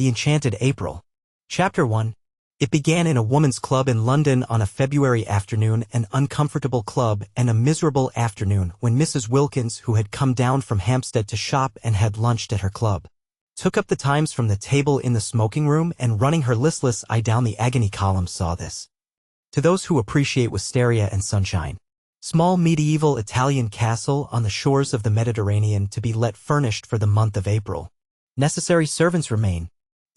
The Enchanted April. Chapter 1. It began in a woman's club in London on a February afternoon, an uncomfortable club and a miserable afternoon when Mrs. Wilkins, who had come down from Hampstead to shop and had lunched at her club, took up the Times from the table in the smoking room and running her listless eye down the agony column saw this. To those who appreciate wisteria and sunshine. Small medieval Italian castle on the shores of the Mediterranean to be let furnished for the month of April. Necessary servants remain.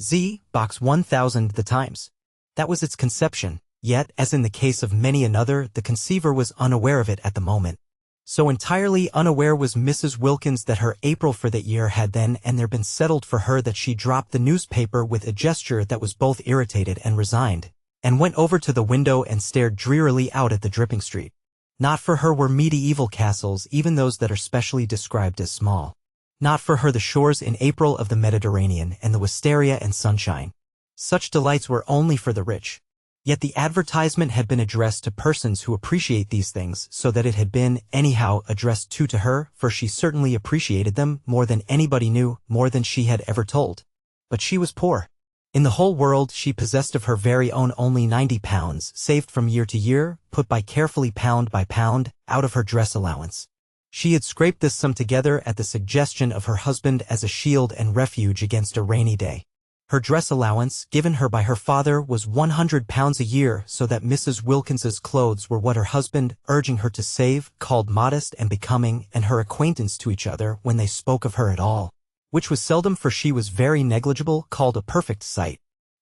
Z. Box 1000 The Times. That was its conception, yet, as in the case of many another, the conceiver was unaware of it at the moment. So entirely unaware was Mrs. Wilkins that her April for that year had then and there been settled for her that she dropped the newspaper with a gesture that was both irritated and resigned, and went over to the window and stared drearily out at the dripping street. Not for her were medieval castles, even those that are specially described as small. Not for her the shores in April of the Mediterranean and the wisteria and sunshine. Such delights were only for the rich. Yet the advertisement had been addressed to persons who appreciate these things, so that it had been, anyhow, addressed to her, for she certainly appreciated them more than anybody knew, more than she had ever told. But she was poor. In the whole world she possessed of her very own only £90, saved from year to year, put by carefully pound by pound, out of her dress allowance. She had scraped this sum together at the suggestion of her husband as a shield and refuge against a rainy day. Her dress allowance, given her by her father, was £100 a year, so that Mrs. Wilkins's clothes were what her husband, urging her to save, called modest and becoming, and her acquaintance to each other, when they spoke of her at all, which was seldom for she was very negligible, called a perfect sight.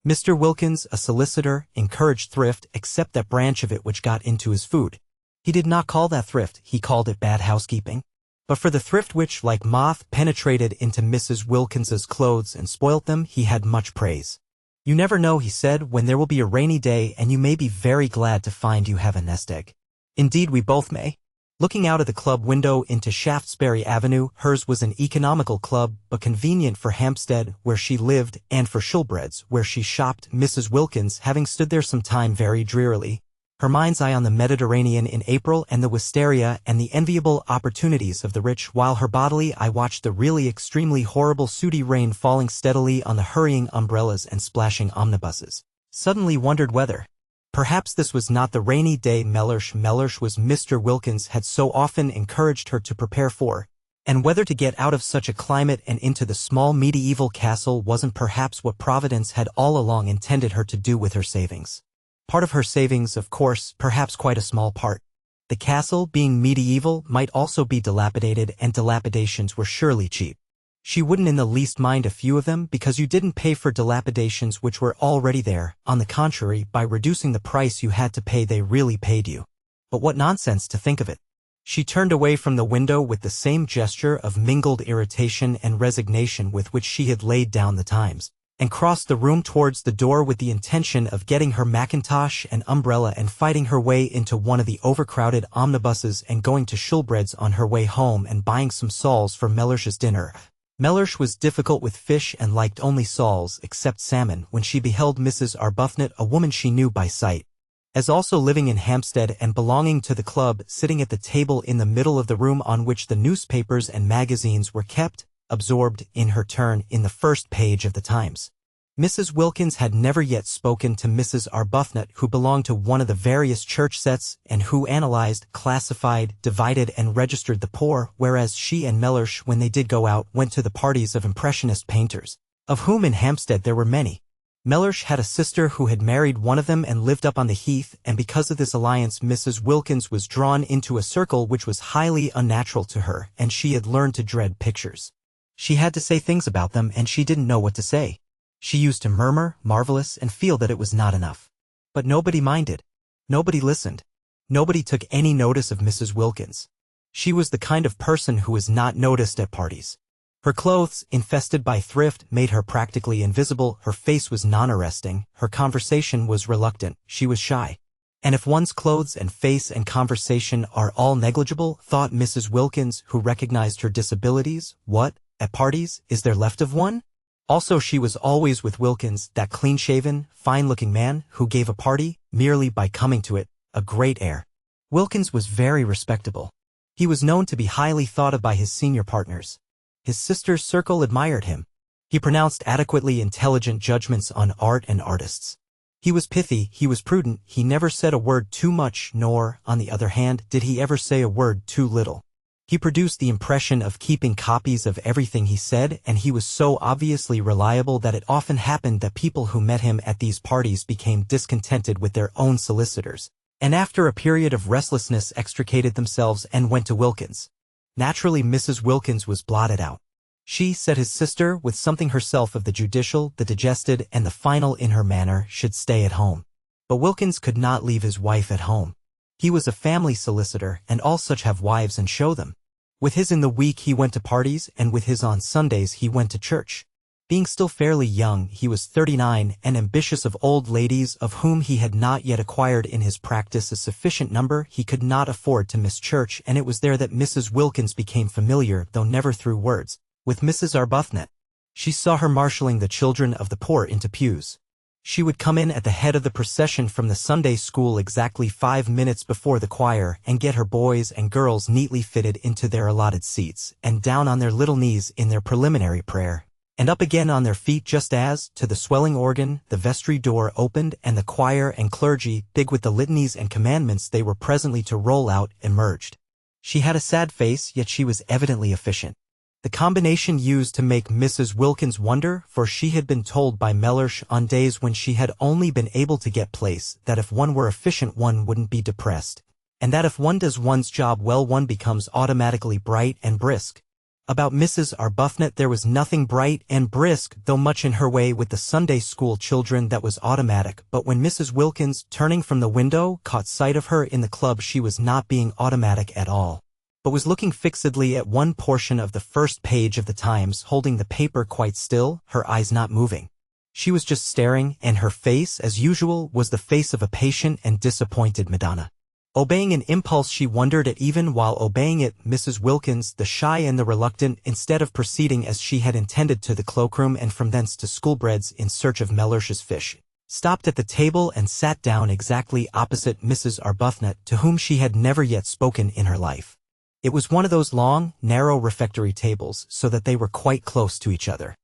Mr. Wilkins, a solicitor, encouraged thrift, except that branch of it which got into his food. He did not call that thrift, he called it bad housekeeping. But for the thrift which, like moth, penetrated into Mrs. Wilkins's clothes and spoilt them, he had much praise. You never know, he said, when there will be a rainy day, and you may be very glad to find you have a nest egg. Indeed we both may. Looking out of the club window into Shaftesbury Avenue, hers was an economical club, but convenient for Hampstead, where she lived, and for Shoolbred's, where she shopped, Mrs. Wilkins having stood there some time very drearily, her mind's eye on the Mediterranean in April and the wisteria and the enviable opportunities of the rich, while her bodily eye watched the really extremely horrible sooty rain falling steadily on the hurrying umbrellas and splashing omnibuses. Suddenly wondered whether, perhaps this was not the rainy day Mellersh was Mr. Wilkins had so often encouraged her to prepare for, and whether to get out of such a climate and into the small medieval castle wasn't perhaps what Providence had all along intended her to do with her savings. Part of her savings, of course, perhaps quite a small part. The castle, being medieval, might also be dilapidated, and dilapidations were surely cheap. She wouldn't in the least mind a few of them, because you didn't pay for dilapidations which were already there. On the contrary, by reducing the price you had to pay they really paid you. But what nonsense to think of it. She turned away from the window with the same gesture of mingled irritation and resignation with which she had laid down the Times, and crossed the room towards the door with the intention of getting her mackintosh and umbrella and fighting her way into one of the overcrowded omnibuses and going to Shoolbred's on her way home and buying some soles for Mellersh's dinner. Mellersh was difficult with fish and liked only soles, except salmon, when she beheld Mrs. Arbuthnot, a woman she knew by sight, as also living in Hampstead and belonging to the club, sitting at the table in the middle of the room on which the newspapers and magazines were kept, absorbed, in her turn, in the first page of the Times. Mrs. Wilkins had never yet spoken to Mrs. Arbuthnot, who belonged to one of the various church sets and who analyzed, classified, divided and registered the poor, whereas she and Mellersh, when they did go out, went to the parties of impressionist painters, of whom in Hampstead there were many. Mellersh had a sister who had married one of them and lived up on the Heath, and because of this alliance Mrs. Wilkins was drawn into a circle which was highly unnatural to her, and she had learned to dread pictures. She had to say things about them, and she didn't know what to say. She used to murmur, marvelous, and feel that it was not enough. But nobody minded. Nobody listened. Nobody took any notice of Mrs. Wilkins. She was the kind of person who was not noticed at parties. Her clothes, infested by thrift, made her practically invisible, her face was non-arresting, her conversation was reluctant, she was shy. And if one's clothes and face and conversation are all negligible, thought Mrs. Wilkins, who recognized her disabilities, what, at parties, is there left of one? Also she was always with Wilkins, that clean-shaven, fine-looking man, who gave a party, merely by coming to it, a great air. Wilkins was very respectable. He was known to be highly thought of by his senior partners. His sister's circle admired him. He pronounced adequately intelligent judgments on art and artists. He was pithy, he was prudent, he never said a word too much, nor, on the other hand, did he ever say a word too little. He produced the impression of keeping copies of everything he said, and he was so obviously reliable that it often happened that people who met him at these parties became discontented with their own solicitors, and after a period of restlessness extricated themselves and went to Wilkins. Naturally, Mrs. Wilkins was blotted out. She, said his sister, with something herself of the judicial, the digested, and the final in her manner, should stay at home. But Wilkins could not leave his wife at home. He was a family solicitor, and all such have wives and show them. With his in the week he went to parties, and with his on Sundays he went to church. Being still fairly young, he was 39, and ambitious of old ladies of whom he had not yet acquired in his practice a sufficient number, he could not afford to miss church, and it was there that Mrs. Wilkins became familiar, though never through words, with Mrs. Arbuthnot. She saw her marshalling the children of the poor into pews. She would come in at the head of the procession from the Sunday school exactly 5 minutes before the choir and get her boys and girls neatly fitted into their allotted seats and down on their little knees in their preliminary prayer, and up again on their feet just as, to the swelling organ, the vestry door opened and the choir and clergy, big with the litanies and commandments they were presently to roll out, emerged. She had a sad face, yet she was evidently efficient. The combination used to make Mrs. Wilkins wonder, for she had been told by Mellersh on days when she had only been able to get place that if one were efficient one wouldn't be depressed, and that if one does one's job well one becomes automatically bright and brisk. About Mrs. Arbuthnot there was nothing bright and brisk, though much in her way with the Sunday school children that was automatic, but when Mrs. Wilkins, turning from the window, caught sight of her in the club she was not being automatic at all, but was looking fixedly at one portion of the first page of the Times, holding the paper quite still, her eyes not moving. She was just staring, and her face, as usual, was the face of a patient and disappointed Madonna. Obeying an impulse she wondered at even while obeying it, Mrs. Wilkins, the shy and the reluctant, instead of proceeding as she had intended to the cloakroom and from thence to Schoolbread's in search of Mellersh's fish, stopped at the table and sat down exactly opposite Mrs. Arbuthnot, to whom she had never yet spoken in her life. It was one of those long, narrow refectory tables, so that they were quite close to each other.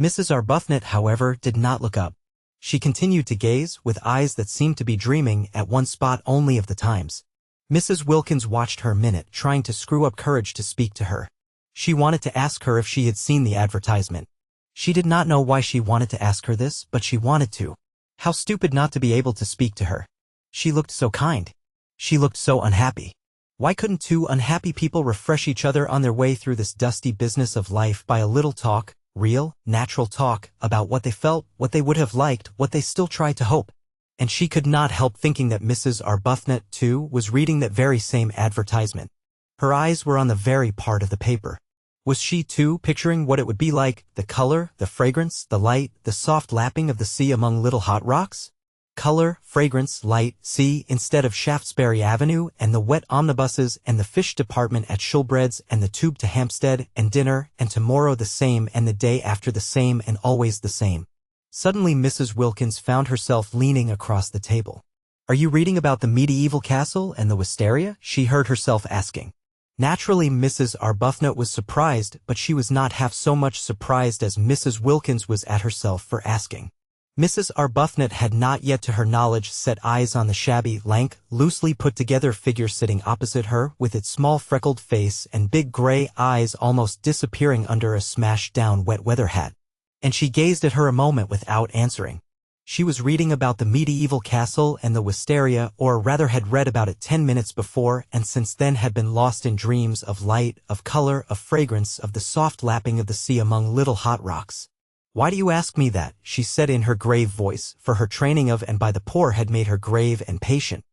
Mrs. Arbuthnot, however, did not look up. She continued to gaze, with eyes that seemed to be dreaming, at one spot only of the Times. Mrs. Wilkins watched her a minute, trying to screw up courage to speak to her. She wanted to ask her if she had seen the advertisement. She did not know why she wanted to ask her this, but she wanted to. How stupid not to be able to speak to her. She looked so kind. She looked so unhappy. Why couldn't two unhappy people refresh each other on their way through this dusty business of life by a little talk, real, natural talk, about what they felt, what they would have liked, what they still tried to hope? And she could not help thinking that Mrs. Arbuthnot, too, was reading that very same advertisement. Her eyes were on the very part of the paper. Was she, too, picturing what it would be like, the color, the fragrance, the light, the soft lapping of the sea among little hot rocks? Color, fragrance, light, sea, instead of Shaftesbury Avenue, and the wet omnibuses, and the fish department at Shoolbred's, and the tube to Hampstead, and dinner, and tomorrow the same, and the day after the same, and always the same. Suddenly Mrs. Wilkins found herself leaning across the table. "Are you reading about the medieval castle and the wisteria?" she heard herself asking. Naturally Mrs. Arbuthnot was surprised, but she was not half so much surprised as Mrs. Wilkins was at herself for asking. Mrs. Arbuthnot had not yet to her knowledge set eyes on the shabby, lank, loosely put-together figure sitting opposite her, with its small freckled face and big gray eyes almost disappearing under a smashed-down wet weather hat. And she gazed at her a moment without answering. She was reading about the medieval castle and the wisteria, or rather had read about it 10 minutes before, and since then had been lost in dreams of light, of color, of fragrance, of the soft lapping of the sea among little hot rocks. "Why do you ask me that?" she said in her grave voice, for her training of and by the poor had made her grave and patient.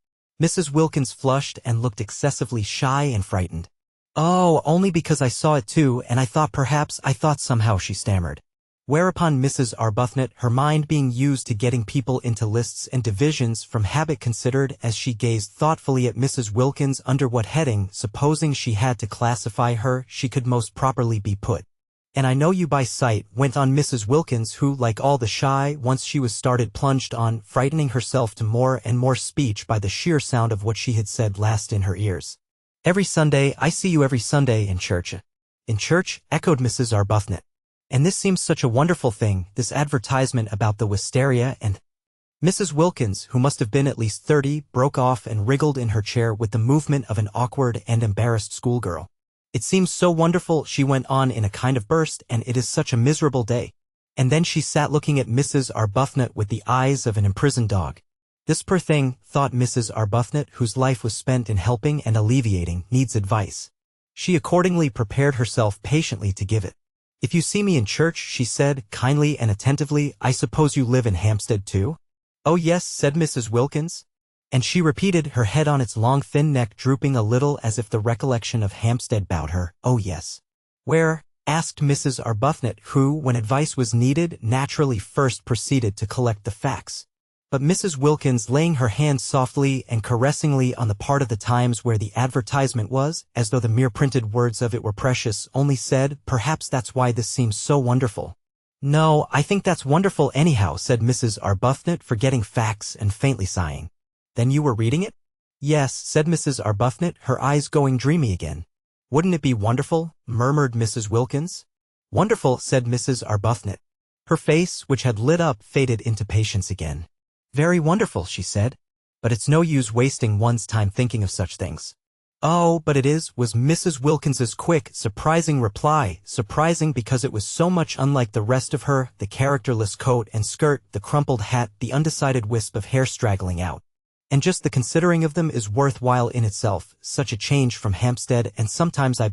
Mrs. Wilkins flushed and looked excessively shy and frightened. "Oh, only because I saw it too, and I thought somehow," she stammered. Whereupon Mrs. Arbuthnot, her mind being used to getting people into lists and divisions from habit, considered, as she gazed thoughtfully at Mrs. Wilkins, under what heading, supposing she had to classify her, she could most properly be put. "And I know you by sight," went on Mrs. Wilkins, who, like all the shy, once she was started, plunged on, frightening herself to more and more speech by the sheer sound of what she had said last in her ears. "Every Sunday, I see you every Sunday in church." "In church?" echoed Mrs. Arbuthnot. And this seems such a wonderful thing, this advertisement about the wisteria and Mrs. Wilkins, who must have been at least 30, broke off and wriggled in her chair with the movement of an awkward and embarrassed schoolgirl. It seems so wonderful, she went on in a kind of burst, and it is such a miserable day. And then she sat looking at Mrs. Arbuthnot with the eyes of an imprisoned dog. This poor thing, thought Mrs. Arbuthnot, whose life was spent in helping and alleviating, needs advice. She accordingly prepared herself patiently to give it. If you see me in church, she said, kindly and attentively, I suppose you live in Hampstead too? Oh yes, said Mrs. Wilkins. And she repeated, her head on its long thin neck drooping a little as if the recollection of Hampstead bowed her, oh yes. Where? Asked Mrs. Arbuthnot, who, when advice was needed, naturally first proceeded to collect the facts. But Mrs. Wilkins, laying her hand softly and caressingly on the part of the Times where the advertisement was, as though the mere printed words of it were precious, only said, perhaps that's why this seems so wonderful. No, I think that's wonderful anyhow, said Mrs. Arbuthnot, forgetting facts and faintly sighing. Then you were reading it? Yes, said Mrs. Arbuthnot, her eyes going dreamy again. Wouldn't it be wonderful? Murmured Mrs. Wilkins. Wonderful, said Mrs. Arbuthnot. Her face, which had lit up, faded into patience again. Very wonderful, she said. But it's no use wasting one's time thinking of such things. Oh, but it is, was Mrs. Wilkins's quick, surprising reply, surprising because it was so much unlike the rest of her, the characterless coat and skirt, the crumpled hat, the undecided wisp of hair straggling out. And just the considering of them is worthwhile in itself, such a change from Hampstead, and sometimes I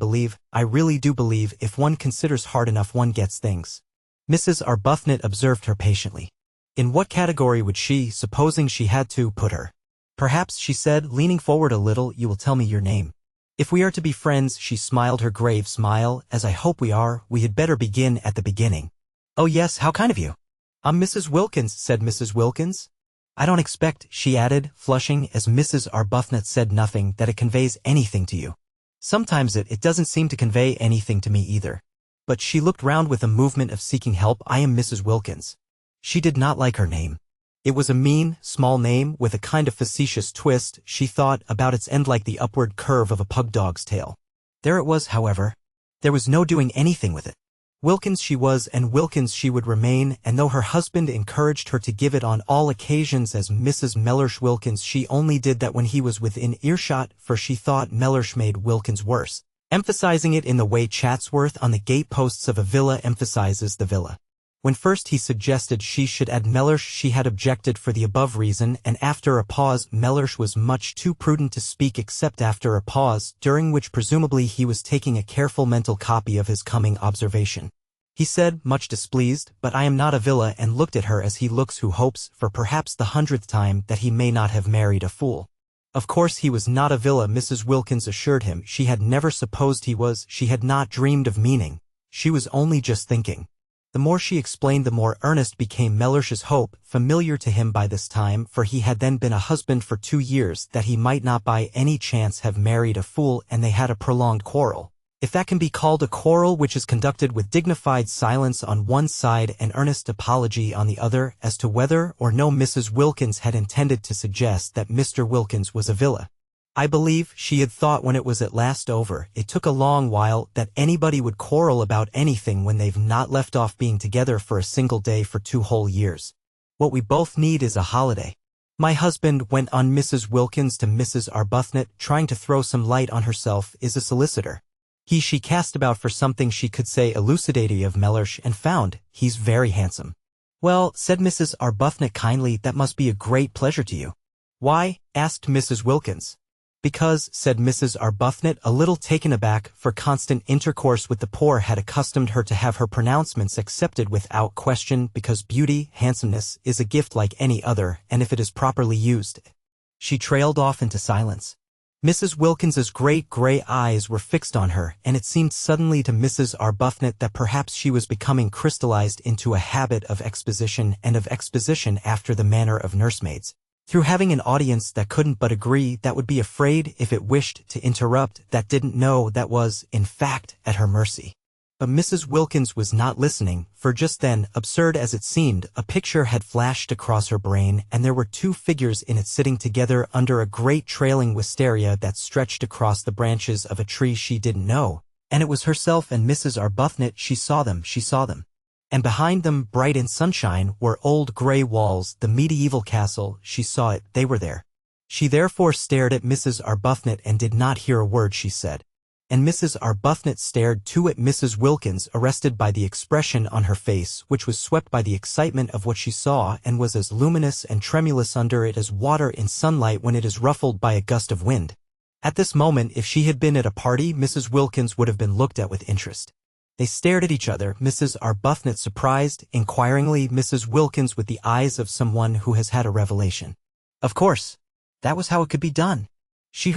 really do believe, if one considers hard enough one gets things. Mrs. Arbuthnot observed her patiently. In what category would she, supposing she had to, put her? Perhaps, she said, leaning forward a little, you will tell me your name. If we are to be friends, she smiled her grave smile, as I hope we are, we had better begin at the beginning. Oh yes, how kind of you. I'm Mrs. Wilkins, said Mrs. Wilkins. I don't expect, she added, flushing, as Mrs. Arbuthnot said nothing, that it conveys anything to you. Sometimes it doesn't seem to convey anything to me either. But she looked round with a movement of seeking help. I am Mrs. Wilkins. She did not like her name. It was a mean, small name with a kind of facetious twist, she thought, about its end like the upward curve of a pug dog's tail. There it was, however. There was no doing anything with it. Wilkins she was, and Wilkins she would remain, and though her husband encouraged her to give it on all occasions as Mrs. Mellersh Wilkins, she only did that when he was within earshot, for she thought Mellersh made Wilkins worse, emphasizing it in the way Chatsworth on the gateposts of a villa emphasizes the villa. When first he suggested she should add Mellersh, she had objected for the above reason, and after a pause Mellersh was much too prudent to speak except after a pause, during which presumably he was taking a careful mental copy of his coming observation. He said, much displeased, but I am not a villa, and looked at her as he looks who hopes, for perhaps the 100th time, that he may not have married a fool. Of course he was not a villa, Mrs. Wilkins assured him. She had never supposed he was, she had not dreamed of meaning. She was only just thinking. The more she explained, the more earnest became Mellersh's hope, familiar to him by this time, for he had then been a husband for 2 years, that he might not by any chance have married a fool, and they had a prolonged quarrel. If that can be called a quarrel which is conducted with dignified silence on one side and earnest apology on the other, as to whether or no Mrs. Wilkins had intended to suggest that Mr. Wilkins was a villa. I believe, she had thought when it was at last over, it took a long while that anybody would quarrel about anything when they've not left off being together for a single day for 2 whole years. What we both need is a holiday. My husband, went on Mrs. Wilkins to Mrs. Arbuthnot, trying to throw some light on herself, is a solicitor. She cast about for something she could say elucidating of Mellersh, and found, he's very handsome. Well, said Mrs. Arbuthnot kindly, that must be a great pleasure to you. Why? Asked Mrs. Wilkins. Because, said Mrs. Arbuthnot, a little taken aback, for constant intercourse with the poor had accustomed her to have her pronouncements accepted without question, because beauty, handsomeness, is a gift like any other, and if it is properly used. She trailed off into silence. Mrs. Wilkins's great gray eyes were fixed on her, and it seemed suddenly to Mrs. Arbuthnot that perhaps she was becoming crystallized into a habit of exposition, and of exposition after the manner of nursemaids. Through having an audience that couldn't but agree, that would be afraid if it wished to interrupt, that didn't know, that was, in fact, at her mercy. But Mrs. Wilkins was not listening, for just then, absurd as it seemed, a picture had flashed across her brain, and there were 2 figures in it sitting together under a great trailing wisteria that stretched across the branches of a tree she didn't know, And it was herself and Mrs. Arbuthnot. She saw them. And behind them, bright in sunshine, were old grey walls, the medieval castle. She saw it, they were there. She therefore stared at Mrs. Arbuthnot and did not hear a word she said. And Mrs. Arbuthnot stared too at Mrs. Wilkins, arrested by the expression on her face, which was swept by the excitement of what she saw and was as luminous and tremulous under it as water in sunlight when it is ruffled by a gust of wind. At this moment, if she had been at a party, Mrs. Wilkins would have been looked at with interest. They stared at each other, Mrs. Arbuthnot surprised, inquiringly, Mrs. Wilkins with the eyes of someone who has had a revelation. Of course. That was how it could be done. She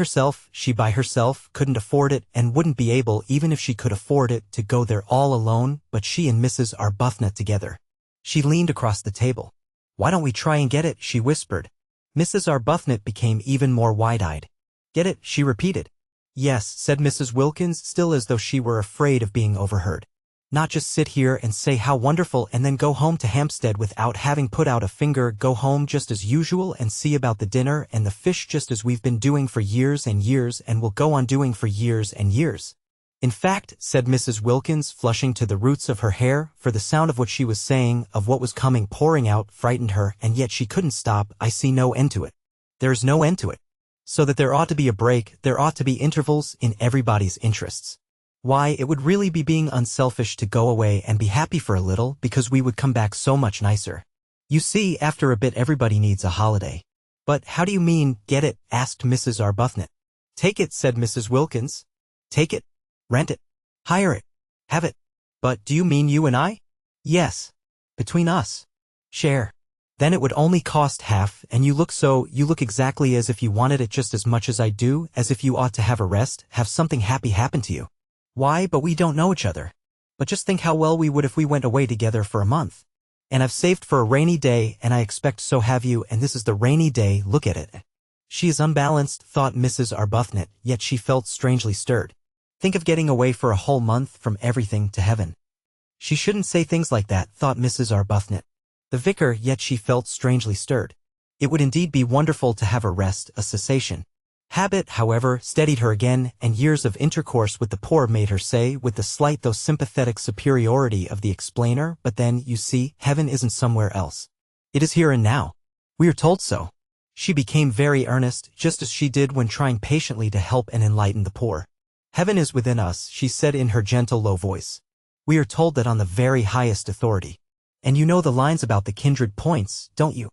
by herself, couldn't afford it and wouldn't be able, even if she could afford it, to go there all alone, but she and Mrs. Arbuthnot together. She leaned across the table. "Why don't we try and get it?" she whispered. Mrs. Arbuthnot became even more wide-eyed. "Get it?" she repeated. "Yes," said Mrs. Wilkins, still as though she were afraid of being overheard. "Not just sit here and say how wonderful and then go home to Hampstead without having put out a finger. Go home just as usual and see about the dinner and the fish just as we've been doing for years and years and will go on doing for years and years." "In fact," said Mrs. Wilkins, flushing to the roots of her hair, for the sound of what she was saying, of what was coming pouring out, frightened her, and yet she couldn't stop, "I see no end to it. There's no end to it. So that there ought to be a break, there ought to be intervals, in everybody's interests. Why, it would really be being unselfish to go away and be happy for a little, because we would come back so much nicer. You see, after a bit everybody needs a holiday." "But how do you mean, get it?" asked Mrs. Arbuthnot. "Take it," said Mrs. Wilkins. "Take it. Rent it. Hire it. Have it." "But do you mean you and I?" "Yes. Between us. Share. Then it would only cost half, and you look exactly as if you wanted it just as much as I do, as if you ought to have a rest, have something happy happen to you. Why, but we don't know each other. But just think how well we would if we went away together for a month. And I've saved for a rainy day, and I expect so have you, and this is the rainy day, look at it." She is unbalanced, thought Mrs. Arbuthnot, yet she felt strangely stirred. Think of getting away for a whole month from everything to heaven. She shouldn't say things like that, thought Mrs. Arbuthnot. The vicar, yet she felt strangely stirred. It would indeed be wonderful to have a rest, a cessation. Habit, however, steadied her again, and years of intercourse with the poor made her say, with the slight though sympathetic superiority of the explainer, "But then, you see, heaven isn't somewhere else. It is here and now. We are told so." She became very earnest, just as she did when trying patiently to help and enlighten the poor. "Heaven is within us," she said in her gentle low voice. "We are told that on the very highest authority. And you know the lines about the kindred points, don't you?"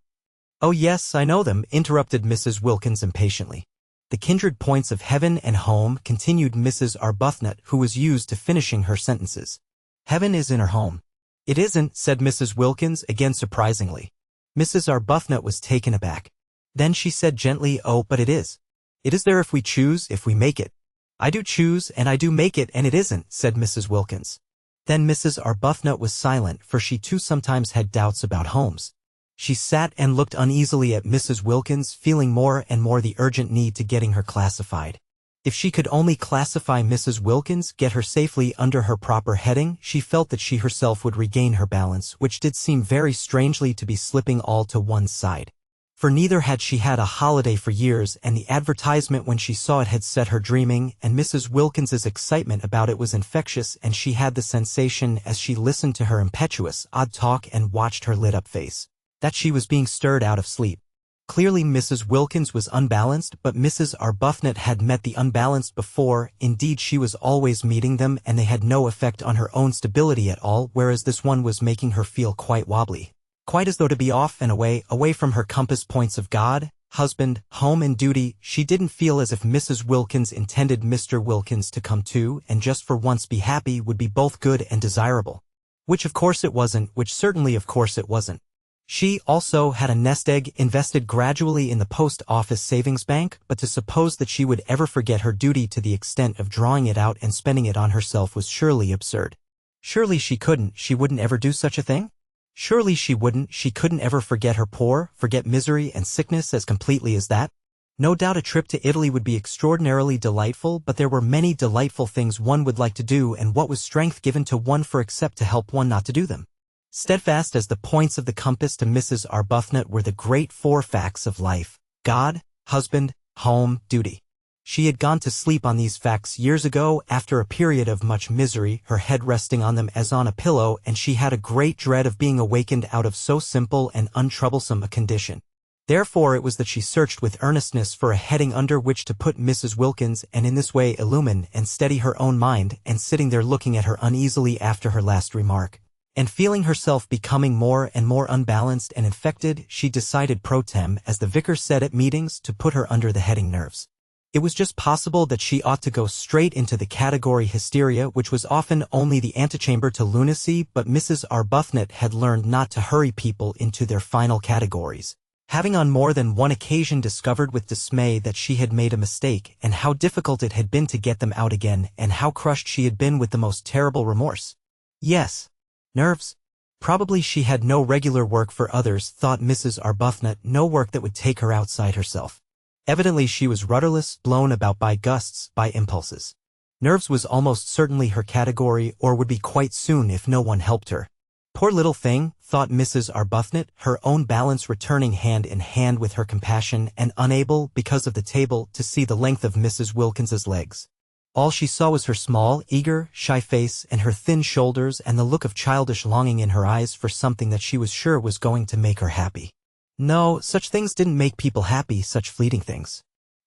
"Oh yes, I know them," interrupted Mrs. Wilkins impatiently. "The kindred points of heaven and home," continued Mrs. Arbuthnot, who was used to finishing her sentences. "Heaven is in her home." "It isn't," said Mrs. Wilkins, again surprisingly. Mrs. Arbuthnot was taken aback. Then she said gently, "Oh, but it is. It is there if we choose, if we make it." "I do choose, and I do make it, and it isn't," said Mrs. Wilkins. Then Mrs. Arbuthnot was silent, for she too sometimes had doubts about homes. She sat and looked uneasily at Mrs. Wilkins, feeling more and more the urgent need to getting her classified. If she could only classify Mrs. Wilkins, get her safely under her proper heading, she felt that she herself would regain her balance, which did seem very strangely to be slipping all to one side. For neither had she had a holiday for years, and the advertisement when she saw it had set her dreaming, and Mrs. Wilkins's excitement about it was infectious, and she had the sensation, as she listened to her impetuous, odd talk and watched her lit-up face, that she was being stirred out of sleep. Clearly Mrs. Wilkins was unbalanced, but Mrs. Arbuthnot had met the unbalanced before, indeed she was always meeting them, and they had no effect on her own stability at all, whereas this one was making her feel quite wobbly. Quite as though to be off and away from her compass points of God, husband, home and duty. She didn't feel as if Mrs. Wilkins intended Mr. Wilkins to come too, and just for once be happy would be both good and desirable. Which of course it wasn't, which certainly of course it wasn't. She also had a nest egg invested gradually in the post office savings bank, but to suppose that she would ever forget her duty to the extent of drawing it out and spending it on herself was surely absurd. Surely she wouldn't ever do such a thing? Surely she couldn't ever forget her poor, forget misery and sickness as completely as that? No doubt a trip to Italy would be extraordinarily delightful, but there were many delightful things one would like to do, and what was strength given to one for except to help one not to do them? Steadfast as the points of the compass to Mrs. Arbuthnot were the great four facts of life: God, husband, home, duty. She had gone to sleep on these facts years ago after a period of much misery, her head resting on them as on a pillow, and she had a great dread of being awakened out of so simple and untroublesome a condition. Therefore it was that she searched with earnestness for a heading under which to put Mrs. Wilkins and in this way illumine and steady her own mind, and sitting there looking at her uneasily after her last remark, and feeling herself becoming more and more unbalanced and infected, she decided pro tem, as the vicar said at meetings, to put her under the heading nerves. It was just possible that she ought to go straight into the category hysteria, which was often only the antechamber to lunacy, but Mrs. Arbuthnot had learned not to hurry people into their final categories, having on more than one occasion discovered with dismay that she had made a mistake, and how difficult it had been to get them out again, and how crushed she had been with the most terrible remorse. Yes. Nerves. Probably she had no regular work for others, thought Mrs. Arbuthnot, no work that would take her outside herself. Evidently she was rudderless, blown about by gusts, by impulses. Nerves was almost certainly her category, or would be quite soon if no one helped her. Poor little thing, thought Mrs. Arbuthnot, her own balance returning hand in hand with her compassion, and unable, because of the table, to see the length of Mrs. Wilkins's legs. All she saw was her small, eager, shy face, and her thin shoulders, and the look of childish longing in her eyes for something that she was sure was going to make her happy. No, such things didn't make people happy, such fleeting things.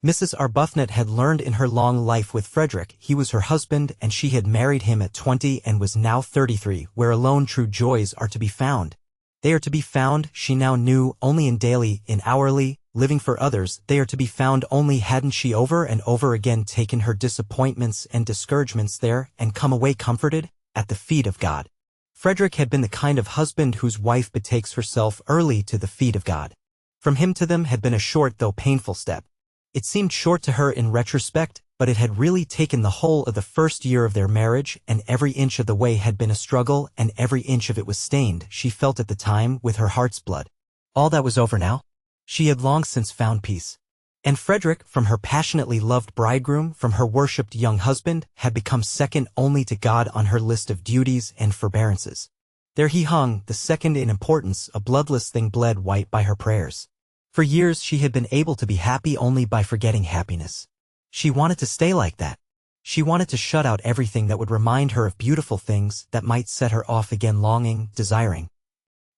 Mrs. Arbuthnot had learned in her long life with Frederick. He was her husband, and she had married him at 20 and was now 33, where alone true joys are to be found. They are to be found, she now knew, only in daily, in hourly, living for others. They are to be found only hadn't she over and over again taken her disappointments and discouragements there, and come away comforted, at the feet of God. Frederick had been the kind of husband whose wife betakes herself early to the feet of God. From him to them had been a short though painful step. It seemed short to her in retrospect, but it had really taken the whole of the first year of their marriage, and every inch of the way had been a struggle, and every inch of it was stained, she felt at the time, with her heart's blood. All that was over now. She had long since found peace. And Frederick, from her passionately loved bridegroom, from her worshipped young husband, had become second only to God on her list of duties and forbearances. There he hung, the second in importance, a bloodless thing bled white by her prayers. For years she had been able to be happy only by forgetting happiness. She wanted to stay like that. She wanted to shut out everything that would remind her of beautiful things, that might set her off again longing, desiring.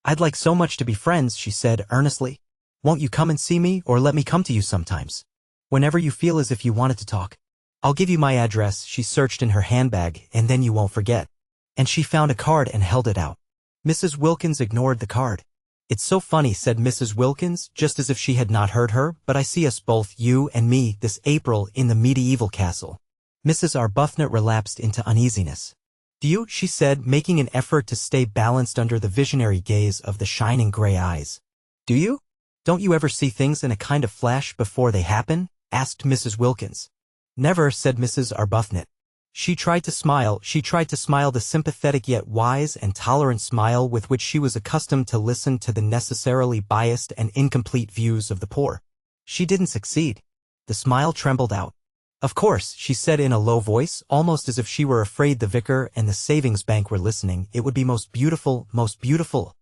"I'd like so much to be friends," she said earnestly. "Won't you come and see me, or let me come to you sometimes? Whenever you feel as if you wanted to talk. I'll give you my address." She searched in her handbag, "and then you won't forget." And she found a card and held it out. Mrs. Wilkins ignored the card. "It's so funny," said Mrs. Wilkins, just as if she had not heard her, "but I see us both, you and me, this April, in the medieval castle." Mrs. Arbuthnot relapsed into uneasiness. "Do you?" she said, making an effort to stay balanced under the visionary gaze of the shining gray eyes. "Do you? Don't you ever see things in a kind of flash before they happen?" asked Mrs. Wilkins. "Never," said Mrs. Arbuthnot. She tried to smile the sympathetic yet wise and tolerant smile with which she was accustomed to listen to the necessarily biased and incomplete views of the poor. She didn't succeed. The smile trembled out. "Of course," she said in a low voice, almost as if she were afraid the vicar and the savings bank were listening, "it would be most beautiful, most beautiful."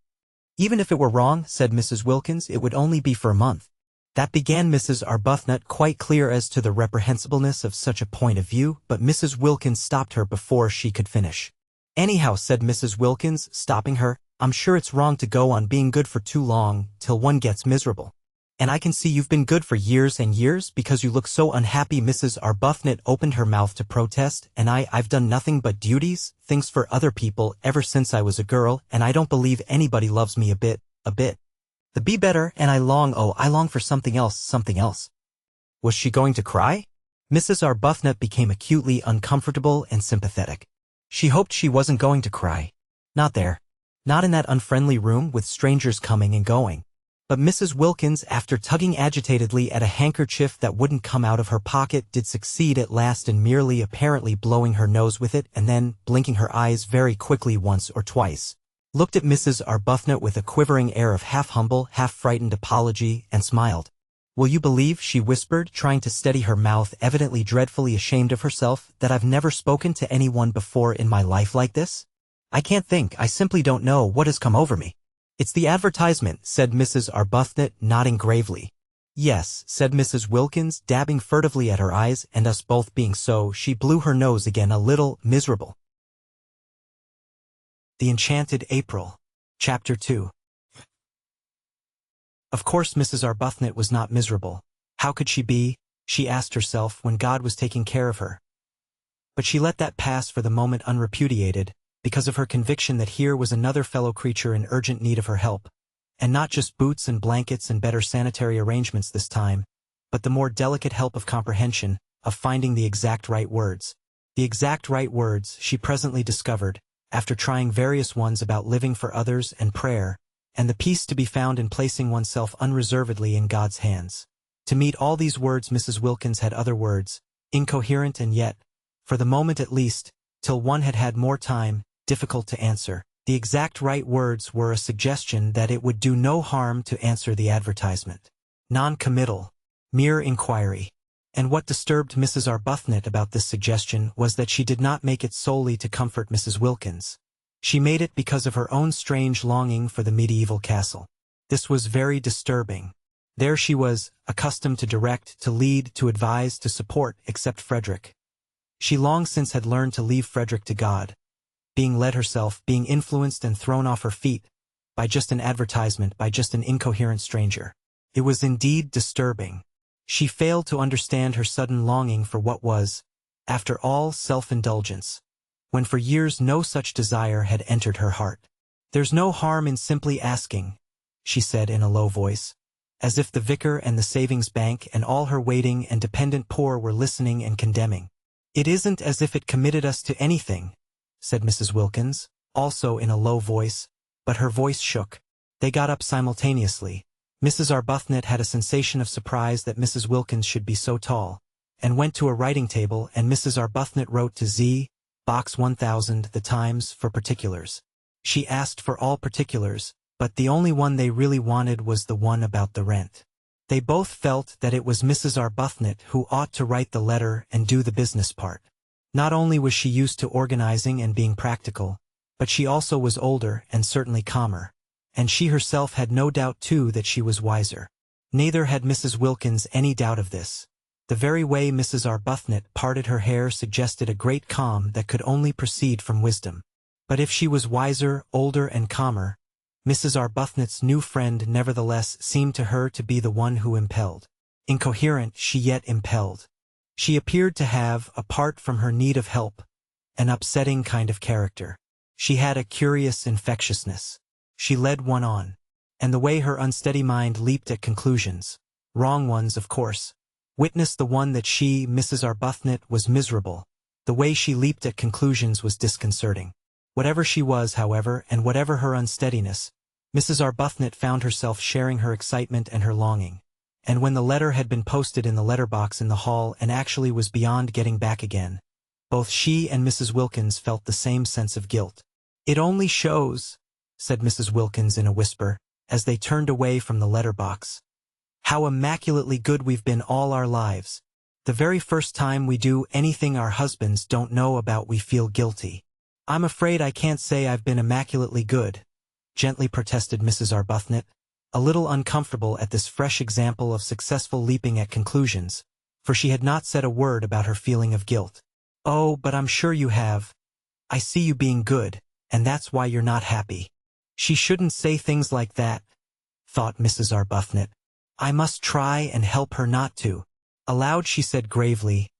"Even if it were wrong," said Mrs. Wilkins, "it would only be for a month." That began Mrs. Arbuthnot, quite clear as to the reprehensibleness of such a point of view, but Mrs. Wilkins stopped her before she could finish. "Anyhow," said Mrs. Wilkins, stopping her, "I'm sure it's wrong to go on being good for too long, till one gets miserable. And I can see you've been good for years and years, because you look so unhappy." Mrs. Arbuthnot opened her mouth to protest. "And I've done nothing but duties, things for other people, ever since I was a girl, and I don't believe anybody loves me a bit. The be better, and I long for something else. Was she going to cry? Mrs. Arbuthnot became acutely uncomfortable and sympathetic. She hoped she wasn't going to cry. Not there. Not in that unfriendly room with strangers coming and going. But Mrs. Wilkins, after tugging agitatedly at a handkerchief that wouldn't come out of her pocket, did succeed at last in merely apparently blowing her nose with it, and then, blinking her eyes very quickly once or twice, looked at Mrs. Arbuthnot with a quivering air of half-humble, half-frightened apology, and smiled. "Will you believe," she whispered, trying to steady her mouth, evidently dreadfully ashamed of herself, "that I've never spoken to anyone before in my life like this? I can't think, I simply don't know what has come over me." "It's the advertisement," said Mrs. Arbuthnot, nodding gravely. "Yes," said Mrs. Wilkins, dabbing furtively at her eyes, and us both being so, she blew her nose again a little miserable. The Enchanted April. Chapter 2. Of course Mrs. Arbuthnot was not miserable. How could she be, she asked herself, when God was taking care of her? But she let that pass for the moment unrepudiated, because of her conviction that here was another fellow creature in urgent need of her help, and not just boots and blankets and better sanitary arrangements this time, but the more delicate help of comprehension, of finding the exact right words. The exact right words, she presently discovered, after trying various ones about living for others and prayer, and the peace to be found in placing oneself unreservedly in God's hands. To meet all these words Mrs. Wilkins had other words, incoherent and yet, for the moment at least, till one had had more time, difficult to answer. The exact right words were a suggestion that it would do no harm to answer the advertisement. Non-committal. Mere inquiry. And what disturbed Mrs. Arbuthnot about this suggestion was that she did not make it solely to comfort Mrs. Wilkins. She made it because of her own strange longing for the medieval castle. This was very disturbing. There she was, accustomed to direct, to lead, to advise, to support, except Frederick. She long since had learned to leave Frederick to God, being led herself, being influenced and thrown off her feet, by just an advertisement, by just an incoherent stranger. It was indeed disturbing. She failed to understand her sudden longing for what was, after all, self-indulgence, when for years no such desire had entered her heart. "There's no harm in simply asking," she said in a low voice, as if the vicar and the savings bank and all her waiting and dependent poor were listening and condemning. "It isn't as if it committed us to anything," said Mrs. Wilkins, also in a low voice, but her voice shook. They got up simultaneously. Mrs. Arbuthnot had a sensation of surprise that Mrs. Wilkins should be so tall, and went to a writing table, and Mrs. Arbuthnot wrote to Z. Box 1000, The Times, for particulars. She asked for all particulars, but the only one they really wanted was the one about the rent. They both felt that it was Mrs. Arbuthnot who ought to write the letter and do the business part. Not only was she used to organizing and being practical, but she also was older and certainly calmer, and she herself had no doubt too that she was wiser. Neither had Mrs. Wilkins any doubt of this. The very way Mrs. Arbuthnot parted her hair suggested a great calm that could only proceed from wisdom. But if she was wiser, older and calmer, Mrs. Arbuthnot's new friend nevertheless seemed to her to be the one who impelled. Incoherent, she yet impelled. She appeared to have, apart from her need of help, an upsetting kind of character. She had a curious infectiousness. She led one on. And the way her unsteady mind leaped at conclusions, wrong ones of course, witness the one that she, Mrs. Arbuthnot, was miserable. The way she leaped at conclusions was disconcerting. Whatever she was, however, and whatever her unsteadiness, Mrs. Arbuthnot found herself sharing her excitement and her longing. And when the letter had been posted in the letterbox in the hall and actually was beyond getting back again, both she and Mrs. Wilkins felt the same sense of guilt. "It only shows," said Mrs. Wilkins in a whisper, as they turned away from the letterbox, "how immaculately good we've been all our lives. The very first time we do anything our husbands don't know about we feel guilty." "I'm afraid I can't say I've been immaculately good," gently protested Mrs. Arbuthnot, a little uncomfortable at this fresh example of successful leaping at conclusions, for she had not said a word about her feeling of guilt. "Oh, but I'm sure you have. I see you being good, and that's why you're not happy." She shouldn't say things like that, thought Mrs. Arbuthnot. I must try and help her not to. Aloud she said gravely,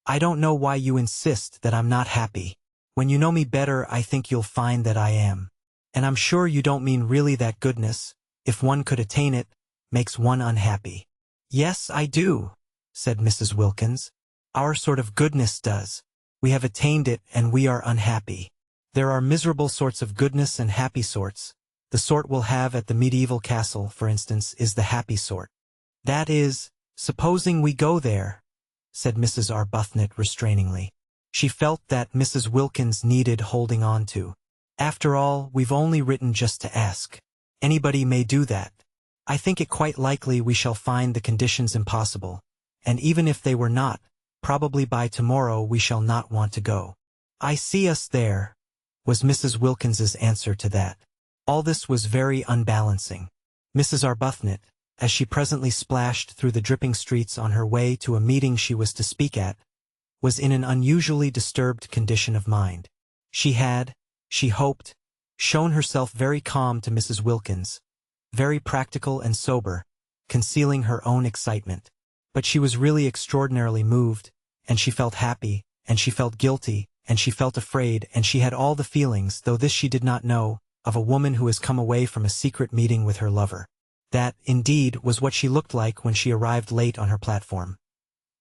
"I don't know why you insist that I'm not happy. When you know me better I think you'll find that I am. And I'm sure you don't mean really that goodness, if one could attain it, makes one unhappy." "Yes, I do," said Mrs. Wilkins. "Our sort of goodness does. We have attained it and we are unhappy. There are miserable sorts of goodness and happy sorts. The sort we'll have at the medieval castle, for instance, is the happy sort." "That is, supposing we go there," said Mrs. Arbuthnot restrainingly. She felt that Mrs. Wilkins needed holding on to. "After all, we've only written just to ask. Anybody may do that. I think it quite likely we shall find the conditions impossible, and even if they were not, probably by tomorrow we shall not want to go." "I see us there," was Mrs. Wilkins's answer to that. All this was very unbalancing. Mrs. Arbuthnot, as she presently splashed through the dripping streets on her way to a meeting she was to speak at, was in an unusually disturbed condition of mind. She had, she hoped, shown herself very calm to Mrs. Wilkins, very practical and sober, concealing her own excitement. But she was really extraordinarily moved, and she felt happy, and she felt guilty, and she felt afraid, and she had all the feelings, though this she did not know, of a woman who has come away from a secret meeting with her lover. That, indeed, was what she looked like when she arrived late on her platform.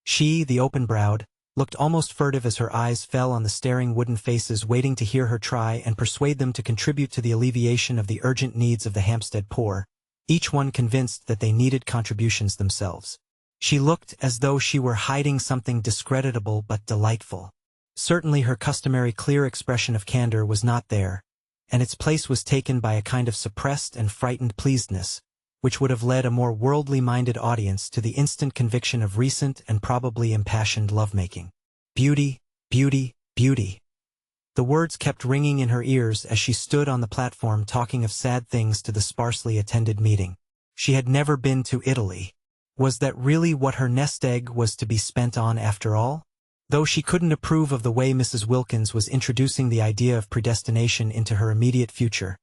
She, the open-browed, looked almost furtive as her eyes fell on the staring wooden faces waiting to hear her try and persuade them to contribute to the alleviation of the urgent needs of the Hampstead poor, each one convinced that they needed contributions themselves. She looked as though she were hiding something discreditable but delightful. Certainly her customary clear expression of candor was not there, and its place was taken by a kind of suppressed and frightened pleasedness, which would have led a more worldly-minded audience to the instant conviction of recent and probably impassioned lovemaking. Beauty, beauty, beauty. The words kept ringing in her ears as she stood on the platform talking of sad things to the sparsely attended meeting. She had never been to Italy. Was that really what her nest egg was to be spent on after all? Though she couldn't approve of the way Mrs. Wilkins was introducing the idea of predestination into her immediate future,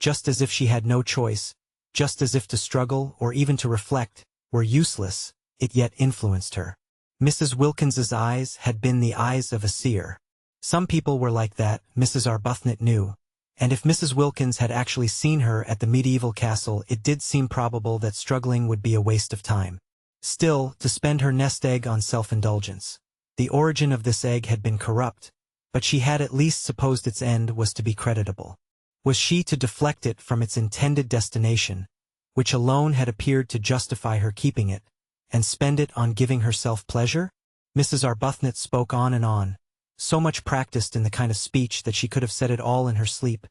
just as if she had no choice, just as if to struggle or even to reflect were useless, it yet influenced her. Mrs. Wilkins's eyes had been the eyes of a seer. Some people were like that, Mrs. Arbuthnot knew, and if Mrs. Wilkins had actually seen her at the medieval castle it did seem probable that struggling would be a waste of time. Still, to spend her nest egg on self-indulgence. The origin of this egg had been corrupt, but she had at least supposed its end was to be creditable. Was she to deflect it from its intended destination, which alone had appeared to justify her keeping it, and spend it on giving herself pleasure? Mrs. Arbuthnot spoke on, so much practiced in the kind of speech that she could have said it all in her sleep,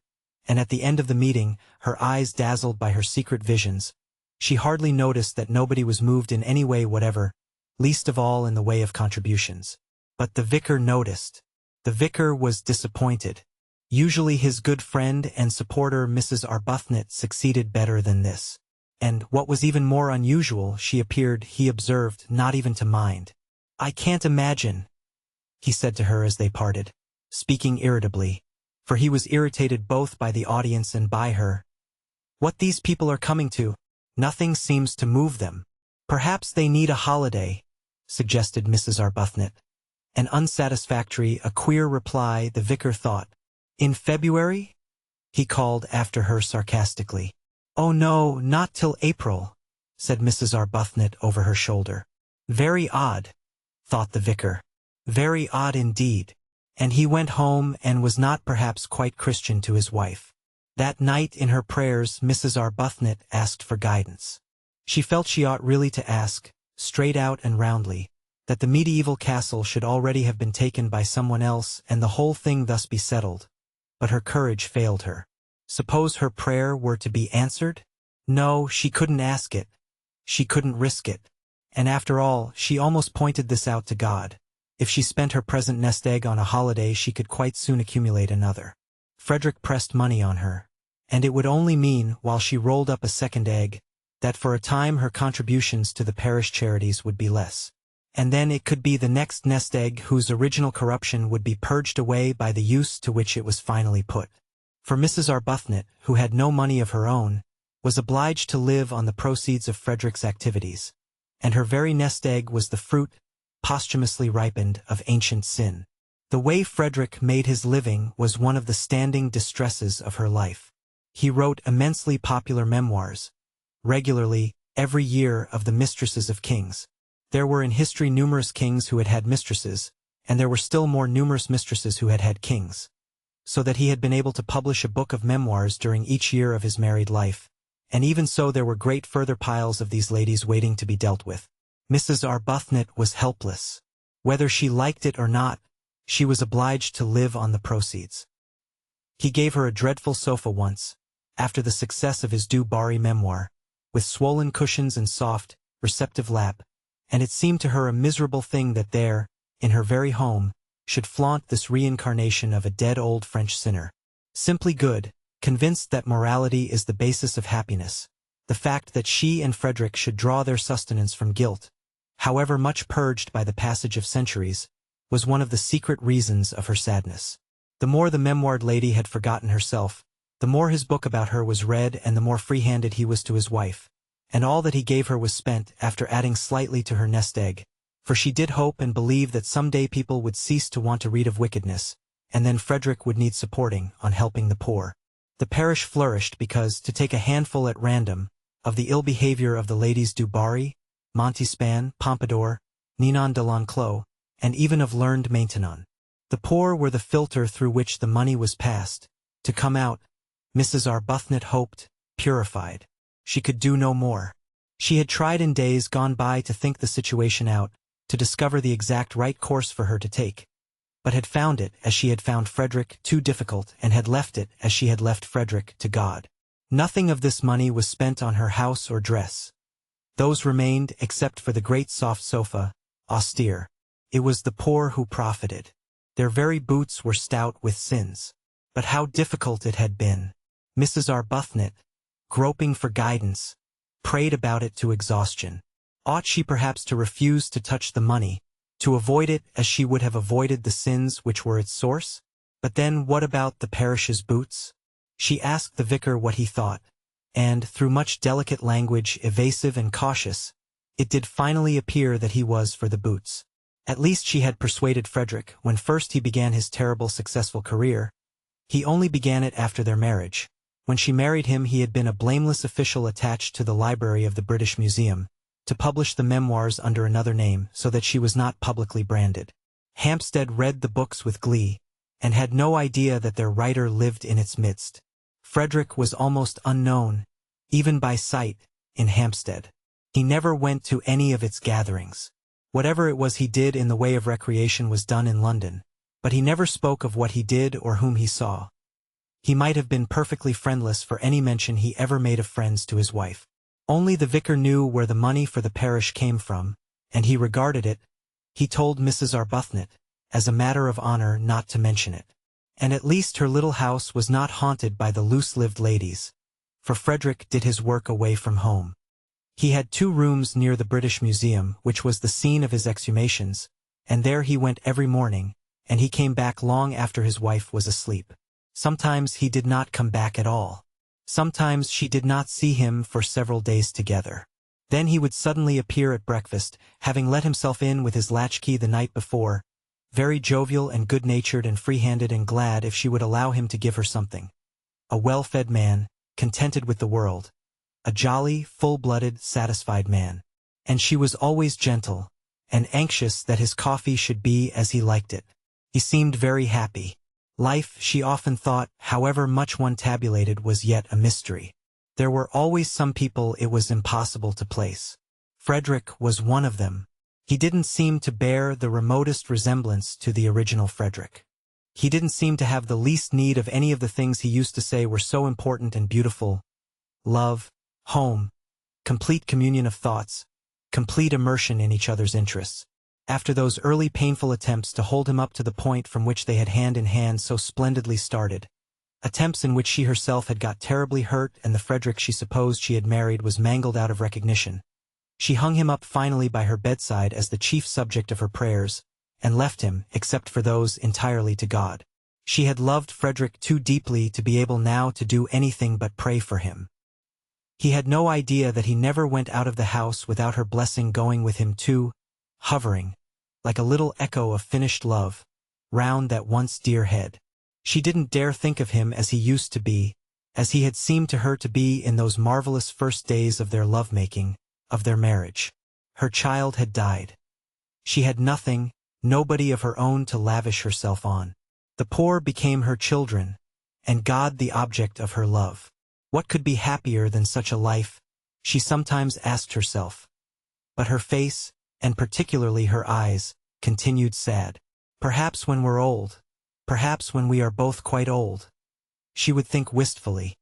and at the end of the meeting, her eyes dazzled by her secret visions, she hardly noticed that nobody was moved in any way whatever, least of all in the way of contributions. But the vicar noticed. The vicar was disappointed. Usually his good friend and supporter Mrs. Arbuthnot succeeded better than this. And, what was even more unusual, she appeared, he observed, not even to mind. "I can't imagine," he said to her as they parted, speaking irritably, for he was irritated both by the audience and by her. "What these people are coming to. Nothing seems to move them. Perhaps they need a holiday," suggested Mrs. Arbuthnot. An unsatisfactory, a queer reply, the vicar thought. "In February?" he called after her sarcastically. "Oh no, not till April," said Mrs. Arbuthnot over her shoulder. Very odd, thought the vicar. Very odd indeed. And he went home and was not perhaps quite Christian to his wife. That night in her prayers Mrs. Arbuthnot asked for guidance. She felt she ought really to ask, straight out and roundly, that the medieval castle should already have been taken by someone else and the whole thing thus be settled. But her courage failed her. Suppose her prayer were to be answered? No, she couldn't ask it. She couldn't risk it. And after all, she almost pointed this out to God. If she spent her present nest egg on a holiday she could quite soon accumulate another. Frederick pressed money on her. And it would only mean, while she rolled up a second egg, that for a time her contributions to the parish charities would be less. And then it could be the next nest egg whose original corruption would be purged away by the use to which it was finally put. For Mrs. Arbuthnot, who had no money of her own, was obliged to live on the proceeds of Frederick's activities, and her very nest egg was the fruit, posthumously ripened, of ancient sin. The way Frederick made his living was one of the standing distresses of her life. He wrote immensely popular memoirs, regularly, every year, of the mistresses of kings. There were in history numerous kings who had had mistresses, and there were still more numerous mistresses who had had kings, so that he had been able to publish a book of memoirs during each year of his married life, and even so there were great further piles of these ladies waiting to be dealt with. Mrs. Arbuthnot was helpless. Whether she liked it or not, she was obliged to live on the proceeds. He gave her a dreadful sofa once, after the success of his Du Barry memoir, with swollen cushions and soft, receptive lap, and it seemed to her a miserable thing that there, in her very home, should flaunt this reincarnation of a dead old French sinner. Simply good, convinced that morality is the basis of happiness, the fact that she and Frederick should draw their sustenance from guilt, however much purged by the passage of centuries, was one of the secret reasons of her sadness. The more the memoired lady had forgotten herself, the more his book about her was read and the more free-handed he was to his wife, and all that he gave her was spent after adding slightly to her nest egg, for she did hope and believe that someday people would cease to want to read of wickedness, and then Frederick would need supporting on helping the poor. The parish flourished because, to take a handful at random, of the ill behavior of the ladies du Barry, Montespan, Pompadour, Ninon de l'Enclos, and even of learned Maintenon. The poor were the filter through which the money was passed, to come out, Mrs. Arbuthnot hoped, purified. She could do no more. She had tried in days gone by to think the situation out, to discover the exact right course for her to take, but had found it, as she had found Frederick, too difficult, and had left it, as she had left Frederick, to God. Nothing of this money was spent on her house or dress. Those remained, except for the great soft sofa, austere. It was the poor who profited. Their very boots were stout with sins. But how difficult it had been. Mrs. Arbuthnot, groping for guidance, prayed about it to exhaustion. Ought she perhaps to refuse to touch the money, to avoid it as she would have avoided the sins which were its source? But then what about the parish's boots? She asked the vicar what he thought, and, through much delicate language, evasive and cautious, it did finally appear that he was for the boots. At least she had persuaded Frederick when first he began his terrible successful career. He only began it after their marriage. When she married him he had been a blameless official attached to the library of the British Museum, to publish the memoirs under another name so that she was not publicly branded. Hampstead read the books with glee, and had no idea that their writer lived in its midst. Frederick was almost unknown, even by sight, in Hampstead. He never went to any of its gatherings. Whatever it was he did in the way of recreation was done in London, but he never spoke of what he did or whom he saw. He might have been perfectly friendless for any mention he ever made of friends to his wife. Only the vicar knew where the money for the parish came from, and he regarded it, he told Mrs. Arbuthnot, as a matter of honor not to mention it. And at least her little house was not haunted by the loose-lived ladies, for Frederick did his work away from home. He had 2 rooms near the British Museum, which was the scene of his exhumations, and there he went every morning, and he came back long after his wife was asleep. Sometimes he did not come back at all. Sometimes she did not see him for several days together. Then he would suddenly appear at breakfast, having let himself in with his latchkey the night before, very jovial and good-natured and free-handed and glad if she would allow him to give her something. A well-fed man, contented with the world. A jolly, full-blooded, satisfied man. And she was always gentle, and anxious that his coffee should be as he liked it. He seemed very happy. Life, she often thought, however much one tabulated, was yet a mystery. There were always some people it was impossible to place. Frederick was one of them. He didn't seem to bear the remotest resemblance to the original Frederick. He didn't seem to have the least need of any of the things he used to say were so important and beautiful. Love, home, complete communion of thoughts, complete immersion in each other's interests. After those early painful attempts to hold him up to the point from which they had hand in hand so splendidly started, attempts in which she herself had got terribly hurt and the Frederick she supposed she had married was mangled out of recognition, she hung him up finally by her bedside as the chief subject of her prayers, and left him, except for those, entirely to God. She had loved Frederick too deeply to be able now to do anything but pray for him. He had no idea that he never went out of the house without her blessing going with him too, hovering, like a little echo of finished love, round that once dear head. She didn't dare think of him as he used to be, as he had seemed to her to be in those marvelous first days of their love-making, of their marriage. Her child had died. She had nothing, nobody of her own to lavish herself on. The poor became her children, and God the object of her love. What could be happier than such a life? She sometimes asked herself. But her face, and particularly her eyes, continued sad. Perhaps when we're old, perhaps when we are both quite old, she would think wistfully.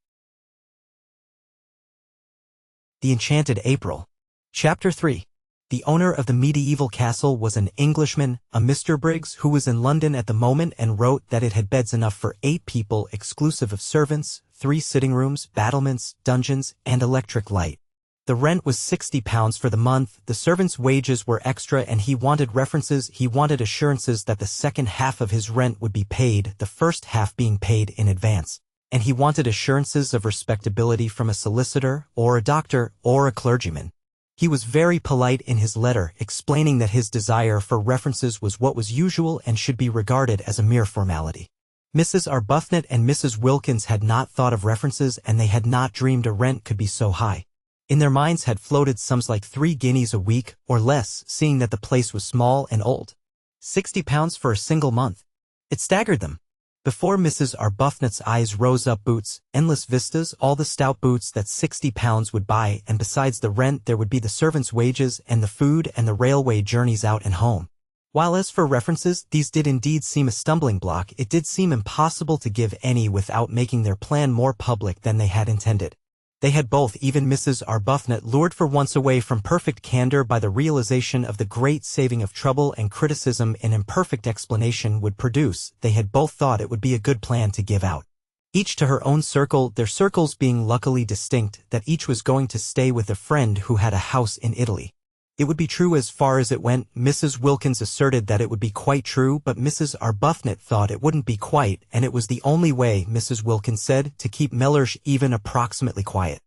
The Enchanted April. Chapter 3. The owner of the medieval castle was an Englishman, a Mr. Briggs, who was in London at the moment and wrote that it had beds enough for 8 people exclusive of servants, 3 sitting rooms, battlements, dungeons, and electric light. The rent was £60 for the month, the servants' wages were extra, and he wanted references, he wanted assurances that the second half of his rent would be paid, the first half being paid in advance. And he wanted assurances of respectability from a solicitor, or a doctor, or a clergyman. He was very polite in his letter, explaining that his desire for references was what was usual and should be regarded as a mere formality. Mrs. Arbuthnot and Mrs. Wilkins had not thought of references, and they had not dreamed a rent could be so high. In their minds had floated sums like 3 guineas a week, or less, seeing that the place was small and old. £60 for a single month. It staggered them. Before Mrs. Arbuthnot's eyes rose up boots, endless vistas, all the stout boots that £60 would buy, and besides the rent there would be the servants' wages and the food and the railway journeys out and home. While as for references, these did indeed seem a stumbling block. It did seem impossible to give any without making their plan more public than they had intended. They had both, even Mrs. Arbuthnot, lured for once away from perfect candor by the realization of the great saving of trouble and criticism an imperfect explanation would produce. They had both thought it would be a good plan to give out. Each to her own circle, their circles being luckily distinct, that each was going to stay with a friend who had a house in Italy. It would be true as far as it went. Mrs. Wilkins asserted that it would be quite true, but Mrs. Arbuthnot thought it wouldn't be quite, and it was the only way, Mrs. Wilkins said, to keep Mellersh even approximately quiet.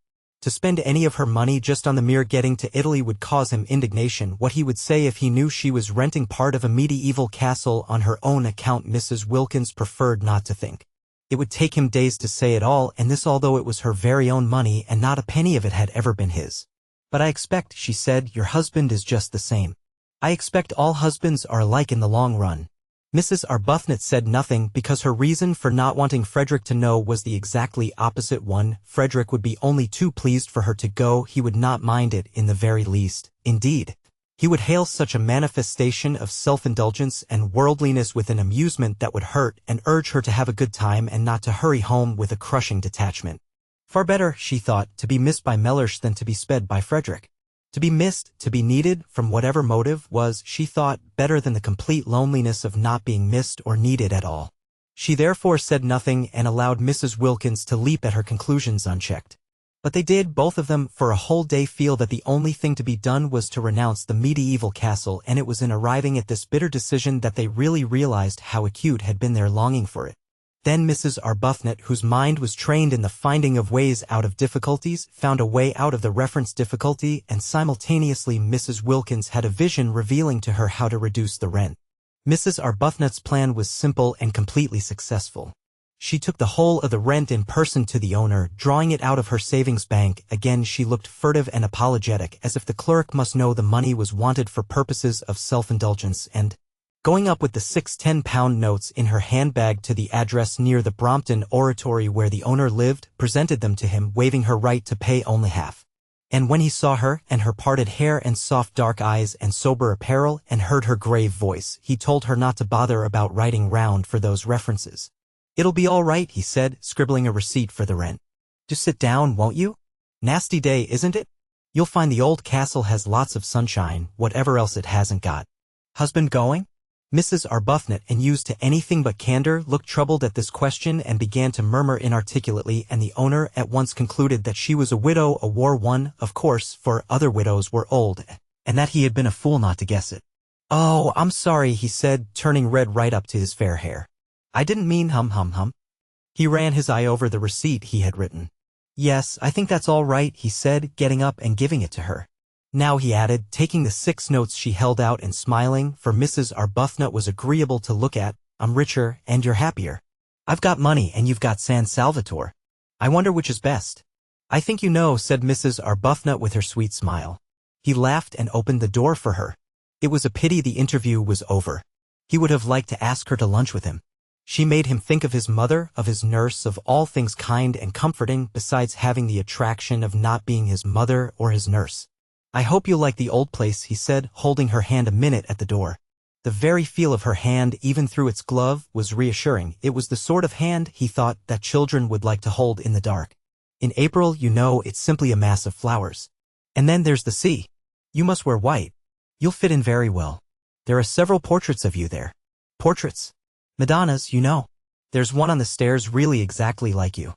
To spend any of her money just on the mere getting to Italy would cause him indignation. What he would say if he knew she was renting part of a medieval castle on her own account, Mrs. Wilkins preferred not to think. It would take him days to say it all, and this although it was her very own money and not a penny of it had ever been his. "But I expect," she said, "your husband is just the same. I expect all husbands are alike in the long run." Mrs. Arbuthnot said nothing because her reason for not wanting Frederick to know was the exactly opposite one. Frederick would be only too pleased for her to go. He would not mind it in the very least. Indeed, he would hail such a manifestation of self-indulgence and worldliness with an amusement that would hurt, and urge her to have a good time and not to hurry home with a crushing detachment. Far better, she thought, to be missed by Mellersh than to be sped by Frederick. To be missed, to be needed, from whatever motive, was, she thought, better than the complete loneliness of not being missed or needed at all. She therefore said nothing and allowed Mrs. Wilkins to leap at her conclusions unchecked. But they did, both of them, for a whole day feel that the only thing to be done was to renounce the medieval castle, and it was in arriving at this bitter decision that they really realized how acute had been their longing for it. Then Mrs. Arbuthnot, whose mind was trained in the finding of ways out of difficulties, found a way out of the reference difficulty, and simultaneously Mrs. Wilkins had a vision revealing to her how to reduce the rent. Mrs. Arbuthnot's plan was simple and completely successful. She took the whole of the rent in person to the owner, drawing it out of her savings bank. Again she looked furtive and apologetic, as if the clerk must know the money was wanted for purposes of self-indulgence, and, going up with the 6 £10 notes in her handbag to the address near the Brompton Oratory where the owner lived, presented them to him, waiving her right to pay only half. And when he saw her, and her parted hair and soft dark eyes and sober apparel, and heard her grave voice, he told her not to bother about writing round for those references. "It'll be all right," he said, scribbling a receipt for the rent. "Just sit down, won't you? Nasty day, isn't it? You'll find the old castle has lots of sunshine, whatever else it hasn't got. Husband going?" Mrs. Arbuthnot, unused to anything but candor, looked troubled at this question and began to murmur inarticulately, and the owner at once concluded that she was a widow, a war one, of course, for other widows were old, and that he had been a fool not to guess it. "Oh, I'm sorry," he said, turning red right up to his fair hair. "I didn't mean hum. He ran his eye over the receipt he had written. "Yes, I think that's all right," he said, getting up and giving it to her. "Now," he added, taking the 6 notes she held out and smiling, for Mrs. Arbuthnot was agreeable to look at, "I'm richer, and you're happier. I've got money, and you've got San Salvatore. I wonder which is best." "I think you know," said Mrs. Arbuthnot with her sweet smile. He laughed and opened the door for her. It was a pity the interview was over. He would have liked to ask her to lunch with him. She made him think of his mother, of his nurse, of all things kind and comforting, besides having the attraction of not being his mother or his nurse. "I hope you'll like the old place," he said, holding her hand a minute at the door. The very feel of her hand, even through its glove, was reassuring. It was the sort of hand, he thought, that children would like to hold in the dark. "In April, you know, it's simply a mass of flowers. And then there's the sea. You must wear white. You'll fit in very well. There are several portraits of you there." "Portraits?" "Madonnas, you know. There's one on the stairs really exactly like you."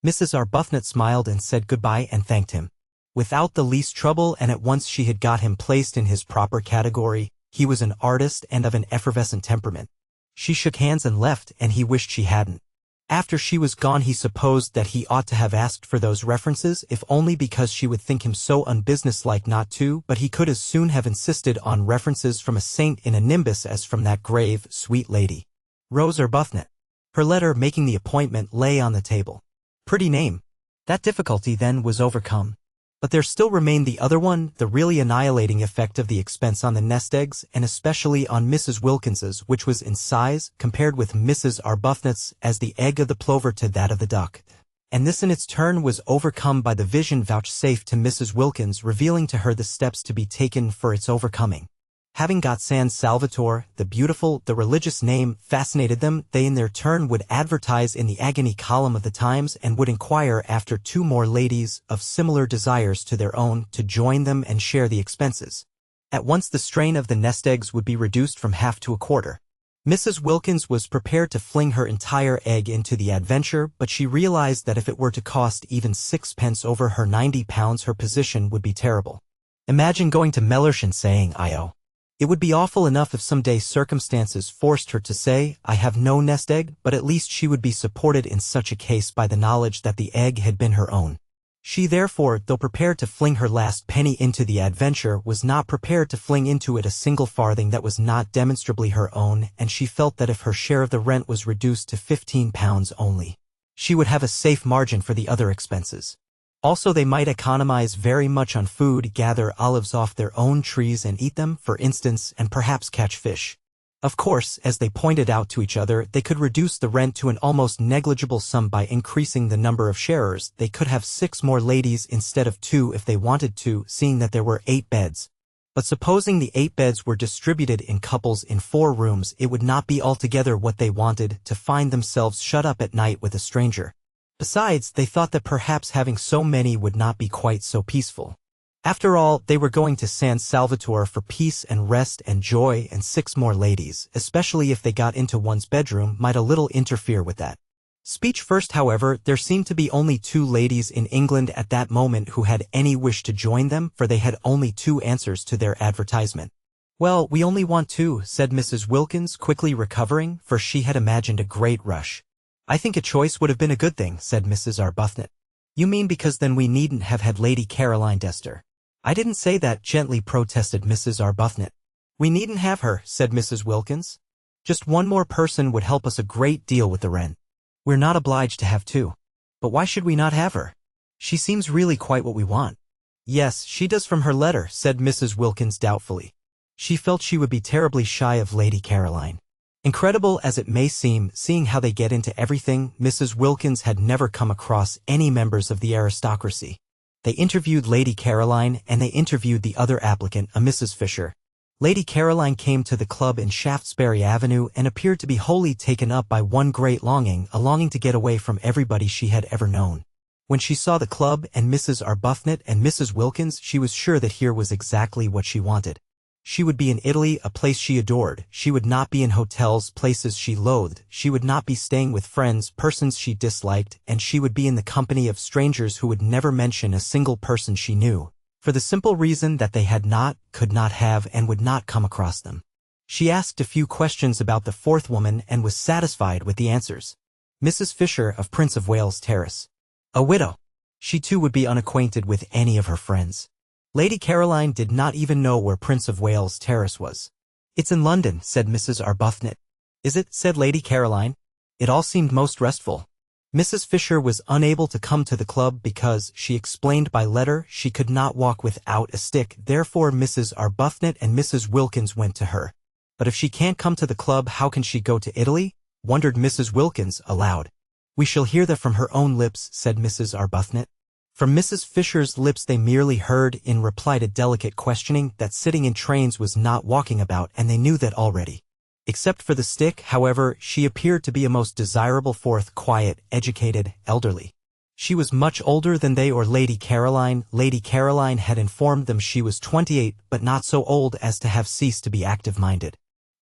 Mrs. Arbuthnot smiled and said goodbye and thanked him. Without the least trouble, and at once she had got him placed in his proper category. He was an artist and of an effervescent temperament. She shook hands and left, and he wished she hadn't. After she was gone, he supposed that he ought to have asked for those references, if only because she would think him so unbusinesslike not to, but he could as soon have insisted on references from a saint in a nimbus as from that grave, sweet lady, Rose Arbuthnot. Her letter making the appointment lay on the table. Pretty name. That difficulty then was overcome. But there still remained the other one, the really annihilating effect of the expense on the nest eggs, and especially on Mrs. Wilkins's, which was in size, compared with Mrs. Arbuthnot's, as the egg of the plover to that of the duck. And this in its turn was overcome by the vision vouchsafed to Mrs. Wilkins, revealing to her the steps to be taken for its overcoming. Having got San Salvatore, the beautiful, the religious name, fascinated them, they in their turn would advertise in the agony column of the Times and would inquire after 2 more ladies of similar desires to their own to join them and share the expenses. At once the strain of the nest eggs would be reduced from half to a quarter. Mrs. Wilkins was prepared to fling her entire egg into the adventure, but she realized that if it were to cost even 6 pence over her £90, her position would be terrible. Imagine going to Mellersh and saying, "I-O." It would be awful enough if some day circumstances forced her to say, "I have no nest egg," but at least she would be supported in such a case by the knowledge that the egg had been her own. She therefore, though prepared to fling her last penny into the adventure, was not prepared to fling into it a single farthing that was not demonstrably her own, and she felt that if her share of the rent was reduced to £15 only, she would have a safe margin for the other expenses. Also, they might economize very much on food, gather olives off their own trees and eat them, for instance, and perhaps catch fish. Of course, as they pointed out to each other, they could reduce the rent to an almost negligible sum by increasing the number of sharers. They could have 6 more ladies instead of 2 if they wanted to, seeing that there were 8 beds. But supposing the 8 beds were distributed in couples in 4 rooms, it would not be altogether what they wanted, to find themselves shut up at night with a stranger. Besides, they thought that perhaps having so many would not be quite so peaceful. After all, they were going to San Salvatore for peace and rest and joy, and 6 more ladies, especially if they got into one's bedroom, might a little interfere with that. Speech first, however, there seemed to be only 2 ladies in England at that moment who had any wish to join them, for they had only 2 answers to their advertisement. "Well, we only want 2, said Mrs. Wilkins, quickly recovering, for she had imagined a great rush. "I think a choice would have been a good thing," said Mrs. Arbuthnot. "You mean because then we needn't have had Lady Caroline Dester." "I didn't say that," gently protested Mrs. Arbuthnot. "We needn't have her," said Mrs. Wilkins. "Just 1 more person would help us a great deal with the rent. We're not obliged to have 2. But why should we not have her? She seems really quite what we want." "Yes, she does from her letter," said Mrs. Wilkins doubtfully. She felt she would be terribly shy of Lady Caroline. Incredible as it may seem, seeing how they get into everything, Mrs. Wilkins had never come across any members of the aristocracy. They interviewed Lady Caroline, and they interviewed the other applicant, a Mrs. Fisher. Lady Caroline came to the club in Shaftesbury Avenue and appeared to be wholly taken up by one great longing, a longing to get away from everybody she had ever known. When she saw the club and Mrs. Arbuthnot and Mrs. Wilkins, she was sure that here was exactly what she wanted. She would be in Italy, a place she adored. She would not be in hotels, places she loathed. She would not be staying with friends, persons she disliked, and she would be in the company of strangers who would never mention a single person she knew, for the simple reason that they had not, could not have, and would not come across them. She asked a few questions about the 4th woman and was satisfied with the answers. Mrs. Fisher of Prince of Wales Terrace. A widow. She too would be unacquainted with any of her friends. Lady Caroline did not even know where Prince of Wales Terrace was. "It's in London," said Mrs. Arbuthnot. "Is it?" said Lady Caroline. It all seemed most restful. Mrs. Fisher was unable to come to the club because, she explained by letter, she could not walk without a stick, therefore Mrs. Arbuthnot and Mrs. Wilkins went to her. "But if she can't come to the club, how can she go to Italy?" wondered Mrs. Wilkins aloud. "We shall hear that from her own lips," said Mrs. Arbuthnot. From Mrs. Fisher's lips they merely heard, in reply to delicate questioning, that sitting in trains was not walking about, and they knew that already. Except for the stick, however, she appeared to be a most desirable 4th, quiet, educated, elderly. She was much older than they or Lady Caroline. Lady Caroline had informed them she was 28, but not so old as to have ceased to be active-minded.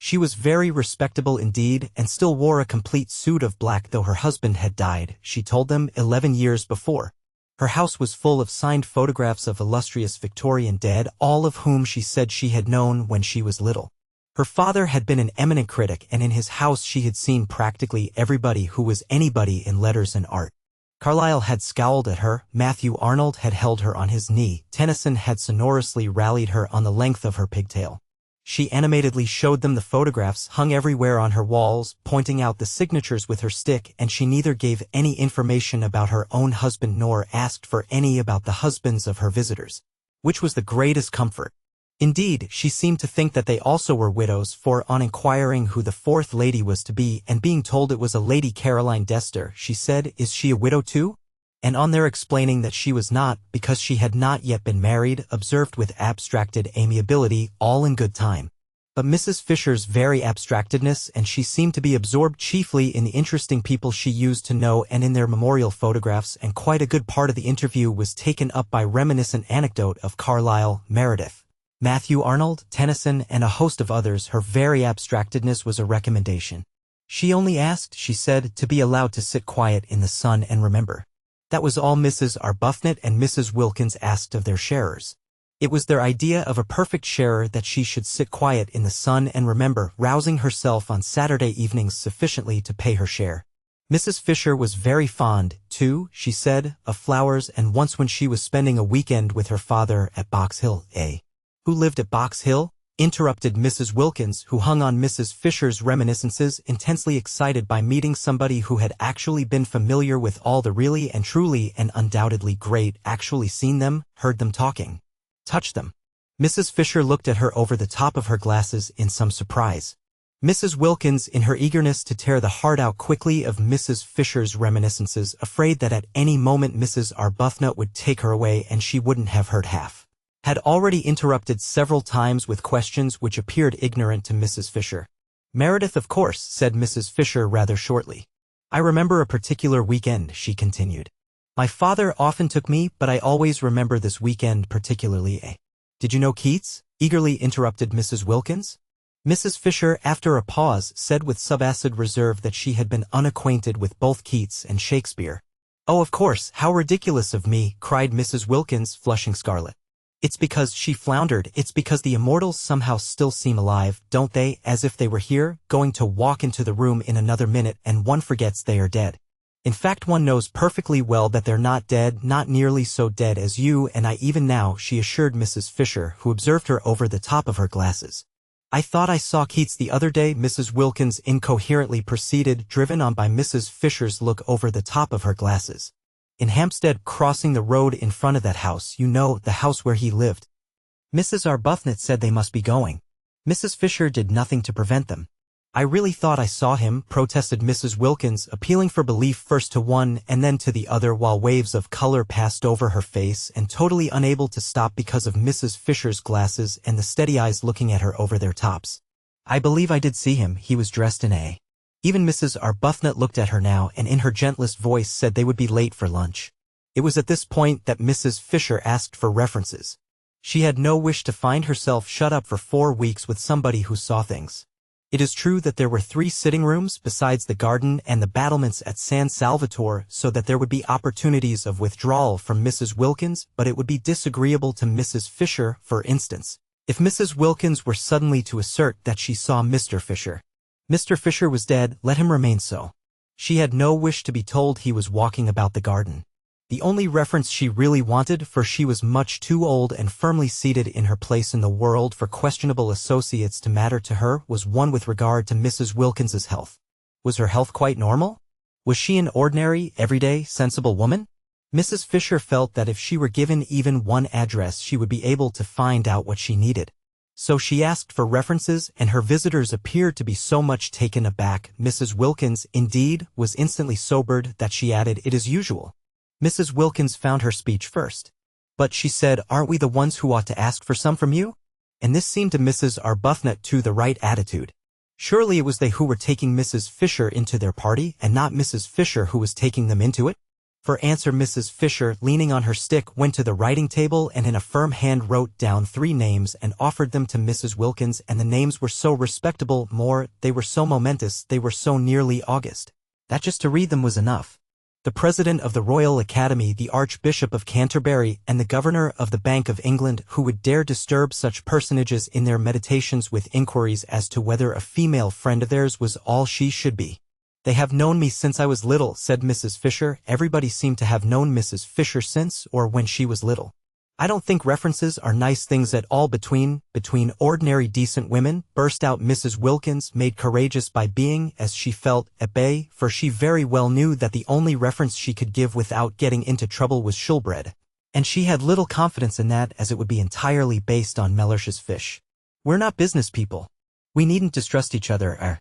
She was very respectable indeed and still wore a complete suit of black though her husband had died, she told them, 11 years before. Her house was full of signed photographs of illustrious Victorian dead, all of whom she said she had known when she was little. Her father had been an eminent critic, and in his house she had seen practically everybody who was anybody in letters and art. Carlyle had scowled at her, Matthew Arnold had held her on his knee, Tennyson had sonorously rallied her on the length of her pigtail. She animatedly showed them the photographs hung everywhere on her walls, pointing out the signatures with her stick, and she neither gave any information about her own husband nor asked for any about the husbands of her visitors, which was the greatest comfort. Indeed, she seemed to think that they also were widows, for on inquiring who the fourth lady was to be and being told it was a Lady Caroline Dester, she said, "Is she a widow too?" And on their explaining that she was not, because she had not yet been married, observed with abstracted amiability, "All in good time." But Mrs. Fisher's very abstractedness, and she seemed to be absorbed chiefly in the interesting people she used to know and in their memorial photographs, and quite a good part of the interview was taken up by reminiscent anecdote of Carlyle, Meredith, Matthew Arnold, Tennyson, and a host of others. Her very abstractedness was a recommendation. She only asked, she said, to be allowed to sit quiet in the sun and remember. That was all Mrs. Arbuthnot and Mrs. Wilkins asked of their sharers. It was their idea of a perfect sharer that she should sit quiet in the sun and remember, rousing herself on Saturday evenings sufficiently to pay her share. Mrs. Fisher was very fond, too, she said, of flowers, and once when she was spending a weekend with her father at Box Hill, Who lived at Box Hill? Interrupted Mrs. Wilkins, who hung on Mrs. Fisher's reminiscences, intensely excited by meeting somebody who had actually been familiar with all the really and truly and undoubtedly great, actually seen them, heard them talking, touched them. Mrs. Fisher looked at her over the top of her glasses in some surprise. Mrs. Wilkins, in her eagerness to tear the heart out quickly of Mrs. Fisher's reminiscences, afraid that at any moment Mrs. Arbuthnot would take her away and she wouldn't have heard half, had already interrupted several times with questions which appeared ignorant to Mrs. Fisher. "Meredith, of course," said Mrs. Fisher rather shortly. "I remember a particular weekend," she continued. "My father often took me, but I always remember this weekend particularly, Did you know Keats?" eagerly interrupted Mrs. Wilkins. Mrs. Fisher, after a pause, said with subacid reserve that she had been unacquainted with both Keats and Shakespeare. "Oh, of course, how ridiculous of me," cried Mrs. Wilkins, flushing scarlet. "It's because," she floundered, "it's because the immortals somehow still seem alive, don't they, as if they were here, going to walk into the room in another minute, and one forgets they are dead. In fact, one knows perfectly well that they're not dead, not nearly so dead as you and I even now," she assured Mrs. Fisher, who observed her over the top of her glasses. "I thought I saw Keats the other day," Mrs. Wilkins incoherently proceeded, driven on by Mrs. Fisher's look over the top of her glasses. "In Hampstead, crossing the road in front of that house, you know, the house where he lived. Mrs. Arbuthnot said they must be going. Mrs. Fisher did nothing to prevent them." "I really thought I saw him," protested Mrs. Wilkins, appealing for belief first to one and then to the other while waves of color passed over her face and totally unable to stop because of Mrs. Fisher's glasses and the steady eyes looking at her over their tops. "I believe I did see him. He was dressed in a..." Even Mrs. Arbuthnot looked at her now and in her gentlest voice said they would be late for lunch. It was at this point that Mrs. Fisher asked for references. She had no wish to find herself shut up for 4 weeks with somebody who saw things. It is true that there were 3 sitting rooms besides the garden and the battlements at San Salvatore, so that there would be opportunities of withdrawal from Mrs. Wilkins, but it would be disagreeable to Mrs. Fisher, for instance, if Mrs. Wilkins were suddenly to assert that she saw Mr. Fisher. Mr. Fisher was dead, let him remain so. She had no wish to be told he was walking about the garden. The only reference she really wanted, for she was much too old and firmly seated in her place in the world for questionable associates to matter to her, was one with regard to Mrs. Wilkins's health. Was her health quite normal? Was she an ordinary, everyday, sensible woman? Mrs. Fisher felt that if she were given even one address she would be able to find out what she needed. So she asked for references, and her visitors appeared to be so much taken aback. Mrs. Wilkins, indeed, was instantly sobered that she added, "It is usual." Mrs. Wilkins found her speech first. "But," she said, "aren't we the ones who ought to ask for some from you?" And this seemed to Mrs. Arbuthnot to the right attitude. Surely it was they who were taking Mrs. Fisher into their party, and not Mrs. Fisher who was taking them into it? For answer Mrs. Fisher, leaning on her stick, went to the writing table and in a firm hand wrote down 3 names and offered them to Mrs. Wilkins, and the names were so respectable, they were so momentous, they were so nearly august, that just to read them was enough. The President of the Royal Academy, the Archbishop of Canterbury, and the Governor of the Bank of England, who would dare disturb such personages in their meditations with inquiries as to whether a female friend of theirs was all she should be. They have known me since I was little, said Mrs. Fisher. Everybody seemed to have known Mrs. Fisher since or when she was little. I don't think references are nice things at all between ordinary decent women, burst out Mrs. Wilkins, made courageous by being, as she felt, at bay, for she very well knew that the only reference she could give without getting into trouble was shulbread. And she had little confidence in that, as it would be entirely based on Mellersh's fish. We're not business people. We needn't distrust each other,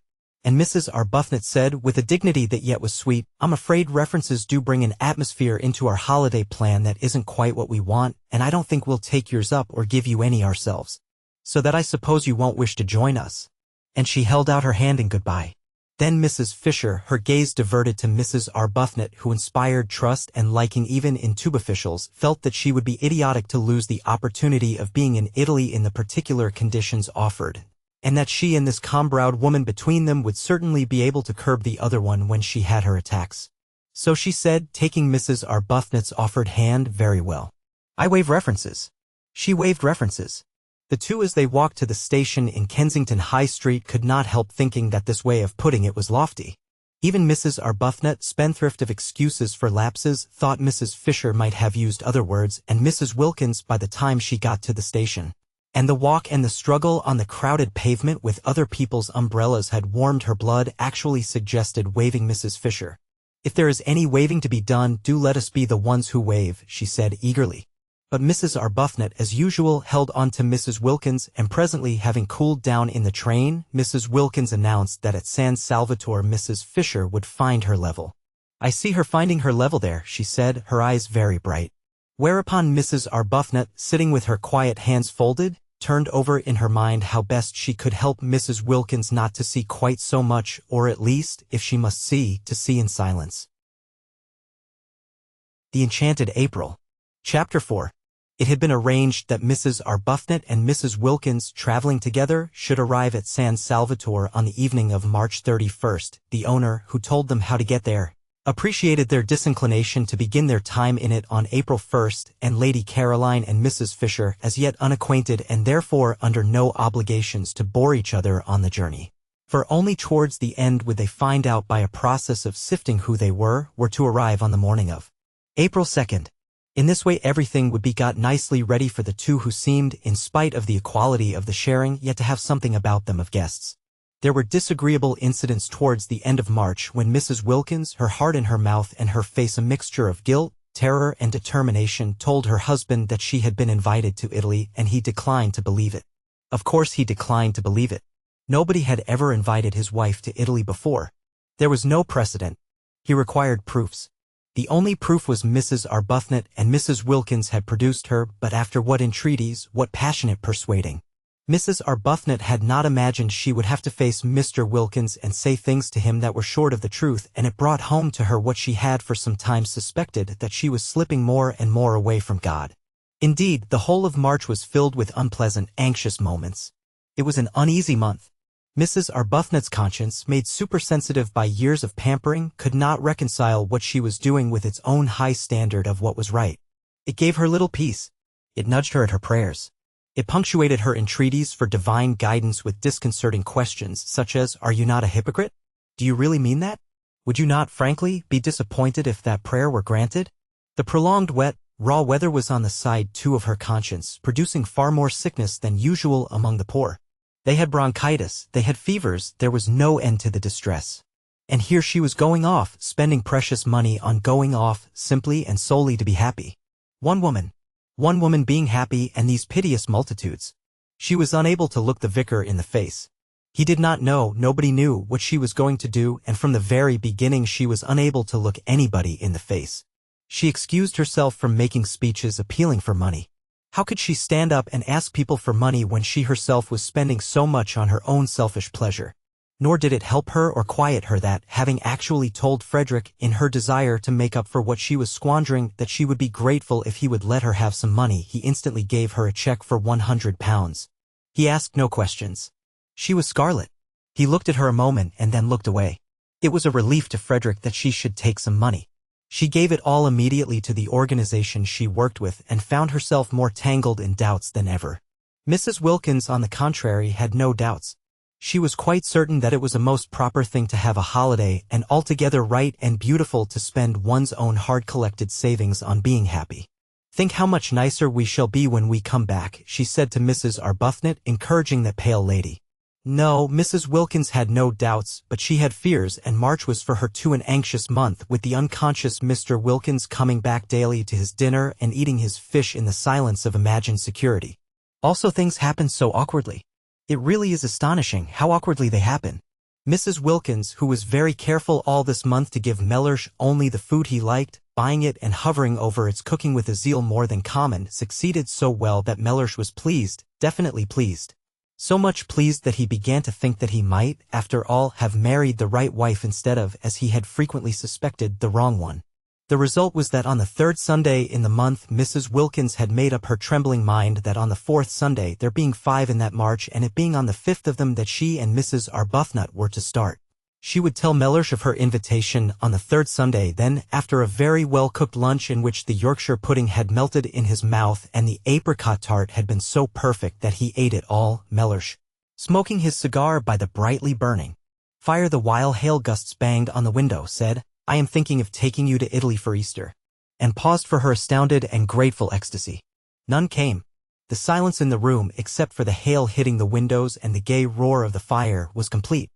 And Mrs. Arbuthnot said, with a dignity that yet was sweet, I'm afraid references do bring an atmosphere into our holiday plan that isn't quite what we want, and I don't think we'll take yours up or give you any ourselves. So that I suppose you won't wish to join us. And she held out her hand in goodbye. Then Mrs. Fisher, her gaze diverted to Mrs. Arbuthnot, who inspired trust and liking even in tube officials, felt that she would be idiotic to lose the opportunity of being in Italy in the particular conditions offered, and that she and this calm-browed woman between them would certainly be able to curb the other one when she had her attacks. So she said, taking Mrs. Arbuthnot's offered hand, very well. I waive references. She waived references. The two, as they walked to the station in Kensington High Street, could not help thinking that this way of putting it was lofty. Even Mrs. Arbuthnot, spendthrift of excuses for lapses, thought Mrs. Fisher might have used other words, and Mrs. Wilkins by the time she got to the station. And the walk and the struggle on the crowded pavement with other people's umbrellas had warmed her blood, actually suggested waving Mrs. Fisher. If there is any waving to be done, do let us be the ones who wave, she said eagerly. But Mrs. Arbuthnot, as usual, held on to Mrs. Wilkins, and presently, having cooled down in the train, Mrs. Wilkins announced that at San Salvatore Mrs. Fisher would find her level. I see her finding her level there, she said, her eyes very bright. Whereupon Mrs. Arbuthnot, sitting with her quiet hands folded, turned over in her mind how best she could help Mrs. Wilkins not to see quite so much, or at least, if she must see, to see in silence. The Enchanted April. Chapter 4. It had been arranged that Mrs. Arbuthnot and Mrs. Wilkins, traveling together, should arrive at San Salvatore on the evening of March 31st. The owner, who told them how to get there, appreciated their disinclination to begin their time in it on April 1st, and Lady Caroline and Mrs. Fisher, as yet unacquainted and therefore under no obligations to bore each other on the journey. For only towards the end would they find out by a process of sifting who they were to arrive on the morning of April 2nd. In this way everything would be got nicely ready for the two who seemed, in spite of the equality of the sharing, yet to have something about them of guests. There were disagreeable incidents towards the end of March when Mrs. Wilkins, her heart in her mouth and her face a mixture of guilt, terror and determination, told her husband that she had been invited to Italy, and he declined to believe it. Of course he declined to believe it. Nobody had ever invited his wife to Italy before. There was no precedent. He required proofs. The only proof was Mrs. Arbuthnot, and Mrs. Wilkins had produced her, but after what entreaties, what passionate persuading. Mrs. Arbuthnot had not imagined she would have to face Mr. Wilkins and say things to him that were short of the truth, and it brought home to her what she had for some time suspected, that she was slipping more and more away from God. Indeed, the whole of March was filled with unpleasant, anxious moments. It was an uneasy month. Mrs. Arbuthnot's conscience, made supersensitive by years of pampering, could not reconcile what she was doing with its own high standard of what was right. It gave her little peace. It nudged her at her prayers. It punctuated her entreaties for divine guidance with disconcerting questions such as, "Are you not a hypocrite? Do you really mean that? Would you not, frankly, be disappointed if that prayer were granted?" The prolonged wet, raw weather was on the side too of her conscience, producing far more sickness than usual among the poor. They had bronchitis, they had fevers, there was no end to the distress. And here she was going off, spending precious money on going off, simply and solely to be happy. One woman being happy, and these piteous multitudes. She was unable to look the vicar in the face. He did not know, nobody knew, what she was going to do, and from the very beginning she was unable to look anybody in the face. She excused herself from making speeches appealing for money. How could she stand up and ask people for money when she herself was spending so much on her own selfish pleasure? Nor did it help her or quiet her that, having actually told Frederick, in her desire to make up for what she was squandering, that she would be grateful if he would let her have some money, he instantly gave her a check for £100. He asked no questions. She was scarlet. He looked at her a moment and then looked away. It was a relief to Frederick that she should take some money. She gave it all immediately to the organization she worked with and found herself more tangled in doubts than ever. Mrs. Wilkins, on the contrary, had no doubts. She was quite certain that it was a most proper thing to have a holiday and altogether right and beautiful to spend one's own hard-collected savings on being happy. "Think how much nicer we shall be when we come back," she said to Mrs. Arbuthnot, encouraging that pale lady. No, Mrs. Wilkins had no doubts, but she had fears, and March was for her too an anxious month, with the unconscious Mr. Wilkins coming back daily to his dinner and eating his fish in the silence of imagined security. Also, things happened so awkwardly. It really is astonishing how awkwardly they happen. Mrs. Wilkins, who was very careful all this month to give Mellersh only the food he liked, buying it and hovering over its cooking with a zeal more than common, succeeded so well that Mellersh was pleased, definitely pleased. So much pleased that he began to think that he might, after all, have married the right wife instead of, as he had frequently suspected, the wrong one. The result was that on the third Sunday in the month, Mrs. Wilkins had made up her trembling mind that on the fourth Sunday, there being 5 in that March and it being on the 5th of them that she and Mrs. Arbuthnot were to start. She would tell Mellersh of her invitation on the third Sunday. Then, after a very well-cooked lunch in which the Yorkshire pudding had melted in his mouth and the apricot tart had been so perfect that he ate it all, Mellersh, smoking his cigar by the brightly burning fire the while hail gusts banged on the window, said, "I am thinking of taking you to Italy for Easter," and paused for her astounded and grateful ecstasy. None came. The silence in the room, except for the hail hitting the windows and the gay roar of the fire, was complete.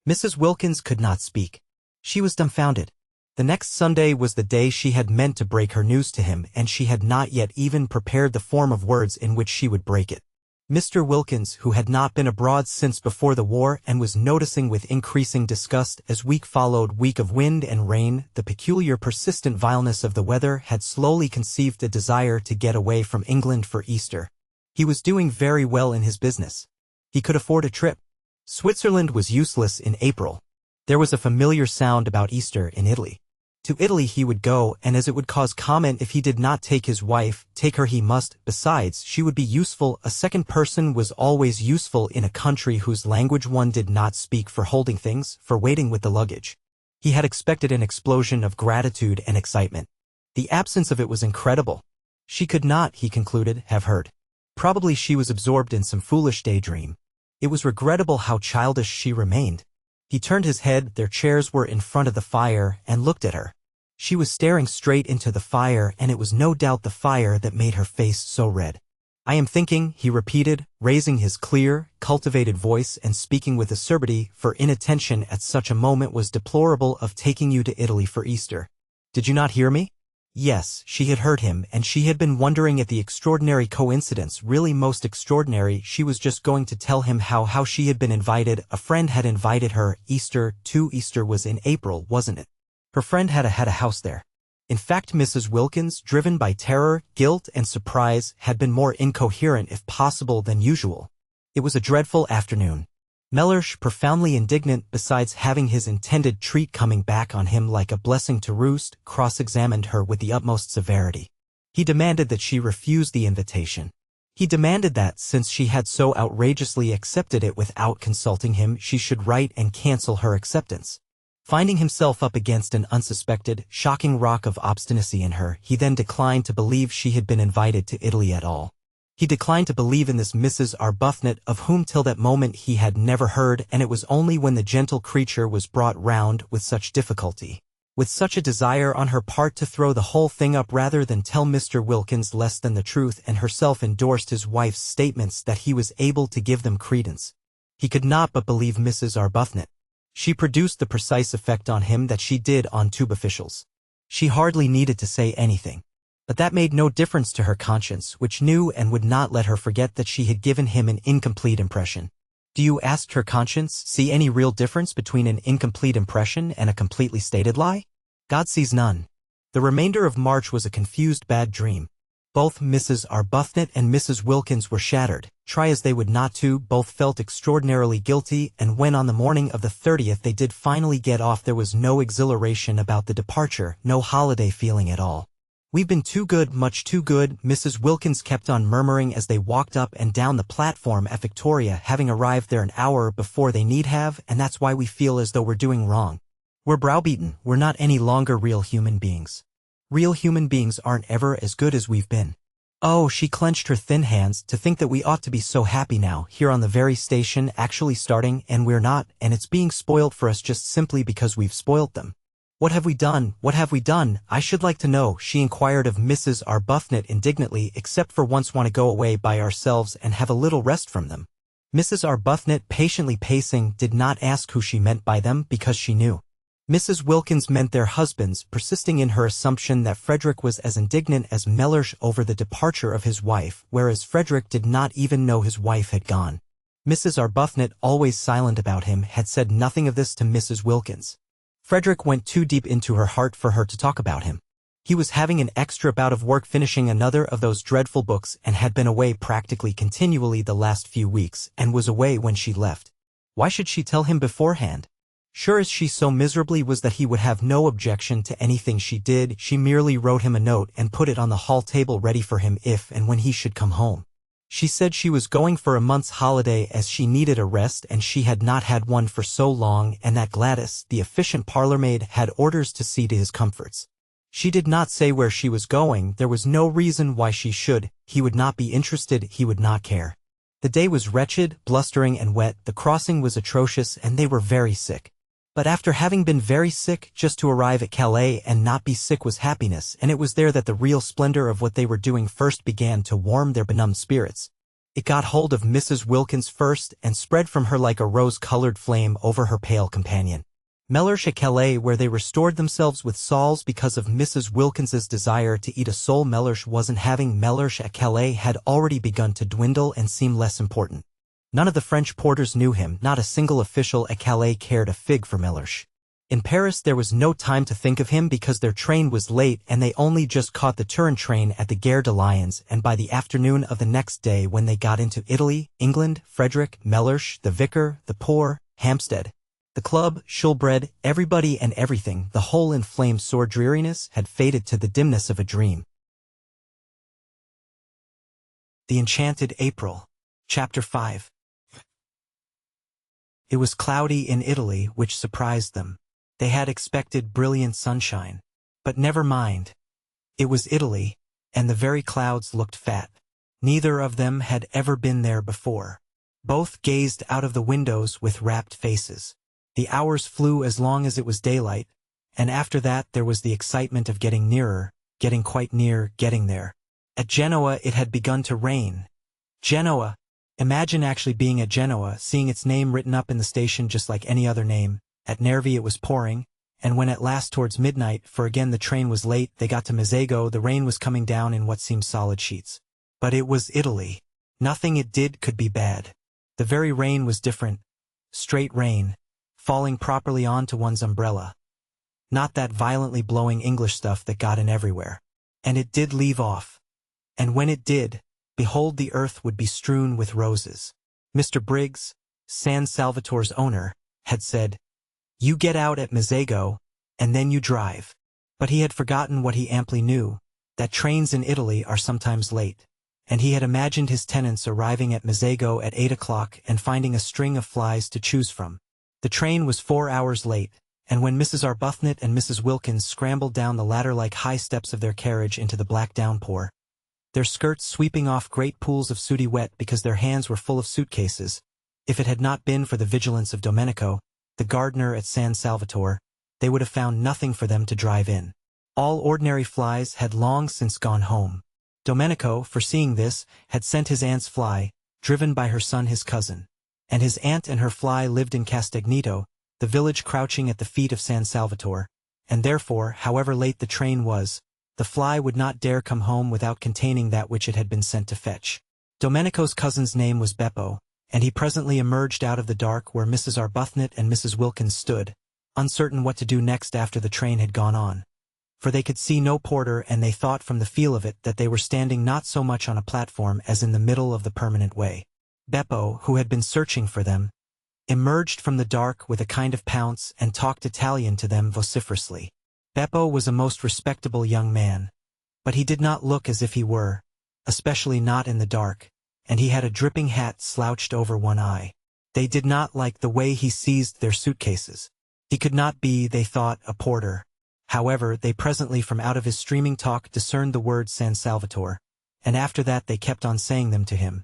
Mrs. Wilkins could not speak. She was dumbfounded. The next Sunday was the day she had meant to break her news to him, and she had not yet even prepared the form of words in which she would break it. Mr. Wilkins, who had not been abroad since before the war and was noticing with increasing disgust as week followed week of wind and rain the peculiar persistent vileness of the weather, had slowly conceived a desire to get away from England for Easter. He was doing very well in his business. He could afford a trip. Switzerland was useless in April. There was a familiar sound about Easter in Italy. To Italy he would go, and as it would cause comment if he did not take his wife, take her he must. Besides, she would be useful. A second person was always useful in a country whose language one did not speak, for holding things, for waiting with the luggage. He had expected an explosion of gratitude and excitement. The absence of it was incredible. She could not, he concluded, have heard. Probably she was absorbed in some foolish daydream. It was regrettable how childish she remained. He turned his head, their chairs were in front of the fire, and looked at her. She was staring straight into the fire, and it was no doubt the fire that made her face so red. "I am thinking," he repeated, raising his clear, cultivated voice and speaking with acerbity, for inattention at such a moment was deplorable, "of taking you to Italy for Easter. Did you not hear me?" Yes, she had heard him, and she had been wondering at the extraordinary coincidence, really most extraordinary. She was just going to tell him how she had been invited. A friend had invited her. Easter, too. Easter was in April, wasn't it? Her friend had a house there. In fact, Mrs. Wilkins, driven by terror, guilt, and surprise, had been more incoherent if possible than usual. It was a dreadful afternoon. Mellersh, profoundly indignant, besides having his intended treat coming back on him like a blessing to roost, cross-examined her with the utmost severity. He demanded that she refuse the invitation. He demanded that, since she had so outrageously accepted it without consulting him, she should write and cancel her acceptance. Finding himself up against an unsuspected, shocking rock of obstinacy in her, he then declined to believe she had been invited to Italy at all. He declined to believe in this Mrs. Arbuthnot, of whom till that moment he had never heard, and it was only when the gentle creature was brought round with such difficulty, with such a desire on her part to throw the whole thing up rather than tell Mr. Wilkins less than the truth and herself endorsed his wife's statements, that he was able to give them credence. He could not but believe Mrs. Arbuthnot. She produced the precise effect on him that she did on tube officials. She hardly needed to say anything. But that made no difference to her conscience, which knew and would not let her forget that she had given him an incomplete impression. Do you, asked her conscience, see any real difference between an incomplete impression and a completely stated lie? God sees none. The remainder of March was a confused bad dream. Both Mrs. Arbuthnot and Mrs. Wilkins were shattered. Try as they would not to, both felt extraordinarily guilty, and when on the morning of the 30th they did finally get off, there was no exhilaration about the departure, no holiday feeling at all. "We've been too good, much too good," Mrs. Wilkins kept on murmuring as they walked up and down the platform at Victoria, having arrived there an hour before they need have, and that's why we feel as though we're doing wrong. We're browbeaten, we're not any longer real human beings. Real human beings aren't ever as good as we've been. Oh, she clenched her thin hands, to think that we ought to be so happy now, here on the very station, actually starting, and we're not, and it's being spoiled for us just simply because we've spoiled them. "What have we done? What have we done? I should like to know," she inquired of Mrs. Arbuthnot indignantly, "except for once want to go away by ourselves and have a little rest from them." Mrs. Arbuthnot, patiently pacing, did not ask who she meant by them because she knew. Mrs. Wilkins meant their husbands, persisting in her assumption that Frederick was as indignant as Mellersh over the departure of his wife, whereas Frederick did not even know his wife had gone. Mrs. Arbuthnot, always silent about him, had said nothing of this to Mrs. Wilkins. Frederick went too deep into her heart for her to talk about him. He was having an extra bout of work finishing another of those dreadful books and had been away practically continually the last few weeks and was away when she left. Why should she tell him beforehand? Sure as she so miserably was that he would have no objection to anything she did, she merely wrote him a note and put it on the hall table ready for him if and when he should come home. She said she was going for a month's holiday as she needed a rest and she had not had one for so long, and that Gladys, the efficient parlour-maid, had orders to see to his comforts. She did not say where she was going, there was no reason why she should, he would not be interested, he would not care. The day was wretched, blustering and wet, the crossing was atrocious, and they were very sick. But after having been very sick, just to arrive at Calais and not be sick was happiness, and it was there that the real splendor of what they were doing first began to warm their benumbed spirits. It got hold of Mrs. Wilkins first, and spread from her like a rose-colored flame over her pale companion. Mellersh at Calais, where they restored themselves with sols because of Mrs. Wilkins's desire to eat a sole Mellersh wasn't having. Mellersh at Calais had already begun to dwindle and seem less important. None of the French porters knew him, not a single official at Calais cared a fig for Mellersh. In Paris there was no time to think of him because their train was late and they only just caught the Turin train at the Gare de Lyons, and by the afternoon of the next day when they got into Italy, England, Frederick, Mellersh, the vicar, the poor, Hampstead, the club, Shoolbred, everybody and everything, the whole inflamed sore dreariness had faded to the dimness of a dream. The Enchanted April. Chapter 5. It was cloudy in Italy, which surprised them. They had expected brilliant sunshine. But never mind. It was Italy, and the very clouds looked fat. Neither of them had ever been there before. Both gazed out of the windows with rapt faces. The hours flew as long as it was daylight, and after that there was the excitement of getting nearer, getting quite near, getting there. At Genoa it had begun to rain. Genoa! Imagine actually being at Genoa, seeing its name written up in the station just like any other name. At Nervi it was pouring, and when at last towards midnight, for again the train was late, they got to Mezzago, the rain was coming down in what seemed solid sheets. But it was Italy. Nothing it did could be bad. The very rain was different. Straight rain, falling properly onto one's umbrella. Not that violently blowing English stuff that got in everywhere. And it did leave off. And when it did, behold, the earth would be strewn with roses. Mr. Briggs, San Salvatore's owner, had said, "You get out at Mezzago, and then you drive." But he had forgotten what he amply knew, that trains in Italy are sometimes late, and he had imagined his tenants arriving at Mezzago at 8 o'clock and finding a string of flies to choose from. The train was 4 hours late, and when Mrs. Arbuthnot and Mrs. Wilkins scrambled down the ladder-like high steps of their carriage into the black downpour, their skirts sweeping off great pools of sooty wet because their hands were full of suitcases, if it had not been for the vigilance of Domenico, the gardener at San Salvatore, they would have found nothing for them to drive in. All ordinary flies had long since gone home. Domenico, foreseeing this, had sent his aunt's fly, driven by her son his cousin. And his aunt and her fly lived in Castagnito, the village crouching at the feet of San Salvatore, and therefore, however late the train was, the fly would not dare come home without containing that which it had been sent to fetch. Domenico's cousin's name was Beppo, and he presently emerged out of the dark where Mrs. Arbuthnot and Mrs. Wilkins stood, uncertain what to do next after the train had gone on. for they could see no porter and they thought from the feel of it that they were standing not so much on a platform as in the middle of the permanent way. Beppo, who had been searching for them, emerged from the dark with a kind of pounce and talked Italian to them vociferously. Beppo was a most respectable young man, but he did not look as if he were, especially not in the dark, and he had a dripping hat slouched over one eye. They did not like the way he seized their suitcases. He could not be, they thought, a porter. However, they presently from out of his streaming talk discerned the word San Salvatore, and after that they kept on saying them to him,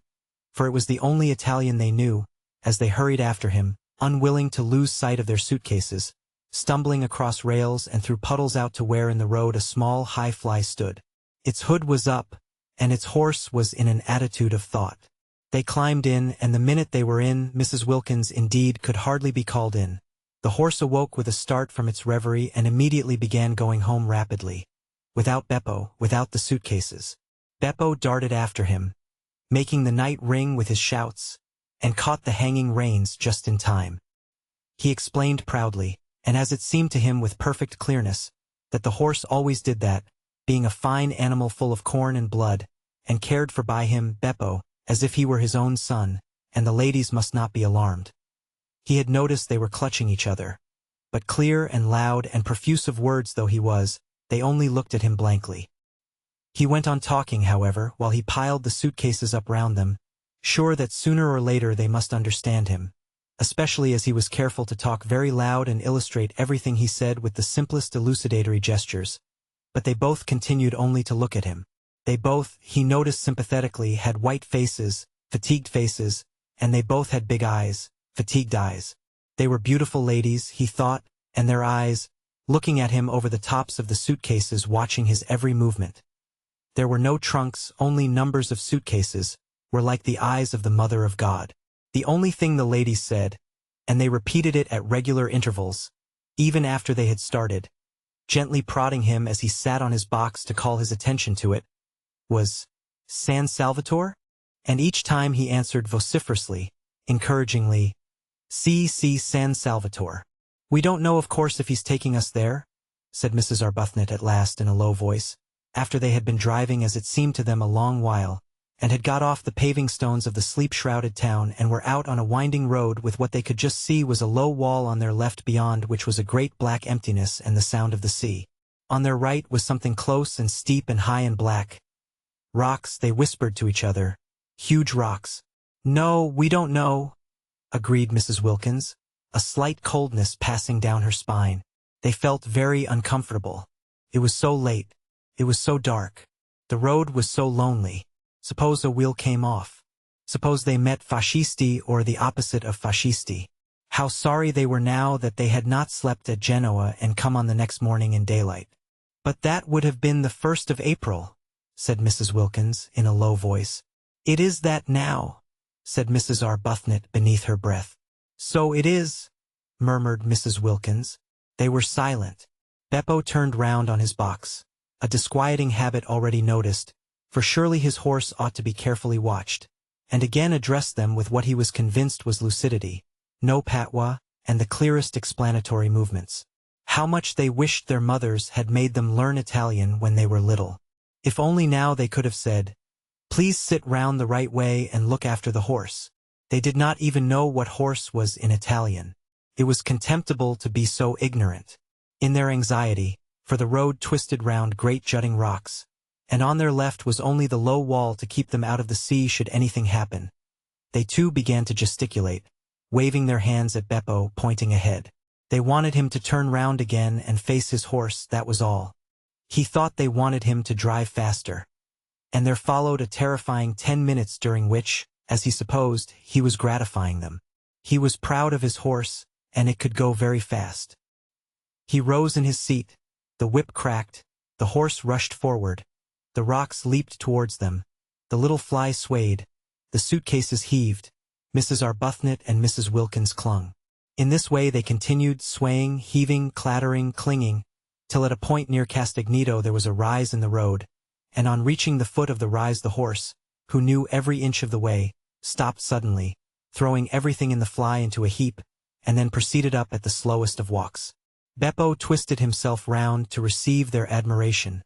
for it was the only Italian they knew, as they hurried after him, unwilling to lose sight of their suitcases, stumbling across rails and through puddles out to where in the road a small high fly stood. Its hood was up, and its horse was in an attitude of thought. They climbed in, and the minute they were in, Mrs. Wilkins indeed could hardly be called in. The horse awoke with a start from its reverie and immediately began going home rapidly. Without Beppo, without the suitcases. Beppo darted after him, making the night ring with his shouts, and caught the hanging reins just in time. He explained proudly, and as it seemed to him with perfect clearness, that the horse always did that, being a fine animal full of corn and blood, and cared for by him, Beppo, as if he were his own son, and the ladies must not be alarmed. He had noticed they were clutching each other, but clear and loud and profuse of words though he was, they only looked at him blankly. He went on talking, however, while he piled the suitcases up round them, sure that sooner or later they must understand him, especially as he was careful to talk very loud and illustrate everything he said with the simplest elucidatory gestures. But they both continued only to look at him. They both, he noticed sympathetically, had white faces, fatigued faces, and they both had big eyes, fatigued eyes. They were beautiful ladies, he thought, and their eyes, looking at him over the tops of the suitcases, watching his every movement. There were no trunks, only numbers of suitcases, were like the eyes of the Mother of God. The only thing the ladies said, and they repeated it at regular intervals, even after they had started, gently prodding him as he sat on his box to call his attention to it, was, "San Salvatore?" And each time he answered vociferously, encouragingly, "Si, San Salvatore." "We don't know, of course, if he's taking us there," said Mrs. Arbuthnot at last in a low voice, after they had been driving as it seemed to them a long while, and had got off the paving stones of the sleep-shrouded town and were out on a winding road with what they could just see was a low wall on their left, beyond which was a great black emptiness and the sound of the sea. On their right was something close and steep and high and black. Rocks, they whispered to each other. Huge rocks. "No, we don't know," agreed Mrs. Wilkins, a slight coldness passing down her spine. They felt very uncomfortable. It was so late. It was so dark. The road was so lonely. Suppose a wheel came off. Suppose they met fascisti or the opposite of fascisti. How sorry they were now that they had not slept at Genoa and come on the next morning in daylight. "But that would have been the 1st of April, said Mrs. Wilkins in a low voice. "It is that now," said Mrs. Arbuthnot beneath her breath. "So it is," murmured Mrs. Wilkins. They were silent. Beppo turned round on his box, a disquieting habit already noticed, for surely his horse ought to be carefully watched, and again addressed them with what he was convinced was lucidity, no patois, and the clearest explanatory movements. How much they wished their mothers had made them learn Italian when they were little. If only now they could have said, "Please sit round the right way and look after the horse." They did not even know what horse was in Italian. It was contemptible to be so ignorant. In their anxiety, for the road twisted round great jutting rocks, and on their left was only the low wall to keep them out of the sea should anything happen, they too began to gesticulate, waving their hands at Beppo, pointing ahead. They wanted him to turn round again and face his horse, that was all. He thought they wanted him to drive faster. And there followed a terrifying 10 minutes during which, as he supposed, he was gratifying them. He was proud of his horse, and it could go very fast. He rose in his seat, the whip cracked, the horse rushed forward, the rocks leaped towards them, the little fly swayed, the suitcases heaved, Mrs. Arbuthnot and Mrs. Wilkins clung. In this way they continued, swaying, heaving, clattering, clinging, till at a point near Castagneto there was a rise in the road, and on reaching the foot of the rise the horse, who knew every inch of the way, stopped suddenly, throwing everything in the fly into a heap, and then proceeded up at the slowest of walks. Beppo twisted himself round to receive their admiration,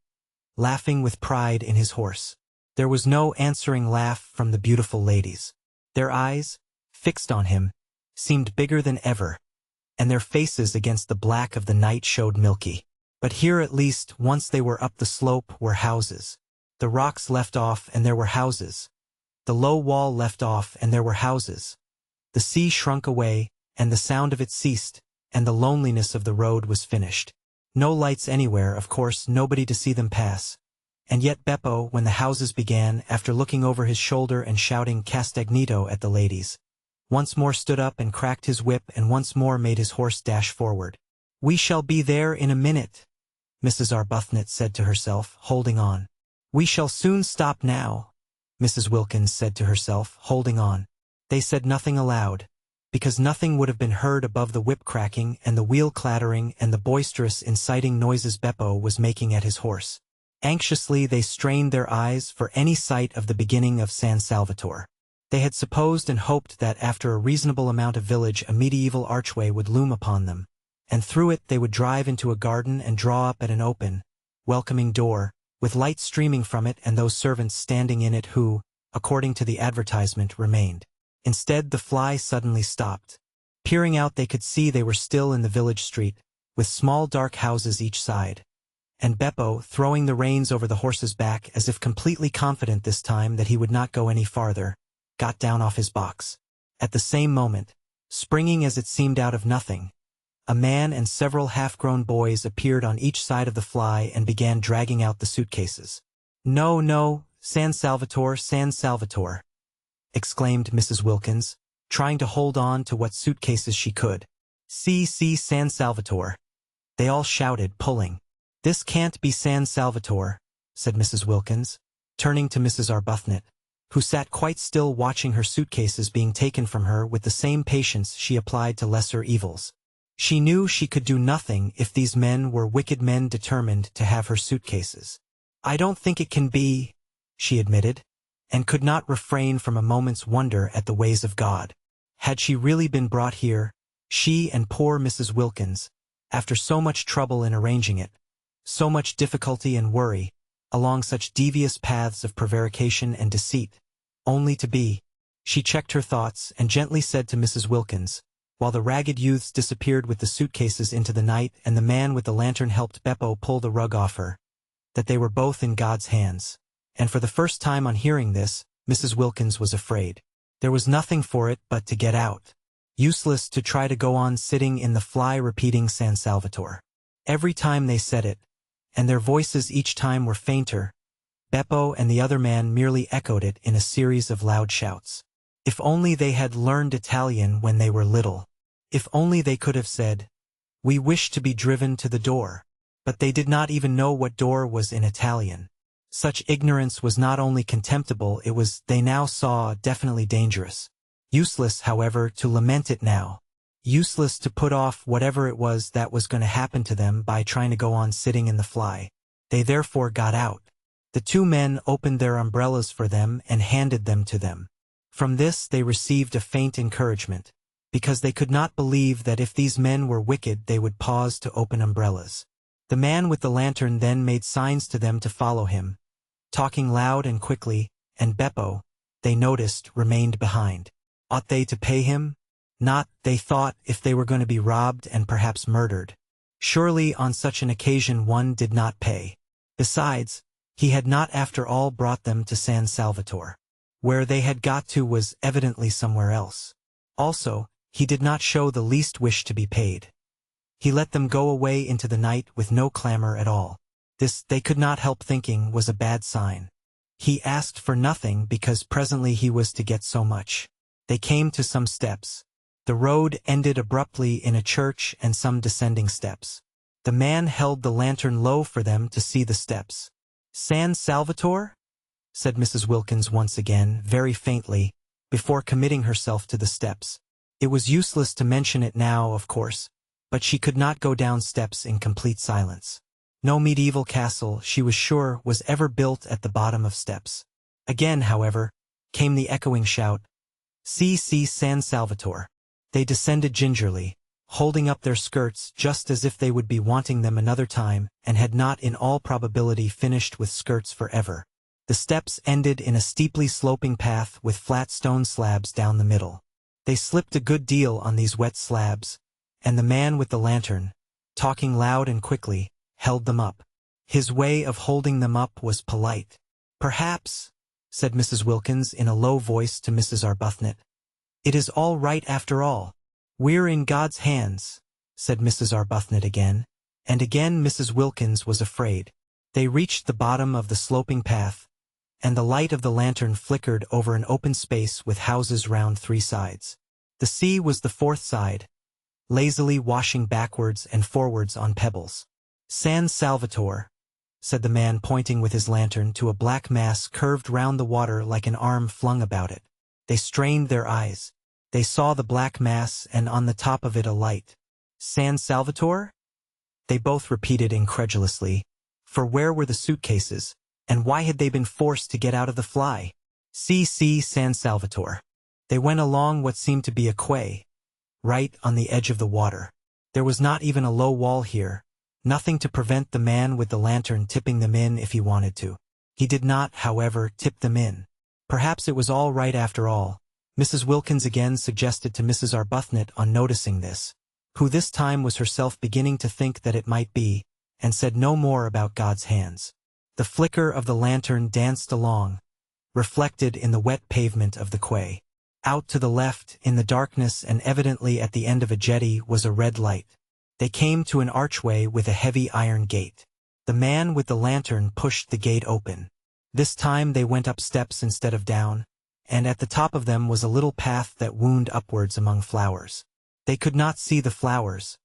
laughing with pride in his horse. There was no answering laugh from the beautiful ladies. Their eyes, fixed on him, seemed bigger than ever, and their faces against the black of the night showed milky. But here at least, once they were up the slope, were houses. The rocks left off and there were houses. The low wall left off and there were houses. The sea shrunk away, and the sound of it ceased, and the loneliness of the road was finished. No lights anywhere, of course, nobody to see them pass. And yet Beppo, when the houses began, after looking over his shoulder and shouting Castagnito at the ladies, once more stood up and cracked his whip and once more made his horse dash forward. "We shall be there in a minute," Mrs. Arbuthnot said to herself, holding on. "We shall soon stop now," Mrs. Wilkins said to herself, holding on. They said nothing aloud, because nothing would have been heard above the whip cracking and the wheel clattering and the boisterous inciting noises Beppo was making at his horse. Anxiously they strained their eyes for any sight of the beginning of San Salvatore. They had supposed and hoped that after a reasonable amount of village a medieval archway would loom upon them, and through it they would drive into a garden and draw up at an open, welcoming door, with light streaming from it and those servants standing in it who, according to the advertisement, remained. Instead the fly suddenly stopped. Peering out they could see they were still in the village street, with small dark houses each side. And Beppo, throwing the reins over the horse's back as if completely confident this time that he would not go any farther, got down off his box. At the same moment, springing as it seemed out of nothing, a man and several half-grown boys appeared on each side of the fly and began dragging out the suitcases. "No, no, San Salvatore, San Salvatore," exclaimed Mrs. Wilkins, trying to hold on to what suitcases she could. "See, San Salvatore," they all shouted, pulling. "This can't be San Salvatore," said Mrs. Wilkins, turning to Mrs. Arbuthnot, who sat quite still watching her suitcases being taken from her with the same patience she applied to lesser evils. She knew she could do nothing if these men were wicked men determined to have her suitcases. "I don't think it can be," she admitted, and could not refrain from a moment's wonder at the ways of God. Had she really been brought here, she and poor Mrs. Wilkins, after so much trouble in arranging it, so much difficulty and worry, along such devious paths of prevarication and deceit, only to be— She checked her thoughts and gently said to Mrs. Wilkins, while the ragged youths disappeared with the suitcases into the night and the man with the lantern helped Beppo pull the rug off her, that they were both in God's hands. And for the first time on hearing this, Mrs. Wilkins was afraid. There was nothing for it but to get out. Useless to try to go on sitting in the fly repeating San Salvatore. Every time they said it, and their voices each time were fainter, Beppo and the other man merely echoed it in a series of loud shouts. If only they had learned Italian when they were little. If only they could have said, "We wish to be driven to the door." But they did not even know what door was in Italian. Such ignorance was not only contemptible, it was, they now saw, definitely dangerous. Useless, however, to lament it now. Useless to put off whatever it was that was going to happen to them by trying to go on sitting in the fly. They therefore got out. The two men opened their umbrellas for them and handed them to them. From this they received a faint encouragement, because they could not believe that if these men were wicked they would pause to open umbrellas. The man with the lantern then made signs to them to follow him, talking loud and quickly, and Beppo, they noticed, remained behind. Ought they to pay him? Not, they thought, if they were going to be robbed and perhaps murdered. Surely on such an occasion one did not pay. Besides, he had not after all brought them to San Salvatore. Where they had got to was evidently somewhere else. Also, he did not show the least wish to be paid. He let them go away into the night with no clamor at all. This, they could not help thinking, was a bad sign. He asked for nothing because presently he was to get so much. They came to some steps. The road ended abruptly in a church and some descending steps. The man held the lantern low for them to see the steps. "San Salvatore?" said Mrs. Wilkins once again, very faintly, before committing herself to the steps. It was useless to mention it now, of course, but she could not go down steps in complete silence. No medieval castle, she was sure, was ever built at the bottom of steps. Again, however, came the echoing shout, "See, San Salvatore." They descended gingerly, holding up their skirts just as if they would be wanting them another time and had not in all probability finished with skirts forever. The steps ended in a steeply sloping path with flat stone slabs down the middle. They slipped a good deal on these wet slabs, and the man with the lantern, talking loud and quickly, held them up. His way of holding them up was polite. "Perhaps," said Mrs. Wilkins in a low voice to Mrs. Arbuthnot. "It is all right after all. We're in God's hands," said Mrs. Arbuthnot again, and again Mrs. Wilkins was afraid. They reached the bottom of the sloping path, and the light of the lantern flickered over an open space with houses round three sides. The sea was the fourth side, lazily washing backwards and forwards on pebbles. "San Salvatore," said the man pointing with his lantern to a black mass curved round the water like an arm flung about it. They strained their eyes. They saw the black mass and on the top of it a light. "San Salvatore?" They both repeated incredulously, for where were the suitcases, and why had they been forced to get out of the fly? "See, San Salvatore." They went along what seemed to be a quay, right on the edge of the water. There was not even a low wall here, nothing to prevent the man with the lantern tipping them in if he wanted to. He did not, however, tip them in. Perhaps it was all right after all, Mrs. Wilkins again suggested to Mrs. Arbuthnot on noticing this, who this time was herself beginning to think that it might be, and said no more about God's hands. The flicker of the lantern danced along, reflected in the wet pavement of the quay. Out to the left, in the darkness and evidently at the end of a jetty, was a red light. They came to an archway with a heavy iron gate. The man with the lantern pushed the gate open. This time they went up steps instead of down, and at the top of them was a little path that wound upwards among flowers. They could not see the flowers,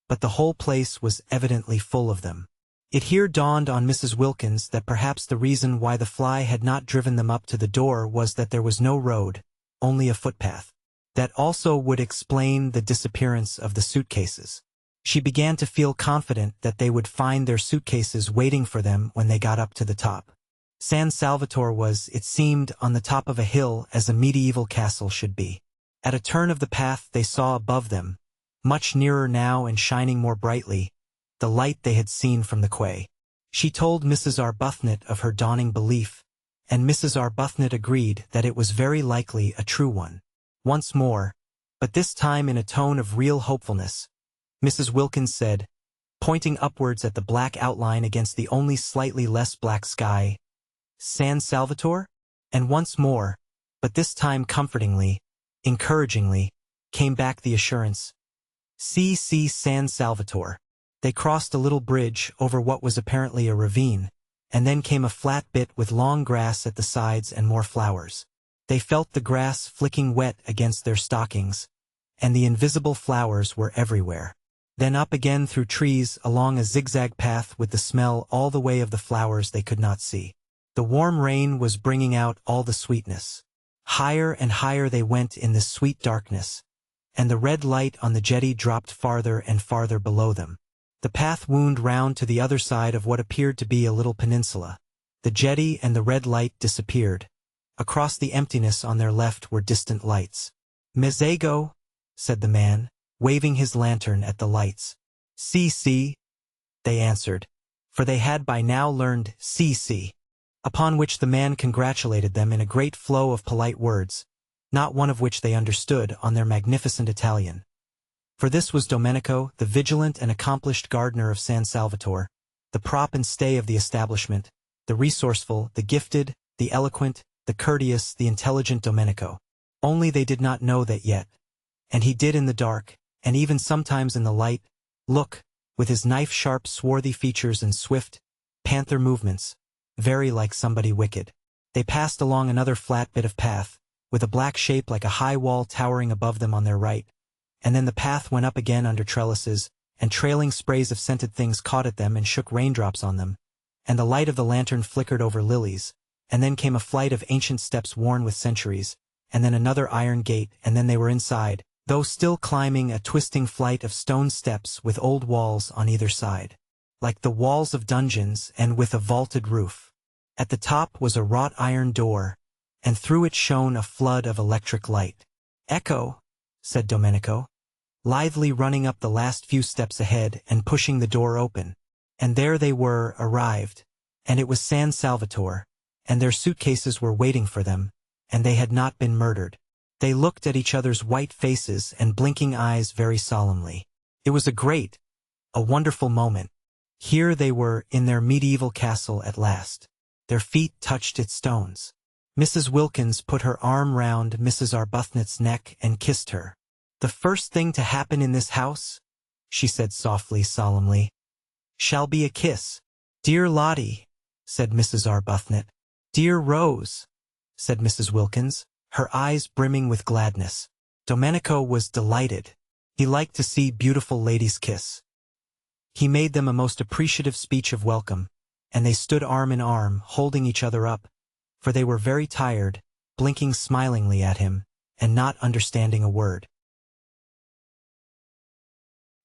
but the whole place was evidently full of them. It here dawned on Mrs. Wilkins that perhaps the reason why the fly had not driven them up to the door was that there was no road, only a footpath. That also would explain the disappearance of the suitcases. She began to feel confident that they would find their suitcases waiting for them when they got up to the top. San Salvatore was, it seemed, on the top of a hill as a medieval castle should be. At a turn of the path they saw above them, much nearer now and shining more brightly, the light they had seen from the quay. She told Mrs. Arbuthnot of her dawning belief, and Mrs. Arbuthnot agreed that it was very likely a true one. Once more, but this time in a tone of real hopefulness, Mrs. Wilkins said, pointing upwards at the black outline against the only slightly less black sky, "San Salvatore?" And once more, but this time comfortingly, encouragingly, came back the assurance, "See, San Salvatore." They crossed a little bridge over what was apparently a ravine, and then came a flat bit with long grass at the sides and more flowers. They felt the grass flicking wet against their stockings, and the invisible flowers were everywhere. Then up again through trees along a zigzag path with the smell all the way of the flowers they could not see. The warm rain was bringing out all the sweetness. Higher and higher they went in this sweet darkness, and the red light on the jetty dropped farther and farther below them. The path wound round to the other side of what appeared to be a little peninsula. The jetty and the red light disappeared. Across the emptiness on their left were distant lights. "Mezego," said the man, waving his lantern at the lights. "See," they answered, for they had by now learned see. Upon which the man congratulated them in a great flow of polite words, not one of which they understood, on their magnificent Italian. For this was Domenico, the vigilant and accomplished gardener of San Salvatore, the prop and stay of the establishment, the resourceful, the gifted, the eloquent, the courteous, the intelligent Domenico. Only they did not know that yet, and he did in the dark, and even sometimes in the light, look, with his knife-sharp swarthy features and swift, panther movements, very like somebody wicked. They passed along another flat bit of path, with a black shape like a high wall towering above them on their right, and then the path went up again under trellises, and trailing sprays of scented things caught at them and shook raindrops on them, and the light of the lantern flickered over lilies, and then came a flight of ancient steps worn with centuries, and then another iron gate, and then they were inside, though still climbing a twisting flight of stone steps with old walls on either side, like the walls of dungeons and with a vaulted roof. At the top was a wrought iron door, and through it shone a flood of electric light. "Ecco," said Domenico. lively running up the last few steps ahead and pushing the door open. And there they were, arrived. And it was San Salvatore, and their suitcases were waiting for them, and they had not been murdered. They looked at each other's white faces and blinking eyes very solemnly. It was a wonderful moment. Here they were in their medieval castle at last. Their feet touched its stones. Mrs. Wilkins put her arm round Mrs. Arbuthnot's neck and kissed her. "The first thing to happen in this house," she said softly, solemnly, "shall be a kiss." "Dear Lottie," said Mrs. Arbuthnot. "Dear Rose," said Mrs. Wilkins, her eyes brimming with gladness. Domenico was delighted. He liked to see beautiful ladies kiss. He made them a most appreciative speech of welcome, and they stood arm in arm, holding each other up, for they were very tired, blinking smilingly at him, and not understanding a word.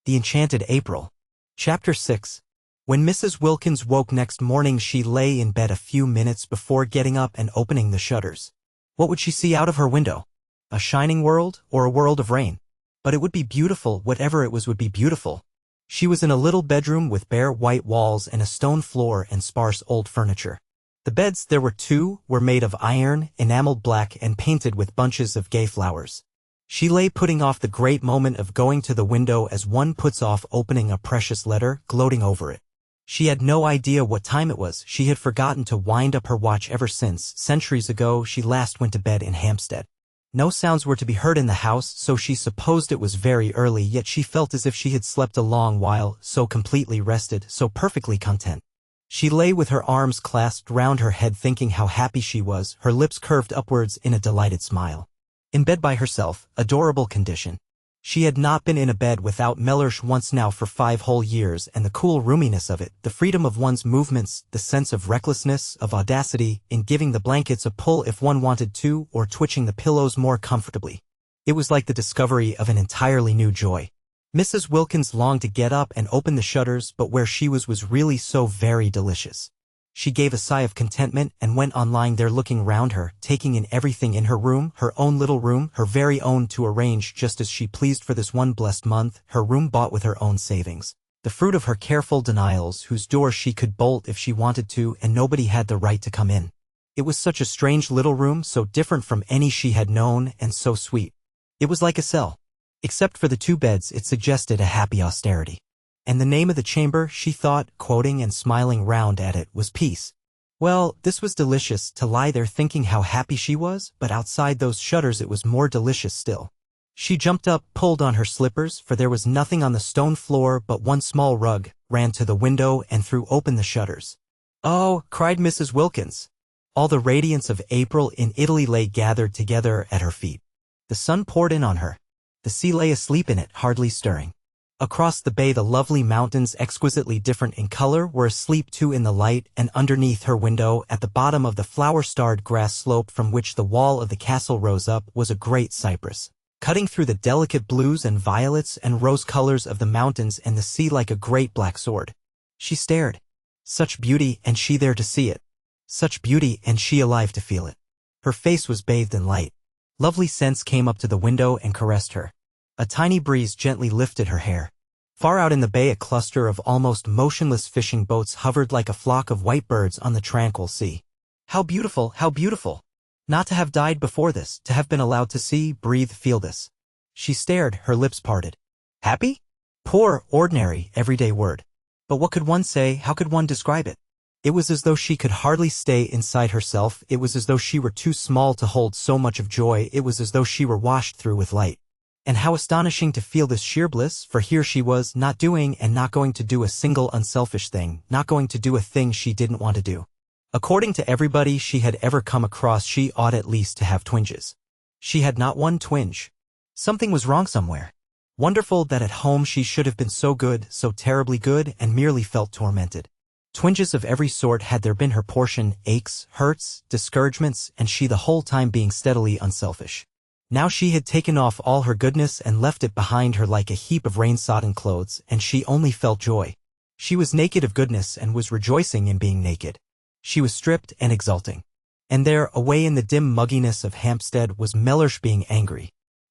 The Enchanted April. Chapter 6. When Mrs. Wilkins woke next morning, she lay in bed a few minutes before getting up and opening the shutters. What would she see out of her window? A shining world, or a world of rain? But it would be beautiful, whatever it was would be beautiful. She was in a little bedroom with bare white walls and a stone floor and sparse old furniture. The beds, there were two, were made of iron, enameled black and painted with bunches of gay flowers. She lay putting off the great moment of going to the window as one puts off opening a precious letter, gloating over it. She had no idea what time it was. She had forgotten to wind up her watch ever since, centuries ago, she last went to bed in Hampstead. No sounds were to be heard in the house, so she supposed it was very early, yet she felt as if she had slept a long while, so completely rested, so perfectly content. She lay with her arms clasped round her head, thinking how happy she was, her lips curved upwards in a delighted smile. In bed by herself, adorable condition. She had not been in a bed without Mellersh once now for 5 whole years, and the cool roominess of it, the freedom of one's movements, the sense of recklessness, of audacity, in giving the blankets a pull if one wanted to, or twitching the pillows more comfortably. It was like the discovery of an entirely new joy. Mrs. Wilkins longed to get up and open the shutters, but where she was really so very delicious. She gave a sigh of contentment and went on lying there looking round her, taking in everything in her room, her own little room, her very own, to arrange just as she pleased for this one blessed month, her room bought with her own savings, the fruit of her careful denials, whose door she could bolt if she wanted to, and nobody had the right to come in. It was such a strange little room, so different from any she had known, and so sweet. It was like a cell. Except for the 2 beds, it suggested a happy austerity. And the name of the chamber, she thought, quoting and smiling round at it, was Peace. Well, this was delicious, to lie there thinking how happy she was, but outside those shutters it was more delicious still. She jumped up, pulled on her slippers, for there was nothing on the stone floor but one small rug, ran to the window and threw open the shutters. "Oh," cried Mrs. Wilkins. All the radiance of April in Italy lay gathered together at her feet. The sun poured in on her. The sea lay asleep in it, hardly stirring. Across the bay the lovely mountains, exquisitely different in color, were asleep too in the light, and underneath her window, at the bottom of the flower-starred grass slope from which the wall of the castle rose up, was a great cypress, cutting through the delicate blues and violets and rose colors of the mountains and the sea like a great black sword. She stared. Such beauty, and she there to see it. Such beauty, and she alive to feel it. Her face was bathed in light. Lovely scents came up to the window and caressed her. A tiny breeze gently lifted her hair. Far out in the bay a cluster of almost motionless fishing boats hovered like a flock of white birds on the tranquil sea. How beautiful, how beautiful! Not to have died before this, to have been allowed to see, breathe, feel this. She stared, her lips parted. Happy? Poor, ordinary, everyday word. But what could one say, how could one describe it? It was as though she could hardly stay inside herself, it was as though she were too small to hold so much of joy, it was as though she were washed through with light. And how astonishing to feel this sheer bliss, for here she was, not doing and not going to do a single unselfish thing, not going to do a thing she didn't want to do. According to everybody she had ever come across, she ought at least to have twinges. She had not one twinge. Something was wrong somewhere. Wonderful that at home she should have been so good, so terribly good, and merely felt tormented. Twinges of every sort had there been her portion, aches, hurts, discouragements, and she the whole time being steadily unselfish. Now she had taken off all her goodness and left it behind her like a heap of rain-sodden clothes, and she only felt joy. She was naked of goodness and was rejoicing in being naked. She was stripped and exulting. And there, away in the dim mugginess of Hampstead, was Mellersh being angry.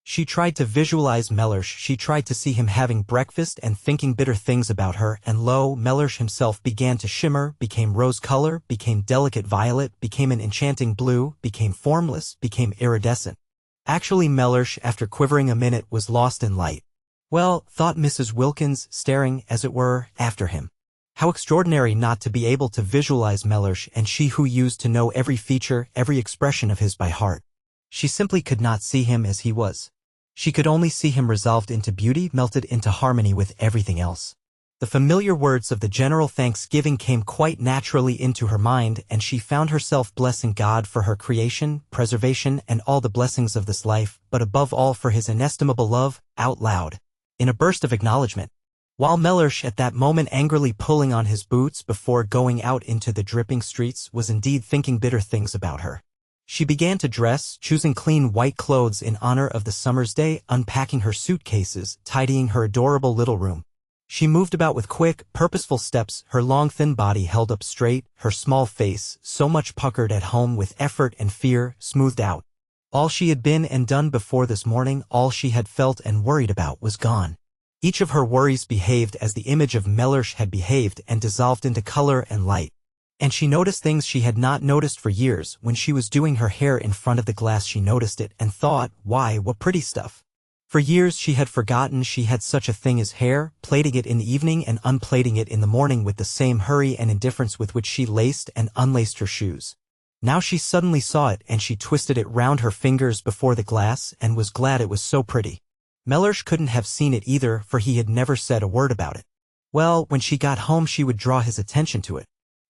She tried to visualize Mellersh, she tried to see him having breakfast and thinking bitter things about her, and lo, Mellersh himself began to shimmer, became rose color, became delicate violet, became an enchanting blue, became formless, became iridescent. Actually Mellersh, after quivering a minute, was lost in light. Well, thought Mrs. Wilkins, staring, as it were, after him. How extraordinary not to be able to visualize Mellersh, and she who used to know every feature, every expression of his by heart. She simply could not see him as he was. She could only see him resolved into beauty, melted into harmony with everything else. The familiar words of the general thanksgiving came quite naturally into her mind, and she found herself blessing God for her creation, preservation, and all the blessings of this life, but above all for his inestimable love, out loud, in a burst of acknowledgement. While Mellersh, at that moment angrily pulling on his boots before going out into the dripping streets, was indeed thinking bitter things about her. She began to dress, choosing clean white clothes in honor of the summer's day, unpacking her suitcases, tidying her adorable little room. She moved about with quick, purposeful steps, her long thin body held up straight, her small face, so much puckered at home with effort and fear, smoothed out. All she had been and done before this morning, all she had felt and worried about, was gone. Each of her worries behaved as the image of Mellersh had behaved and dissolved into color and light. And she noticed things she had not noticed for years. When she was doing her hair in front of the glass, she noticed it and thought, why, what pretty stuff. For years she had forgotten she had such a thing as hair, plaiting it in the evening and unplaiting it in the morning with the same hurry and indifference with which she laced and unlaced her shoes. Now she suddenly saw it, and she twisted it round her fingers before the glass and was glad it was so pretty. Mellersh couldn't have seen it either, for he had never said a word about it. Well, when she got home she would draw his attention to it.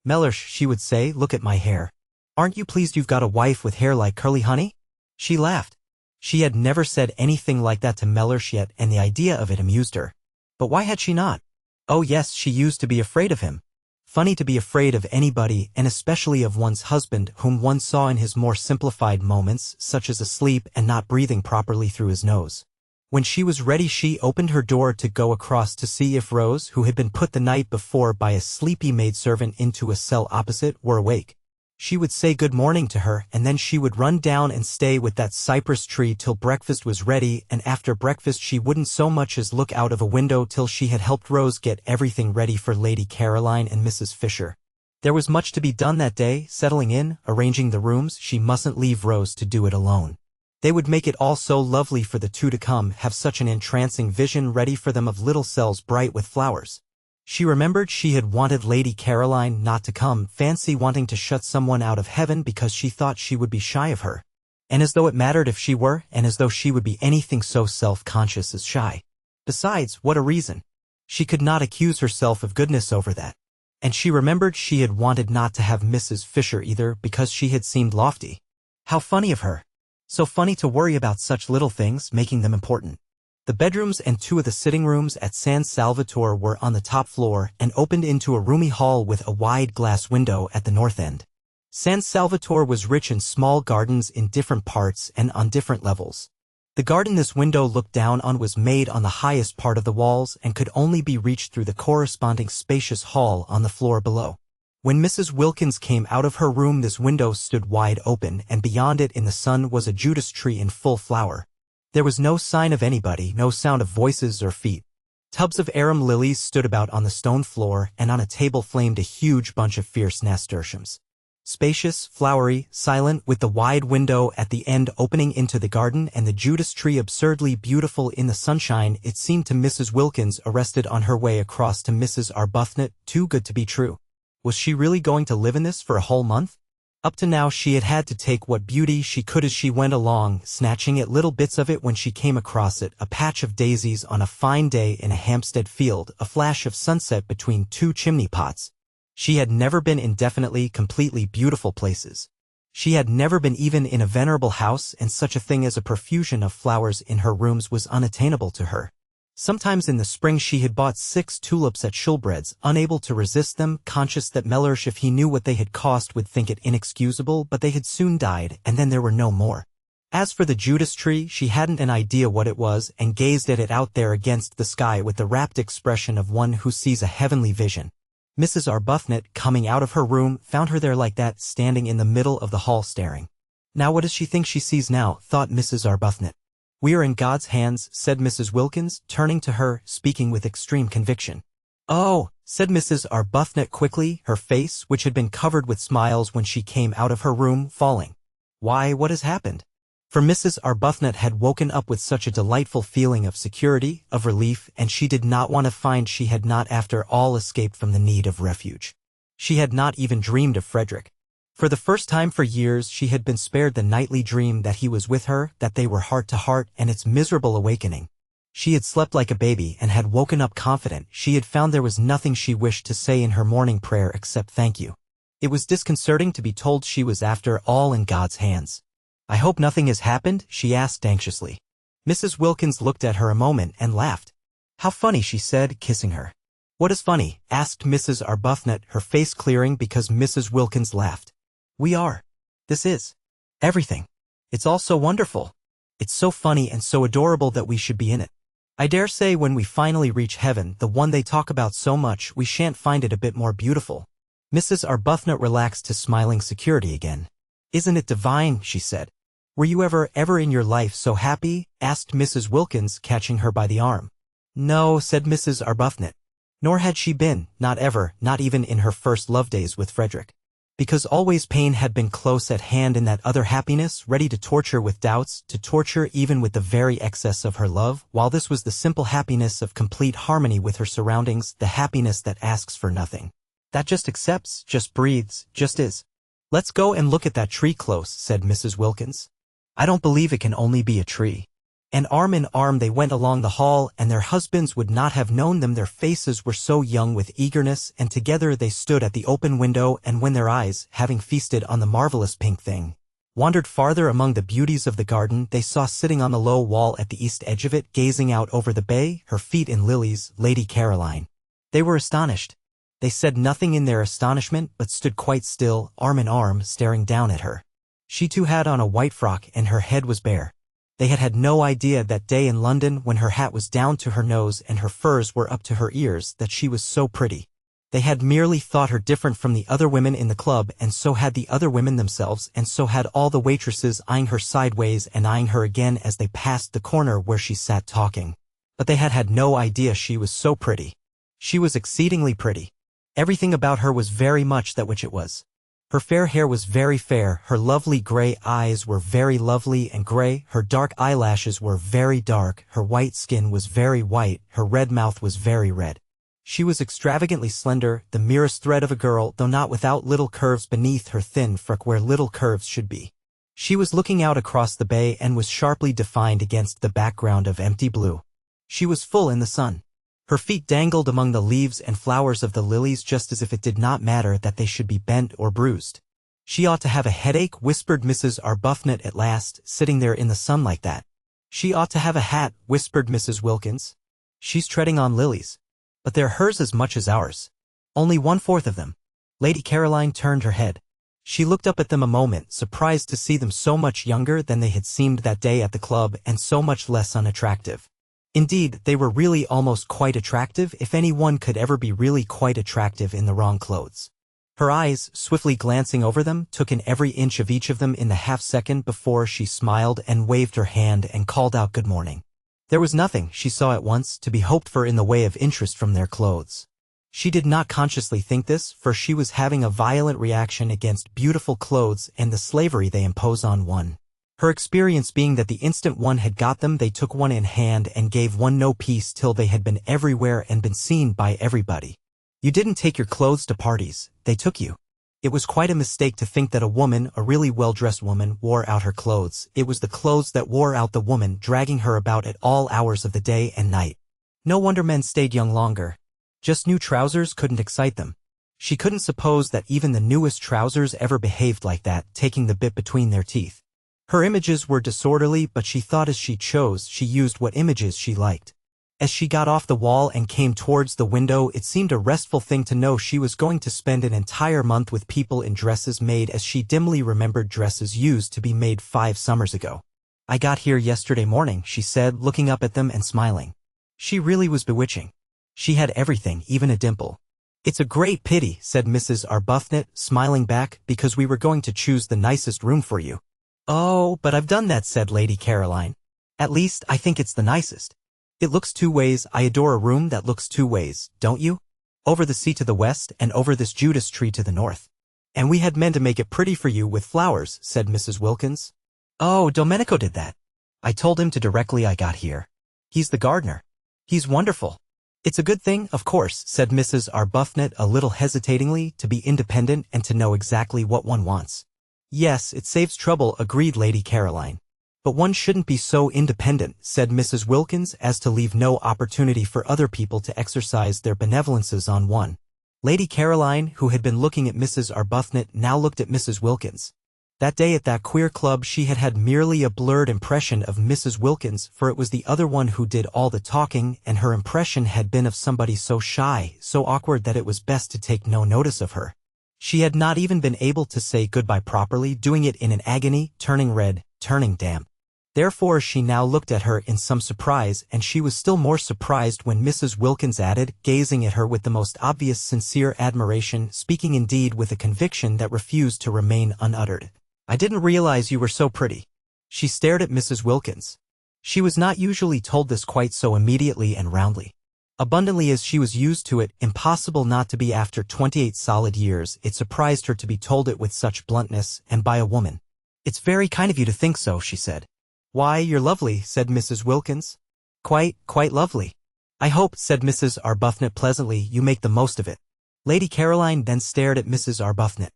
Mellersh, she would say, look at my hair. Aren't you pleased you've got a wife with hair like curly honey? She laughed. She had never said anything like that to Mellersh yet, and the idea of it amused her. But why had she not? Oh yes, she used to be afraid of him. Funny to be afraid of anybody, and especially of one's husband, whom one saw in his more simplified moments, such as asleep and not breathing properly through his nose. When she was ready she opened her door to go across to see if Rose, who had been put the night before by a sleepy maidservant into a cell opposite, were awake. She would say good morning to her, and then she would run down and stay with that cypress tree till breakfast was ready, and after breakfast she wouldn't so much as look out of a window till she had helped Rose get everything ready for Lady Caroline and Mrs. Fisher. There was much to be done that day, settling in, arranging the rooms. She mustn't leave Rose to do it alone. They would make it all so lovely for the two to come, have such an entrancing vision ready for them of little cells bright with flowers. She remembered she had wanted Lady Caroline not to come, fancy wanting to shut someone out of heaven because she thought she would be shy of her. And as though it mattered if she were, and as though she would be anything so self-conscious as shy. Besides, what a reason. She could not accuse herself of goodness over that. And she remembered she had wanted not to have Mrs. Fisher either because she had seemed lofty. How funny of her. So funny to worry about such little things, making them important. The bedrooms and two of the sitting rooms at San Salvatore were on the top floor and opened into a roomy hall with a wide glass window at the north end. San Salvatore was rich in small gardens in different parts and on different levels. The garden this window looked down on was made on the highest part of the walls and could only be reached through the corresponding spacious hall on the floor below. When Mrs. Wilkins came out of her room this window stood wide open, and beyond it in the sun was a Judas tree in full flower. There was no sign of anybody, no sound of voices or feet. Tubs of arum lilies stood about on the stone floor, and on a table flamed a huge bunch of fierce nasturtiums. Spacious, flowery, silent, with the wide window at the end opening into the garden and the Judas tree absurdly beautiful in the sunshine, it seemed to Mrs. Wilkins, arrested on her way across to Mrs. Arbuthnot, too good to be true. Was she really going to live in this for a whole month? Up to now she had had to take what beauty she could as she went along, snatching at little bits of it when she came across it, a patch of daisies on a fine day in a Hampstead field, a flash of sunset between two chimney pots. She had never been in definitely, completely beautiful places. She had never been even in a venerable house, and such a thing as a profusion of flowers in her rooms was unattainable to her. Sometimes in the spring she had bought 6 tulips at Shoolbred's, unable to resist them, conscious that Mellersh, if he knew what they had cost, would think it inexcusable, but they had soon died, and then there were no more. As for the Judas tree, she hadn't an idea what it was, and gazed at it out there against the sky with the rapt expression of one who sees a heavenly vision. Mrs. Arbuthnot, coming out of her room, found her there like that, standing in the middle of the hall staring. Now what does she think she sees now, thought Mrs. Arbuthnot. "We are in God's hands," said Mrs. Wilkins, turning to her, speaking with extreme conviction. "Oh," said Mrs. Arbuthnot quickly, her face, which had been covered with smiles when she came out of her room, falling. "Why, what has happened?" For Mrs. Arbuthnot had woken up with such a delightful feeling of security, of relief, and she did not want to find she had not after all escaped from the need of refuge. She had not even dreamed of Frederick. For the first time for years she had been spared the nightly dream that he was with her, that they were heart to heart, and its miserable awakening. She had slept like a baby and had woken up confident. She had found there was nothing she wished to say in her morning prayer except thank you. It was disconcerting to be told she was after all in God's hands. "I hope nothing has happened?" she asked anxiously. Mrs. Wilkins looked at her a moment and laughed. "How funny," she said, kissing her. "What is funny?" asked Mrs. Arbuthnot, her face clearing because Mrs. Wilkins laughed. "We are. This is. Everything. It's all so wonderful. It's so funny and so adorable that we should be in it. I dare say when we finally reach heaven, the one they talk about so much, we shan't find it a bit more beautiful." Mrs. Arbuthnot relaxed to smiling security again. "Isn't it divine?" she said. "Were you ever in your life so happy?" asked Mrs. Wilkins, catching her by the arm. "No," said Mrs. Arbuthnot. Nor had she been, not ever, not even in her first love days with Frederick. Because always pain had been close at hand in that other happiness, ready to torture with doubts, to torture even with the very excess of her love, while this was the simple happiness of complete harmony with her surroundings, the happiness that asks for nothing. That just accepts, just breathes, just is. "Let's go and look at that tree close," said Mrs. Wilkins. "I don't believe it can only be a tree." And arm in arm they went along the hall, and their husbands would not have known them. Their faces were so young with eagerness, and together they stood at the open window, and when their eyes, having feasted on the marvelous pink thing, wandered farther among the beauties of the garden, they saw sitting on the low wall at the east edge of it, gazing out over the bay, her feet in lilies, Lady Caroline. They were astonished. They said nothing in their astonishment, but stood quite still, arm in arm, staring down at her. She too had on a white frock, and her head was bare. They had had no idea that day in London, when her hat was down to her nose and her furs were up to her ears, that she was so pretty. They had merely thought her different from the other women in the club, and so had the other women themselves, and so had all the waitresses, eyeing her sideways and eyeing her again as they passed the corner where she sat talking. But they had had no idea she was so pretty. She was exceedingly pretty. Everything about her was very much that which it was. Her fair hair was very fair, her lovely gray eyes were very lovely and gray, her dark eyelashes were very dark, her white skin was very white, her red mouth was very red. She was extravagantly slender, the merest thread of a girl, though not without little curves beneath her thin frock where little curves should be. She was looking out across the bay and was sharply defined against the background of empty blue. She was full in the sun. Her feet dangled among the leaves and flowers of the lilies just as if it did not matter that they should be bent or bruised. "She ought to have a headache," whispered Mrs. Arbuthnot at last, "sitting there in the sun like that." "She ought to have a hat," whispered Mrs. Wilkins. "She's treading on lilies. But they're hers as much as ours. Only 1/4 of them." Lady Caroline turned her head. She looked up at them a moment, surprised to see them so much younger than they had seemed that day at the club, and so much less unattractive. Indeed, they were really almost quite attractive, if any one could ever be really quite attractive in the wrong clothes. Her eyes, swiftly glancing over them, took in every inch of each of them in the half-second before she smiled and waved her hand and called out good morning. There was nothing, she saw at once, to be hoped for in the way of interest from their clothes. She did not consciously think this, for she was having a violent reaction against beautiful clothes and the slavery they impose on one. Her experience being that the instant one had got them, they took one in hand and gave one no peace till they had been everywhere and been seen by everybody. You didn't take your clothes to parties, they took you. It was quite a mistake to think that a woman, a really well-dressed woman, wore out her clothes. It was the clothes that wore out the woman, dragging her about at all hours of the day and night. No wonder men stayed young longer. Just new trousers couldn't excite them. She couldn't suppose that even the newest trousers ever behaved like that, taking the bit between their teeth. Her images were disorderly, but she thought as she chose, she used what images she liked. As she got off the wall and came towards the window, it seemed a restful thing to know she was going to spend an entire month with people in dresses made as she dimly remembered dresses used to be made 5 summers ago. "I got here yesterday morning," she said, looking up at them and smiling. She really was bewitching. She had everything, even a dimple. "It's a great pity," said Mrs. Arbuthnot, smiling back, "because we were going to choose the nicest room for you." "Oh, but I've done that," said Lady Caroline. At least, I think it's the nicest. It looks two ways. I adore a room that looks two ways, don't you? Over the sea to the west and over this Judas tree to the north. And we had meant to make it pretty for you with flowers, said Mrs. Wilkins. Oh, Domenico did that. I told him to directly I got here. He's the gardener. He's wonderful. It's a good thing, of course, said Mrs. Arbuthnot a little hesitatingly, to be independent and to know exactly what one wants. Yes, it saves trouble, agreed Lady Caroline. But one shouldn't be so independent, said Mrs. Wilkins, as to leave no opportunity for other people to exercise their benevolences on one. Lady Caroline, who had been looking at Mrs. Arbuthnot, now looked at Mrs. Wilkins. That day at that queer club she had had merely a blurred impression of Mrs. Wilkins, for it was the other one who did all the talking, and her impression had been of somebody so shy, so awkward that it was best to take no notice of her. She had not even been able to say goodbye properly, doing it in an agony, turning red, turning damp. Therefore she now looked at her in some surprise, and she was still more surprised when Mrs. Wilkins added, gazing at her with the most obvious sincere admiration, speaking indeed with a conviction that refused to remain unuttered. I didn't realize you were so pretty. She stared at Mrs. Wilkins. She was not usually told this quite so immediately and roundly. Abundantly as she was used to it, impossible not to be after 28 solid years, it surprised her to be told it with such bluntness, and by a woman. It's very kind of you to think so, she said. Why, you're lovely, said Mrs. Wilkins. Quite lovely. I hope, said Mrs. Arbuthnot pleasantly, you make the most of it. Lady Caroline then stared at Mrs. Arbuthnot.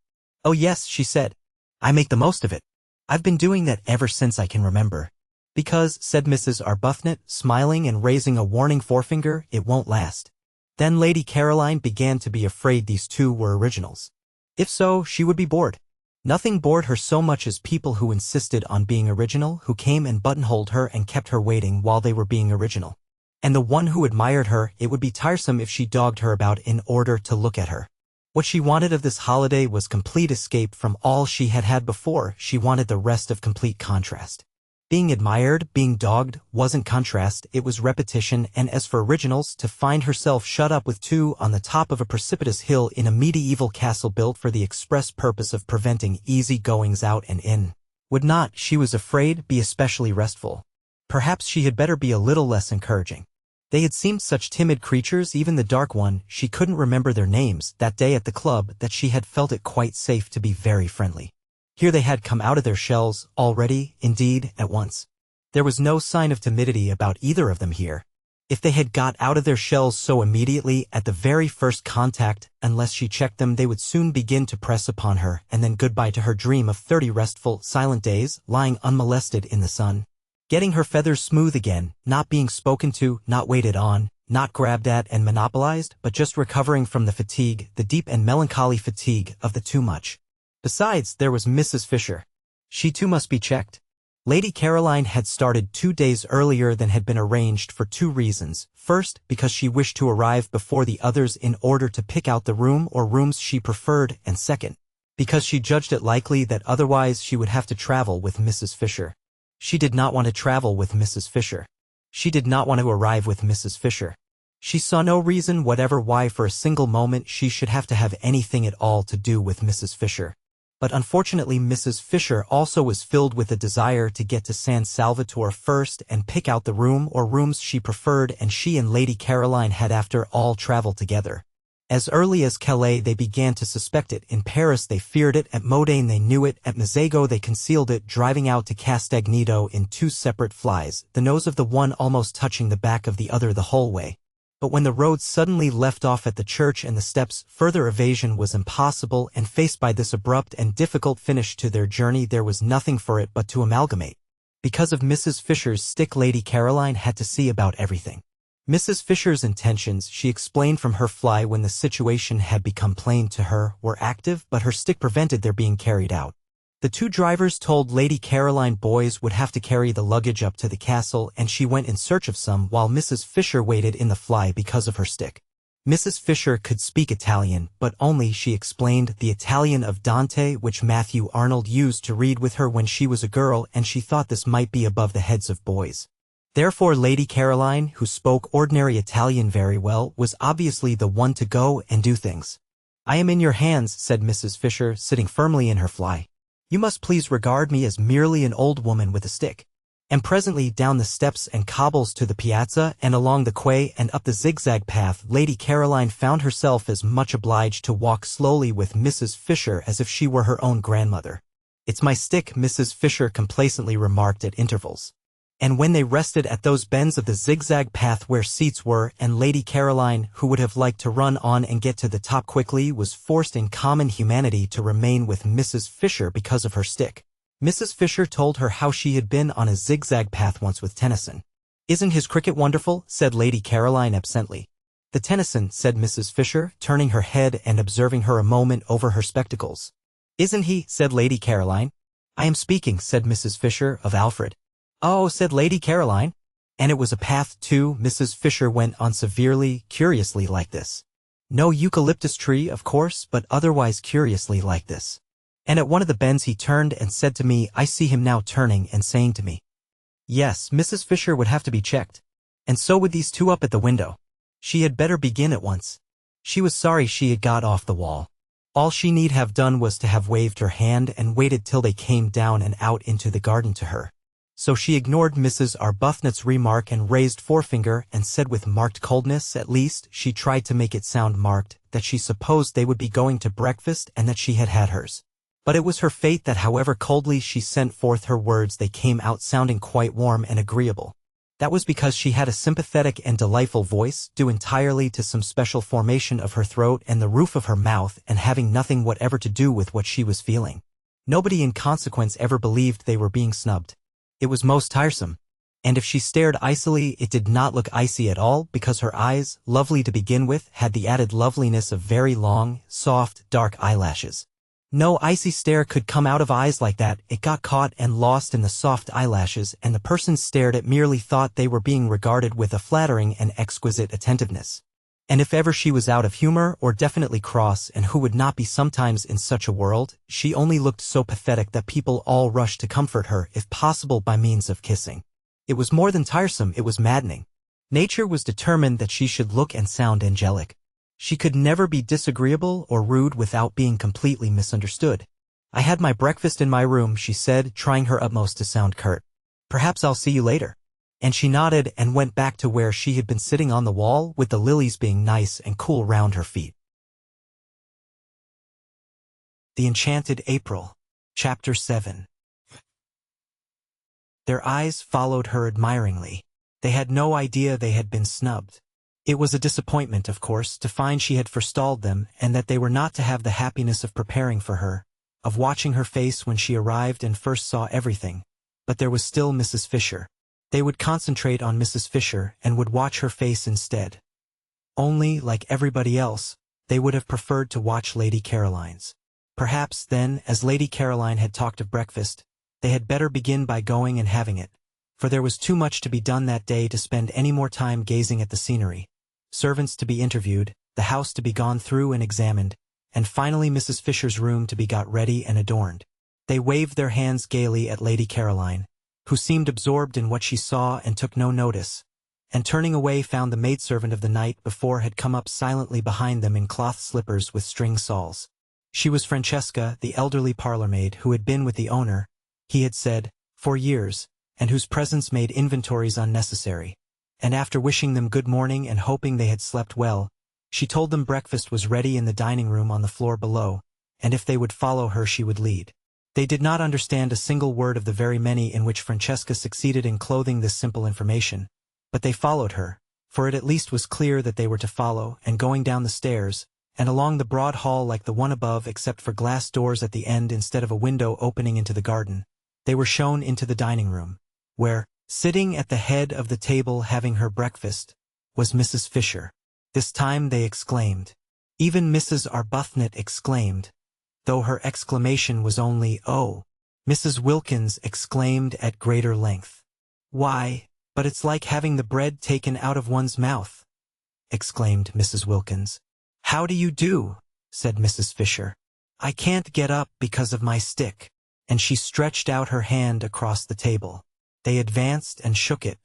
Oh yes, she said. I make the most of it. I've been doing that ever since I can remember. Because, said Mrs. Arbuthnot, smiling and raising a warning forefinger, it won't last. Then Lady Caroline began to be afraid these two were originals. If so, she would be bored. Nothing bored her so much as people who insisted on being original, who came and buttonholed her and kept her waiting while they were being original. And the one who admired her, it would be tiresome if she dogged her about in order to look at her. What she wanted of this holiday was complete escape from all she had had before. She wanted the rest of complete contrast. Being admired, being dogged, wasn't contrast, it was repetition, and as for originals, to find herself shut up with two on the top of a precipitous hill in a medieval castle built for the express purpose of preventing easy goings out and in, would not, she was afraid, be especially restful. Perhaps she had better be a little less encouraging. They had seemed such timid creatures, even the dark one, she couldn't remember their names, that day at the club, that she had felt it quite safe to be very friendly. Here they had come out of their shells, already, indeed, at once. There was no sign of timidity about either of them here. If they had got out of their shells so immediately, at the very first contact, unless she checked them, they would soon begin to press upon her, and then goodbye to her dream of 30 restful, silent days, lying unmolested in the sun. Getting her feathers smooth again, not being spoken to, not waited on, not grabbed at and monopolized, but just recovering from the fatigue, the deep and melancholy fatigue of the too much. Besides, there was Mrs. Fisher. She too must be checked. Lady Caroline had started 2 days earlier than had been arranged for 2 reasons. First, because she wished to arrive before the others in order to pick out the room or rooms she preferred, and second, because she judged it likely that otherwise she would have to travel with Mrs. Fisher. She did not want to travel with Mrs. Fisher. She did not want to arrive with Mrs. Fisher. She saw no reason whatever why for a single moment she should have to have anything at all to do with Mrs. Fisher. But unfortunately Mrs. Fisher also was filled with a desire to get to San Salvatore first and pick out the room or rooms she preferred, and she and Lady Caroline had after all traveled together. As early as Calais they began to suspect it, in Paris they feared it, at Modane they knew it, at Mazego they concealed it, driving out to Castagneto in 2 separate flies, the nose of the one almost touching the back of the other the whole way. But when the road suddenly left off at the church and the steps, further evasion was impossible, and faced by this abrupt and difficult finish to their journey there was nothing for it but to amalgamate. Because of Mrs. Fisher's stick, Lady Caroline had to see about everything. Mrs. Fisher's intentions, she explained from her fly when the situation had become plain to her, were active, but her stick prevented their being carried out. The 2 drivers told Lady Caroline boys would have to carry the luggage up to the castle, and she went in search of some while Mrs. Fisher waited in the fly because of her stick. Mrs. Fisher could speak Italian, but only, she explained, the Italian of Dante which Matthew Arnold used to read with her when she was a girl, and she thought this might be above the heads of boys. Therefore Lady Caroline, who spoke ordinary Italian very well, was obviously the one to go and do things. I am in your hands, said Mrs. Fisher, sitting firmly in her fly. You must please regard me as merely an old woman with a stick. And presently down the steps and cobbles to the piazza and along the quay and up the zigzag path Lady Caroline found herself as much obliged to walk slowly with Mrs. Fisher as if she were her own grandmother. "It's my stick," Mrs. Fisher complacently remarked at intervals. And when they rested at those bends of the zigzag path where seats were, and Lady Caroline, who would have liked to run on and get to the top quickly, was forced in common humanity to remain with Mrs. Fisher because of her stick. Mrs. Fisher told her how she had been on a zigzag path once with Tennyson. "Isn't his cricket wonderful?" said Lady Caroline absently. "The Tennyson," said Mrs. Fisher, turning her head and observing her a moment over her spectacles. "Isn't he?" said Lady Caroline. "I am speaking," said Mrs. Fisher, "of Alfred." "Oh," said Lady Caroline. "And it was a path, too," Mrs. Fisher went on severely, curiously like this. "No eucalyptus tree, of course, but otherwise curiously like this. And at one of the bends he turned and said to me, I see him now turning and saying to me." Yes, Mrs. Fisher would have to be checked. And so would these two up at the window. She had better begin at once. She was sorry she had got off the wall. All she need have done was to have waved her hand and waited till they came down and out into the garden to her. So she ignored Mrs. Arbuthnot's remark and raised forefinger and said with marked coldness, at least she tried to make it sound marked, that she supposed they would be going to breakfast and that she had had hers. But it was her fate that however coldly she sent forth her words they came out sounding quite warm and agreeable. That was because she had a sympathetic and delightful voice, due entirely to some special formation of her throat and the roof of her mouth and having nothing whatever to do with what she was feeling. Nobody in consequence ever believed they were being snubbed. It was most tiresome. And if she stared icily, it did not look icy at all, because her eyes, lovely to begin with, had the added loveliness of very long, soft, dark eyelashes. No icy stare could come out of eyes like that. It got caught and lost in the soft eyelashes, and the person stared at merely thought they were being regarded with a flattering and exquisite attentiveness. And if ever she was out of humor or definitely cross, and who would not be sometimes in such a world, she only looked so pathetic that people all rushed to comfort her, if possible by means of kissing. It was more than tiresome, it was maddening. Nature was determined that she should look and sound angelic. She could never be disagreeable or rude without being completely misunderstood. "I had my breakfast in my room," she said, trying her utmost to sound curt. "Perhaps I'll see you later." And she nodded and went back to where she had been sitting on the wall, with the lilies being nice and cool round her feet. The Enchanted April. Chapter 7. Their eyes followed her admiringly. They had no idea they had been snubbed. It was a disappointment, of course, to find she had forestalled them and that they were not to have the happiness of preparing for her, of watching her face when she arrived and first saw everything. But there was still Mrs. Fisher. They would concentrate on Mrs. Fisher and would watch her face instead. Only, like everybody else, they would have preferred to watch Lady Caroline's. Perhaps, then, as Lady Caroline had talked of breakfast, they had better begin by going and having it, for there was too much to be done that day to spend any more time gazing at the scenery. Servants to be interviewed, the house to be gone through and examined, and finally Mrs. Fisher's room to be got ready and adorned. They waved their hands gaily at Lady Caroline, who seemed absorbed in what she saw and took no notice, and turning away found the maidservant of the night before had come up silently behind them in cloth slippers with string sawls. She was Francesca, the elderly parlour-maid, who had been with the owner, he had said, for years, and whose presence made inventories unnecessary. And after wishing them good morning and hoping they had slept well, she told them breakfast was ready in the dining-room on the floor below, and if they would follow her she would lead. They did not understand a single word of the very many in which Francesca succeeded in clothing this simple information, but they followed her, for it at least was clear that they were to follow, and going down the stairs, and along the broad hall like the one above except for glass doors at the end instead of a window opening into the garden, they were shown into the dining-room, where, sitting at the head of the table having her breakfast, was Mrs. Fisher. This time they exclaimed. Even Mrs. Arbuthnot exclaimed, though her exclamation was only, "Oh." Mrs. Wilkins exclaimed at greater length. "Why, but it's like having the bread taken out of one's mouth," exclaimed Mrs. Wilkins. "How do you do?" said Mrs. Fisher. "I can't get up because of my stick," and she stretched out her hand across the table. They advanced and shook it.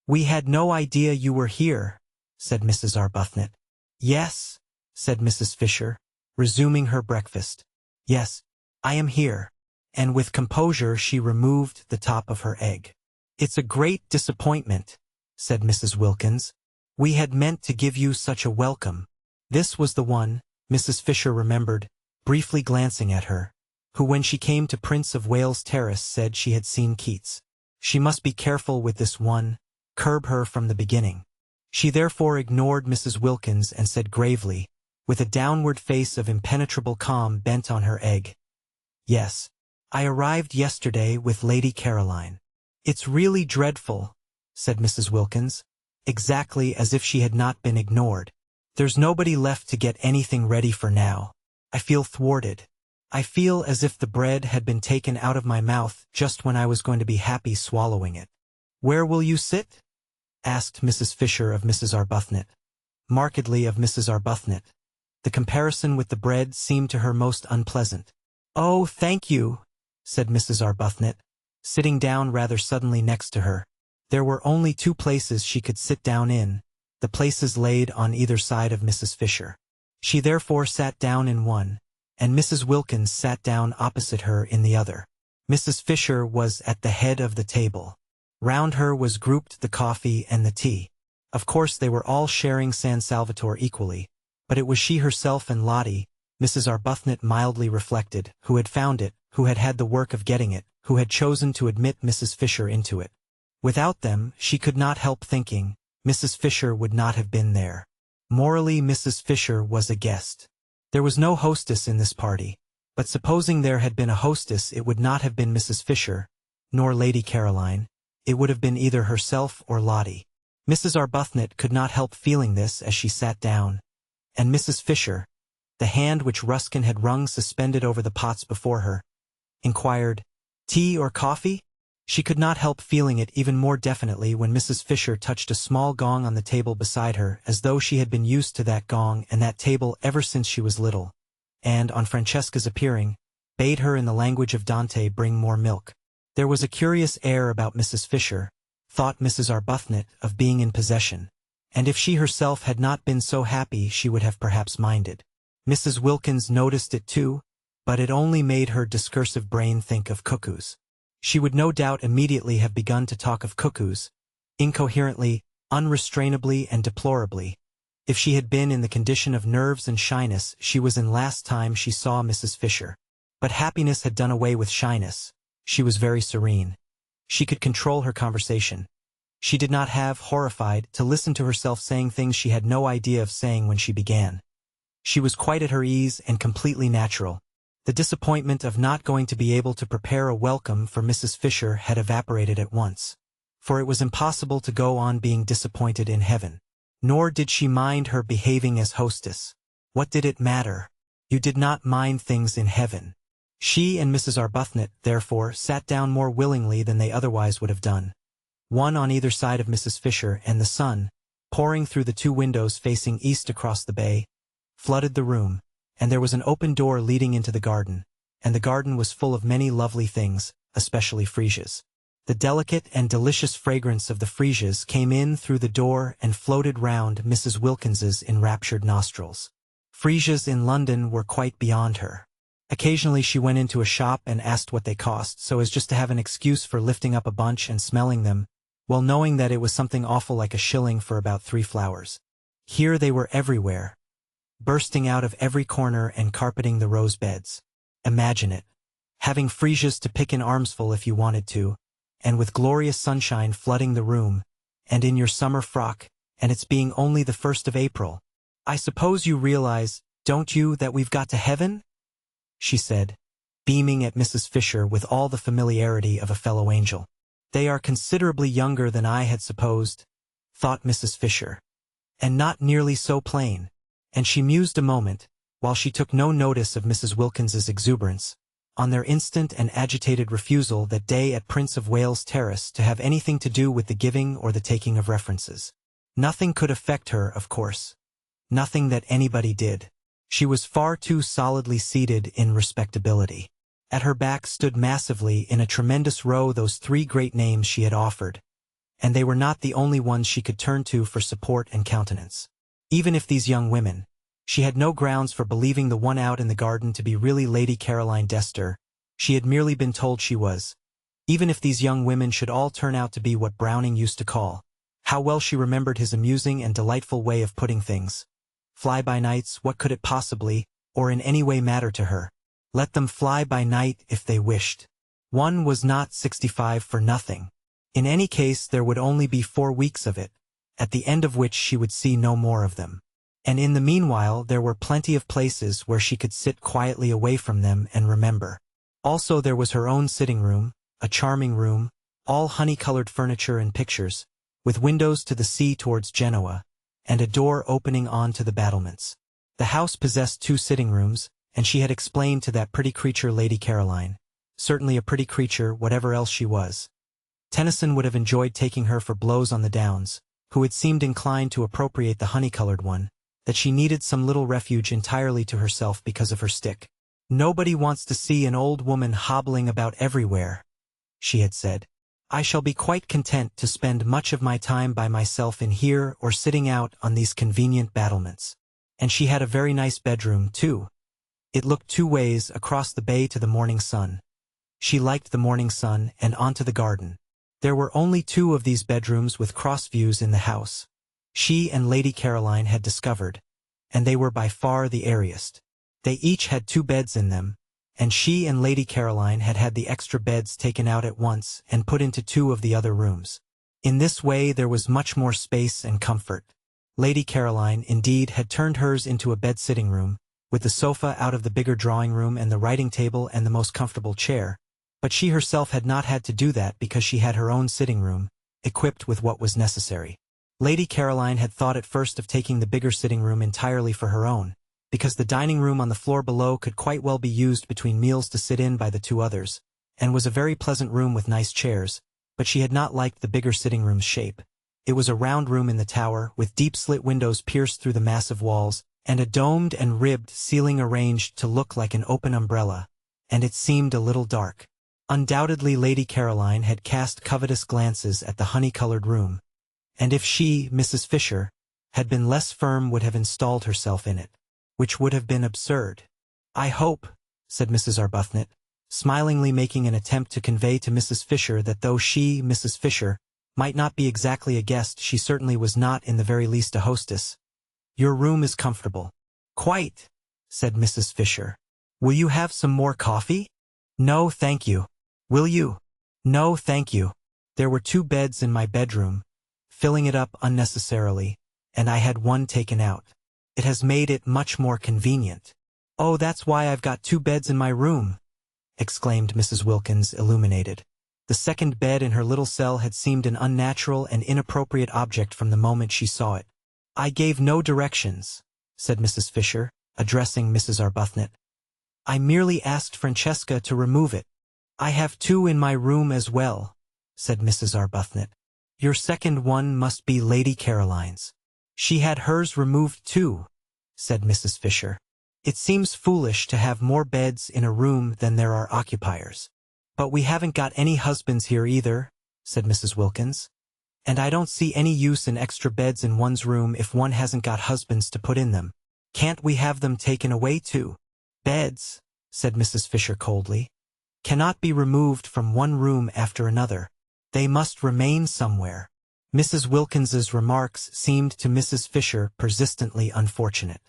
"We had no idea you were here," said Mrs. Arbuthnot. "Yes," said Mrs. Fisher, resuming her breakfast. "Yes, I am here." And with composure she removed the top of her egg. "It's a great disappointment," said Mrs. Wilkins. "We had meant to give you such a welcome." This was the one, Mrs. Fisher remembered, briefly glancing at her, who when she came to Prince of Wales Terrace said she had seen Keats. She must be careful with this one, curb her from the beginning. She therefore ignored Mrs. Wilkins and said gravely, with a downward face of impenetrable calm bent on her egg, "Yes, I arrived yesterday with Lady Caroline." "It's really dreadful," said Mrs. Wilkins, exactly as if she had not been ignored. "There's nobody left to get anything ready for now. I feel thwarted. I feel as if the bread had been taken out of my mouth just when I was going to be happy swallowing it." "Where will you sit?" asked Mrs. Fisher of Mrs. Arbuthnot. Markedly of Mrs. Arbuthnot. The comparison with the bread seemed to her most unpleasant. "Oh, thank you," said Mrs. Arbuthnot, sitting down rather suddenly next to her. There were only two places she could sit down in, the places laid on either side of Mrs. Fisher. She therefore sat down in one, and Mrs. Wilkins sat down opposite her in the other. Mrs. Fisher was at the head of the table. Round her was grouped the coffee and the tea. Of course they were all sharing San Salvatore equally, but it was she herself and Lottie, Mrs. Arbuthnot mildly reflected, who had found it, who had had the work of getting it, who had chosen to admit Mrs. Fisher into it. Without them, she could not help thinking, Mrs. Fisher would not have been there. Morally, Mrs. Fisher was a guest. There was no hostess in this party, but supposing there had been a hostess it would not have been Mrs. Fisher, nor Lady Caroline. It would have been either herself or Lottie. Mrs. Arbuthnot could not help feeling this as she sat down. And Mrs. Fisher, the hand which Ruskin had wrung suspended over the pots before her, inquired, "Tea or coffee?" She could not help feeling it even more definitely when Mrs. Fisher touched a small gong on the table beside her as though she had been used to that gong and that table ever since she was little, and, on Francesca's appearing, bade her in the language of Dante bring more milk. There was a curious air about Mrs. Fisher, thought Mrs. Arbuthnot, of being in possession, and if she herself had not been so happy she would have perhaps minded. Mrs. Wilkins noticed it too, but it only made her discursive brain think of cuckoos. She would no doubt immediately have begun to talk of cuckoos, incoherently, unrestrainably and deplorably, if she had been in the condition of nerves and shyness she was in last time she saw Mrs. Fisher. But happiness had done away with shyness. She was very serene. She could control her conversation. She did not have, horrified, to listen to herself saying things she had no idea of saying when she began. She was quite at her ease and completely natural. The disappointment of not going to be able to prepare a welcome for Mrs. Fisher had evaporated at once, for it was impossible to go on being disappointed in heaven. Nor did she mind her behaving as hostess. What did it matter? You did not mind things in heaven. She and Mrs. Arbuthnot, therefore, sat down more willingly than they otherwise would have done, one on either side of Mrs. Fisher, and the sun, pouring through the two windows facing east across the bay, flooded the room, and there was an open door leading into the garden, and the garden was full of many lovely things, especially freesias. The delicate and delicious fragrance of the freesias came in through the door and floated round Mrs. Wilkins's enraptured nostrils. Freesias in London were quite beyond her. Occasionally she went into a shop and asked what they cost, so as just to have an excuse for lifting up a bunch and smelling them, while knowing that it was something awful like a shilling for about 3 flowers. Here they were everywhere, bursting out of every corner and carpeting the rose beds. Imagine it. Having freesias to pick in armsful if you wanted to, and with glorious sunshine flooding the room, and in your summer frock, and it's being only the 1st of April. "I suppose you realize, don't you, that we've got to heaven?" she said, beaming at Mrs. Fisher with all the familiarity of a fellow angel. They are considerably younger than I had supposed, thought Mrs. Fisher, and not nearly so plain, and she mused a moment, while she took no notice of Mrs. Wilkins's exuberance, on their instant and agitated refusal that day at Prince of Wales Terrace to have anything to do with the giving or the taking of references. Nothing could affect her, of course. Nothing that anybody did. She was far too solidly seated in respectability. At her back stood massively in a tremendous row those 3 great names she had offered, and they were not the only ones she could turn to for support and countenance. Even if these young women, she had no grounds for believing the one out in the garden to be really Lady Caroline Dester, she had merely been told she was, Even if these young women should all turn out to be what Browning used to call. How well she remembered his amusing and delightful way of putting things. Fly-by-nights, what could it possibly, or in any way matter to her? Let them fly by night if they wished. One was not 65 for nothing. In any case there would only be 4 weeks of it, at the end of which she would see no more of them. And in the meanwhile there were plenty of places where she could sit quietly away from them and remember. Also there was her own sitting room, a charming room, all honey-colored furniture and pictures, with windows to the sea towards Genoa, and a door opening on to the battlements. The house possessed 2 sitting rooms, and she had explained to that pretty creature Lady Caroline. Certainly a pretty creature, whatever else she was. Tennyson would have enjoyed taking her for blows on the downs, who had seemed inclined to appropriate the honey-colored one, that she needed some little refuge entirely to herself because of her stick. "Nobody wants to see an old woman hobbling about everywhere," she had said. "I shall be quite content to spend much of my time by myself in here or sitting out on these convenient battlements." And she had a very nice bedroom, too. It looked 2 ways across the bay to the morning sun. She liked the morning sun and onto the garden. There were only 2 of these bedrooms with cross views in the house. She and Lady Caroline had discovered, and they were by far the airiest. They each had 2 beds in them, and she and Lady Caroline had had the extra beds taken out at once and put into 2 of the other rooms. In this way there was much more space and comfort. Lady Caroline, indeed, had turned hers into a bed-sitting room, with the sofa out of the bigger drawing room and the writing table and the most comfortable chair, but she herself had not had to do that because she had her own sitting room, equipped with what was necessary. Lady Caroline had thought at first of taking the bigger sitting room entirely for her own, because the dining room on the floor below could quite well be used between meals to sit in by the 2 others, and was a very pleasant room with nice chairs, but she had not liked the bigger sitting room's shape. It was a round room in the tower, with deep slit windows pierced through the massive walls, and a domed and ribbed ceiling arranged to look like an open umbrella, and it seemed a little dark. Undoubtedly Lady Caroline had cast covetous glances at the honey-colored room, and if she, Mrs. Fisher, had been less firm would have installed herself in it, which would have been absurd. "I hope," said Mrs. Arbuthnot, smilingly making an attempt to convey to Mrs. Fisher that though she, Mrs. Fisher, might not be exactly a guest, she certainly was not in the very least a hostess. "Your room is comfortable." "Quite," said Mrs. Fisher. "Will you have some more coffee?" "No, thank you." "Will you?" "No, thank you. There were 2 beds in my bedroom, filling it up unnecessarily, and I had one taken out. It has made it much more convenient." "Oh, that's why I've got 2 beds in my room," exclaimed Mrs. Wilkins, illuminated. The second bed in her little cell had seemed an unnatural and inappropriate object from the moment she saw it. "I gave no directions," said Mrs. Fisher, addressing Mrs. Arbuthnot. "I merely asked Francesca to remove it." "I have 2 in my room as well," said Mrs. Arbuthnot. "Your second one must be Lady Caroline's." "She had hers removed too," said Mrs. Fisher. "It seems foolish to have more beds in a room than there are occupiers." "But we haven't got any husbands here either," said Mrs. Wilkins. "And I don't see any use in extra beds in one's room if one hasn't got husbands to put in them. Can't we have them taken away too?" "Beds," said Mrs. Fisher coldly, "cannot be removed from one room after another. They must remain somewhere." Mrs. Wilkins's remarks seemed to Mrs. Fisher persistently unfortunate.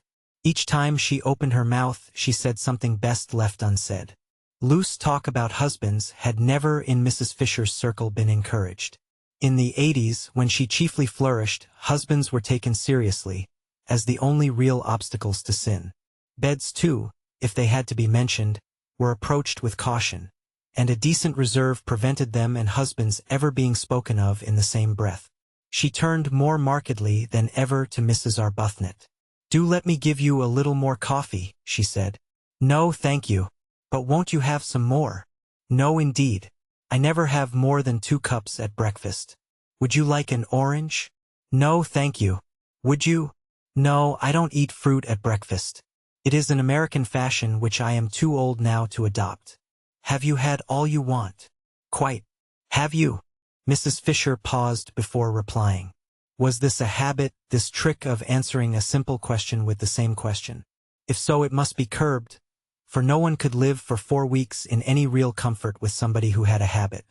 Each time she opened her mouth she said something best left unsaid. Loose talk about husbands had never in Mrs. Fisher's circle been encouraged. In the 80s, when she chiefly flourished, husbands were taken seriously, as the only real obstacles to sin. Beds, too, if they had to be mentioned, were approached with caution, and a decent reserve prevented them and husbands ever being spoken of in the same breath. She turned more markedly than ever to Mrs. Arbuthnot. "Do let me give you a little more coffee," she said. "No, thank you. But won't you have some more?" "No, indeed. I never have more than 2 cups at breakfast." "Would you like an orange?" "No, thank you." "Would you?" "No, I don't eat fruit at breakfast. It is an American fashion which I am too old now to adopt." "Have you had all you want?" "Quite." "Have you?" Mrs. Fisher paused before replying. Was this a habit, this trick of answering a simple question with the same question? If so, it must be curbed, for no one could live for 4 weeks in any real comfort with somebody who had a habit.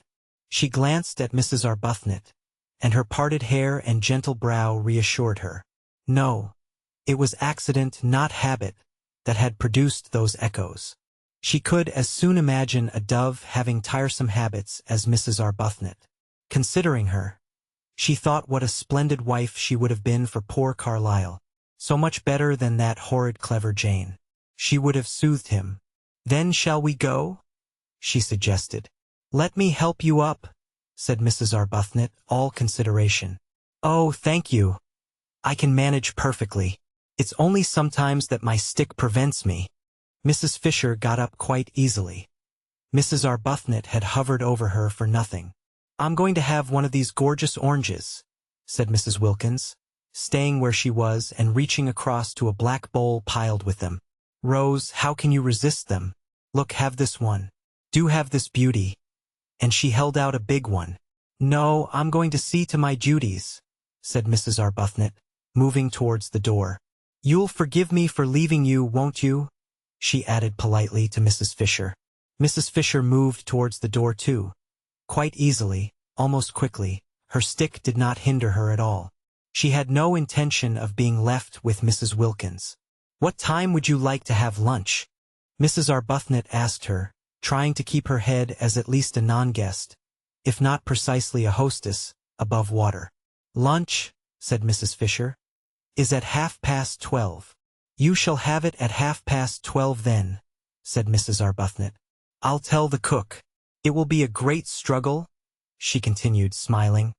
She glanced at Mrs. Arbuthnot, and her parted hair and gentle brow reassured her. No, it was accident, not habit, that had produced those echoes. She could as soon imagine a dove having tiresome habits as Mrs. Arbuthnot. Considering her, she thought what a splendid wife she would have been for poor Carlyle, so much better than that horrid clever Jane. She would have soothed him. "Then shall we go?" she suggested. "Let me help you up," said Mrs. Arbuthnot, all consideration. "Oh, thank you. I can manage perfectly. It's only sometimes that my stick prevents me." Mrs. Fisher got up quite easily. Mrs. Arbuthnot had hovered over her for nothing. "I'm going to have one of these gorgeous oranges," said Mrs. Wilkins, staying where she was and reaching across to a black bowl piled with them. "Rose, how can you resist them? Look, have this one. Do have this beauty." And she held out a big one. "No, I'm going to see to my duties," said Mrs. Arbuthnot, moving towards the door. "You'll forgive me for leaving you, won't you?" she added politely to Mrs. Fisher. Mrs. Fisher moved towards the door too. Quite easily, almost quickly, her stick did not hinder her at all. She had no intention of being left with Mrs. Wilkins. "What time would you like to have lunch?" Mrs. Arbuthnot asked her, trying to keep her head as at least a non-guest, if not precisely a hostess, above water. "Lunch," said Mrs. Fisher, "is at 12:30. "You shall have it at 12:30 then," said Mrs. Arbuthnot. "I'll tell the cook. It will be a great struggle," she continued, smiling.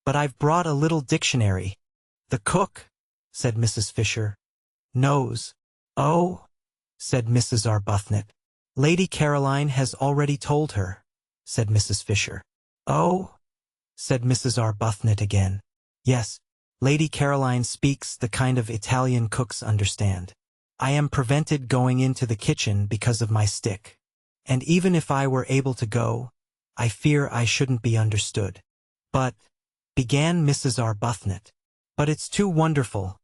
"But I've brought a little dictionary." "The cook," said Mrs. Fisher, "knows." "Oh," said Mrs. Arbuthnot. "Lady Caroline has already told her," said Mrs. Fisher. "Oh," said Mrs. Arbuthnot again. "Yes, Lady Caroline speaks the kind of Italian cooks understand. I am prevented going into the kitchen because of my stick. And even if I were able to go, I fear I shouldn't be understood." "But," began Mrs. Arbuthnot. "But it's too wonderful,"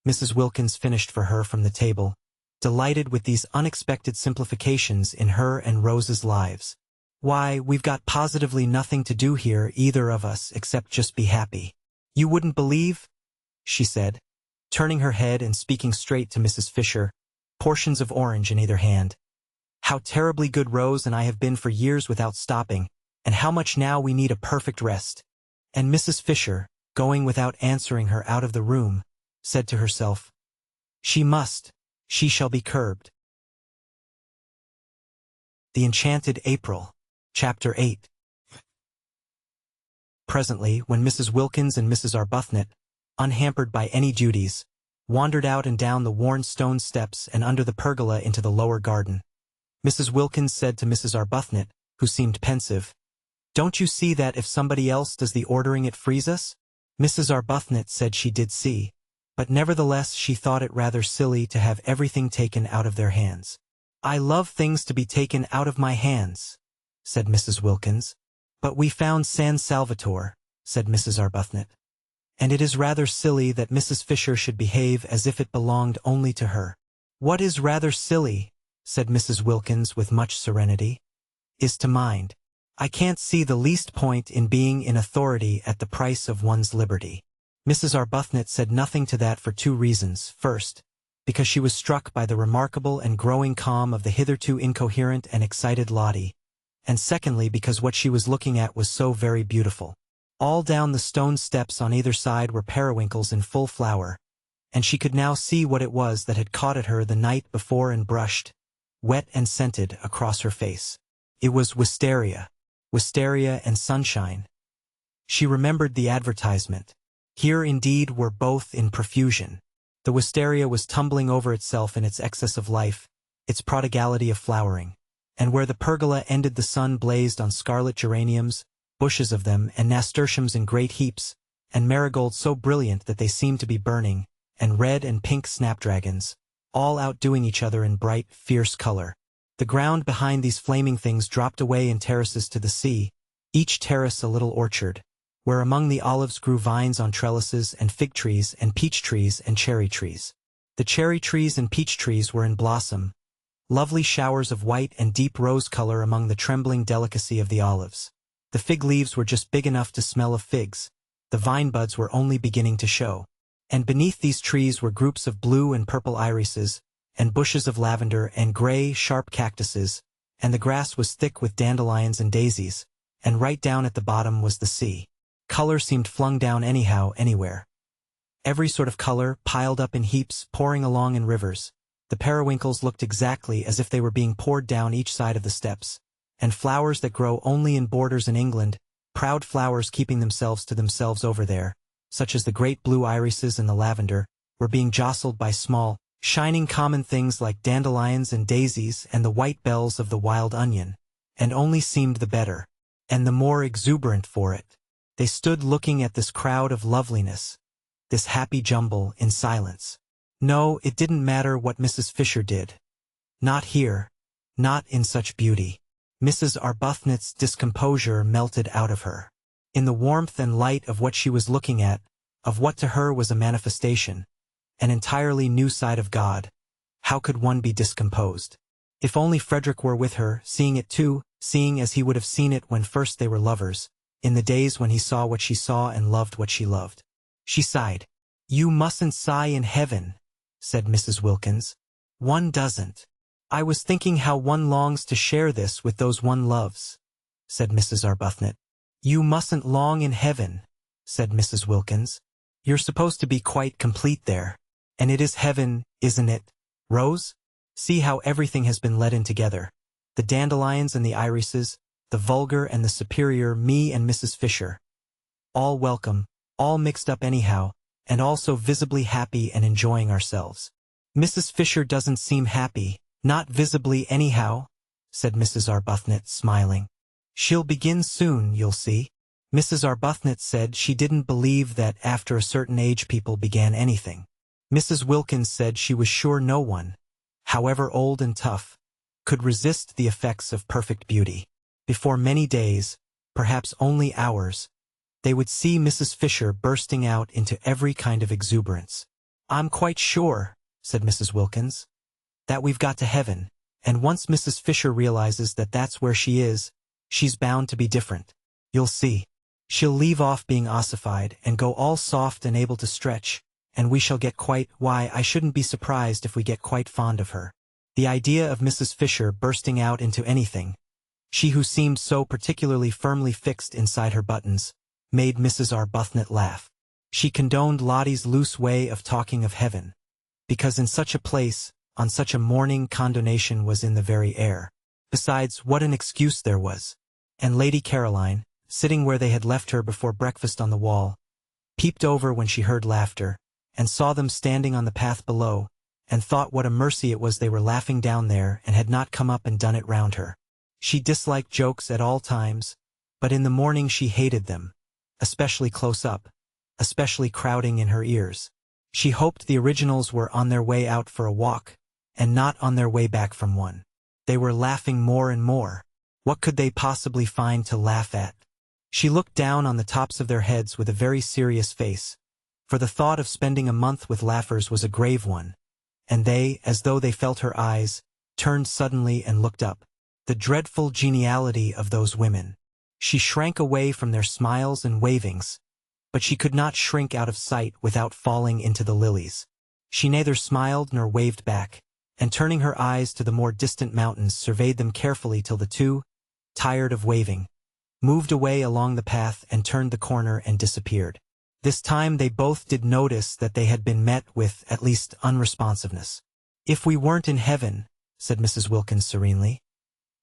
Mrs. Wilkins finished for her from the table, delighted with these unexpected simplifications in her and Rose's lives. "Why, we've got positively nothing to do here, either of us, except just be happy. You wouldn't believe," she said, turning her head and speaking straight to Mrs. Fisher, portions of orange in either hand, "how terribly good Rose and I have been for years without stopping, and how much now we need a perfect rest." And Mrs. Fisher, going without answering her out of the room, said to herself, She shall be curbed." The Enchanted April, Chapter 8. Presently, when Mrs. Wilkins and Mrs. Arbuthnot, unhampered by any duties, wandered out and down the worn stone steps and under the pergola into the lower garden, Mrs. Wilkins said to Mrs. Arbuthnot, who seemed pensive, "Don't you see that if somebody else does the ordering it frees us?" Mrs. Arbuthnot said she did see, but nevertheless she thought it rather silly to have everything taken out of their hands. "I love things to be taken out of my hands," said Mrs. Wilkins. "But we found San Salvatore," said Mrs. Arbuthnot. "And it is rather silly that Mrs. Fisher should behave as if it belonged only to her." "What is rather silly," said Mrs. Wilkins with much serenity, "is to mind. I can't see the least point in being in authority at the price of one's liberty." Mrs. Arbuthnot said nothing to that for two reasons. First, because she was struck by the remarkable and growing calm of the hitherto incoherent and excited Lottie, and secondly because what she was looking at was so very beautiful. All down the stone steps on either side were periwinkles in full flower, and she could now see what it was that had caught at her the night before and brushed, wet and scented, across her face. It was wisteria and sunshine. She remembered the advertisement. Here indeed were both in profusion. The wisteria was tumbling over itself in its excess of life, its prodigality of flowering, and where the pergola ended the sun blazed on scarlet geraniums, bushes of them, and nasturtiums in great heaps, and marigolds so brilliant that they seemed to be burning, and red and pink snapdragons, all outdoing each other in bright, fierce color. The ground behind these flaming things dropped away in terraces to the sea, each terrace a little orchard, where among the olives grew vines on trellises and fig trees and peach trees and cherry trees. The cherry trees and peach trees were in blossom, lovely showers of white and deep rose color among the trembling delicacy of the olives. The fig leaves were just big enough to smell of figs. The vine buds were only beginning to show. And beneath these trees were groups of blue and purple irises, and bushes of lavender and gray, sharp cactuses, and the grass was thick with dandelions and daisies, and right down at the bottom was the sea. Color seemed flung down anyhow, anywhere. Every sort of color, piled up in heaps, pouring along in rivers. The periwinkles looked exactly as if they were being poured down each side of the steps. And flowers that grow only in borders in England, proud flowers keeping themselves to themselves over there, such as the great blue irises and the lavender, were being jostled by small, shining common things like dandelions and daisies and the white bells of the wild onion, and only seemed the better, and the more exuberant for it. They stood looking at this crowd of loveliness, this happy jumble, in silence. No, it didn't matter what Mrs. Fisher did. Not here. Not in such beauty. Mrs. Arbuthnot's discomposure melted out of her. In the warmth and light of what she was looking at, of what to her was a manifestation, an entirely new side of God, how could one be discomposed? If only Frederick were with her, seeing it too, seeing as he would have seen it when first they were lovers, in the days when he saw what she saw and loved what she loved. She sighed. "You mustn't sigh in heaven," said Mrs. Wilkins. "One doesn't. I was thinking how one longs to share this with those one loves," said Mrs. Arbuthnot. "You mustn't long in heaven," said Mrs. Wilkins. "You're supposed to be quite complete there. And it is heaven, isn't it, Rose? See how everything has been let in together. The dandelions and the irises, the vulgar and the superior, me and Mrs. Fisher. All welcome, all mixed up anyhow, and all so visibly happy and enjoying ourselves." "Mrs. Fisher doesn't seem happy, not visibly anyhow," said Mrs. Arbuthnot, smiling. "She'll begin soon, you'll see." Mrs. Arbuthnot said she didn't believe that after a certain age people began anything. Mrs. Wilkins said she was sure no one, however old and tough, could resist the effects of perfect beauty. Before many days, perhaps only hours, they would see Mrs. Fisher bursting out into every kind of exuberance. "I'm quite sure," said Mrs. Wilkins, "that we've got to heaven, and once Mrs. Fisher realizes that that's where she is, she's bound to be different. You'll see. She'll leave off being ossified and go all soft and able to stretch, and we shall get why, I shouldn't be surprised if we get quite fond of her." The idea of Mrs. Fisher bursting out into anything, she who seemed so particularly firmly fixed inside her buttons, made Mrs. Arbuthnot laugh. She condoned Lottie's loose way of talking of heaven, because in such a place, on such a morning, condonation was in the very air. Besides, what an excuse there was. And Lady Caroline, sitting where they had left her before breakfast on the wall, peeped over when she heard laughter, and saw them standing on the path below, and thought what a mercy it was they were laughing down there and had not come up and done it round her. She disliked jokes at all times, but in the morning she hated them, especially close up, especially crowding in her ears. She hoped the originals were on their way out for a walk, and not on their way back from one. They were laughing more and more. What could they possibly find to laugh at? She looked down on the tops of their heads with a very serious face, for the thought of spending a month with laughers was a grave one, and they, as though they felt her eyes, turned suddenly and looked up. The dreadful geniality of those women. She shrank away from their smiles and wavings, but she could not shrink out of sight without falling into the lilies. She neither smiled nor waved back, and turning her eyes to the more distant mountains surveyed them carefully till the two, tired of waving, moved away along the path and turned the corner and disappeared. This time they both did notice that they had been met with at least unresponsiveness. "If we weren't in heaven," said Mrs. Wilkins serenely,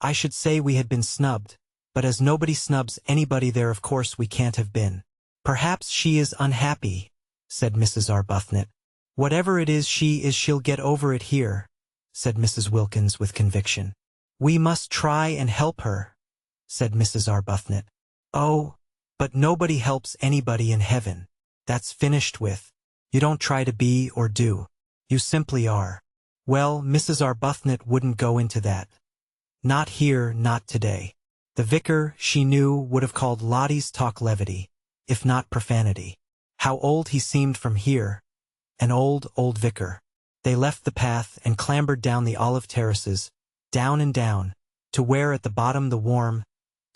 "I should say we had been snubbed, but as nobody snubs anybody there, of course we can't have been." "Perhaps she is unhappy," said Mrs. Arbuthnot. "Whatever it is, she'll get over it here," said Mrs. Wilkins with conviction. "We must try and help her," said Mrs. Arbuthnot. "Oh, but nobody helps anybody in heaven. That's finished with. You don't try to be or do. You simply are." Well, Mrs. Arbuthnot wouldn't go into that. Not here, not today. The vicar, she knew, would have called Lottie's talk levity, if not profanity. How old he seemed from here. An old, old vicar. They left the path and clambered down the olive terraces, down and down, to where at the bottom the warm,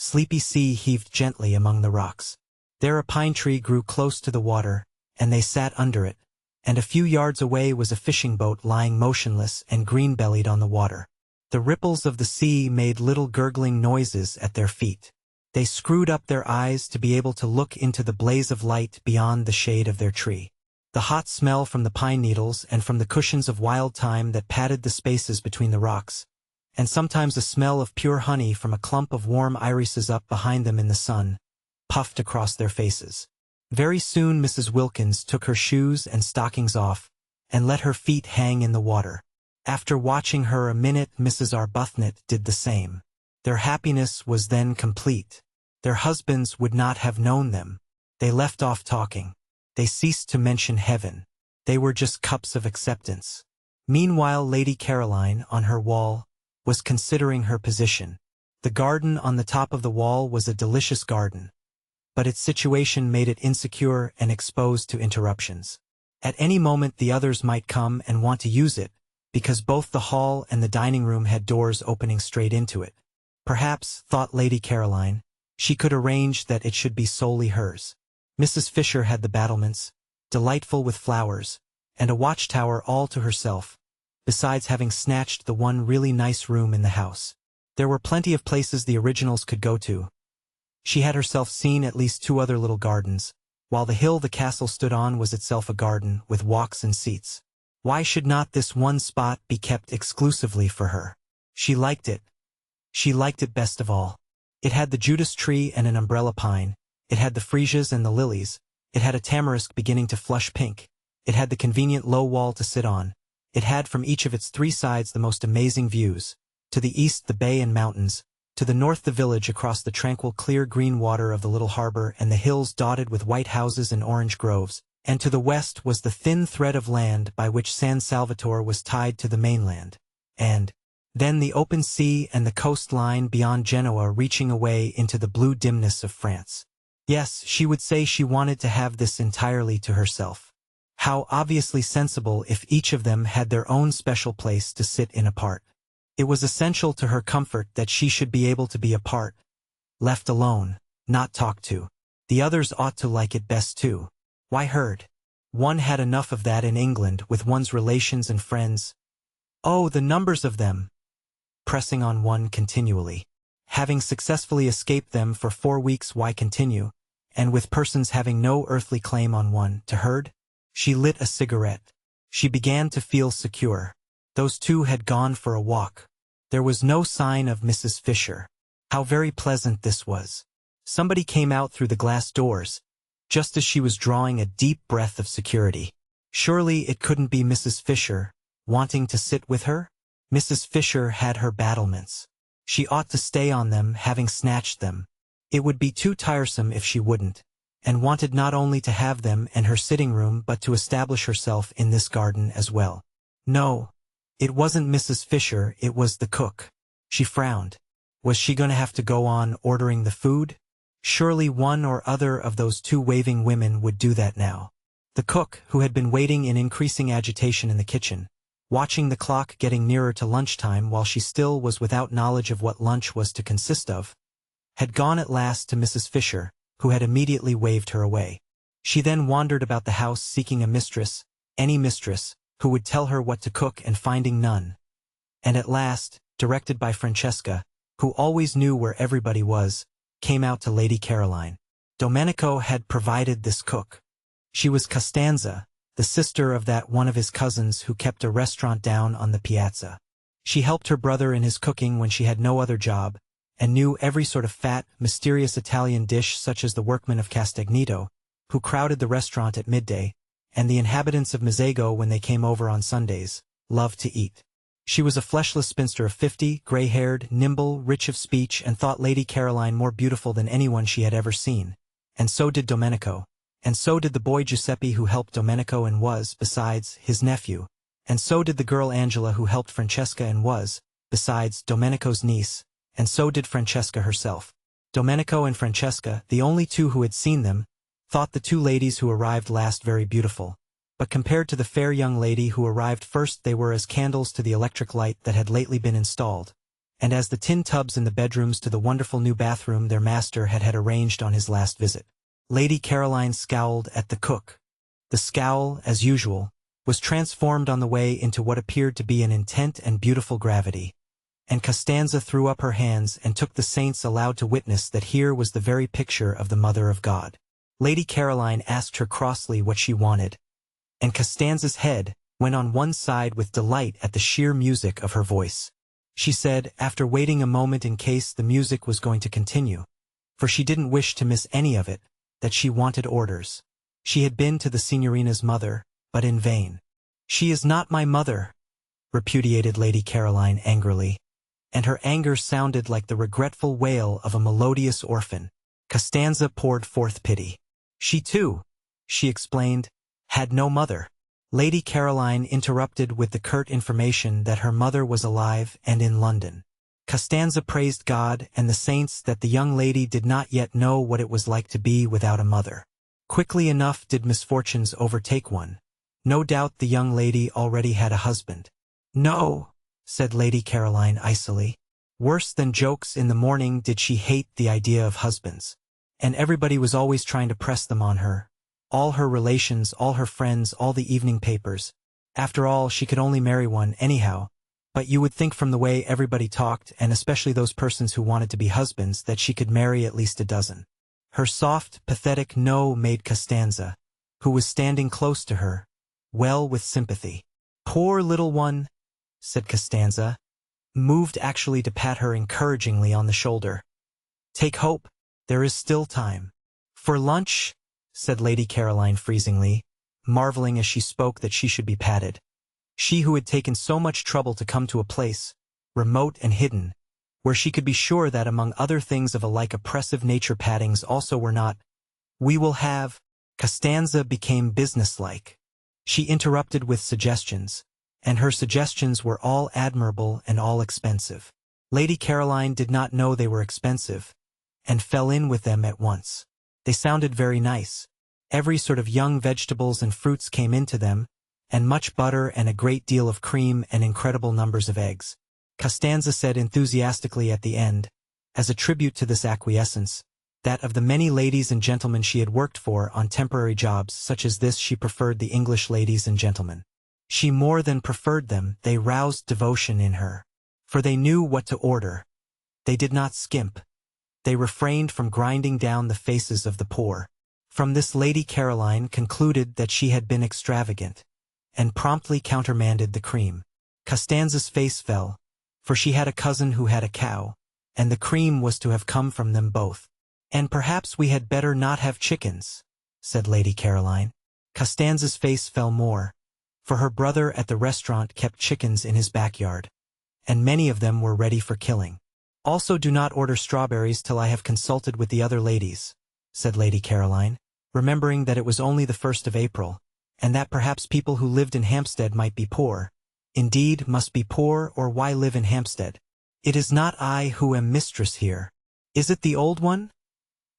sleepy sea heaved gently among the rocks. There a pine tree grew close to the water, and they sat under it, and a few yards away was a fishing boat lying motionless and green-bellied on the water. The ripples of the sea made little gurgling noises at their feet. They screwed up their eyes to be able to look into the blaze of light beyond the shade of their tree. The hot smell from the pine needles and from the cushions of wild thyme that padded the spaces between the rocks, and sometimes a smell of pure honey from a clump of warm irises up behind them in the sun, puffed across their faces. Very soon Mrs. Wilkins took her shoes and stockings off, and let her feet hang in the water. After watching her a minute, Mrs. Arbuthnot did the same. Their happiness was then complete. Their husbands would not have known them. They left off talking. They ceased to mention heaven. They were just cups of acceptance. Meanwhile Lady Caroline, on her wall, was considering her position. The garden on the top of the wall was a delicious garden, but its situation made it insecure and exposed to interruptions. At any moment the others might come and want to use it, because both the hall and the dining room had doors opening straight into it. Perhaps, thought Lady Caroline, she could arrange that it should be solely hers. Mrs. Fisher had the battlements, delightful with flowers, and a watchtower all to herself, besides having snatched the one really nice room in the house. There were plenty of places the originals could go to. She had herself seen at least 2 other little gardens, while the hill the castle stood on was itself a garden with walks and seats. Why should not this one spot be kept exclusively for her? She liked it. She liked it best of all. It had the Judas tree and an umbrella pine. It had the freesias and the lilies. It had a tamarisk beginning to flush pink. It had the convenient low wall to sit on. It had from each of its 3 sides the most amazing views. To the east the bay and mountains, to the north the village across the tranquil clear green water of the little harbor and the hills dotted with white houses and orange groves, and to the west was the thin thread of land by which San Salvatore was tied to the mainland, and then the open sea and the coastline beyond Genoa reaching away into the blue dimness of France. Yes, she would say she wanted to have this entirely to herself. How obviously sensible if each of them had their own special place to sit in apart. It was essential to her comfort that she should be able to be apart, left alone, not talked to. The others ought to like it best too. Why heard? One had enough of that in England with one's relations and friends. Oh, the numbers of them! Pressing on one continually. Having successfully escaped them for 4 weeks, why continue? And with persons having no earthly claim on one, to herd? She lit a cigarette. She began to feel secure. Those 2 had gone for a walk. There was no sign of Mrs. Fisher. How very pleasant this was. Somebody came out through the glass doors, just as she was drawing a deep breath of security. Surely it couldn't be Mrs. Fisher, wanting to sit with her? Mrs. Fisher had her battlements. She ought to stay on them, having snatched them. It would be too tiresome if she wouldn't, and wanted not only to have them and her sitting room but to establish herself in this garden as well. No, it wasn't Mrs. Fisher, it was the cook. She frowned. Was she going to have to go on ordering the food? Surely one or other of those 2 waving women would do that now. The cook, who had been waiting in increasing agitation in the kitchen, watching the clock getting nearer to lunchtime while she still was without knowledge of what lunch was to consist of, had gone at last to Mrs. Fisher, who had immediately waved her away. She then wandered about the house seeking a mistress, any mistress, who would tell her what to cook and finding none. And at last, directed by Francesca, who always knew where everybody was, came out to Lady Caroline. Domenico had provided this cook. She was Costanza, the sister of that one of his cousins who kept a restaurant down on the piazza. She helped her brother in his cooking when she had no other job, and knew every sort of fat, mysterious Italian dish such as the workmen of Castagnito, who crowded the restaurant at midday, and the inhabitants of Mezzago when they came over on Sundays, loved to eat. She was a fleshless spinster of 50, gray-haired, nimble, rich of speech, and thought Lady Caroline more beautiful than anyone she had ever seen. And so did Domenico. And so did the boy Giuseppe who helped Domenico and was, besides, his nephew. And so did the girl Angela who helped Francesca and was, besides, Domenico's niece. And so did Francesca herself. Domenico and Francesca, the only 2 who had seen them, thought the 2 ladies who arrived last very beautiful. But compared to the fair young lady who arrived first they were as candles to the electric light that had lately been installed. and as the tin tubs in the bedrooms to the wonderful new bathroom their master had arranged on his last visit. Lady Caroline scowled at the cook. The scowl, as usual, was transformed on the way into what appeared to be an intent and beautiful gravity. And Costanza threw up her hands and took the saints aloud to witness that here was the very picture of the Mother of God. Lady Caroline asked her crossly what she wanted, and Costanza's head went on one side with delight at the sheer music of her voice. She said, after waiting a moment in case the music was going to continue, for she didn't wish to miss any of it, that she wanted orders. She had been to the Signorina's mother, but in vain. "She is not my mother," repudiated Lady Caroline angrily, and her anger sounded like the regretful wail of a melodious orphan. Costanza poured forth pity. She too, she explained, had no mother. Lady Caroline interrupted with the curt information that her mother was alive and in London. Costanza praised God and the saints that the young lady did not yet know what it was like to be without a mother. Quickly enough did misfortunes overtake one. No doubt the young lady already had a husband. "No," said Lady Caroline icily. Worse than jokes in the morning did she hate the idea of husbands. And everybody was always trying to press them on her. All her relations, all her friends, all the evening papers. After all, she could only marry one anyhow. But you would think from the way everybody talked, and especially those persons who wanted to be husbands, that she could marry at least a dozen. Her soft, pathetic no made Costanza, who was standing close to her, well with sympathy. "Poor little one," said Costanza, moved actually to pat her encouragingly on the shoulder. "Take hope, there is still time." "For lunch?" said Lady Caroline freezingly, marveling as she spoke that she should be patted. She who had taken so much trouble to come to a place, remote and hidden, where she could be sure that among other things of a like oppressive nature pattings also were not. "We will have—" Costanza became businesslike. She interrupted with suggestions, and her suggestions were all admirable and all expensive. Lady Caroline did not know they were expensive, and fell in with them at once. They sounded very nice. Every sort of young vegetables and fruits came into them, and much butter and a great deal of cream and incredible numbers of eggs. Costanza said enthusiastically at the end, as a tribute to this acquiescence, that of the many ladies and gentlemen she had worked for on temporary jobs such as this she preferred the English ladies and gentlemen. She more than preferred them, they roused devotion in her. For they knew what to order. They did not skimp. They refrained from grinding down the faces of the poor. From this Lady Caroline concluded that she had been extravagant, and promptly countermanded the cream. Costanza's face fell, for she had a cousin who had a cow, and the cream was to have come from them both. "And perhaps we had better not have chickens," said Lady Caroline. Costanza's face fell more, for her brother at the restaurant kept chickens in his backyard, and many of them were ready for killing. "Also do not order strawberries till I have consulted with the other ladies," said Lady Caroline, remembering that it was only the 1st of April, and that perhaps people who lived in Hampstead might be poor. Indeed, must be poor, or why live in Hampstead? "It is not I who am mistress here. Is it the old one?"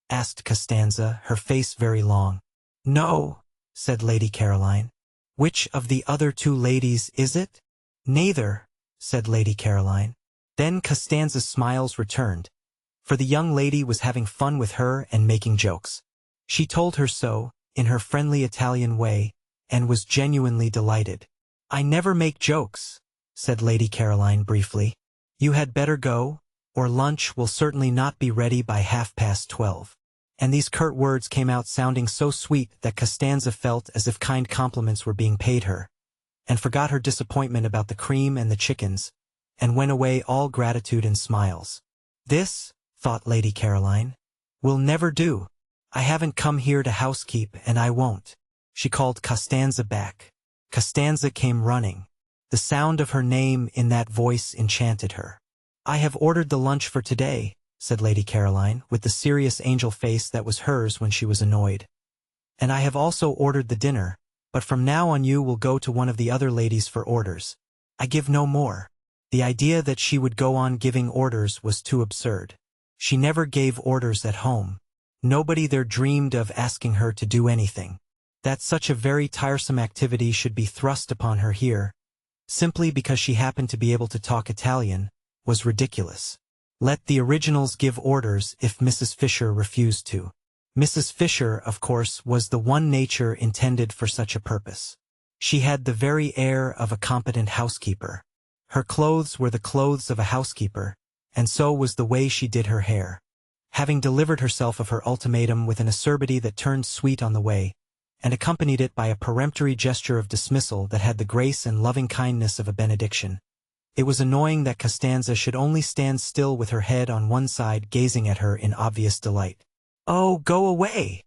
asked Costanza, her face very long. "No," said Lady Caroline. "Which of the other two ladies is it?" "Neither," said Lady Caroline. Then Costanza's smiles returned, for the young lady was having fun with her and making jokes. She told her so, in her friendly Italian way, and was genuinely delighted. "I never make jokes," said Lady Caroline briefly. "You had better go, or lunch will certainly not be ready by 12:30. And these curt words came out sounding so sweet that Costanza felt as if kind compliments were being paid her, and forgot her disappointment about the cream and the chickens, and went away all gratitude and smiles. "This," thought Lady Caroline, "will never do. I haven't come here to housekeep, and I won't." She called Costanza back. Costanza came running. The sound of her name in that voice enchanted her. "I have ordered the lunch for today," said Lady Caroline, with the serious angel face that was hers when she was annoyed. "And I have also ordered the dinner, but from now on you will go to one of the other ladies for orders. I give no more." The idea that she would go on giving orders was too absurd. She never gave orders at home. Nobody there dreamed of asking her to do anything. That such a very tiresome activity should be thrust upon her here, simply because she happened to be able to talk Italian, was ridiculous. Let the originals give orders if Mrs. Fisher refused to. Mrs. Fisher, of course, was the one nature intended for such a purpose. She had the very air of a competent housekeeper. Her clothes were the clothes of a housekeeper, and so was the way she did her hair. Having delivered herself of her ultimatum with an acerbity that turned sweet on the way, and accompanied it by a peremptory gesture of dismissal that had the grace and loving-kindness of a benediction, it was annoying that Costanza should only stand still with her head on one side gazing at her in obvious delight. "Oh, go away!"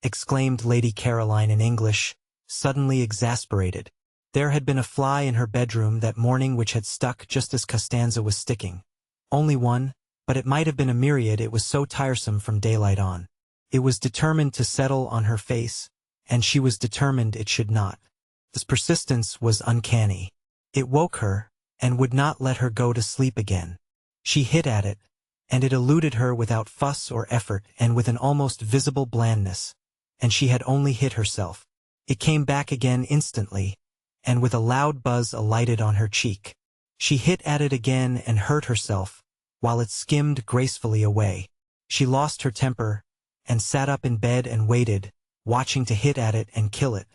exclaimed Lady Caroline in English, suddenly exasperated. There had been a fly in her bedroom that morning which had stuck just as Costanza was sticking. Only one, but it might have been a myriad, it was so tiresome from daylight on. It was determined to settle on her face, and she was determined it should not. This persistence was uncanny. It woke her, and would not let her go to sleep again. She hit at it, and it eluded her without fuss or effort and with an almost visible blandness, and she had only hit herself. It came back again instantly, and with a loud buzz alighted on her cheek. She hit at it again and hurt herself, while it skimmed gracefully away. She lost her temper, and sat up in bed and waited, watching to hit at it and kill it.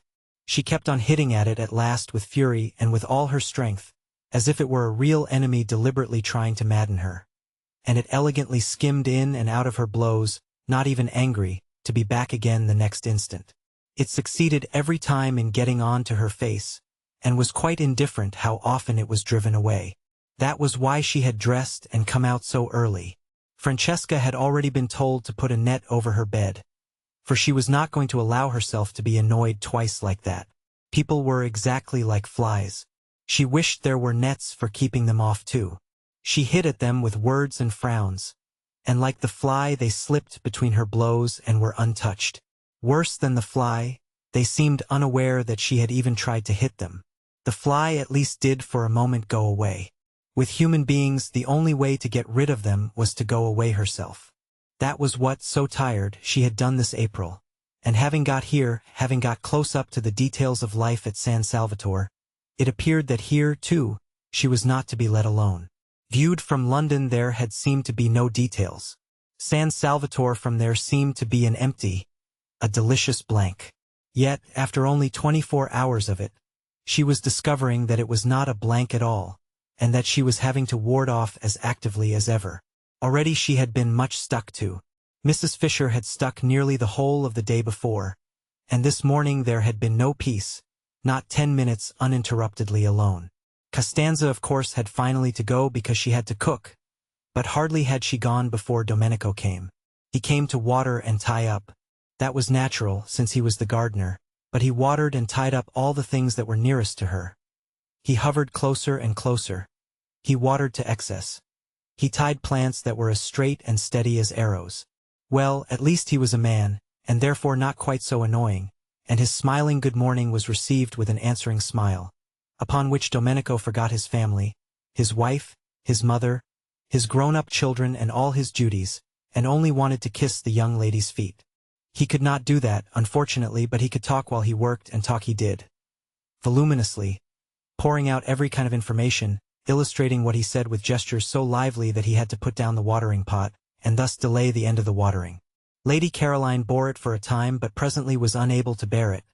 She kept on hitting at it at last with fury and with all her strength, as if it were a real enemy deliberately trying to madden her. And it elegantly skimmed in and out of her blows, not even angry, to be back again the next instant. It succeeded every time in getting on to her face, and was quite indifferent how often it was driven away. That was why she had dressed and come out so early. Francesca had already been told to put a net over her bed, for she was not going to allow herself to be annoyed twice like that. People were exactly like flies. She wished there were nets for keeping them off too. She hit at them with words and frowns, and like the fly they slipped between her blows and were untouched. Worse than the fly, they seemed unaware that she had even tried to hit them. The fly at least did for a moment go away. With human beings, the only way to get rid of them was to go away herself. That was what, so tired, she had done this April. And having got close up to the details of life at San Salvatore, it appeared that here, too, she was not to be let alone. Viewed from London there had seemed to be no details. San Salvatore from there seemed to be an empty, a delicious blank. Yet, after only 24 hours of it, she was discovering that it was not a blank at all, and that she was having to ward off as actively as ever. Already she had been much stuck to. Mrs. Fisher had stuck nearly the whole of the day before, and this morning there had been no peace, not 10 minutes uninterruptedly alone. Costanza, of course, had finally to go because she had to cook, but hardly had she gone before Domenico came. He came to water and tie up. That was natural, since he was the gardener, but he watered and tied up all the things that were nearest to her. He hovered closer and closer. He watered to excess. He tied plants that were as straight and steady as arrows. Well, at least he was a man, and therefore not quite so annoying, and his smiling good morning was received with an answering smile, upon which Domenico forgot his family, his wife, his mother, his grown-up children and all his duties, and only wanted to kiss the young lady's feet. He could not do that, unfortunately, but he could talk while he worked, and talk he did. Voluminously, pouring out every kind of information, illustrating what he said with gestures so lively that he had to put down the watering pot, and thus delay the end of the watering. Lady Caroline bore it for a time but presently was unable to bear it,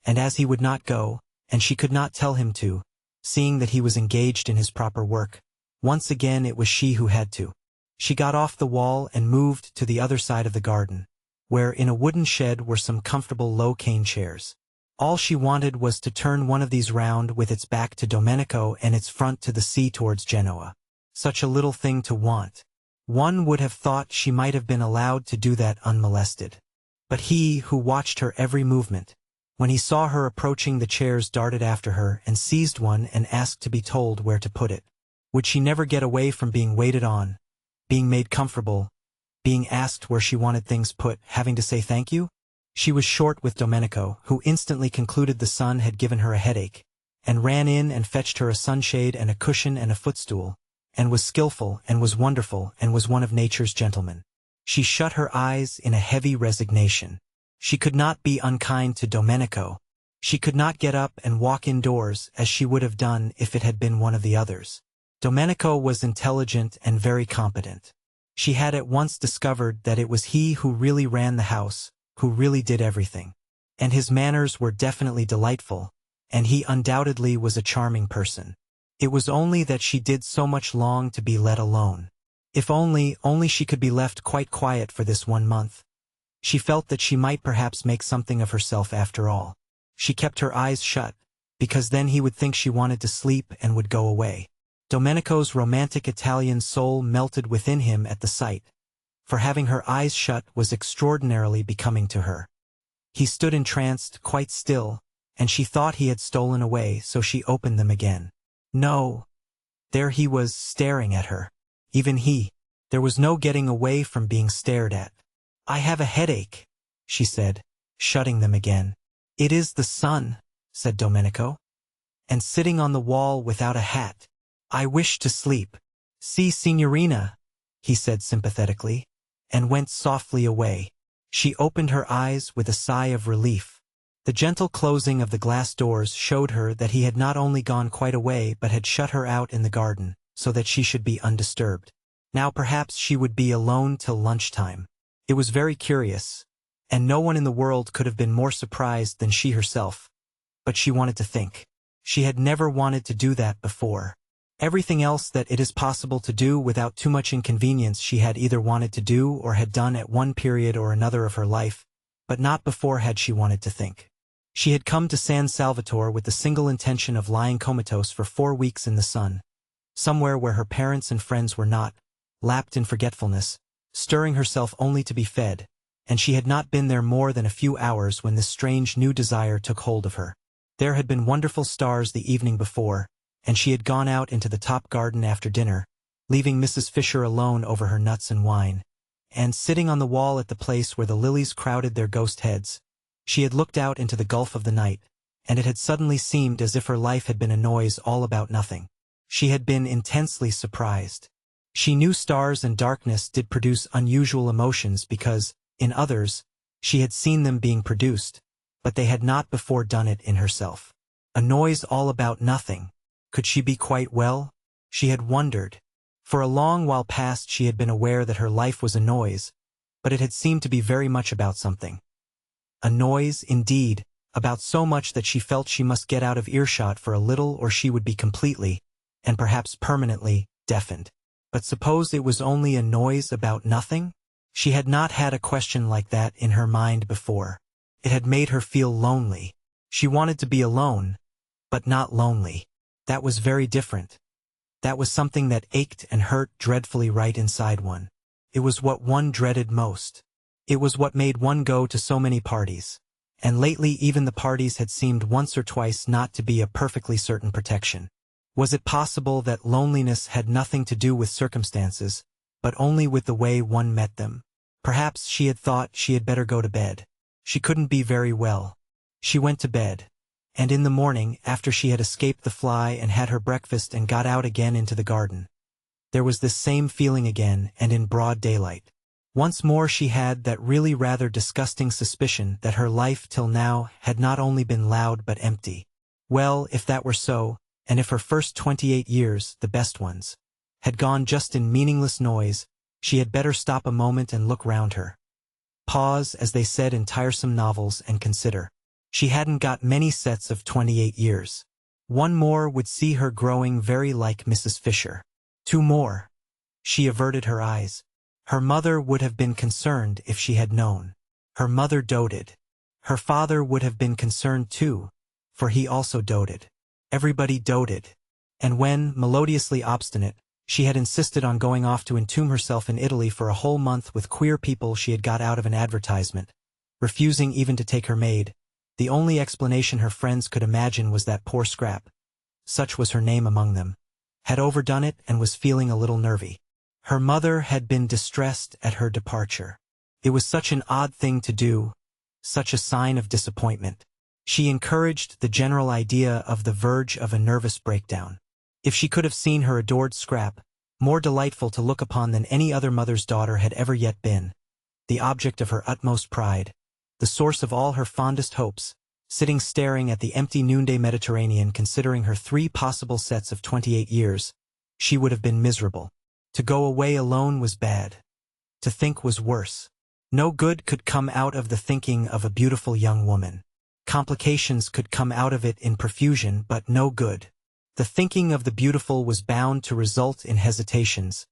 and as he would not go, and she could not tell him to, seeing that he was engaged in his proper work, once again it was she who had to. She got off the wall and moved to the other side of the garden, where in a wooden shed were some comfortable low cane chairs. All she wanted was to turn one of these round with its back to Domenico and its front to the sea towards Genoa. Such a little thing to want. One would have thought she might have been allowed to do that unmolested. But he, who watched her every movement, when he saw her approaching the chairs, darted after her and seized one and asked to be told where to put it. Would she never get away from being waited on, being made comfortable, being asked where she wanted things put, having to say thank you? She was short with Domenico, who instantly concluded the sun had given her a headache, and ran in and fetched her a sunshade and a cushion and a footstool, and was skillful and was wonderful and was one of nature's gentlemen. She shut her eyes in a heavy resignation. She could not be unkind to Domenico. She could not get up and walk indoors as she would have done if it had been one of the others. Domenico was intelligent and very competent. She had at once discovered that it was he who really ran the house, who really did everything. And his manners were definitely delightful, and he undoubtedly was a charming person. It was only that she did so much long to be let alone. If only she could be left quite quiet for this 1 month. She felt that she might perhaps make something of herself after all. She kept her eyes shut, because then he would think she wanted to sleep and would go away. Domenico's romantic Italian soul melted within him at the sight, for having her eyes shut was extraordinarily becoming to her. He stood entranced, quite still, and she thought he had stolen away, so she opened them again. No. There he was, staring at her. Even he. There was no getting away from being stared at. "I have a headache," she said, shutting them again. "It is the sun," said Domenico. "And sitting on the wall without a hat. I wish to sleep." "Si, signorina," he said sympathetically, and went softly away. She opened her eyes with a sigh of relief. The gentle closing of the glass doors showed her that he had not only gone quite away but had shut her out in the garden, so that she should be undisturbed. Now perhaps she would be alone till lunchtime. It was very curious, and no one in the world could have been more surprised than she herself. But she wanted to think. She had never wanted to do that before. Everything else that it is possible to do without too much inconvenience she had either wanted to do or had done at one period or another of her life, but not before had she wanted to think. She had come to San Salvatore with the single intention of lying comatose for 4 weeks in the sun, somewhere where her parents and friends were not, lapped in forgetfulness, stirring herself only to be fed, and she had not been there more than a few hours when this strange new desire took hold of her. There had been wonderful stars the evening before, and she had gone out into the top garden after dinner, leaving Mrs. Fisher alone over her nuts and wine, and sitting on the wall at the place where the lilies crowded their ghost heads, she had looked out into the gulf of the night, and it had suddenly seemed as if her life had been a noise all about nothing. She had been intensely surprised. She knew stars and darkness did produce unusual emotions because, in others, she had seen them being produced, but they had not before done it in herself. A noise all about nothing. Could she be quite well? She had wondered. For a long while past she had been aware that her life was a noise, but it had seemed to be very much about something. A noise, indeed, about so much that she felt she must get out of earshot for a little or she would be completely, and perhaps permanently, deafened. But suppose it was only a noise about nothing? She had not had a question like that in her mind before. It had made her feel lonely. She wanted to be alone, but not lonely. That was very different. That was something that ached and hurt dreadfully right inside one. It was what one dreaded most. It was what made one go to so many parties. And lately even the parties had seemed once or twice not to be a perfectly certain protection. Was it possible that loneliness had nothing to do with circumstances, but only with the way one met them? Perhaps she had thought she had better go to bed. She couldn't be very well. She went to bed. And in the morning, after she had escaped the fly and had her breakfast and got out again into the garden, there was this same feeling again and in broad daylight. Once more she had that really rather disgusting suspicion that her life till now had not only been loud but empty. Well, if that were so, and if her first 28 years, the best ones, had gone just in meaningless noise, she had better stop a moment and look round her. Pause, as they said in tiresome novels, and consider. She hadn't got many sets of 28 years. One more would see her growing very like Mrs. Fisher. 2 more. She averted her eyes. Her mother would have been concerned if she had known. Her mother doted. Her father would have been concerned too, for he also doted. Everybody doted. And when, melodiously obstinate, she had insisted on going off to entomb herself in Italy for a whole month with queer people she had got out of an advertisement, refusing even to take her maid, the only explanation her friends could imagine was that poor Scrap, such was her name among them, had overdone it and was feeling a little nervy. Her mother had been distressed at her departure. It was such an odd thing to do, such a sign of disappointment. She encouraged the general idea of the verge of a nervous breakdown. If she could have seen her adored Scrap, more delightful to look upon than any other mother's daughter had ever yet been, the object of her utmost pride, the source of all her fondest hopes, sitting staring at the empty noonday Mediterranean considering her 3 possible sets of 28 years, she would have been miserable. To go away alone was bad. To think was worse. No good could come out of the thinking of a beautiful young woman. Complications could come out of it in profusion, but no good. The thinking of the beautiful was bound to result in hesitations,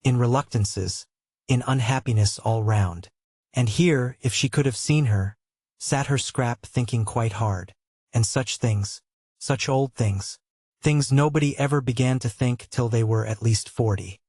in reluctances, in unhappiness all round. And here, if she could have seen her, sat her scrap thinking quite hard. And such things, such old things, things nobody ever began to think till they were at least 40.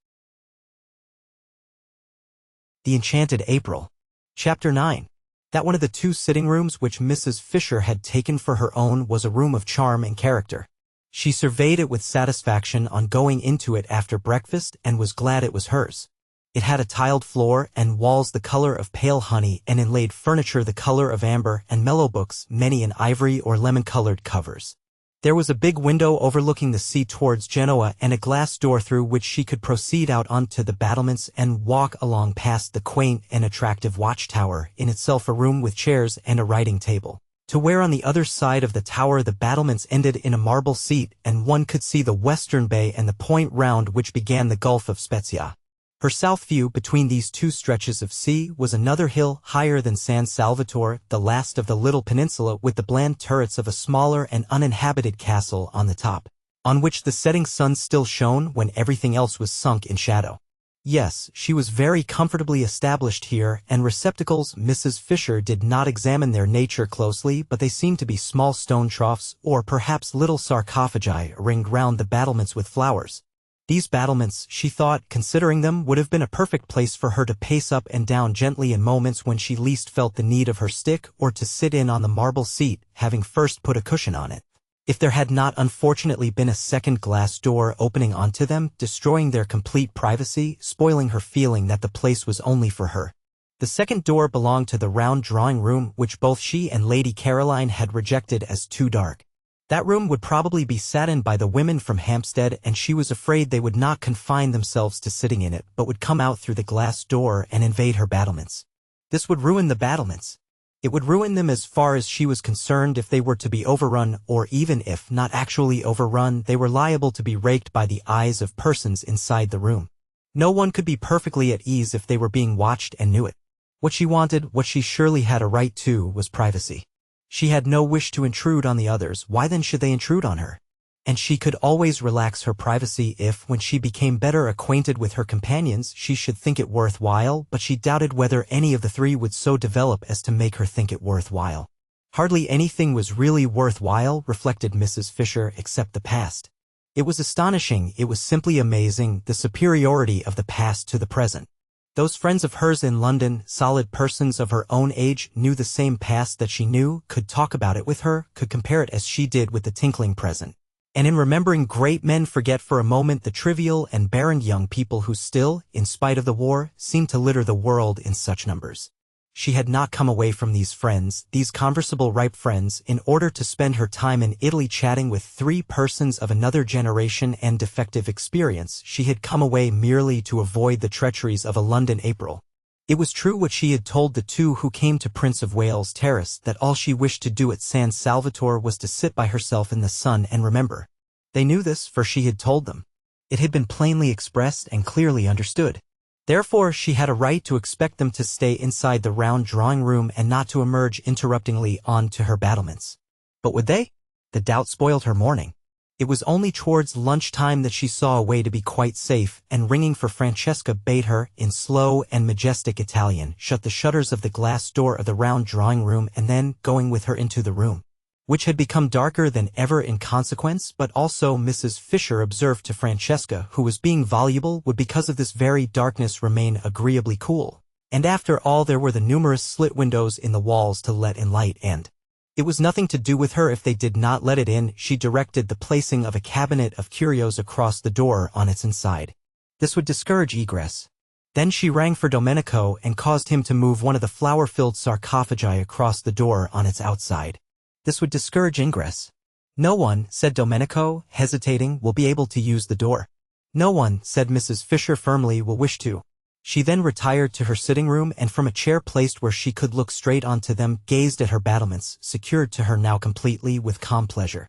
The Enchanted April. Chapter 9. That one of the 2 sitting rooms which Mrs. Fisher had taken for her own was a room of charm and character. She surveyed it with satisfaction on going into it after breakfast and was glad it was hers. It had a tiled floor and walls the color of pale honey and inlaid furniture the color of amber and mellow books, many in ivory or lemon-colored covers. There was a big window overlooking the sea towards Genoa and a glass door through which she could proceed out onto the battlements and walk along past the quaint and attractive watchtower, in itself a room with chairs and a writing table, to where on the other side of the tower the battlements ended in a marble seat and one could see the western bay and the point round which began the Gulf of Spezia. Her south view between these 2 stretches of sea was another hill higher than San Salvatore, the last of the little peninsula, with the bland turrets of a smaller and uninhabited castle on the top, on which the setting sun still shone when everything else was sunk in shadow. Yes, she was very comfortably established here, and receptacles. Mrs. Fisher did not examine their nature closely, but they seemed to be small stone troughs, or perhaps little sarcophagi ringed round the battlements with flowers. These battlements, she thought, considering them, would have been a perfect place for her to pace up and down gently in moments when she least felt the need of her stick, or to sit in on the marble seat, having first put a cushion on it. If there had not unfortunately been a second glass door opening onto them, destroying their complete privacy, spoiling her feeling that the place was only for her. The second door belonged to the round drawing-room, which both she and Lady Caroline had rejected as too dark. That room would probably be sat in by the women from Hampstead, and she was afraid they would not confine themselves to sitting in it, but would come out through the glass door and invade her battlements. This would ruin the battlements. It would ruin them as far as she was concerned if they were to be overrun, or even if not actually overrun, they were liable to be raked by the eyes of persons inside the room. No one could be perfectly at ease if they were being watched and knew it. What she wanted, what she surely had a right to, was privacy. She had no wish to intrude on the others. Why then should they intrude on her? And she could always relax her privacy if, when she became better acquainted with her companions, she should think it worthwhile, but she doubted whether any of the 3 would so develop as to make her think it worthwhile. Hardly anything was really worthwhile, reflected Mrs. Fisher, except the past. It was astonishing, it was simply amazing, the superiority of the past to the present. Those friends of hers in London, solid persons of her own age, knew the same past that she knew, could talk about it with her, could compare it as she did with the tinkling present. And in remembering great men forget for a moment the trivial and barren young people who still, in spite of the war, seemed to litter the world in such numbers. She had not come away from these friends, these conversable ripe friends, in order to spend her time in Italy chatting with 3 persons of another generation and defective experience. She had come away merely to avoid the treacheries of a London April. It was true what she had told the 2 who came to Prince of Wales Terrace, that all she wished to do at San Salvatore was to sit by herself in the sun and remember. They knew this, for she had told them. It had been plainly expressed and clearly understood. Therefore, she had a right to expect them to stay inside the round drawing-room and not to emerge interruptingly on to her battlements. But would they? The doubt spoiled her morning. It was only towards lunchtime that she saw a way to be quite safe, and ringing for Francesca bade her, in slow and majestic Italian, shut the shutters of the glass door of the round drawing-room and then, going with her into the room, which had become darker than ever in consequence, but also Mrs. Fisher observed to Francesca, who was being voluble, would because of this very darkness remain agreeably cool. And after all there were the numerous slit windows in the walls to let in light, and it was nothing to do with her if they did not let it in. She directed the placing of a cabinet of curios across the door on its inside. This would discourage egress. Then she rang for Domenico and caused him to move one of the flower-filled sarcophagi across the door on its outside. This would discourage ingress. No one, said Domenico, hesitating, will be able to use the door. No one, said Mrs. Fisher firmly, will wish to. She then retired to her sitting room and from a chair placed where she could look straight onto them, gazed at her battlements, secured to her now completely with calm pleasure.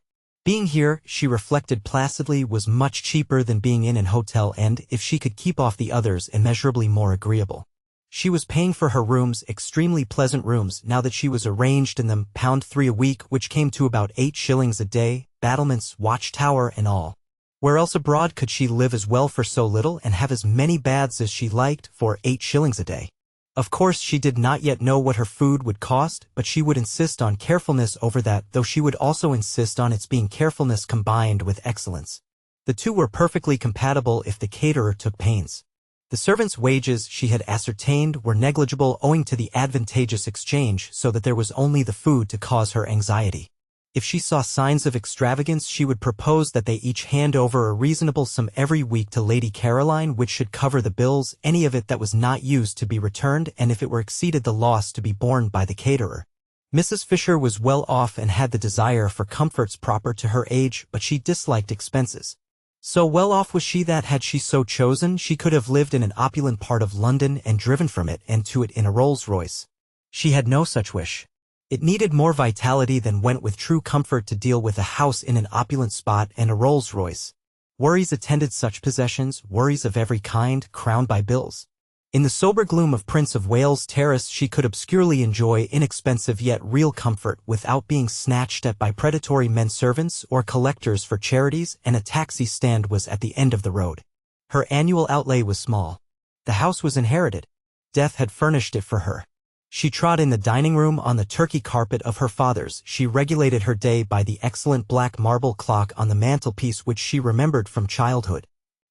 Being here, she reflected placidly, was much cheaper than being in an hotel and, if she could keep off the others, immeasurably more agreeable. She was paying for her rooms, extremely pleasant rooms, now that she was arranged in them, £3 a week, which came to about 8 shillings a day, battlements, watchtower and all. Where else abroad could she live as well for so little and have as many baths as she liked for 8 shillings a day? Of course she did not yet know what her food would cost, but she would insist on carefulness over that, though she would also insist on its being carefulness combined with excellence. The two were perfectly compatible if the caterer took pains. The servants' wages, she had ascertained, were negligible owing to the advantageous exchange, so that there was only the food to cause her anxiety. If she saw signs of extravagance, she would propose that they each hand over a reasonable sum every week to Lady Caroline, which should cover the bills, any of it that was not used to be returned, and if it were exceeded, the loss to be borne by the caterer. Mrs. Fisher was well off and had the desire for comforts proper to her age, but she disliked expenses. So well off was she that, had she so chosen, she could have lived in an opulent part of London and driven from it and to it in a Rolls-Royce. She had no such wish. It needed more vitality than went with true comfort to deal with a house in an opulent spot and a Rolls-Royce. Worries attended such possessions, worries of every kind, crowned by bills. In the sober gloom of Prince of Wales Terrace she could obscurely enjoy inexpensive yet real comfort without being snatched at by predatory men-servants or collectors for charities, and a taxi stand was at the end of the road. Her annual outlay was small. The house was inherited. Death had furnished it for her. She trod in the dining room on the Turkey carpet of her father's. She regulated her day by the excellent black marble clock on the mantelpiece which she remembered from childhood.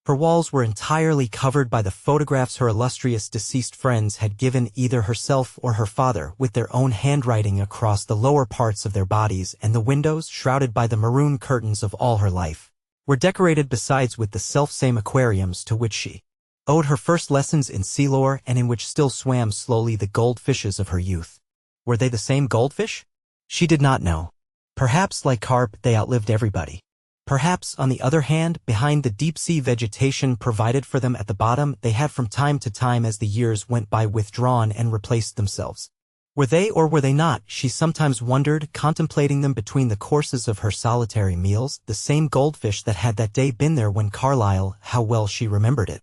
Her walls were entirely covered by the photographs her illustrious deceased friends had given, either herself or her father, with their own handwriting across the lower parts of their bodies, and the windows, shrouded by the maroon curtains of all her life, were decorated besides with the selfsame aquariums to which she owed her first lessons in sea lore and in which still swam slowly the goldfishes of her youth. Were they the same goldfish? She did not know. Perhaps, like carp, they outlived everybody. Perhaps, on the other hand, behind the deep-sea vegetation provided for them at the bottom, they had from time to time as the years went by withdrawn and replaced themselves. Were they or were they not, she sometimes wondered, contemplating them between the courses of her solitary meals, the same goldfish that had that day been there when Carlyle, how well she remembered it,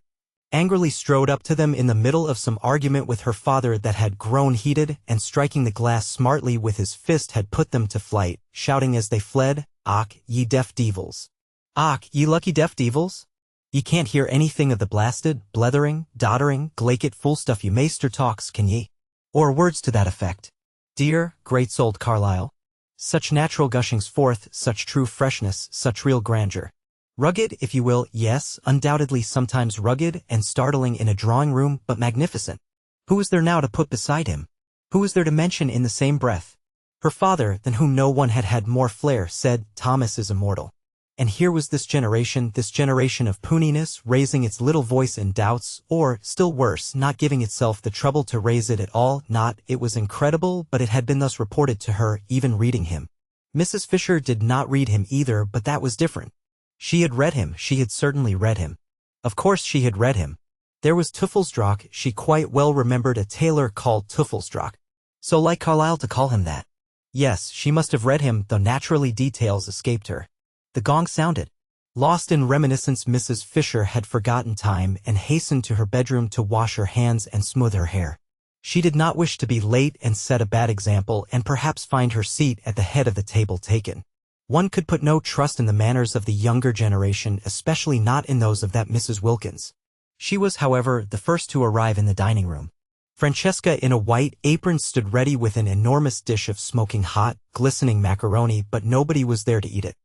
angrily strode up to them in the middle of some argument with her father that had grown heated, and striking the glass smartly with his fist had put them to flight, shouting as they fled, "Och, ye deaf devils! Och, ye lucky deaf devils! Ye can't hear anything of the blasted, blethering, doddering, glaikit foolstuff you maister talks, can ye?" Or words to that effect. Dear, great-souled Carlyle. Such natural gushings forth, such true freshness, such real grandeur. Rugged, if you will, yes, undoubtedly sometimes rugged and startling in a drawing-room, but magnificent. Who is there now to put beside him? Who is there to mention in the same breath? Her father, than whom no one had had more flair, said, "Thomas is immortal." And here was this generation of puniness, raising its little voice in doubts, or, still worse, not giving itself the trouble to raise it at all, not, it was incredible, but it had been thus reported to her, even reading him. Mrs. Fisher did not read him either, but that was different. She had read him, she had certainly read him. Of course she had read him. There was Teufelsdrock, she quite well remembered a tailor called Teufelsdrock. So like Carlyle to call him that. Yes, she must have read him, though naturally details escaped her. The gong sounded. Lost in reminiscence, Mrs. Fisher had forgotten time and hastened to her bedroom to wash her hands and smooth her hair. She did not wish to be late and set a bad example and perhaps find her seat at the head of the table taken. One could put no trust in the manners of the younger generation, especially not in those of that Mrs. Wilkins. She was, however, the first to arrive in the dining room. Francesca in a white apron stood ready with an enormous dish of smoking hot, glistening macaroni, but nobody was there to eat it.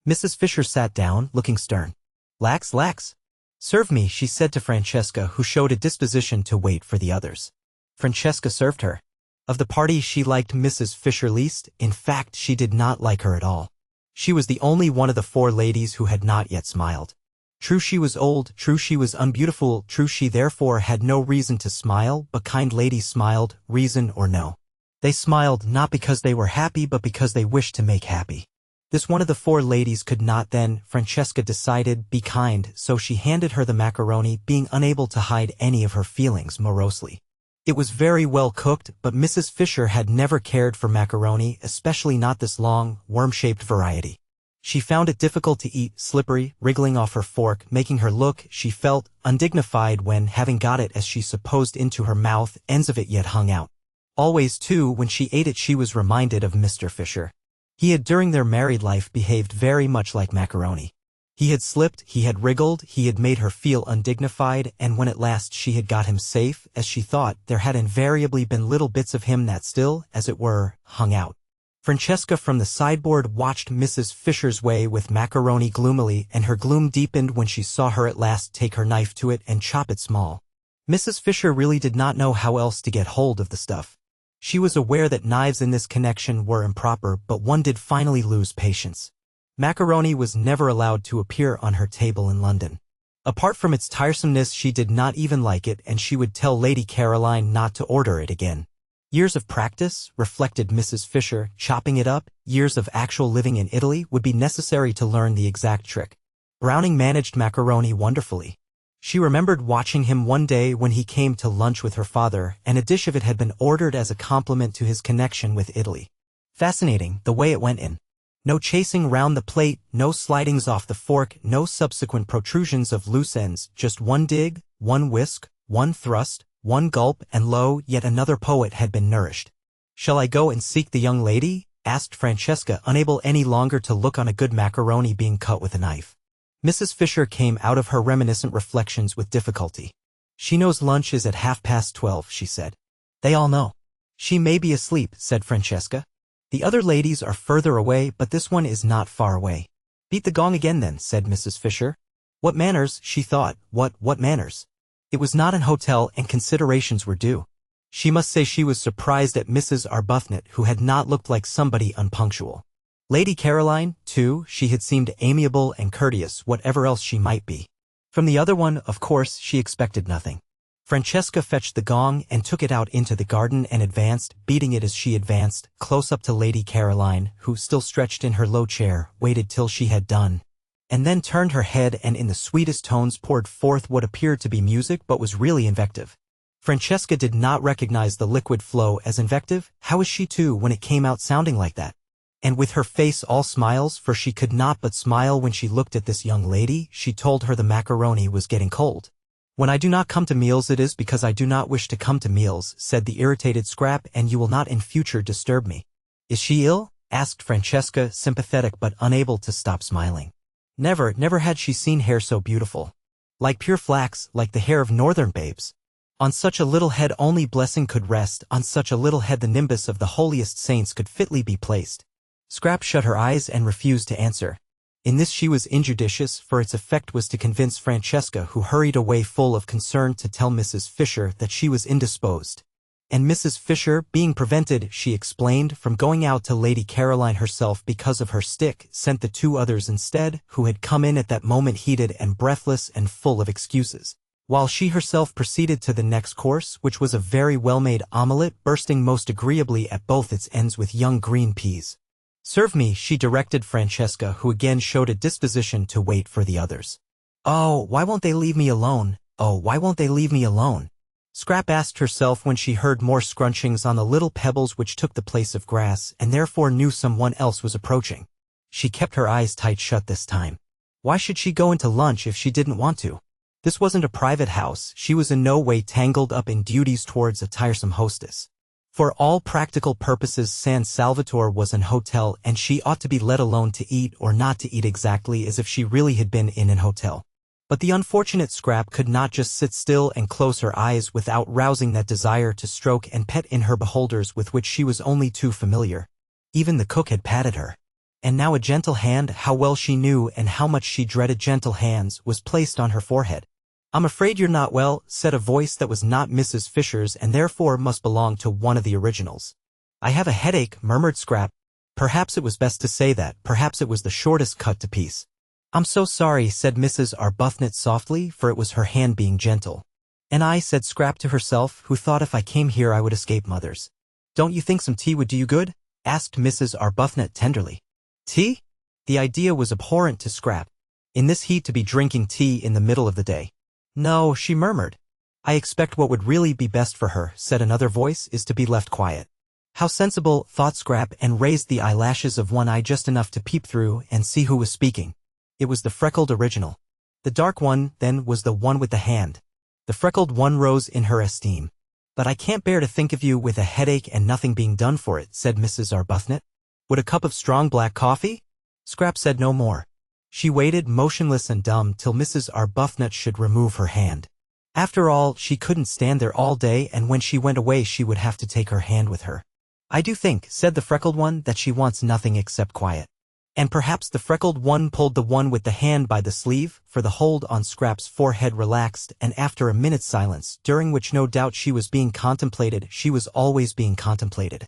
Mrs. Fisher sat down, looking stern. "Lax, lax. Serve me," she said to Francesca, who showed a disposition to wait for the others. Francesca served her. Of the party she liked Mrs. Fisher least, in fact she did not like her at all. She was the only one of the 4 ladies who had not yet smiled. True she was old, true she was unbeautiful, true she therefore had no reason to smile, but kind ladies smiled, reason or no. They smiled not because they were happy but because they wished to make happy. This one of the 4 ladies could not then, Francesca decided, be kind, so she handed her the macaroni, being unable to hide any of her feelings morosely. It was very well cooked, but Mrs. Fisher had never cared for macaroni, especially not this long, worm-shaped variety. She found it difficult to eat, slippery, wriggling off her fork, making her look, she felt, undignified when, having got it as she supposed into her mouth, ends of it yet hung out. Always, too, when she ate it she was reminded of Mr. Fisher. He had during their married life behaved very much like macaroni. He had slipped, he had wriggled, he had made her feel undignified, and when at last she had got him safe, as she thought, there had invariably been little bits of him that still, as it were, hung out. Francesca from the sideboard watched Mrs. Fisher's way with macaroni gloomily, and her gloom deepened when she saw her at last take her knife to it and chop it small. Mrs. Fisher really did not know how else to get hold of the stuff. She was aware that knives in this connection were improper, but one did finally lose patience. Macaroni was never allowed to appear on her table in London. Apart from its tiresomeness, she did not even like it, and she would tell Lady Caroline not to order it again. Years of practice, reflected Mrs. Fisher, chopping it up, years of actual living in Italy would be necessary to learn the exact trick. Browning managed macaroni wonderfully. She remembered watching him one day when he came to lunch with her father, and a dish of it had been ordered as a compliment to his connection with Italy. Fascinating, the way it went in. No chasing round the plate, no slidings off the fork, no subsequent protrusions of loose ends, just one dig, one whisk, one thrust, one gulp, and lo, yet another poet had been nourished. "Shall I go and seek the young lady?" asked Francesca, unable any longer to look on a good macaroni being cut with a knife. Mrs. Fisher came out of her reminiscent reflections with difficulty. "She knows lunch is at 12:30, she said. "They all know." "She may be asleep," said Francesca. "The other ladies are further away, but this one is not far away." "Beat the gong again then," said Mrs. Fisher. What manners, she thought, what manners? It was not an hotel, and considerations were due. She must say she was surprised at Mrs. Arbuthnot, who had not looked like somebody unpunctual. Lady Caroline, too, she had seemed amiable and courteous, whatever else she might be. From the other one, of course, she expected nothing. Francesca fetched the gong and took it out into the garden and advanced, beating it as she advanced, close up to Lady Caroline, who, still stretched in her low chair, waited till she had done, and then turned her head and in the sweetest tones poured forth what appeared to be music but was really invective. Francesca did not recognize the liquid flow as invective. How was she to when it came out sounding like that? And with her face all smiles, for she could not but smile when she looked at this young lady, she told her the macaroni was getting cold. "When I do not come to meals it is because I do not wish to come to meals," said the irritated Scrap, "and you will not in future disturb me." "Is she ill?" asked Francesca, sympathetic but unable to stop smiling. Never had she seen hair so beautiful. Like pure flax, like the hair of northern babes. On such a little head only blessing could rest, on such a little head the nimbus of the holiest saints could fitly be placed. Scrap shut her eyes and refused to answer. In this she was injudicious, for its effect was to convince Francesca, who hurried away full of concern to tell Mrs. Fisher that she was indisposed. And Mrs. Fisher, being prevented, she explained, from going out to Lady Caroline herself because of her stick, sent the two others instead, who had come in at that moment heated and breathless and full of excuses, while she herself proceeded to the next course, which was a very well-made omelette, bursting most agreeably at both its ends with young green peas. "Serve me," she directed Francesca, who again showed a disposition to wait for the others. "Oh, why won't they leave me alone? Oh, why won't they leave me alone?" Scrap asked herself when she heard more scrunchings on the little pebbles which took the place of grass, and therefore knew someone else was approaching. She kept her eyes tight shut this time. Why should she go into lunch if she didn't want to? This wasn't a private house, she was in no way tangled up in duties towards a tiresome hostess. For all practical purposes San Salvatore was an hotel, and she ought to be let alone to eat or not to eat exactly as if she really had been in an hotel. But the unfortunate Scrap could not just sit still and close her eyes without rousing that desire to stroke and pet in her beholders with which she was only too familiar. Even the cook had patted her. And now a gentle hand, how well she knew and how much she dreaded gentle hands, was placed on her forehead. "I'm afraid you're not well," said a voice that was not Mrs. Fisher's and therefore must belong to one of the originals. "I have a headache," murmured Scrap. Perhaps it was best to say that, perhaps it was the shortest cut to peace. "I'm so sorry," said Mrs. Arbuthnot softly, for it was her hand being gentle. "And I," said Scrap to herself, who thought if I came here I would escape mothers. "Don't you think some tea would do you good?" asked Mrs. Arbuthnot tenderly. Tea? The idea was abhorrent to Scrap. In this heat to be drinking tea in the middle of the day. "No," she murmured. "I expect what would really be best for her," said another voice, "is to be left quiet." How sensible, thought Scrap, and raised the eyelashes of one eye just enough to peep through and see who was speaking. It was the freckled original. The dark one, then, was the one with the hand. The freckled one rose in her esteem. "But I can't bear to think of you with a headache and nothing being done for it," said Mrs. Arbuthnot. "Would a cup of strong black coffee?" Scrap said no more. She waited, motionless and dumb, till Mrs. Arbuthnot should remove her hand. After all, she couldn't stand there all day, and when she went away she would have to take her hand with her. "I do think," said the freckled one, "that she wants nothing except quiet." And perhaps the freckled one pulled the one with the hand by the sleeve, for the hold on Scrap's forehead relaxed, and after a minute's silence, during which no doubt she was being contemplated, she was always being contemplated,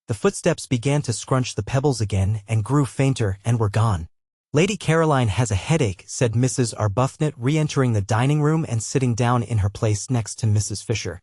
the footsteps began to scrunch the pebbles again and grew fainter and were gone. "Lady Caroline has a headache," said Mrs. Arbuthnot, re-entering the dining room and sitting down in her place next to Mrs. Fisher.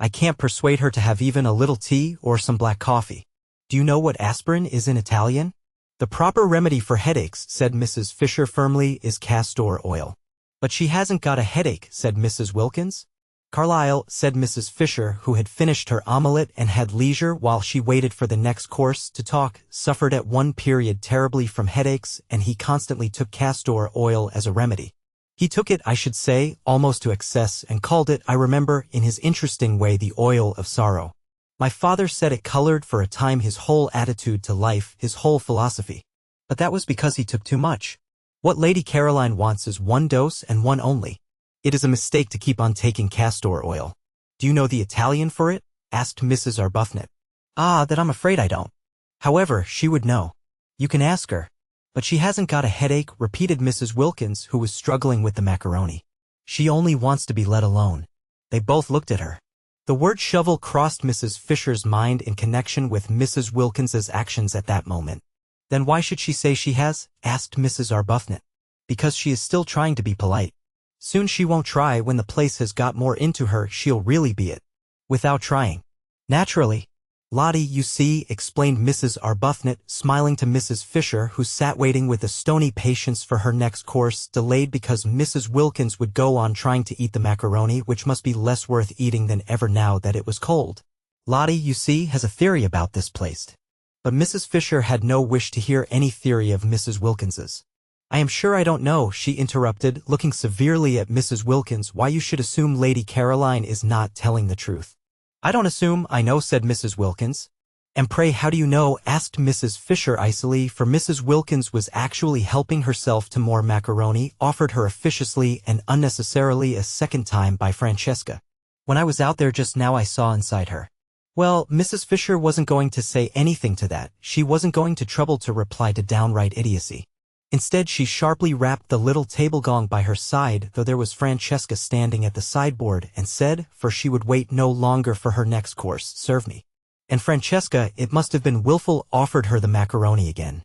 "I can't persuade her to have even a little tea or some black coffee. Do you know what aspirin is in Italian?" "The proper remedy for headaches," said Mrs. Fisher firmly, "is castor oil." "But she hasn't got a headache," said Mrs. Wilkins. "Carlyle," said Mrs. Fisher, who had finished her omelette and had leisure while she waited for the next course to talk, "suffered at one period terribly from headaches, and he constantly took castor oil as a remedy. He took it, I should say, almost to excess, and called it, I remember, in his interesting way, the oil of sorrow. My father said it colored for a time his whole attitude to life, his whole philosophy. But that was because he took too much. What Lady Caroline wants is one dose and one only. It is a mistake to keep on taking castor oil." "Do you know the Italian for it?" asked Mrs. Arbuthnot. "Ah, that I'm afraid I don't. However, she would know. You can ask her." "But she hasn't got a headache," repeated Mrs. Wilkins, who was struggling with the macaroni. "She only wants to be let alone." They both looked at her. The word shovel crossed Mrs. Fisher's mind in connection with Mrs. Wilkins's actions at that moment. "Then why should she say she has?" asked Mrs. Arbuthnot. "Because she is still trying to be polite. Soon she won't try. When the place has got more into her, she'll really be it. Without trying. Naturally. Lottie, you see," explained Mrs. Arbuthnot, smiling to Mrs. Fisher, who sat waiting with a stony patience for her next course, delayed because Mrs. Wilkins would go on trying to eat the macaroni, which must be less worth eating than ever now that it was cold. "Lottie, you see, has a theory about this place." But Mrs. Fisher had no wish to hear any theory of Mrs. Wilkins's. "I am sure I don't know," she interrupted, looking severely at Mrs. Wilkins, "why you should assume Lady Caroline is not telling the truth." "I don't assume, I know," said Mrs. Wilkins. "And pray how do you know?" asked Mrs. Fisher icily, for Mrs. Wilkins was actually helping herself to more macaroni, offered her officiously and unnecessarily a second time by Francesca. "When I was out there just now I saw inside her." Well, Mrs. Fisher wasn't going to say anything to that. She wasn't going to trouble to reply to downright idiocy. Instead, she sharply rapped the little table gong by her side, though there was Francesca standing at the sideboard, and said, for she would wait no longer for her next course, "Serve me." And Francesca, it must have been willful, offered her the macaroni again.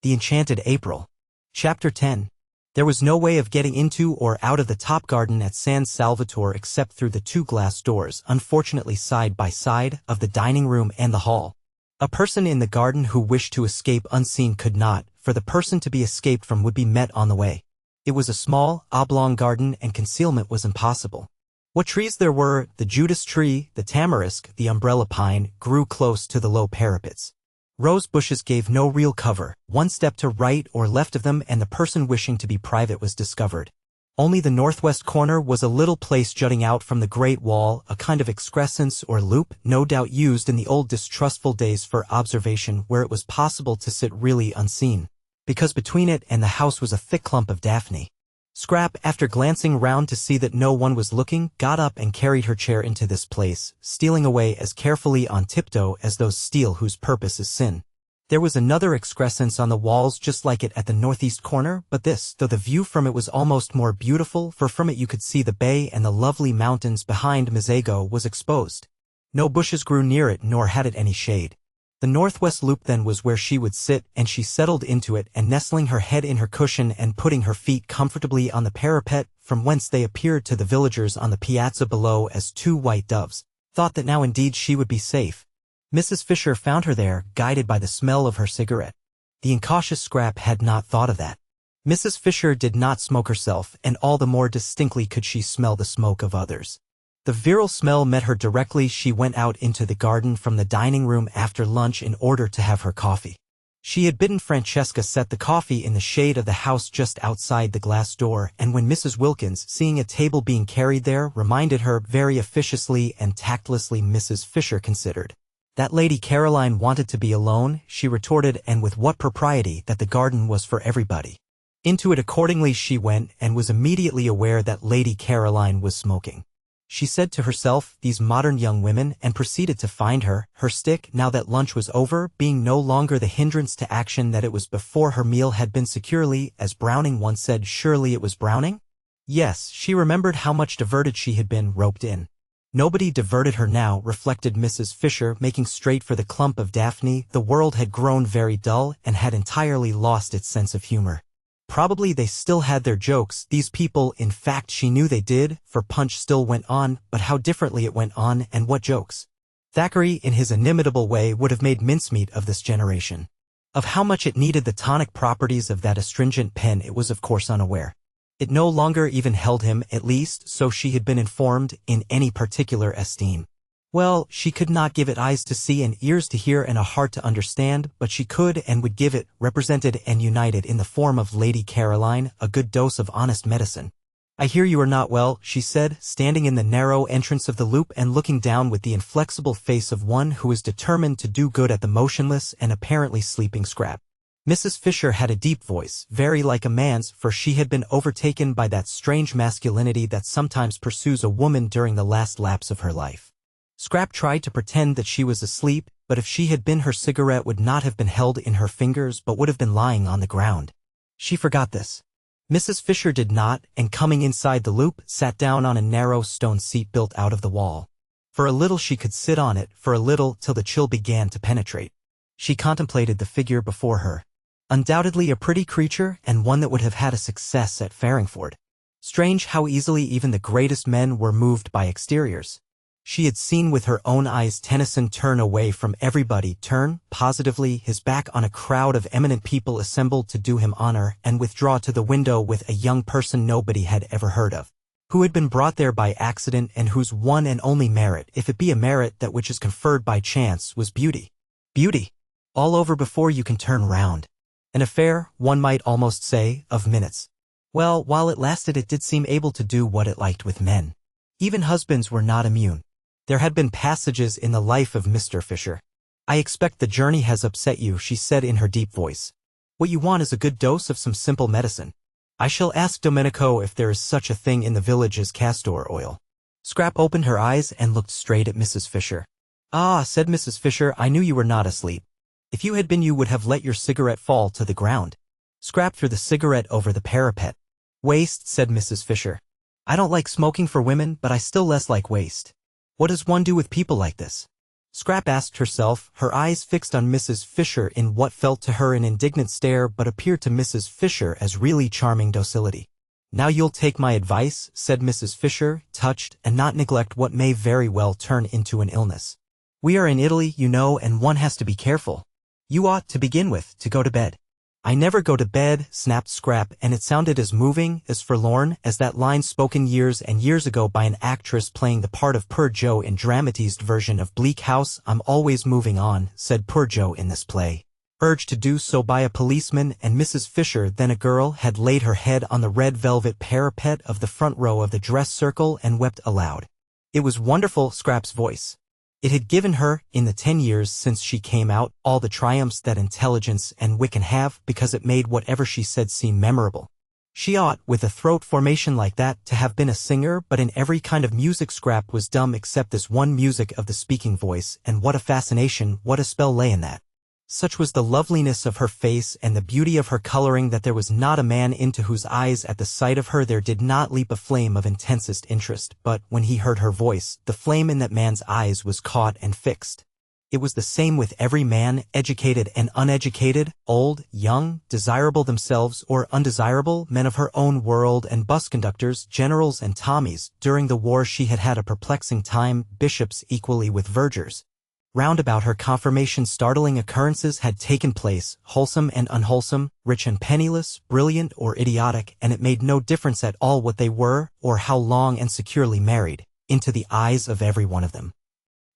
The Enchanted April. Chapter 10. There was no way of getting into or out of the top garden at San Salvatore except through the two glass doors, unfortunately side by side, of the dining room and the hall. A person in the garden who wished to escape unseen could not, for the person to be escaped from would be met on the way. It was a small, oblong garden, and concealment was impossible. What trees there were, the Judas tree, the tamarisk, the umbrella pine, grew close to the low parapets. Rose bushes gave no real cover. One step to right or left of them and the person wishing to be private was discovered. Only the northwest corner was a little place jutting out from the great wall, a kind of excrescence or loop, no doubt used in the old distrustful days for observation, where it was possible to sit really unseen, because between it and the house was a thick clump of daphne. Scrap, after glancing round to see that no one was looking, got up and carried her chair into this place, stealing away as carefully on tiptoe as those steal whose purpose is sin. There was another excrescence on the walls just like it at the northeast corner, but this, though the view from it was almost more beautiful, for from it you could see the bay and the lovely mountains behind Mezzago, was exposed. No bushes grew near it, nor had it any shade. The northwest loop then was where she would sit, and she settled into it, and nestling her head in her cushion and putting her feet comfortably on the parapet, from whence they appeared to the villagers on the piazza below as two white doves, thought that now indeed she would be safe. Mrs. Fisher found her there, guided by the smell of her cigarette. The incautious Scrap had not thought of that. Mrs. Fisher did not smoke herself, and all the more distinctly could she smell the smoke of others. The virile smell met her directly. She went out into the garden from the dining room after lunch in order to have her coffee. She had bidden Francesca set the coffee in the shade of the house just outside the glass door, and when Mrs. Wilkins, seeing a table being carried there, reminded her very officiously and tactlessly, Mrs. Fisher considered that Lady Caroline wanted to be alone, she retorted, and with what propriety, that the garden was for everybody. Into it accordingly she went, and was immediately aware that Lady Caroline was smoking. She said to herself, these modern young women, and proceeded to find her stick, now that lunch was over, being no longer the hindrance to action that it was before. Her meal had been securely, as Browning once said. Surely it was Browning? Yes, she remembered how much diverted she had been, roped in. Nobody diverted her now, reflected Mrs. Fisher, making straight for the clump of Daphne. The world had grown very dull, and had entirely lost its sense of humor. Probably they still had their jokes, these people. In fact, she knew they did, for punch still went on, but how differently it went on, and what jokes. Thackeray, in his inimitable way, would have made mincemeat of this generation. Of how much it needed the tonic properties of that astringent pen it was of course unaware. It no longer even held him, at least, so she had been informed, in any particular esteem. Well, she could not give it eyes to see and ears to hear and a heart to understand, but she could and would give it, represented and united in the form of Lady Caroline, a good dose of honest medicine. I hear you are not well, she said, standing in the narrow entrance of the loop and looking down with the inflexible face of one who is determined to do good at the motionless and apparently sleeping Scrap. Mrs. Fisher had a deep voice, very like a man's, for she had been overtaken by that strange masculinity that sometimes pursues a woman during the last lapse of her life. Scrap tried to pretend that she was asleep, but if she had been, her cigarette would not have been held in her fingers but would have been lying on the ground. She forgot this. Mrs. Fisher did not, and coming inside the loop, sat down on a narrow stone seat built out of the wall. For a little she could sit on it, for a little, till the chill began to penetrate. She contemplated the figure before her. Undoubtedly a pretty creature, and one that would have had a success at Farringford. Strange how easily even the greatest men were moved by exteriors. She had seen with her own eyes Tennyson turn away from everybody, turn, positively, his back on a crowd of eminent people assembled to do him honor, and withdraw to the window with a young person nobody had ever heard of, who had been brought there by accident and whose one and only merit, if it be a merit that which is conferred by chance, was beauty. Beauty. All over before you can turn round. An affair, one might almost say, of minutes. Well, while it lasted it did seem able to do what it liked with men. Even husbands were not immune. There had been passages in the life of Mr. Fisher. I expect the journey has upset you, she said in her deep voice. What you want is a good dose of some simple medicine. I shall ask Domenico if there is such a thing in the village as castor oil. Scrap opened her eyes and looked straight at Mrs. Fisher. Ah, said Mrs. Fisher, I knew you were not asleep. If you had been you would have let your cigarette fall to the ground. Scrap threw the cigarette over the parapet. Waste, said Mrs. Fisher. I don't like smoking for women, but I still less like waste. What does one do with people like this? Scrap asked herself, her eyes fixed on Mrs. Fisher in what felt to her an indignant stare but appeared to Mrs. Fisher as really charming docility. Now you'll take my advice, said Mrs. Fisher, touched, and not neglect what may very well turn into an illness. We are in Italy, you know, and one has to be careful. You ought, to begin with, to go to bed. I never go to bed, snapped Scrap, and it sounded as moving, as forlorn, as that line spoken years and years ago by an actress playing the part of Poor Jo in dramatized version of Bleak House. I'm always moving on, said Poor Jo in this play. Urged to do so by a policeman, and Mrs. Fisher, then a girl, had laid her head on the red velvet parapet of the front row of the dress circle and wept aloud. It was wonderful, Scrap's voice. It had given her, in the 10 years since she came out, all the triumphs that intelligence and wit can have, because it made whatever she said seem memorable. She ought, with a throat formation like that, to have been a singer, but in every kind of music Scrap was dumb except this one music of the speaking voice, and what a fascination, what a spell lay in that. Such was the loveliness of her face and the beauty of her coloring that there was not a man into whose eyes at the sight of her there did not leap a flame of intensest interest, but, when he heard her voice, the flame in that man's eyes was caught and fixed. It was the same with every man, educated and uneducated, old, young, desirable themselves or undesirable, men of her own world and bus conductors, generals and Tommies. During the war she had had a perplexing time, bishops equally with vergers. Round about her confirmation startling occurrences had taken place, wholesome and unwholesome, rich and penniless, brilliant or idiotic, and it made no difference at all what they were, or how long and securely married. into the eyes of every one of them.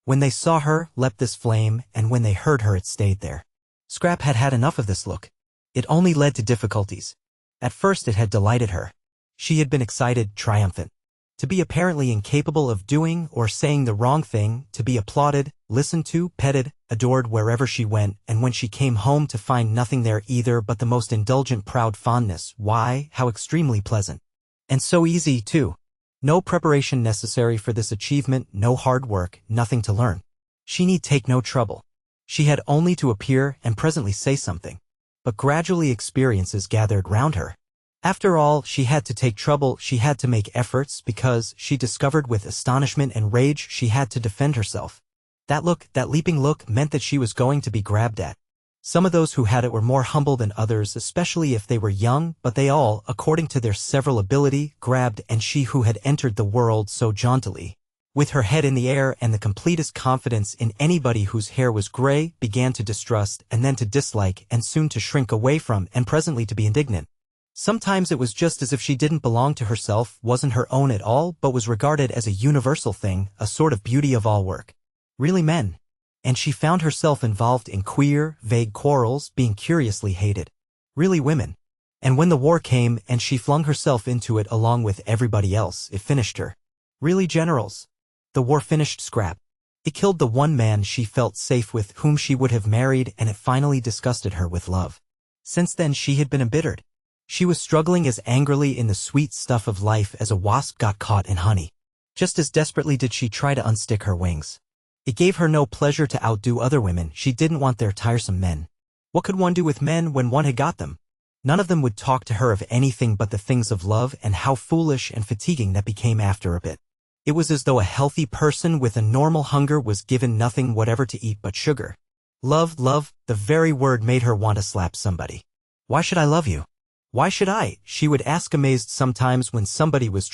When they saw her, leapt this flame, and when they heard her it stayed there. Scrap had had enough of this look. It only led to difficulties. At first it had delighted her. She had been excited, triumphant. To be apparently incapable of doing or saying the wrong thing, to be applauded, listened to, petted, adored wherever she went, and when she came home to find nothing there either but the most indulgent proud fondness, why, how extremely pleasant. And so easy, too. No preparation necessary for this achievement, no hard work, nothing to learn. She need take no trouble. She had only to appear and presently say something. But gradually experiences gathered round her. After all, she had to take trouble, she had to make efforts because, she discovered with astonishment and rage, she had to defend herself. That look, that leaping look, meant that she was going to be grabbed at. Some of those who had it were more humble than others, especially if they were young, but they all, according to their several ability, grabbed, and she who had entered the world so jauntily, with her head in the air and the completest confidence in anybody whose hair was gray, began to distrust, and then to dislike, and soon to shrink away from, and presently to be indignant. Sometimes it was just as if she didn't belong to herself, wasn't her own at all, but was regarded as a universal thing, a sort of beauty of all work. Really men. And she found herself involved in queer, vague quarrels, being curiously hated. Really women. And when the war came and she flung herself into it along with everybody else, it finished her. Really generals. The war finished Scrap. It killed the one man she felt safe with, whom she would have married, and it finally disgusted her with love. Since then she had been embittered. She was struggling as angrily in the sweet stuff of life as a wasp got caught in honey. Just as desperately did she try to unstick her wings. It gave her no pleasure to outdo other women, she didn't want their tiresome men. What could one do with men when one had got them? None of them would talk to her of anything but the things of love, and how foolish and fatiguing that became after a bit. It was as though a healthy person with a normal hunger was given nothing whatever to eat but sugar. Love, love, the very word made her want to slap somebody. Why should I love you? Why should I? She would ask amazed sometimes when somebody was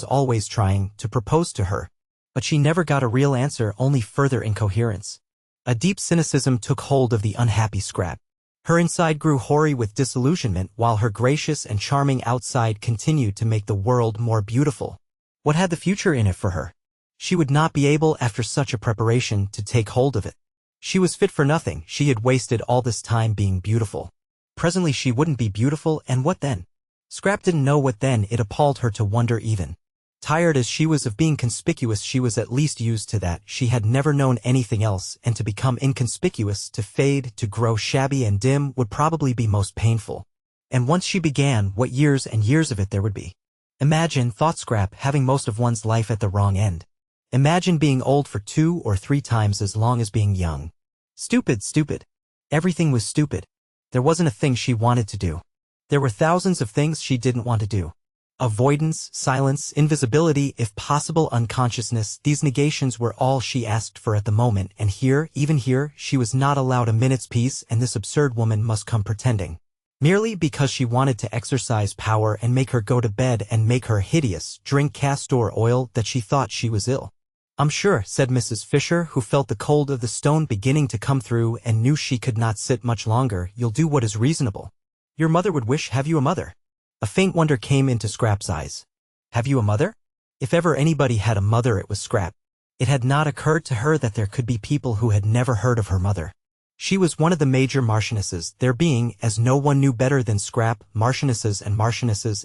always trying, to propose to her. But she never got a real answer, only further incoherence. A deep cynicism took hold of the unhappy Scrap. Her inside grew hoary with disillusionment, while her gracious and charming outside continued to make the world more beautiful. What had the future in it for her? She would not be able, after such a preparation, to take hold of it. She was fit for nothing, she had wasted all this time being beautiful. Presently she wouldn't be beautiful, and what then? Scrap didn't know what then, it appalled her to wonder even. Tired as she was of being conspicuous, she was at least used to that, she had never known anything else, and to become inconspicuous, to fade, to grow shabby and dim, would probably be most painful. And once she began, what years and years of it there would be. Imagine, thought Scrap, having most of one's life at the wrong end. Imagine being old for 2 or 3 times as long as being young. Stupid, stupid. Everything was stupid. There wasn't a thing she wanted to do. There were thousands of things she didn't want to do. Avoidance, silence, invisibility, if possible unconsciousness, these negations were all she asked for at the moment, and here, even here, she was not allowed a minute's peace, and this absurd woman must come pretending. Merely because she wanted to exercise power and make her go to bed and make her hideous, drink castor oil, that she thought she was ill. "I'm sure," said Mrs. Fisher, who felt the cold of the stone beginning to come through and knew she could not sit much longer, "you'll do what is reasonable. Your mother would wish, have you a mother?" A faint wonder came into Scrap's eyes. Have you a mother? If ever anybody had a mother it was Scrap. It had not occurred to her that there could be people who had never heard of her mother. She was one of the major marchionesses, there being, as no one knew better than Scrap, marchionesses,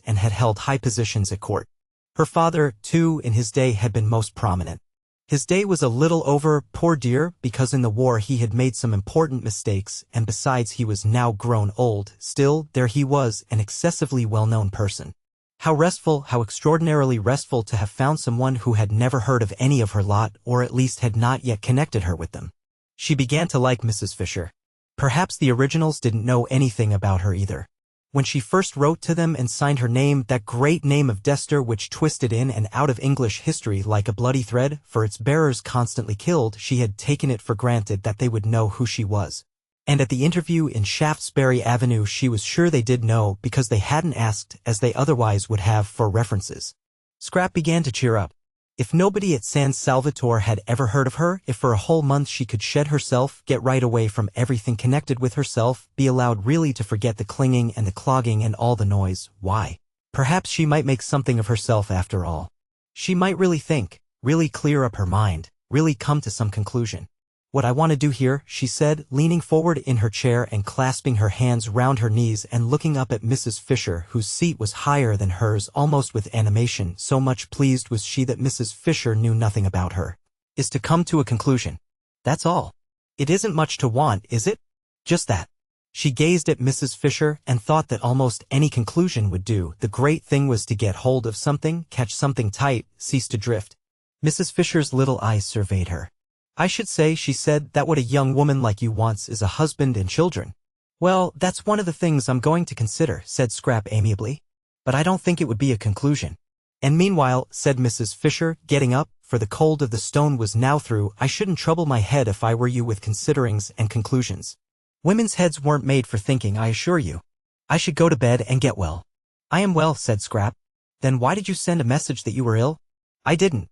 and had held high positions at court. Her father, too, in his day had been most prominent. His day was a little over, poor dear, because in the war he had made some important mistakes, and besides he was now grown old, still, there he was, an excessively well-known person. How restful, how extraordinarily restful to have found someone who had never heard of any of her lot, or at least had not yet connected her with them. She began to like Mrs. Fisher. Perhaps the originals didn't know anything about her either. When she first wrote to them and signed her name, that great name of Dester which twisted in and out of English history like a bloody thread, for its bearers constantly killed, she had taken it for granted that they would know who she was. And at the interview in Shaftesbury Avenue she was sure they did know, because they hadn't asked, as they otherwise would have, for references. Scrap began to cheer up. If nobody at San Salvatore had ever heard of her, if for a whole month she could shed herself, get right away from everything connected with herself, be allowed really to forget the clinging and the clogging and all the noise, why? Perhaps she might make something of herself after all. She might really think, really clear up her mind, really come to some conclusion. What I want to do here, she said, leaning forward in her chair and clasping her hands round her knees and looking up at Mrs. Fisher, whose seat was higher than hers almost with animation, so much pleased was she that Mrs. Fisher knew nothing about her, is to come to a conclusion. That's all. It isn't much to want, is it? Just that. She gazed at Mrs. Fisher and thought that almost any conclusion would do. The great thing was to get hold of something, catch something tight, cease to drift. Mrs. Fisher's little eyes surveyed her. I should say, she said, that what a young woman like you wants is a husband and children. Well, that's one of the things I'm going to consider, said Scrap amiably. But I don't think it would be a conclusion. And meanwhile, said Mrs. Fisher, getting up, for the cold of the stone was now through, I shouldn't trouble my head if I were you with considerings and conclusions. Women's heads weren't made for thinking, I assure you. I should go to bed and get well. I am well, said Scrap. Then why did you send a message that you were ill? I didn't.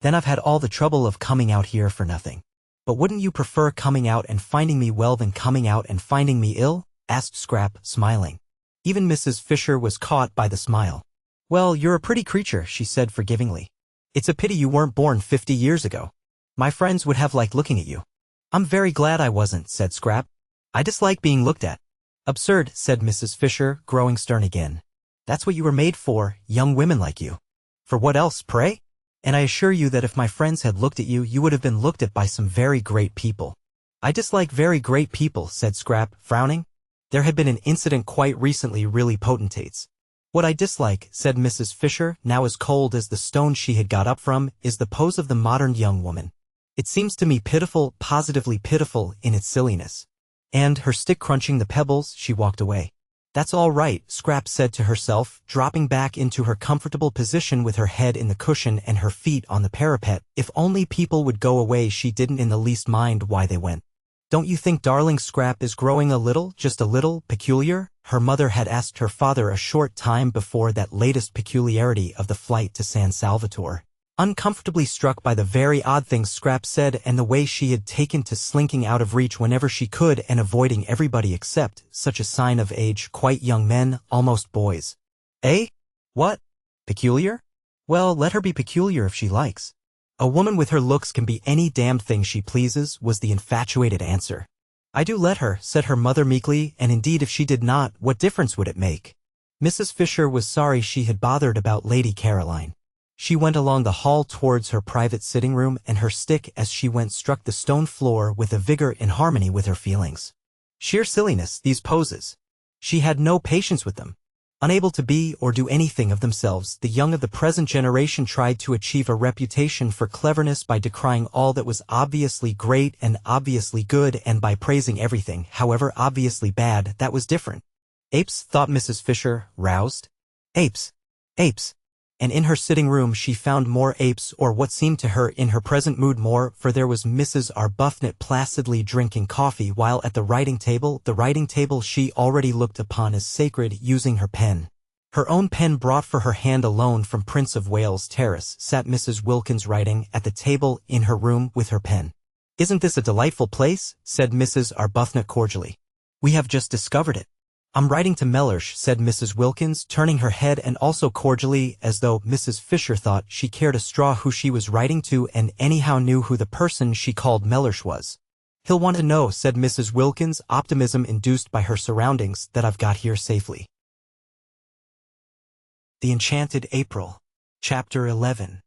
Then I've had all the trouble of coming out here for nothing. But wouldn't you prefer coming out and finding me well than coming out and finding me ill? Asked Scrap, smiling. Even Mrs. Fisher was caught by the smile. Well, you're a pretty creature, she said forgivingly. It's a pity you weren't born 50 years ago. My friends would have liked looking at you. I'm very glad I wasn't, said Scrap. I dislike being looked at. Absurd, said Mrs. Fisher, growing stern again. That's what you were made for, young women like you. For what else, pray? And I assure you that if my friends had looked at you, you would have been looked at by some very great people. I dislike very great people, said Scrap, frowning. There had been an incident quite recently really potentates. What I dislike, said Mrs. Fisher, now as cold as the stone she had got up from, is the pose of the modern young woman. It seems to me pitiful, positively pitiful, in its silliness. And, her stick crunching the pebbles, she walked away. That's all right, Scrap said to herself, dropping back into her comfortable position with her head in the cushion and her feet on the parapet. If only people would go away, she didn't in the least mind why they went. Don't you think darling Scrap is growing a little, just a little, peculiar? Her mother had asked her father a short time before that latest peculiarity of the flight to San Salvatore. Uncomfortably struck by the very odd things Scrap said and the way she had taken to slinking out of reach whenever she could and avoiding everybody except, such a sign of age, quite young men, almost boys. Eh? What? Peculiar? Well, let her be peculiar if she likes. A woman with her looks can be any damned thing she pleases, was the infatuated answer. I do let her, said her mother meekly, and indeed if she did not, what difference would it make? Mrs. Fisher was sorry she had bothered about Lady Caroline. She went along the hall towards her private sitting room, and her stick as she went struck the stone floor with a vigor in harmony with her feelings. Sheer silliness, these poses. She had no patience with them. Unable to be or do anything of themselves, the young of the present generation tried to achieve a reputation for cleverness by decrying all that was obviously great and obviously good and by praising everything, however obviously bad, that was different. Apes, thought Mrs. Fisher, roused. Apes. Apes. And in her sitting room she found more apes, or what seemed to her in her present mood more, for there was Mrs. Arbuthnot placidly drinking coffee while at the writing table she already looked upon as sacred, using her pen. Her own pen brought for her hand alone from Prince of Wales Terrace, sat Mrs. Wilkins writing at the table in her room with her pen. Isn't this a delightful place? Said Mrs. Arbuthnot cordially. We have just discovered it. I'm writing to Mellersh, said Mrs. Wilkins, turning her head and also cordially, as though Mrs. Fisher thought she cared a straw who she was writing to and anyhow knew who the person she called Mellersh was. He'll want to know, said Mrs. Wilkins, optimism induced by her surroundings, that I've got here safely. The Enchanted April. Chapter 11.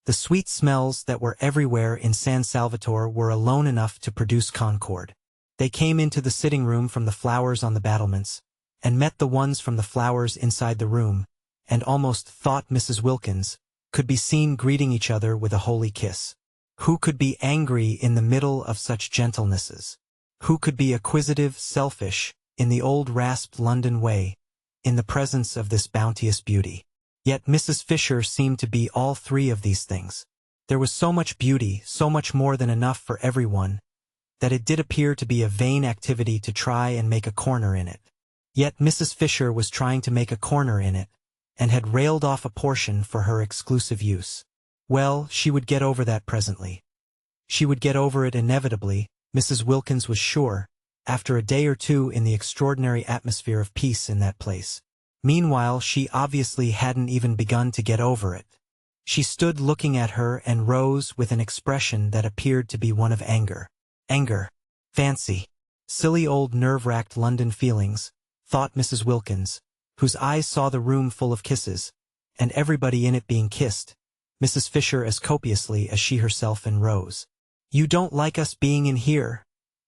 The sweet smells that were everywhere in San Salvatore were alone enough to produce concord. They came into the sitting room from the flowers on the battlements, and met the ones from the flowers inside the room, and almost, thought Mrs. Wilkins, could be seen greeting each other with a holy kiss. Who could be angry in the middle of such gentlenesses? Who could be acquisitive, selfish, in the old rasped London way, in the presence of this bounteous beauty? Yet Mrs. Fisher seemed to be all three of these things. There was so much beauty, so much more than enough for everyone, that it did appear to be a vain activity to try and make a corner in it. Yet Mrs. Fisher was trying to make a corner in it, and had railed off a portion for her exclusive use. Well, she would get over that presently. She would get over it inevitably, Mrs. Wilkins was sure, after a day or two in the extraordinary atmosphere of peace in that place. Meanwhile, she obviously hadn't even begun to get over it. She stood looking at her and Rose with an expression that appeared to be one of anger. Anger. Fancy. Silly old nerve-wracked London feelings, thought Mrs. Wilkins, whose eyes saw the room full of kisses, and everybody in it being kissed, Mrs. Fisher as copiously as she herself and Rose. "You don't like us being in here,"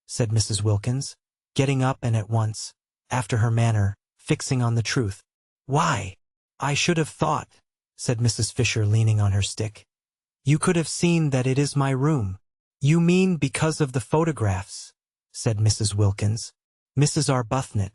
said Mrs. Wilkins, getting up and at once, after her manner, fixing on the truth. "Why, I should have thought," said Mrs. Fisher leaning on her stick. "You could have seen that it is my room." "You mean because of the photographs," said Mrs. Wilkins. Mrs. Arbuthnot,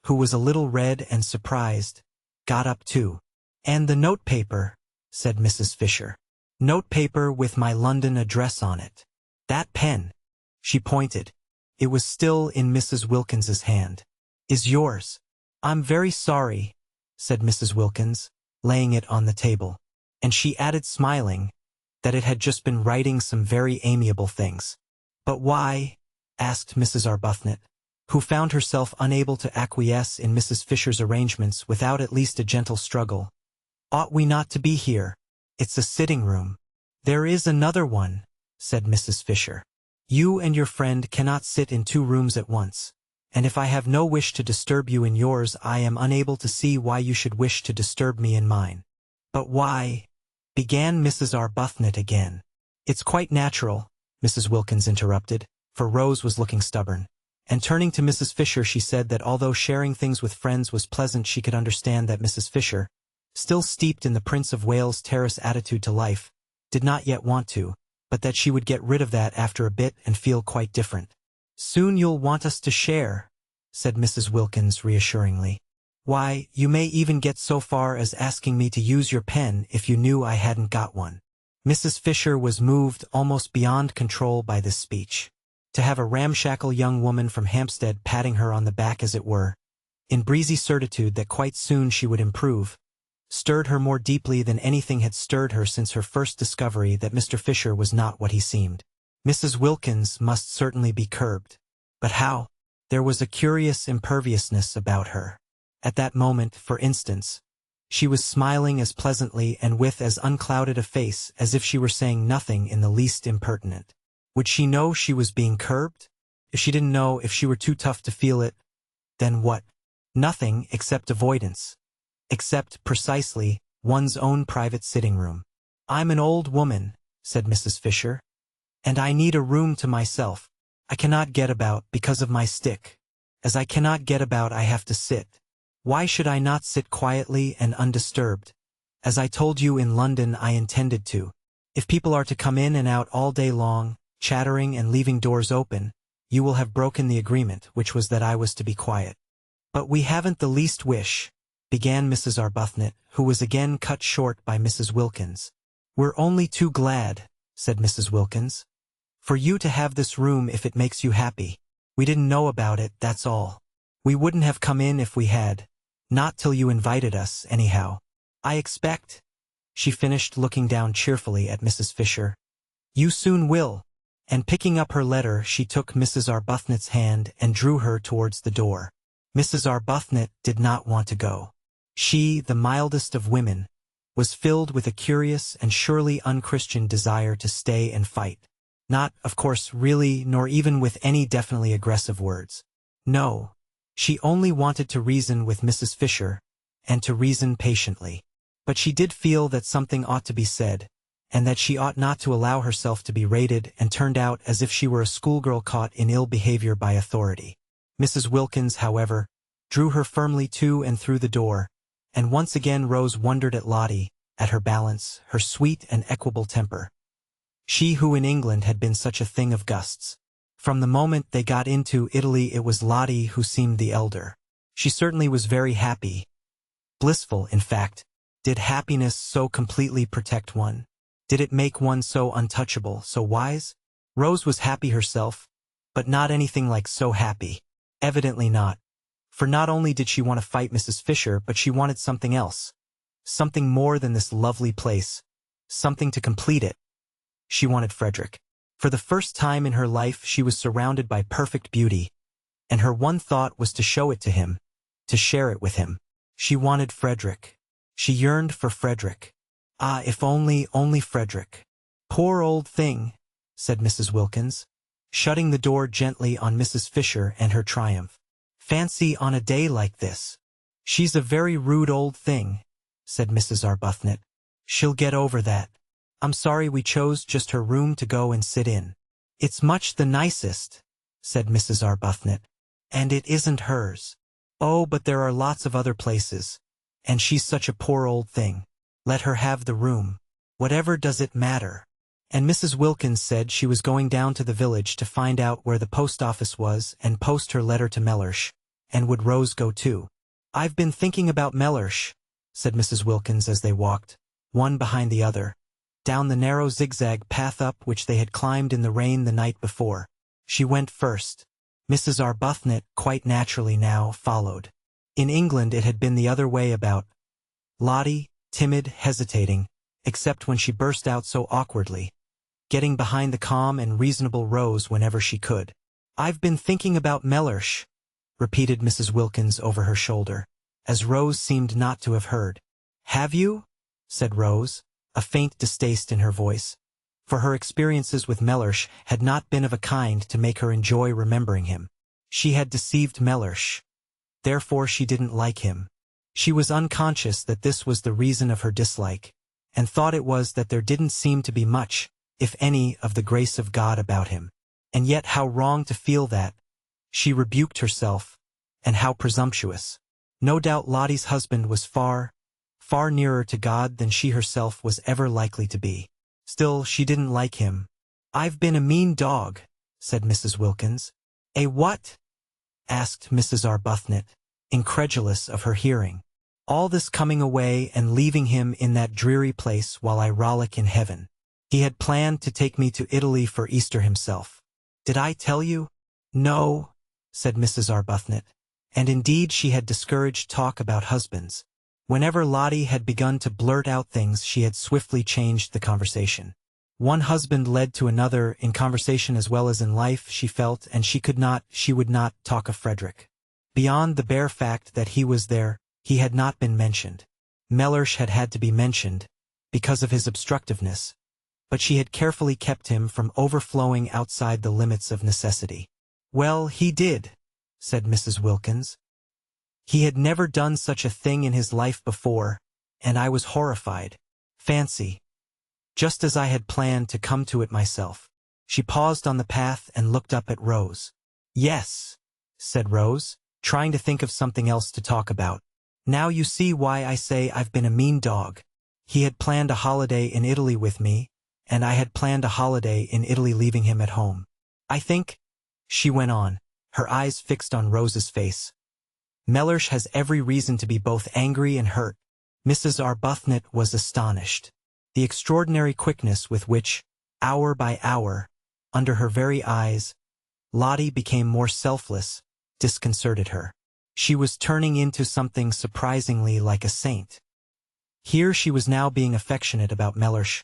who was a little red and surprised, got up too. "And the notepaper," said Mrs. Fisher. "Notepaper with my London address on it. That pen," she pointed, it was still in Mrs. Wilkins's hand, "is yours." "I'm very sorry," said Mrs. Wilkins, laying it on the table, and she added smiling, that it had just been writing some very amiable things. "But why?" asked Mrs. Arbuthnot, who found herself unable to acquiesce in Mrs. Fisher's arrangements without at least a gentle struggle. "Ought we not to be here? It's a sitting room." "There is another one," said Mrs. Fisher. "You and your friend cannot sit in 2 rooms at once, and if I have no wish to disturb you in yours, I am unable to see why you should wish to disturb me in mine." "But why?" began Mrs. Arbuthnot again. "It's quite natural," Mrs. Wilkins interrupted, for Rose was looking stubborn. And turning to Mrs. Fisher she said that although sharing things with friends was pleasant, she could understand that Mrs. Fisher, still steeped in the Prince of Wales Terrace attitude to life, did not yet want to, but that she would get rid of that after a bit and feel quite different. "Soon you'll want us to share," said Mrs. Wilkins reassuringly. "Why, you may even get so far as asking me to use your pen if you knew I hadn't got one." Mrs. Fisher was moved almost beyond control by this speech. To have a ramshackle young woman from Hampstead patting her on the back as it were, in breezy certitude that quite soon she would improve, stirred her more deeply than anything had stirred her since her first discovery that Mr. Fisher was not what he seemed. Mrs. Wilkins must certainly be curbed. But how? There was a curious imperviousness about her. At that moment, for instance, she was smiling as pleasantly and with as unclouded a face as if she were saying nothing in the least impertinent. Would she know she was being curbed? If she didn't know, if she were too tough to feel it, then what? Nothing except avoidance. Except, precisely, one's own private sitting room. "I'm an old woman," said Mrs. Fisher, "and I need a room to myself. I cannot get about because of my stick. As I cannot get about, I have to sit. Why should I not sit quietly and undisturbed? As I told you in London I intended to. If people are to come in and out all day long, chattering and leaving doors open, you will have broken the agreement, which was that I was to be quiet." "But we haven't the least wish," began Mrs. Arbuthnot, who was again cut short by Mrs. Wilkins. "We're only too glad," said Mrs. Wilkins, "for you to have this room if it makes you happy. We didn't know about it, that's all. We wouldn't have come in if we had. Not till you invited us, anyhow. I expect," she finished, looking down cheerfully at Mrs. Fisher, "you soon will." And picking up her letter, she took Mrs. Arbuthnot's hand and drew her towards the door. Mrs. Arbuthnot did not want to go. She, the mildest of women, was filled with a curious and surely unchristian desire to stay and fight. Not, of course, really, nor even with any definitely aggressive words. No. She only wanted to reason with Mrs. Fisher, and to reason patiently. But she did feel that something ought to be said, and that she ought not to allow herself to be rated and turned out as if she were a schoolgirl caught in ill behavior by authority. Mrs. Wilkins, however, drew her firmly to and through the door, and once again Rose wondered at Lottie, at her balance, her sweet and equable temper. She who in England had been such a thing of gusts. From the moment they got into Italy it was Lottie who seemed the elder. She certainly was very happy. Blissful, in fact. Did happiness so completely protect one? Did it make one so untouchable, so wise? Rose was happy herself, but not anything like so happy. Evidently not. For not only did she want to fight Mrs. Fisher, but she wanted something else. Something more than this lovely place. Something to complete it. She wanted Frederick. For the first time in her life she was surrounded by perfect beauty, and her one thought was to show it to him, to share it with him. She wanted Frederick. She yearned for Frederick. Ah, if only Frederick. Poor old thing, said Mrs. Wilkins, shutting the door gently on Mrs. Fisher and her triumph. Fancy on a day like this. She's a very rude old thing, said Mrs. Arbuthnot. She'll get over that. I'm sorry we chose just her room to go and sit in. It's much the nicest, said Mrs. Arbuthnot. And it isn't hers. Oh, but there are lots of other places. And she's such a poor old thing. Let her have the room. Whatever does it matter? And Mrs. Wilkins said she was going down to the village to find out where the post office was and post her letter to Mellersh. And would Rose go too? I've been thinking about Mellersh, said Mrs. Wilkins as they walked, one behind the other, down the narrow zigzag path up which they had climbed in the rain the night before. She went first. Mrs. Arbuthnot, quite naturally now, followed. In England it had been the other way about. Lottie, timid, hesitating, except when she burst out so awkwardly, getting behind the calm and reasonable Rose whenever she could. I've been thinking about Mellersh, repeated Mrs. Wilkins over her shoulder, as Rose seemed not to have heard. Have you? Said Rose, a faint distaste in her voice, for her experiences with Mellersh had not been of a kind to make her enjoy remembering him. She had deceived Mellersh. Therefore she didn't like him. She was unconscious that this was the reason of her dislike, and thought it was that there didn't seem to be much, if any, of the grace of God about him. And yet how wrong to feel that. She rebuked herself, and how presumptuous. No doubt Lottie's husband was far nearer to God than she herself was ever likely to be. Still, she didn't like him. I've been a mean dog, said Mrs. Wilkins. A what? Asked Mrs. Arbuthnot, incredulous of her hearing. All this coming away and leaving him in that dreary place while I rollick in heaven. He had planned to take me to Italy for Easter himself. Did I tell you? No, said Mrs. Arbuthnot, and indeed she had discouraged talk about husbands. Whenever Lottie had begun to blurt out things, she had swiftly changed the conversation. One husband led to another in conversation as well as in life, she felt, and she would not talk of Frederick. Beyond the bare fact that he was there, he had not been mentioned. Mellersh had had to be mentioned, because of his obstructiveness, but she had carefully kept him from overflowing outside the limits of necessity. Well, he did, said Mrs. Wilkins. He had never done such a thing in his life before, and I was horrified. Fancy. Just as I had planned to come to it myself. She paused on the path and looked up at Rose. Yes, said Rose, trying to think of something else to talk about. Now you see why I say I've been a mean dog. He had planned a holiday in Italy with me, and I had planned a holiday in Italy leaving him at home. I think, she went on, her eyes fixed on Rose's face. Mellersh has every reason to be both angry and hurt. Mrs. Arbuthnot was astonished. The extraordinary quickness with which, hour by hour, under her very eyes, Lottie became more selfless, disconcerted her. She was turning into something surprisingly like a saint. Here she was now being affectionate about Mellersh,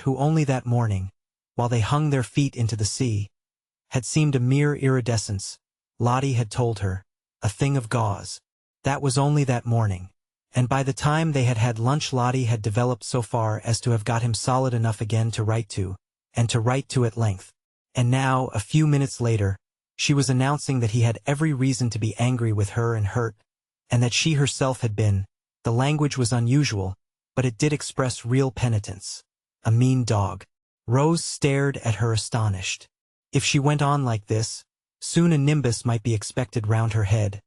who only that morning, while they hung their feet into the sea, had seemed a mere iridescence. Lottie had told her, a thing of gauze. That was only that morning, and by the time they had had lunch Lottie had developed so far as to have got him solid enough again to write to, and to write to at length. And now, a few minutes later, she was announcing that he had every reason to be angry with her and hurt, and that she herself had been. The language was unusual, but it did express real penitence. A mean dog. Rose stared at her astonished. If she went on like this, soon a nimbus might be expected round her head.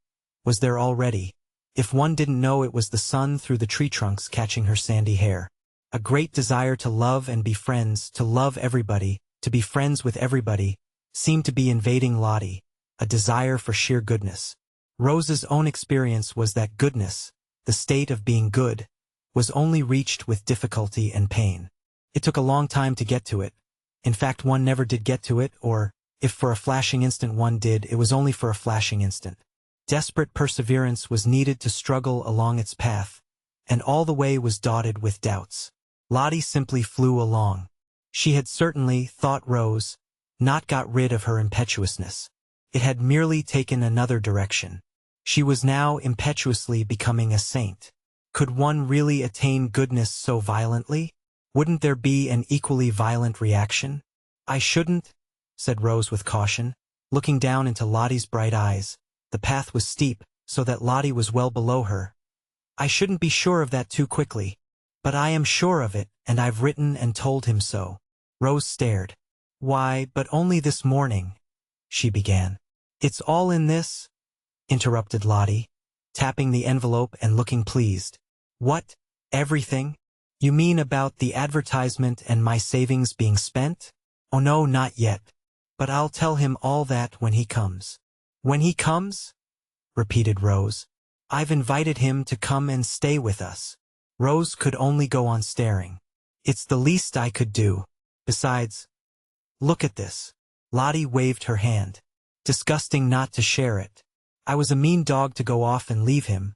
Was there already? If one didn't know it was the sun through the tree trunks catching her sandy hair. A great desire to love and be friends, to love everybody, to be friends with everybody, seemed to be invading Lottie, a desire for sheer goodness. Rose's own experience was that goodness, the state of being good, was only reached with difficulty and pain. It took a long time to get to it. In fact, one never did get to it, or, if for a flashing instant one did, it was only for a flashing instant. Desperate perseverance was needed to struggle along its path, and all the way was dotted with doubts. Lottie simply flew along. She had certainly, thought Rose, not got rid of her impetuousness. It had merely taken another direction. She was now impetuously becoming a saint. Could one really attain goodness so violently? Wouldn't there be an equally violent reaction? I shouldn't, said Rose with caution, looking down into Lottie's bright eyes. The path was steep, so that Lottie was well below her. I shouldn't be sure of that too quickly. But I am sure of it, and I've written and told him so. Rose stared. Why, but only this morning, she began. It's all in this? Interrupted Lottie, tapping the envelope and looking pleased. What? Everything? You mean about the advertisement and my savings being spent? Oh no, not yet. But I'll tell him all that when he comes. When he comes? Repeated Rose. I've invited him to come and stay with us. Rose could only go on staring. It's the least I could do. Besides, look at this. Lottie waved her hand. Disgusting not to share it. I was a mean dog to go off and leave him.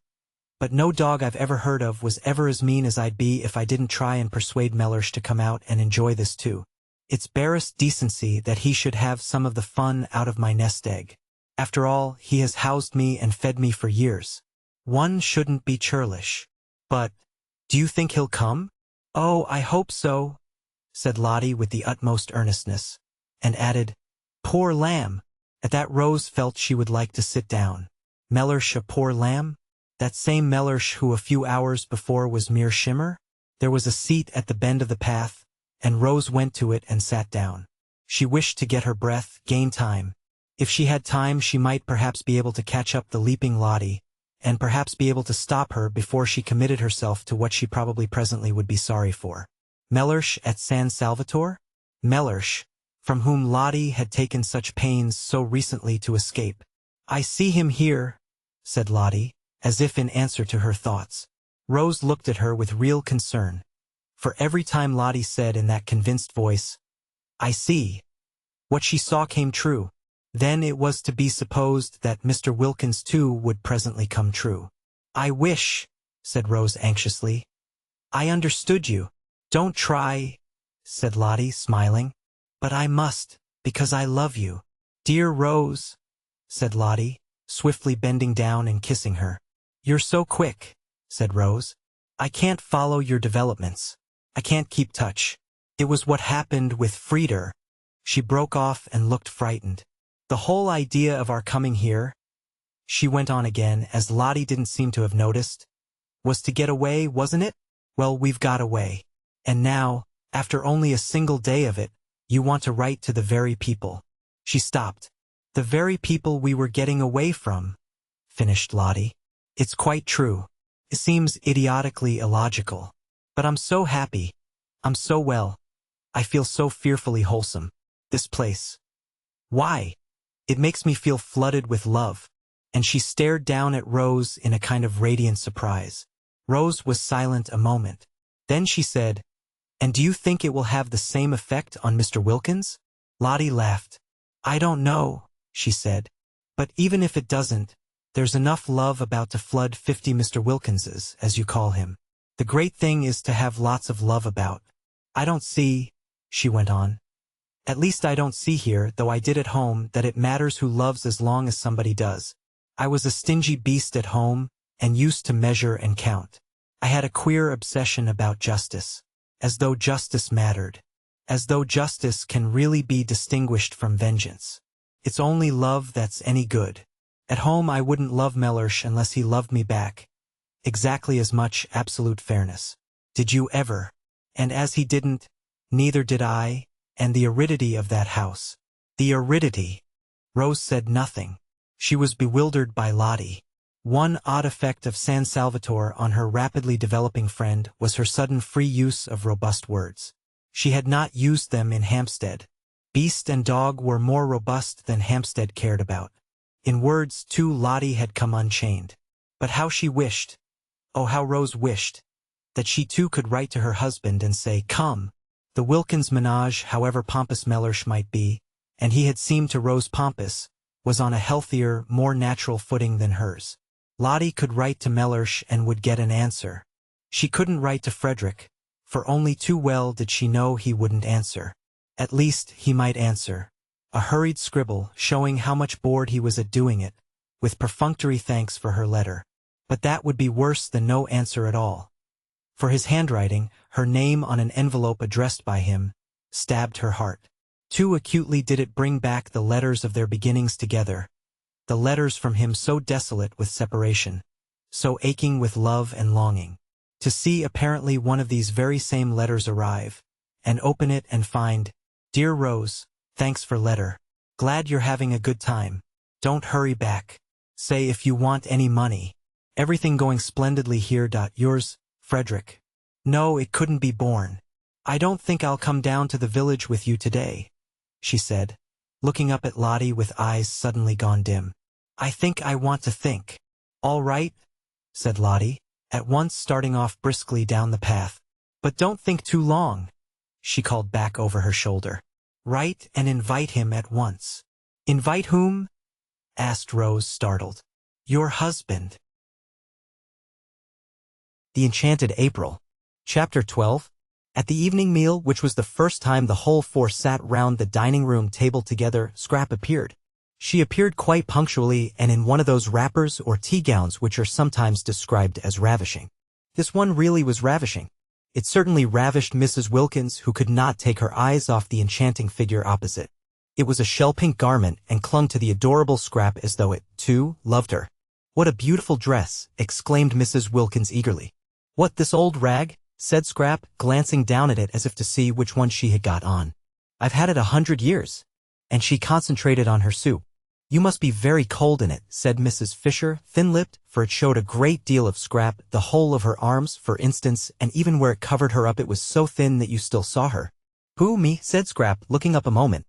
But no dog I've ever heard of was ever as mean as I'd be if I didn't try and persuade Mellersh to come out and enjoy this too. It's barest decency that he should have some of the fun out of my nest egg. After all, he has housed me and fed me for years. One shouldn't be churlish. But, do you think he'll come? Oh, I hope so, said Lottie with the utmost earnestness, and added, Poor lamb. At that Rose felt she would like to sit down. Mellersh a poor lamb? That same Mellersh who a few hours before was mere shimmer? There was a seat at the bend of the path, and Rose went to it and sat down. She wished to get her breath, gain time. If she had time, she might perhaps be able to catch up the leaping Lottie, and perhaps be able to stop her before she committed herself to what she probably presently would be sorry for. Mellersh at San Salvatore? Mellersh, from whom Lottie had taken such pains so recently to escape. I see him here, said Lottie, as if in answer to her thoughts. Rose looked at her with real concern. For every time Lottie said in that convinced voice, I see, what she saw came true. Then it was to be supposed that Mr. Wilkins too would presently come true. I wish, said Rose anxiously. I understood you. Don't try, said Lottie, smiling. But I must, because I love you. Dear Rose, said Lottie, swiftly bending down and kissing her. You're so quick, said Rose. I can't follow your developments. I can't keep touch. It was what happened with Frieder. She broke off and looked frightened. The whole idea of our coming here, she went on again, as Lottie didn't seem to have noticed, was to get away, wasn't it? Well, we've got away. And now, after only a single day of it, you want to write to the very people. She stopped. The very people we were getting away from, finished Lottie. It's quite true. It seems idiotically illogical. But I'm so happy. I'm so well. I feel so fearfully wholesome. This place. Why? It makes me feel flooded with love. And she stared down at Rose in a kind of radiant surprise. Rose was silent a moment. Then she said, And do you think it will have the same effect on Mr. Wilkins? Lottie laughed. I don't know, she said. But even if it doesn't, there's enough love about to flood 50 Mr. Wilkinses, as you call him. The great thing is to have lots of love about. I don't see, she went on. At least I don't see here, though I did at home, that it matters who loves as long as somebody does. I was a stingy beast at home, and used to measure and count. I had a queer obsession about justice. As though justice mattered. As though justice can really be distinguished from vengeance. It's only love that's any good. At home I wouldn't love Mellersh unless he loved me back. Exactly as much absolute fairness. Did you ever? And as he didn't, neither did I, and the aridity of that house. The aridity. Rose said nothing. She was bewildered by Lottie. One odd effect of San Salvatore on her rapidly developing friend was her sudden free use of robust words. She had not used them in Hampstead. Beast and dog were more robust than Hampstead cared about. In words, too, Lottie had come unchained. But how she wished, oh how Rose wished, that she too could write to her husband and say, Come. The Wilkins menage, however pompous Mellersh might be, and he had seemed to Rose pompous, was on a healthier, more natural footing than hers. Lottie could write to Mellersh and would get an answer. She couldn't write to Frederick, for only too well did she know he wouldn't answer. At least, he might answer. A hurried scribble, showing how much bored he was at doing it, with perfunctory thanks for her letter. But that would be worse than no answer at all. For his handwriting, her name on an envelope addressed by him, stabbed her heart. Too acutely did it bring back the letters of their beginnings together, the letters from him so desolate with separation, so aching with love and longing. To see apparently one of these very same letters arrive, and open it and find, "Dear Rose, thanks for letter. Glad you're having a good time. Don't hurry back. Say if you want any money. Everything going splendidly here. Yours, Frederick." "No, it couldn't be borne. I don't think I'll come down to the village with you today," she said, looking up at Lottie with eyes suddenly gone dim. "I think I want to think." "All right," said Lottie, at once starting off briskly down the path. "But don't think too long," she called back over her shoulder. "Write and invite him at once." "Invite whom?" asked Rose, startled. "Your husband." The Enchanted April. Chapter 12. At the evening meal, which was the first time the whole four sat round the dining room table together, Scrap appeared. She appeared quite punctually and in one of those wrappers or tea gowns which are sometimes described as ravishing. This one really was ravishing. It certainly ravished Mrs. Wilkins, who could not take her eyes off the enchanting figure opposite. It was a shell-pink garment and clung to the adorable Scrap as though it, too, loved her. "What a beautiful dress!" exclaimed Mrs. Wilkins eagerly. "What, this old rag?" said Scrap, glancing down at it as if to see which one she had got on. "I've had it 100 years." And she concentrated on her soup. "You must be very cold in it," said Mrs. Fisher, thin-lipped, for it showed a great deal of Scrap, the whole of her arms, for instance, and even where it covered her up it was so thin that you still saw her. "Who, me?" said Scrap, looking up a moment.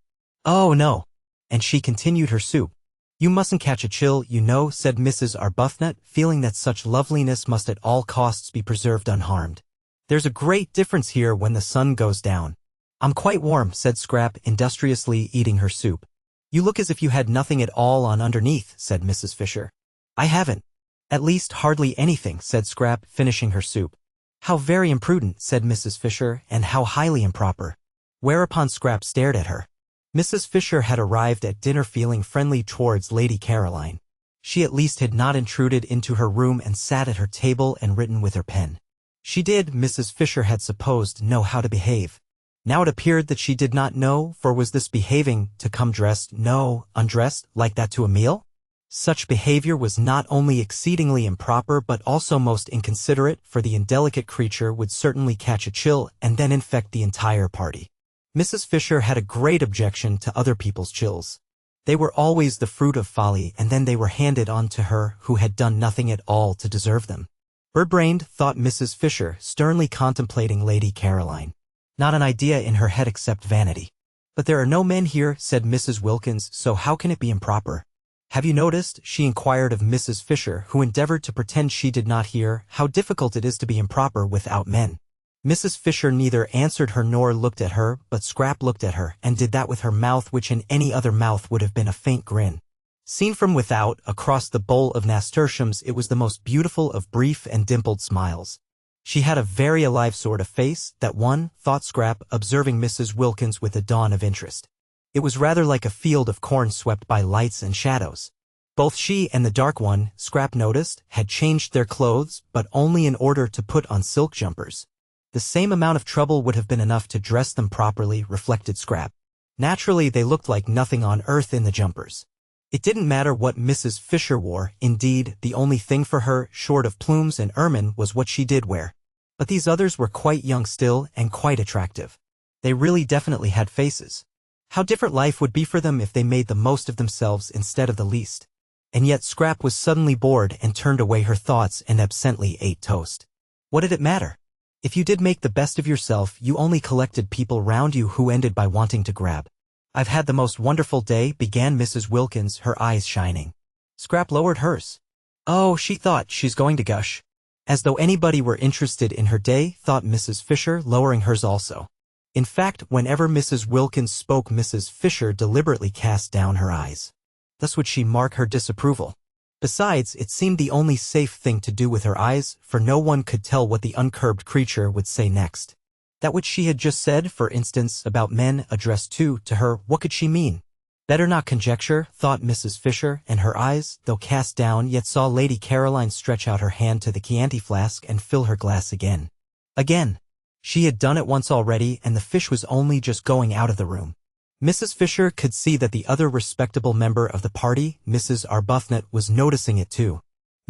"Oh, no." And she continued her soup. "You mustn't catch a chill, you know," said Mrs. Arbuthnot, feeling that such loveliness must at all costs be preserved unharmed. "There's a great difference here when the sun goes down." "I'm quite warm," said Scrap, industriously eating her soup. "You look as if you had nothing at all on underneath," said Mrs. Fisher. "I haven't. At least hardly anything," said Scrap, finishing her soup. "How very imprudent," said Mrs. Fisher, "and how highly improper." Whereupon Scrap stared at her. Mrs. Fisher had arrived at dinner feeling friendly towards Lady Caroline. She at least had not intruded into her room and sat at her table and written with her pen. She did, Mrs. Fisher had supposed, know how to behave. Now it appeared that she did not know, for was this behaving to come dressed, no, undressed, like that to a meal? Such behavior was not only exceedingly improper but also most inconsiderate, for the indelicate creature would certainly catch a chill and then infect the entire party. Mrs. Fisher had a great objection to other people's chills. They were always the fruit of folly, and then they were handed on to her who had done nothing at all to deserve them. Bird-brained, thought Mrs. Fisher, sternly contemplating Lady Caroline. Not an idea in her head except vanity. "But there are no men here," said Mrs. Wilkins, "so how can it be improper?" "Have you noticed," she inquired of Mrs. Fisher, who endeavored to pretend she did not hear, "how difficult it is to be improper without men?" Mrs. Fisher neither answered her nor looked at her, but Scrap looked at her, and did that with her mouth which in any other mouth would have been a faint grin. Seen from without, across the bowl of nasturtiums, it was the most beautiful of brief and dimpled smiles. She had a very alive sort of face, that one, thought Scrap, observing Mrs. Wilkins with a dawn of interest. It was rather like a field of corn swept by lights and shadows. Both she and the dark one, Scrap noticed, had changed their clothes, but only in order to put on silk jumpers. The same amount of trouble would have been enough to dress them properly, reflected Scrap. Naturally, they looked like nothing on earth in the jumpers. It didn't matter what Mrs. Fisher wore. Indeed, the only thing for her, short of plumes and ermine, was what she did wear. But these others were quite young still, and quite attractive. They really definitely had faces. How different life would be for them if they made the most of themselves instead of the least. And yet Scrap was suddenly bored and turned away her thoughts and absently ate toast. What did it matter? If you did make the best of yourself, you only collected people round you who ended by wanting to grab. "I've had the most wonderful day," began Mrs. Wilkins, her eyes shining. Scrap lowered hers. "Oh," she thought, "she's going to gush." As though anybody were interested in her day, thought Mrs. Fisher, lowering hers also. In fact, whenever Mrs. Wilkins spoke, Mrs. Fisher deliberately cast down her eyes. Thus would she mark her disapproval. Besides, it seemed the only safe thing to do with her eyes, for no one could tell what the uncurbed creature would say next. That which she had just said, for instance, about men addressed to her, what could she mean? Better not conjecture, thought Mrs. Fisher, and her eyes, though cast down, yet saw Lady Caroline stretch out her hand to the Chianti flask and fill her glass again. Again. She had done it once already, and the fish was only just going out of the room. Mrs. Fisher could see that the other respectable member of the party, Mrs. Arbuthnot, was noticing it too.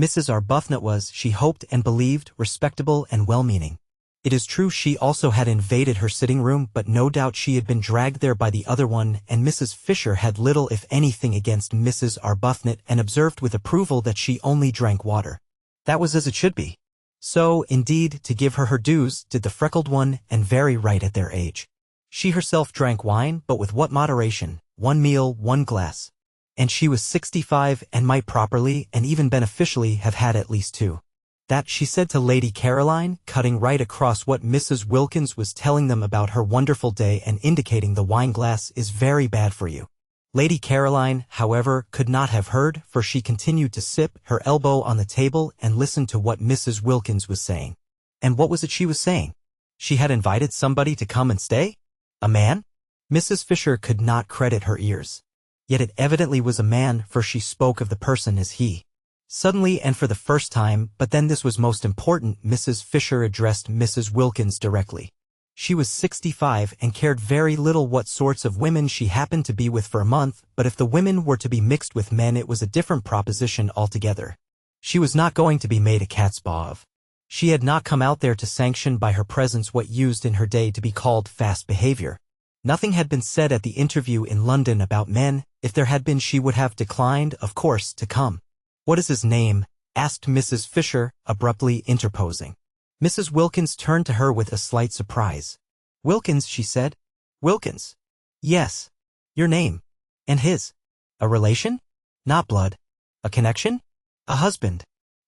Mrs. Arbuthnot was, she hoped and believed, respectable and well-meaning. It is true she also had invaded her sitting room, but no doubt she had been dragged there by the other one, and Mrs. Fisher had little if anything against Mrs. Arbuthnot and observed with approval that she only drank water. That was as it should be. So, indeed, to give her dues, did the freckled one, and very right at their age. She herself drank wine, but with what moderation, 1 meal, 1 glass. And she was 65 and might properly, and even beneficially, have had at least 2. That, she said to Lady Caroline, cutting right across what Mrs. Wilkins was telling them about her wonderful day and indicating the wine glass, is very bad for you. Lady Caroline, however, could not have heard, for she continued to sip, her elbow on the table, and listen to what Mrs. Wilkins was saying. And what was it she was saying? She had invited somebody to come and stay? A man? Mrs. Fisher could not credit her ears. Yet it evidently was a man, for she spoke of the person as he. Suddenly and for the first time, but then this was most important, Mrs. Fisher addressed Mrs. Wilkins directly. She was 65 and cared very little what sorts of women she happened to be with for a month, but if the women were to be mixed with men it was a different proposition altogether. She was not going to be made a cat's paw of. She had not come out there to sanction by her presence what used in her day to be called fast behavior. Nothing had been said at the interview in London about men. If there had been she would have declined, of course, to come. What is his name? Asked Mrs. Fisher, abruptly interposing. Mrs. Wilkins turned to her with a slight surprise. Wilkins, she said. Wilkins? Yes. Your name. And his. A relation? Not blood. A connection? A husband.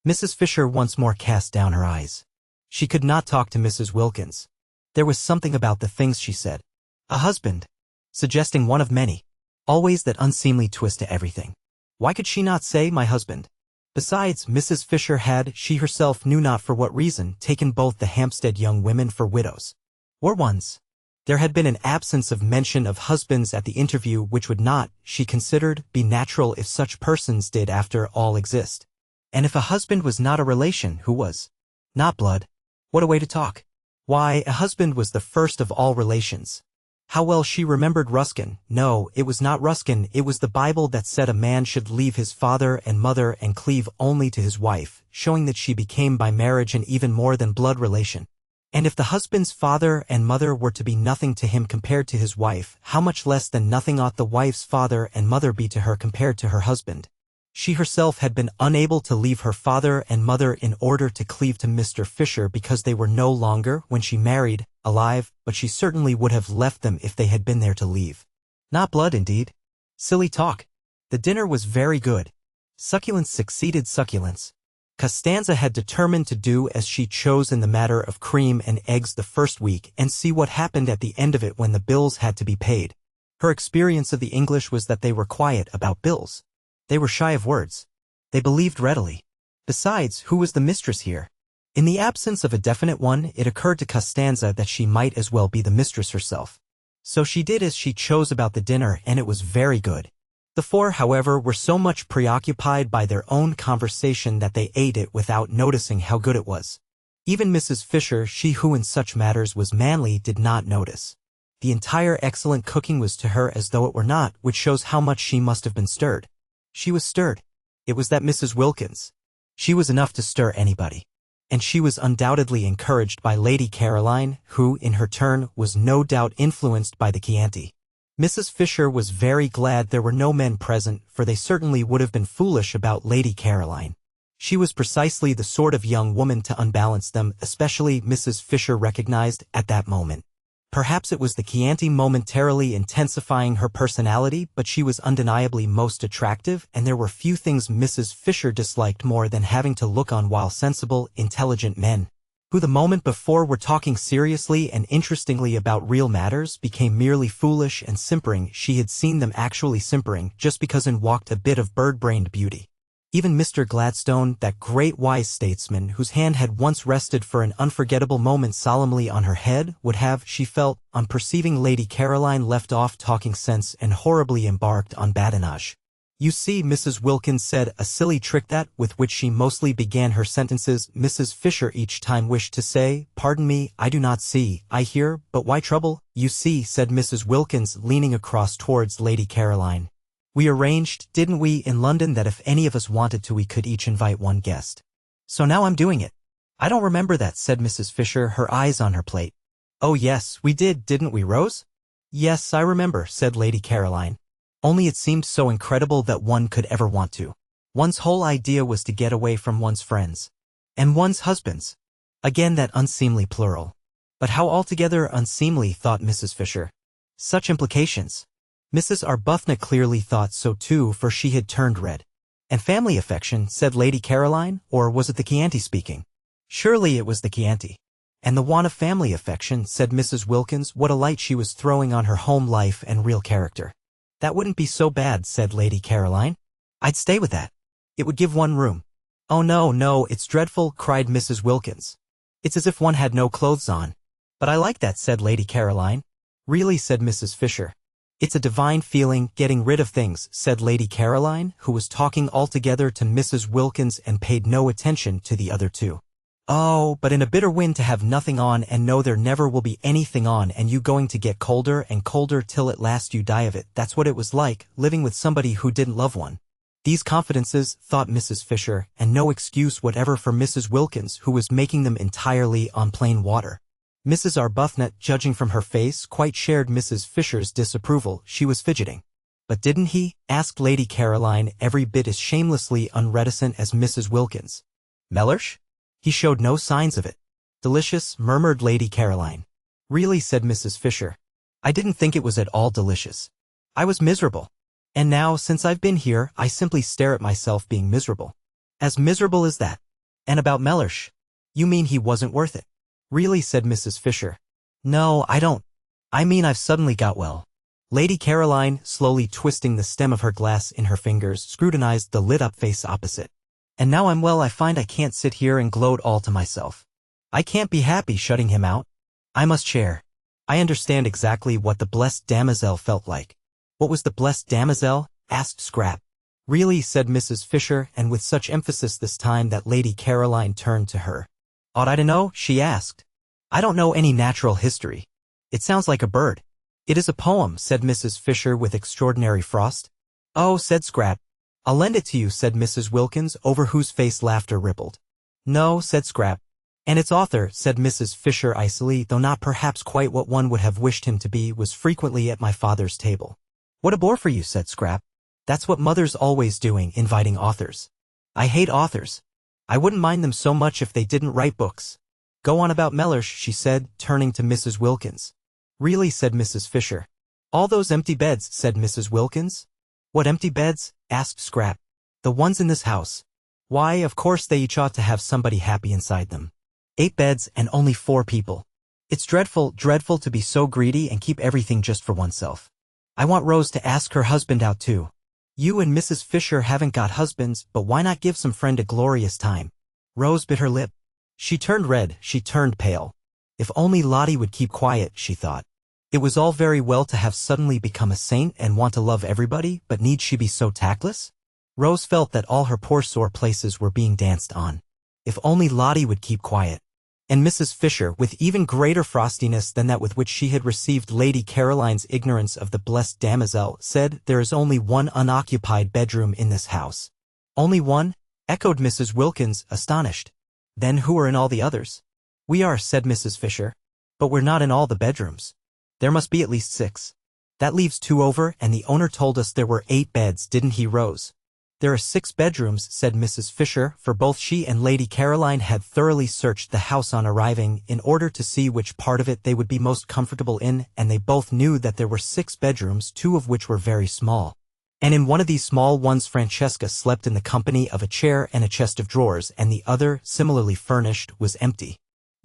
Mrs. Fisher once more cast down her eyes. She could not talk to Mrs. Wilkins. There was something about the things she said. A husband. Suggesting one of many. Always that unseemly twist to everything. Why could she not say my husband? Besides, Mrs. Fisher had, she herself knew not for what reason, taken both the Hampstead young women for widows. Or ones. There had been an absence of mention of husbands at the interview which would not, she considered, be natural if such persons did after all exist. And if a husband was not a relation, who was? Not blood. What a way to talk. Why, a husband was the first of all relations. How well she remembered Ruskin. No, it was not Ruskin, it was the Bible that said a man should leave his father and mother and cleave only to his wife, showing that she became by marriage an even more than blood relation. And if the husband's father and mother were to be nothing to him compared to his wife, how much less than nothing ought the wife's father and mother be to her compared to her husband? She herself had been unable to leave her father and mother in order to cleave to Mr. Fisher because they were no longer, when she married, alive, but she certainly would have left them if they had been there to leave. Not blood, indeed. Silly talk. The dinner was very good. Succulence succeeded succulence. Costanza had determined to do as she chose in the matter of cream and eggs the first week and see what happened at the end of it when the bills had to be paid. Her experience of the English was that they were quiet about bills. They were shy of words. They believed readily. Besides, who was the mistress here? In the absence of a definite one, it occurred to Costanza that she might as well be the mistress herself. So she did as she chose about the dinner, and it was very good. The four, however, were so much preoccupied by their own conversation that they ate it without noticing how good it was. Even Mrs. Fisher, she who in such matters was manly, did not notice. The entire excellent cooking was to her as though it were not, which shows how much she must have been stirred. She was stirred. It was that Mrs. Wilkins. She was enough to stir anybody. And she was undoubtedly encouraged by Lady Caroline, who, in her turn, was no doubt influenced by the Chianti. Mrs. Fisher was very glad there were no men present, for they certainly would have been foolish about Lady Caroline. She was precisely the sort of young woman to unbalance them, especially Mrs. Fisher recognized at that moment. Perhaps it was the Chianti momentarily intensifying her personality, but she was undeniably most attractive, and there were few things Mrs. Fisher disliked more than having to look on while sensible, intelligent men, who the moment before were talking seriously and interestingly about real matters, became merely foolish and simpering. She had seen them actually simpering just because in walked a bit of bird-brained beauty. Even Mr. Gladstone, that great wise statesman whose hand had once rested for an unforgettable moment solemnly on her head, would have, she felt, on perceiving Lady Caroline left off talking sense and horribly embarked on badinage. "You see," Mrs. Wilkins said, a silly trick that, with which she mostly began her sentences. Mrs. Fisher each time wished to say, "Pardon me, I do not see, I hear, but why trouble?" "You see," said Mrs. Wilkins, leaning across towards Lady Caroline. "We arranged, didn't we, in London that if any of us wanted to we could each invite one guest. So now I'm doing it." "I don't remember that," said Mrs. Fisher, her eyes on her plate. "Oh yes, we did, didn't we, Rose?" "Yes, I remember," said Lady Caroline. "Only it seemed so incredible that one could ever want to. One's whole idea was to get away from one's friends. And one's husbands." Again that unseemly plural. But how altogether unseemly, thought Mrs. Fisher. Such implications. Mrs. Arbuthnot clearly thought so too, for she had turned red. "And family affection," said Lady Caroline, or was it the Chianti speaking? Surely it was the Chianti. "And the want of family affection," said Mrs. Wilkins, what a light she was throwing on her home life and real character. "That wouldn't be so bad," said Lady Caroline. "I'd stay with that. It would give one room." "Oh no, no, it's dreadful," cried Mrs. Wilkins. "It's as if one had no clothes on." "But I like that," said Lady Caroline. "Really," said Mrs. Fisher. "It's a divine feeling, getting rid of things," said Lady Caroline, who was talking altogether to Mrs. Wilkins and paid no attention to the other two. "Oh, but in a bitter wind to have nothing on and know there never will be anything on and you going to get colder and colder till at last you die of it. That's what it was like, living with somebody who didn't love one." These confidences, thought Mrs. Fisher, and no excuse whatever for Mrs. Wilkins, who was making them entirely on plain water. Mrs. Arbuthnot, judging from her face, quite shared Mrs. Fisher's disapproval. She was fidgeting. "But didn't he?" asked Lady Caroline, every bit as shamelessly unreticent as Mrs. Wilkins. "Mellersh? He showed no signs of it." "Delicious," murmured Lady Caroline. "Really," said Mrs. Fisher. "I didn't think it was at all delicious. I was miserable. And now, since I've been here, I simply stare at myself being miserable. As miserable as that. And about Mellersh? You mean he wasn't worth it?" "Really," said Mrs. Fisher. "No, I don't. I mean I've suddenly got well." Lady Caroline, slowly twisting the stem of her glass in her fingers, scrutinized the lit-up face opposite. "And now I'm well, I find I can't sit here and gloat all to myself. I can't be happy shutting him out. I must share. I understand exactly what the blessed damozel felt like." "What was the blessed damozel?" asked Scrap. "Really," said Mrs. Fisher, and with such emphasis this time that Lady Caroline turned to her. "Ought I to know?" she asked. "I don't know any natural history. It sounds like a bird." "It is a poem," said Mrs. Fisher with extraordinary frost. "Oh," said Scrap. "I'll lend it to you," said Mrs. Wilkins, over whose face laughter rippled. "No," said Scrap. "And its author," said Mrs. Fisher icily, though not perhaps quite what one would have wished him to be, "was frequently at my father's table." "What a bore for you," said Scrap. "That's what mother's always doing, inviting authors. I hate authors. I wouldn't mind them so much if they didn't write books." "Go on about Mellersh," she said, turning to Mrs. Wilkins. "Really," said Mrs. Fisher. "All those empty beds," said Mrs. Wilkins. "What empty beds?" asked Scrap. "The ones in this house. Why, of course they each ought to have somebody happy inside them. 8 beds and only 4 people. It's dreadful, dreadful to be so greedy and keep everything just for oneself. I want Rose to ask her husband out too. You and Mrs. Fisher haven't got husbands, but why not give some friend a glorious time?" Rose bit her lip. She turned red, she turned pale. If only Lottie would keep quiet, she thought. It was all very well to have suddenly become a saint and want to love everybody, but need she be so tactless? Rose felt that all her poor sore places were being danced on. If only Lottie would keep quiet. And Mrs. Fisher, with even greater frostiness than that with which she had received Lady Caroline's ignorance of the blessed damozel, said, "There is only one unoccupied bedroom in this house." "Only one?" echoed Mrs. Wilkins, astonished. "Then who are in all the others?" "We are," said Mrs. Fisher. "But we're not in all the bedrooms. There must be at least 6. That leaves 2 over, and the owner told us there were 8 beds, didn't he, Rose?" "There are 6 bedrooms," said Mrs. Fisher, for both she and Lady Caroline had thoroughly searched the house on arriving in order to see which part of it they would be most comfortable in, and they both knew that there were 6 bedrooms, 2 of which were very small. And in one of these small ones Francesca slept in the company of a chair and a chest of drawers, and the other, similarly furnished, was empty.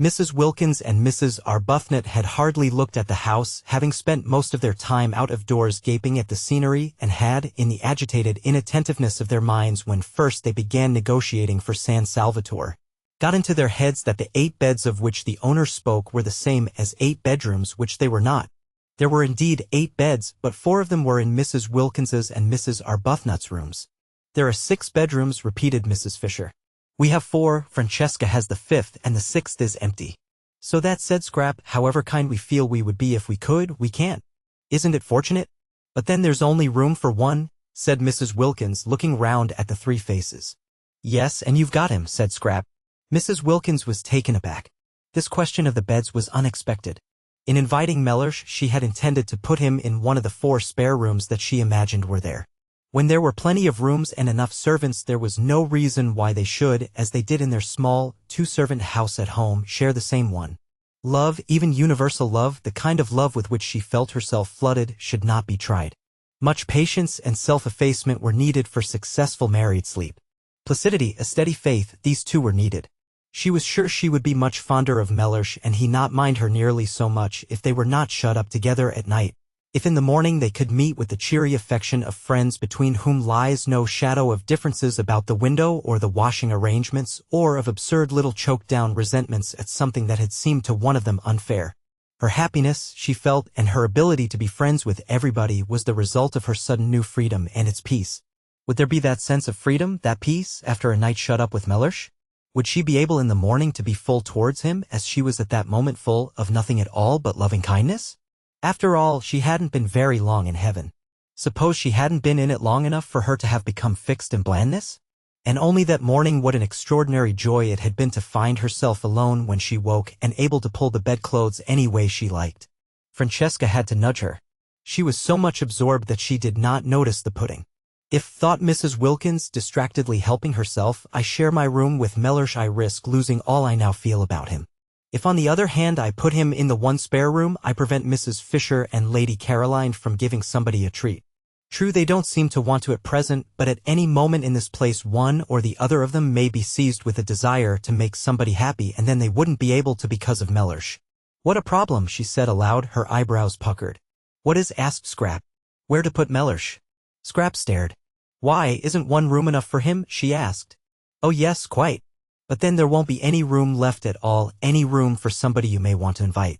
Mrs. Wilkins and Mrs. Arbuthnot had hardly looked at the house, having spent most of their time out of doors gaping at the scenery, and had, in the agitated inattentiveness of their minds when first they began negotiating for San Salvatore, got into their heads that the 8 beds of which the owner spoke were the same as 8 bedrooms, which they were not. There were indeed 8 beds, but 4 of them were in Mrs. Wilkins's and Mrs. Arbuthnot's rooms. There are 6 bedrooms, repeated Mrs. Fisher. We have 4, Francesca has the 5th, and the 6th is empty. So that said Scrap, however kind we feel we would be if we could, we can't. Isn't it fortunate? But then there's only room for 1, said Mrs. Wilkins, looking round at the 3 faces. Yes, and you've got him, said Scrap. Mrs. Wilkins was taken aback. This question of the beds was unexpected. In inviting Mellersh, she had intended to put him in one of the 4 spare rooms that she imagined were there. When there were plenty of rooms and enough servants, there was no reason why they should, as they did in their small, 2-servant house at home, share the same one. Love, even universal love, the kind of love with which she felt herself flooded, should not be tried. Much patience and self-effacement were needed for successful married sleep. Placidity, a steady faith, these 2 were needed. She was sure she would be much fonder of Mellersh and he not mind her nearly so much if they were not shut up together at night. If in the morning they could meet with the cheery affection of friends between whom lies no shadow of differences about the window or the washing arrangements, or of absurd little choked-down resentments at something that had seemed to one of them unfair. Her happiness, she felt, and her ability to be friends with everybody was the result of her sudden new freedom and its peace. Would there be that sense of freedom, that peace, after a night shut up with Mellersh? Would she be able in the morning to be full towards him as she was at that moment full of nothing at all but loving kindness? After all, she hadn't been very long in heaven. Suppose she hadn't been in it long enough for her to have become fixed in blandness? And only that morning what an extraordinary joy it had been to find herself alone when she woke and able to pull the bedclothes any way she liked. Francesca had to nudge her. She was so much absorbed that she did not notice the pudding. If, thought Mrs. Wilkins, distractedly helping herself, I share my room with Mellersh, I risk losing all I now feel about him. If on the other hand I put him in the 1 spare room, I prevent Mrs. Fisher and Lady Caroline from giving somebody a treat. True, they don't seem to want to at present, but at any moment in this place one or the other of them may be seized with a desire to make somebody happy, and then they wouldn't be able to because of Mellersh. What a problem, she said aloud, her eyebrows puckered. What is? Asked Scrap. Where to put Mellersh? Scrap stared. Why, isn't 1 room enough for him? She asked. Oh yes, quite. But then there won't be any room left at all, any room for somebody you may want to invite.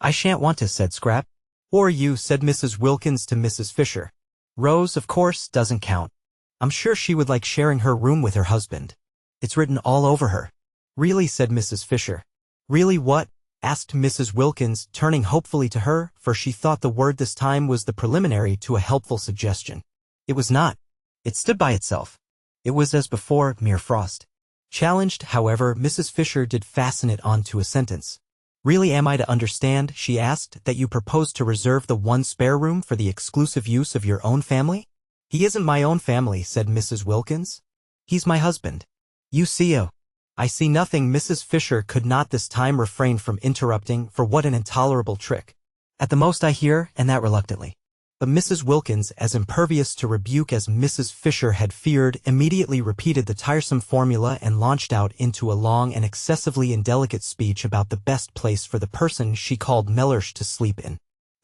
I shan't want to, said Scrap. Or you, said Mrs. Wilkins to Mrs. Fisher. Rose, of course, doesn't count. I'm sure she would like sharing her room with her husband. It's written all over her. Really, said Mrs. Fisher. Really what? Asked Mrs. Wilkins, turning hopefully to her, for she thought the word this time was the preliminary to a helpful suggestion. It was not. It stood by itself. It was as before, mere frost. Challenged, however, Mrs. Fisher did fasten it on to a sentence. Really, am I to understand, she asked, that you propose to reserve the 1 spare room for the exclusive use of your own family? He isn't my own family, said Mrs. Wilkins. He's my husband. You see, oh. I see nothing. Mrs. Fisher could not this time refrain from interrupting, for what an intolerable trick. At the most I hear, and that reluctantly. But Mrs. Wilkins, as impervious to rebuke as Mrs. Fisher had feared, immediately repeated the tiresome formula and launched out into a long and excessively indelicate speech about the best place for the person she called Mellersh to sleep in.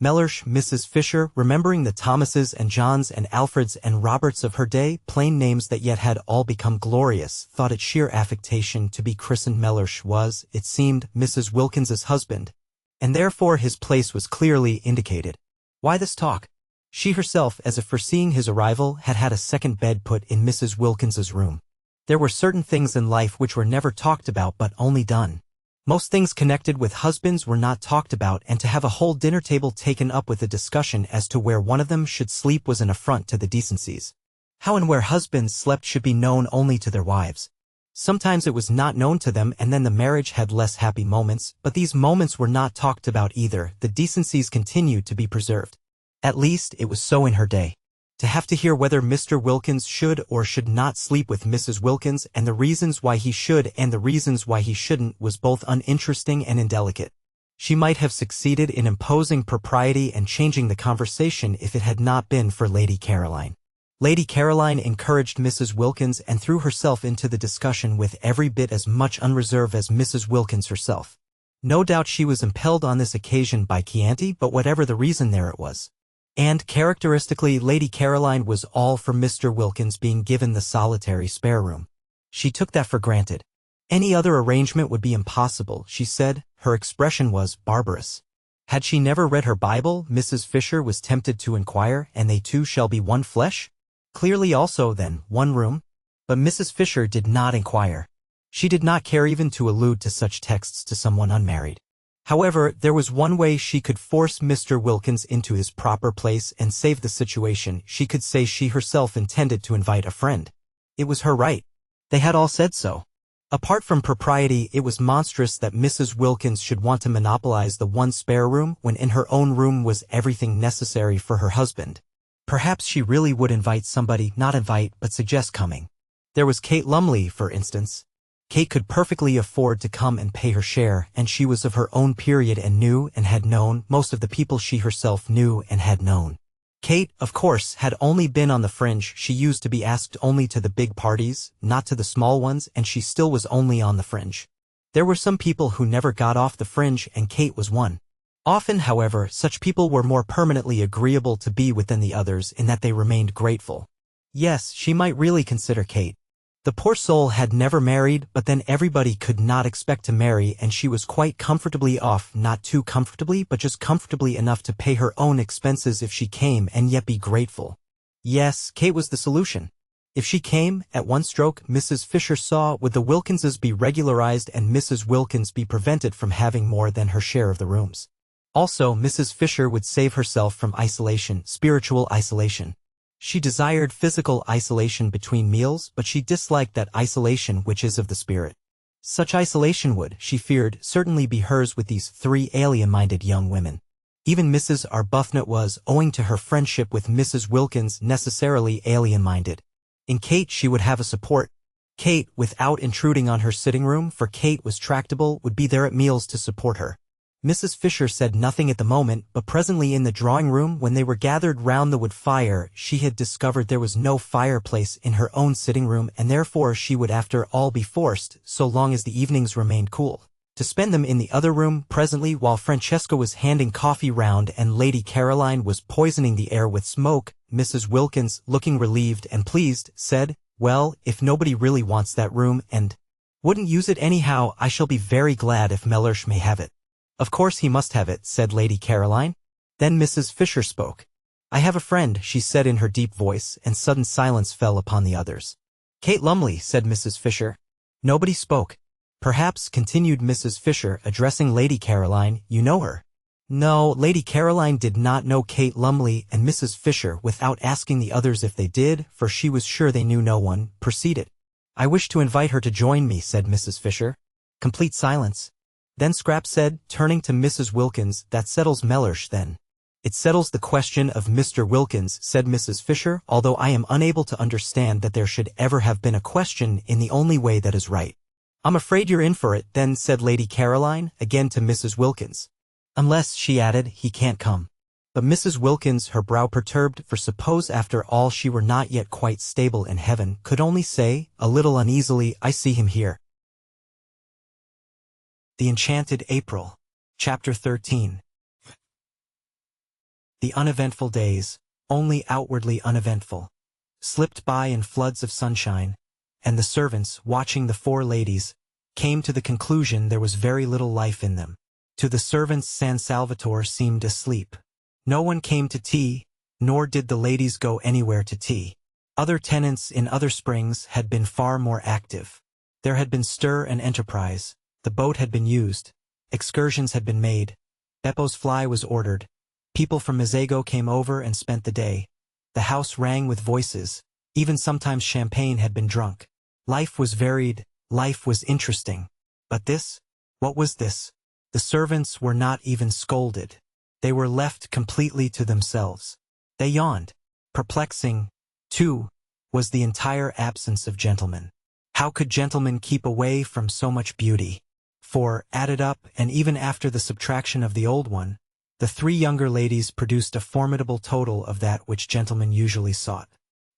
Mellersh, Mrs. Fisher, remembering the Thomases and Johns and Alfreds and Roberts of her day, plain names that yet had all become glorious, thought it sheer affectation to be christened Mellersh was, it seemed, Mrs. Wilkins's husband, and therefore his place was clearly indicated. Why this talk? She herself, as if foreseeing his arrival, had had a second bed put in Mrs. Wilkins's room. There were certain things in life which were never talked about but only done. Most things connected with husbands were not talked about, and to have a whole dinner table taken up with a discussion as to where one of them should sleep was an affront to the decencies. How and where husbands slept should be known only to their wives. Sometimes it was not known to them, and then the marriage had less happy moments, but these moments were not talked about either. The decencies continued to be preserved. At least, it was so in her day. To have to hear whether Mr. Wilkins should or should not sleep with Mrs. Wilkins, and the reasons why he should and the reasons why he shouldn't, was both uninteresting and indelicate. She might have succeeded in imposing propriety and changing the conversation if it had not been for Lady Caroline. Lady Caroline encouraged Mrs. Wilkins and threw herself into the discussion with every bit as much unreserve as Mrs. Wilkins herself. No doubt she was impelled on this occasion by Chianti, but whatever the reason there it was. And, characteristically, Lady Caroline was all for Mr. Wilkins being given the solitary spare room. She took that for granted. Any other arrangement would be impossible, she said. Her expression was barbarous. Had she never read her Bible, Mrs. Fisher was tempted to inquire, and they two shall be one flesh? Clearly also, then, one room? But Mrs. Fisher did not inquire. She did not care even to allude to such texts to someone unmarried. However, there was one way she could force Mr. Wilkins into his proper place and save the situation. She could say she herself intended to invite a friend. It was her right. They had all said so. Apart from propriety, it was monstrous that Mrs. Wilkins should want to monopolize the one spare room when in her own room was everything necessary for her husband. Perhaps she really would invite somebody, not invite, but suggest coming. There was Kate Lumley, for instance. Kate could perfectly afford to come and pay her share, and she was of her own period and knew and had known most of the people she herself knew and had known. Kate, of course, had only been on the fringe. She used to be asked only to the big parties, not to the small ones, and she still was only on the fringe. There were some people who never got off the fringe, and Kate was one. Often, however, such people were more permanently agreeable to be with than the others in that they remained grateful. Yes, she might really consider Kate. The poor soul had never married, but then everybody could not expect to marry, and she was quite comfortably off, not too comfortably, but just comfortably enough to pay her own expenses if she came and yet be grateful. Yes, Kate was the solution. If she came, at one stroke, Mrs. Fisher saw, would the Wilkinses be regularized and Mrs. Wilkins be prevented from having more than her share of the rooms. Also, Mrs. Fisher would save herself from isolation, spiritual isolation. She desired physical isolation between meals, but she disliked that isolation which is of the spirit. Such isolation would, she feared, certainly be hers with these three alien-minded young women. Even Mrs. Arbuthnot was, owing to her friendship with Mrs. Wilkins, necessarily alien-minded. In Kate she would have a support. Kate, without intruding on her sitting room, for Kate was tractable, would be there at meals to support her. Mrs. Fisher said nothing at the moment, but presently in the drawing-room, when they were gathered round the wood fire, she had discovered there was no fireplace in her own sitting-room, and therefore she would after all be forced, so long as the evenings remained cool, to spend them in the other room. Presently, while Francesca was handing coffee round and Lady Caroline was poisoning the air with smoke, Mrs. Wilkins, looking relieved and pleased, said, "Well, if nobody really wants that room and wouldn't use it anyhow, I shall be very glad if Mellersh may have it." "Of course he must have it," said Lady Caroline. Then Mrs. Fisher spoke. "I have a friend," she said in her deep voice, and sudden silence fell upon the others. "Kate Lumley," said Mrs. Fisher. Nobody spoke. "Perhaps," continued Mrs. Fisher, addressing Lady Caroline, "you know her." No, Lady Caroline did not know Kate Lumley, and Mrs. Fisher, without asking the others if they did, for she was sure they knew no one, proceeded. "I wish to invite her to join me," said Mrs. Fisher. Complete silence. Then Scrap said, turning to Mrs. Wilkins, "That settles Mellersh, then." "It settles the question of Mr. Wilkins," said Mrs. Fisher, "although I am unable to understand that there should ever have been a question in the only way that is right." "I'm afraid you're in for it, then," said Lady Caroline, again to Mrs. Wilkins. "Unless," she added, "he can't come." But Mrs. Wilkins, her brow perturbed, for suppose after all she were not yet quite stable in heaven, could only say, a little uneasily, "I see him here." The Enchanted April. Chapter 13. The uneventful days, only outwardly uneventful, slipped by in floods of sunshine, and the servants, watching the four ladies, came to the conclusion there was very little life in them. To the servants San Salvatore seemed asleep. No one came to tea, nor did the ladies go anywhere to tea. Other tenants in other springs had been far more active. There had been stir and enterprise. The boat had been used. Excursions had been made. Beppo's fly was ordered. People from Mezzago came over and spent the day. The house rang with voices. Even sometimes champagne had been drunk. Life was varied. Life was interesting. But this? What was this? The servants were not even scolded. They were left completely to themselves. They yawned. Perplexing, too, was the entire absence of gentlemen. How could gentlemen keep away from so much beauty? For, added up, and even after the subtraction of the old one, the three younger ladies produced a formidable total of that which gentlemen usually sought.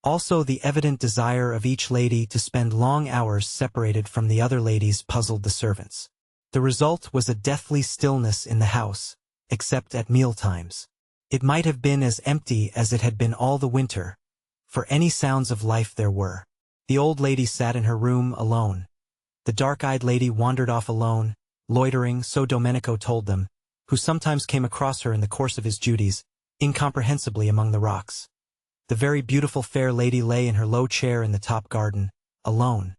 Also the evident desire of each lady to spend long hours separated from the other ladies puzzled the servants. The result was a deathly stillness in the house, except at mealtimes. It might have been as empty as it had been all the winter, for any sounds of life there were. The old lady sat in her room alone. The dark-eyed lady wandered off alone, loitering, so Domenico told them, who sometimes came across her in the course of his duties, incomprehensibly among the rocks. The very beautiful fair lady lay in her low chair in the top garden, alone.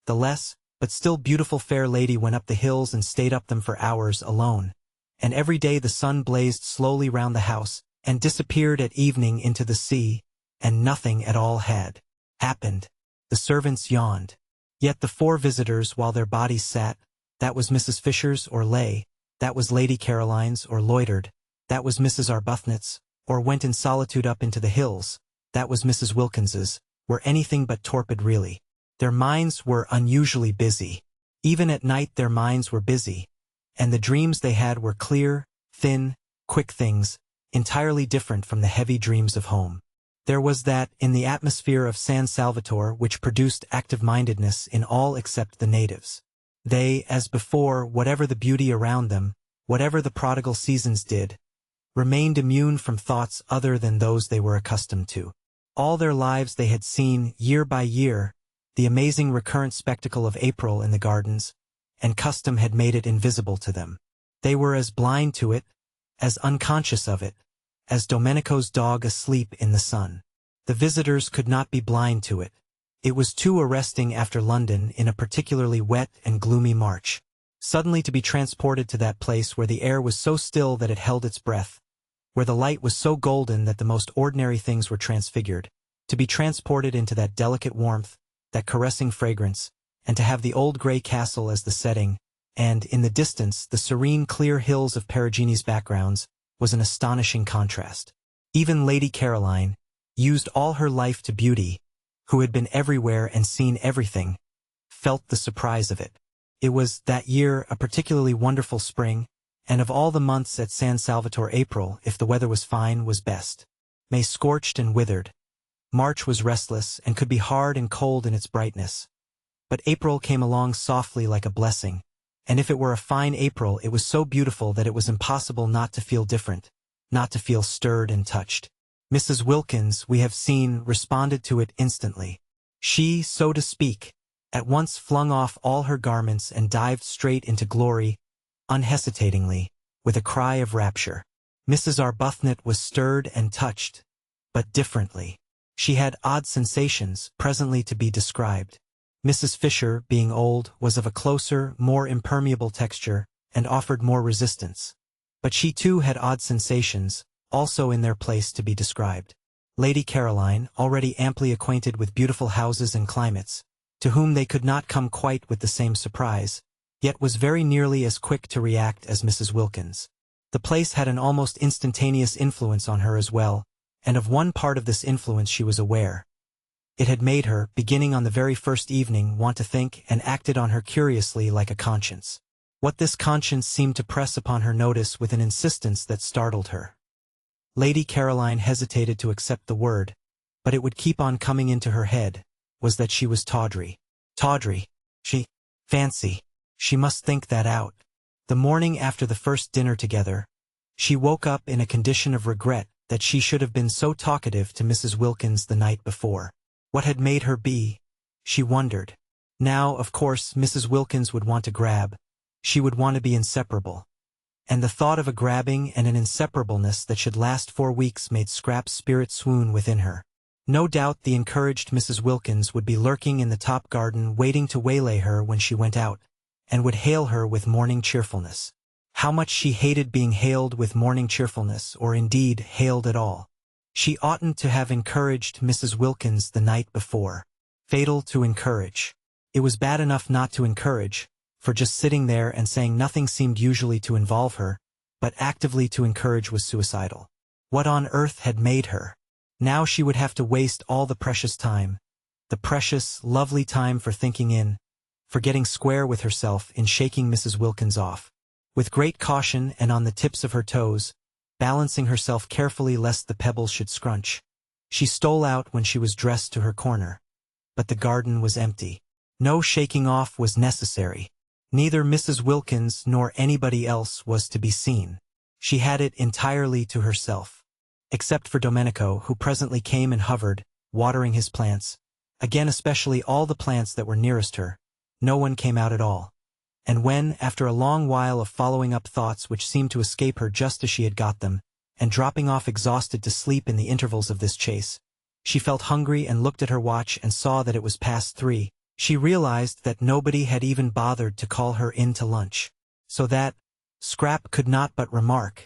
The less, but still beautiful fair lady went up the hills and stayed up them for hours alone. And every day the sun blazed slowly round the house, and disappeared at evening into the sea, and nothing at all had happened. The servants yawned. Yet the four visitors, while their bodies sat, that was Mrs. Fisher's or lay, that was Lady Caroline's or loitered, that was Mrs. Arbuthnot's, or went in solitude up into the hills, that was Mrs. Wilkins's, were anything but torpid really. Their minds were unusually busy. Even at night their minds were busy, and the dreams they had were clear, thin, quick things, entirely different from the heavy dreams of home. There was that in the atmosphere of San Salvatore which produced active-mindedness in all except the natives. They, as before, whatever the beauty around them, whatever the prodigal seasons did, remained immune from thoughts other than those they were accustomed to. All their lives they had seen, year by year, the amazing recurrent spectacle of April in the gardens, and custom had made it invisible to them. They were as blind to it, as unconscious of it, as Domenico's dog asleep in the sun. The visitors could not be blind to it. It was too arresting after London in a particularly wet and gloomy March. Suddenly to be transported to that place where the air was so still that it held its breath, where the light was so golden that the most ordinary things were transfigured, to be transported into that delicate warmth, that caressing fragrance, and to have the old grey castle as the setting, and, in the distance, the serene clear hills of Perugini's backgrounds, was an astonishing contrast. Even Lady Caroline, used all her life to beauty, who had been everywhere and seen everything, felt the surprise of it. It was, that year, a particularly wonderful spring, and of all the months at San Salvatore April, if the weather was fine, was best. May scorched and withered. March was restless and could be hard and cold in its brightness. But April came along softly like a blessing, and if it were a fine April it was so beautiful that it was impossible not to feel different, not to feel stirred and touched. Mrs. Wilkins, we have seen, responded to it instantly. She, so to speak, at once flung off all her garments and dived straight into glory, unhesitatingly, with a cry of rapture. Mrs. Arbuthnot was stirred and touched, but differently. She had odd sensations, presently to be described. Mrs. Fisher, being old, was of a closer, more impermeable texture, and offered more resistance. But she too had odd sensations, also in their place to be described. Lady Caroline, already amply acquainted with beautiful houses and climates, to whom they could not come quite with the same surprise, yet was very nearly as quick to react as Mrs. Wilkins. The place had an almost instantaneous influence on her as well, and of one part of this influence she was aware. It had made her, beginning on the very first evening, want to think, and acted on her curiously like a conscience. What this conscience seemed to press upon her notice with an insistence that startled her. Lady Caroline hesitated to accept the word, but it would keep on coming into her head, was that she was tawdry. Tawdry. Fancy. She must think that out. The morning after the first dinner together, she woke up in a condition of regret that she should have been so talkative to Mrs. Wilkins the night before. What had made her be? She wondered. Now, of course, Mrs. Wilkins would want to grab. She would want to be inseparable. And the thought of a grabbing and an inseparableness that should last 4 weeks made Scrap's spirit swoon within her. No doubt the encouraged Mrs. Wilkins would be lurking in the top garden waiting to waylay her when she went out, and would hail her with morning cheerfulness. How much she hated being hailed with morning cheerfulness, or indeed hailed at all. She oughtn't to have encouraged Mrs. Wilkins the night before. Fatal to encourage. It was bad enough not to encourage, for just sitting there and saying nothing seemed usually to involve her, but actively to encourage was suicidal. What on earth had made her? Now she would have to waste all the precious time, the precious, lovely time for thinking in, for getting square with herself in shaking Mrs. Wilkins off. With great caution and on the tips of her toes, balancing herself carefully lest the pebbles should scrunch, she stole out when she was dressed to her corner. But the garden was empty. No shaking off was necessary. Neither Mrs. Wilkins nor anybody else was to be seen. She had it entirely to herself. Except for Domenico, who presently came and hovered, watering his plants. Again, especially all the plants that were nearest her. No one came out at all. And when, after a long while of following up thoughts which seemed to escape her just as she had got them, and dropping off exhausted to sleep in the intervals of this chase, she felt hungry and looked at her watch and saw that it was past 3, she realized that nobody had even bothered to call her in to lunch. So that, Scrap could not but remark,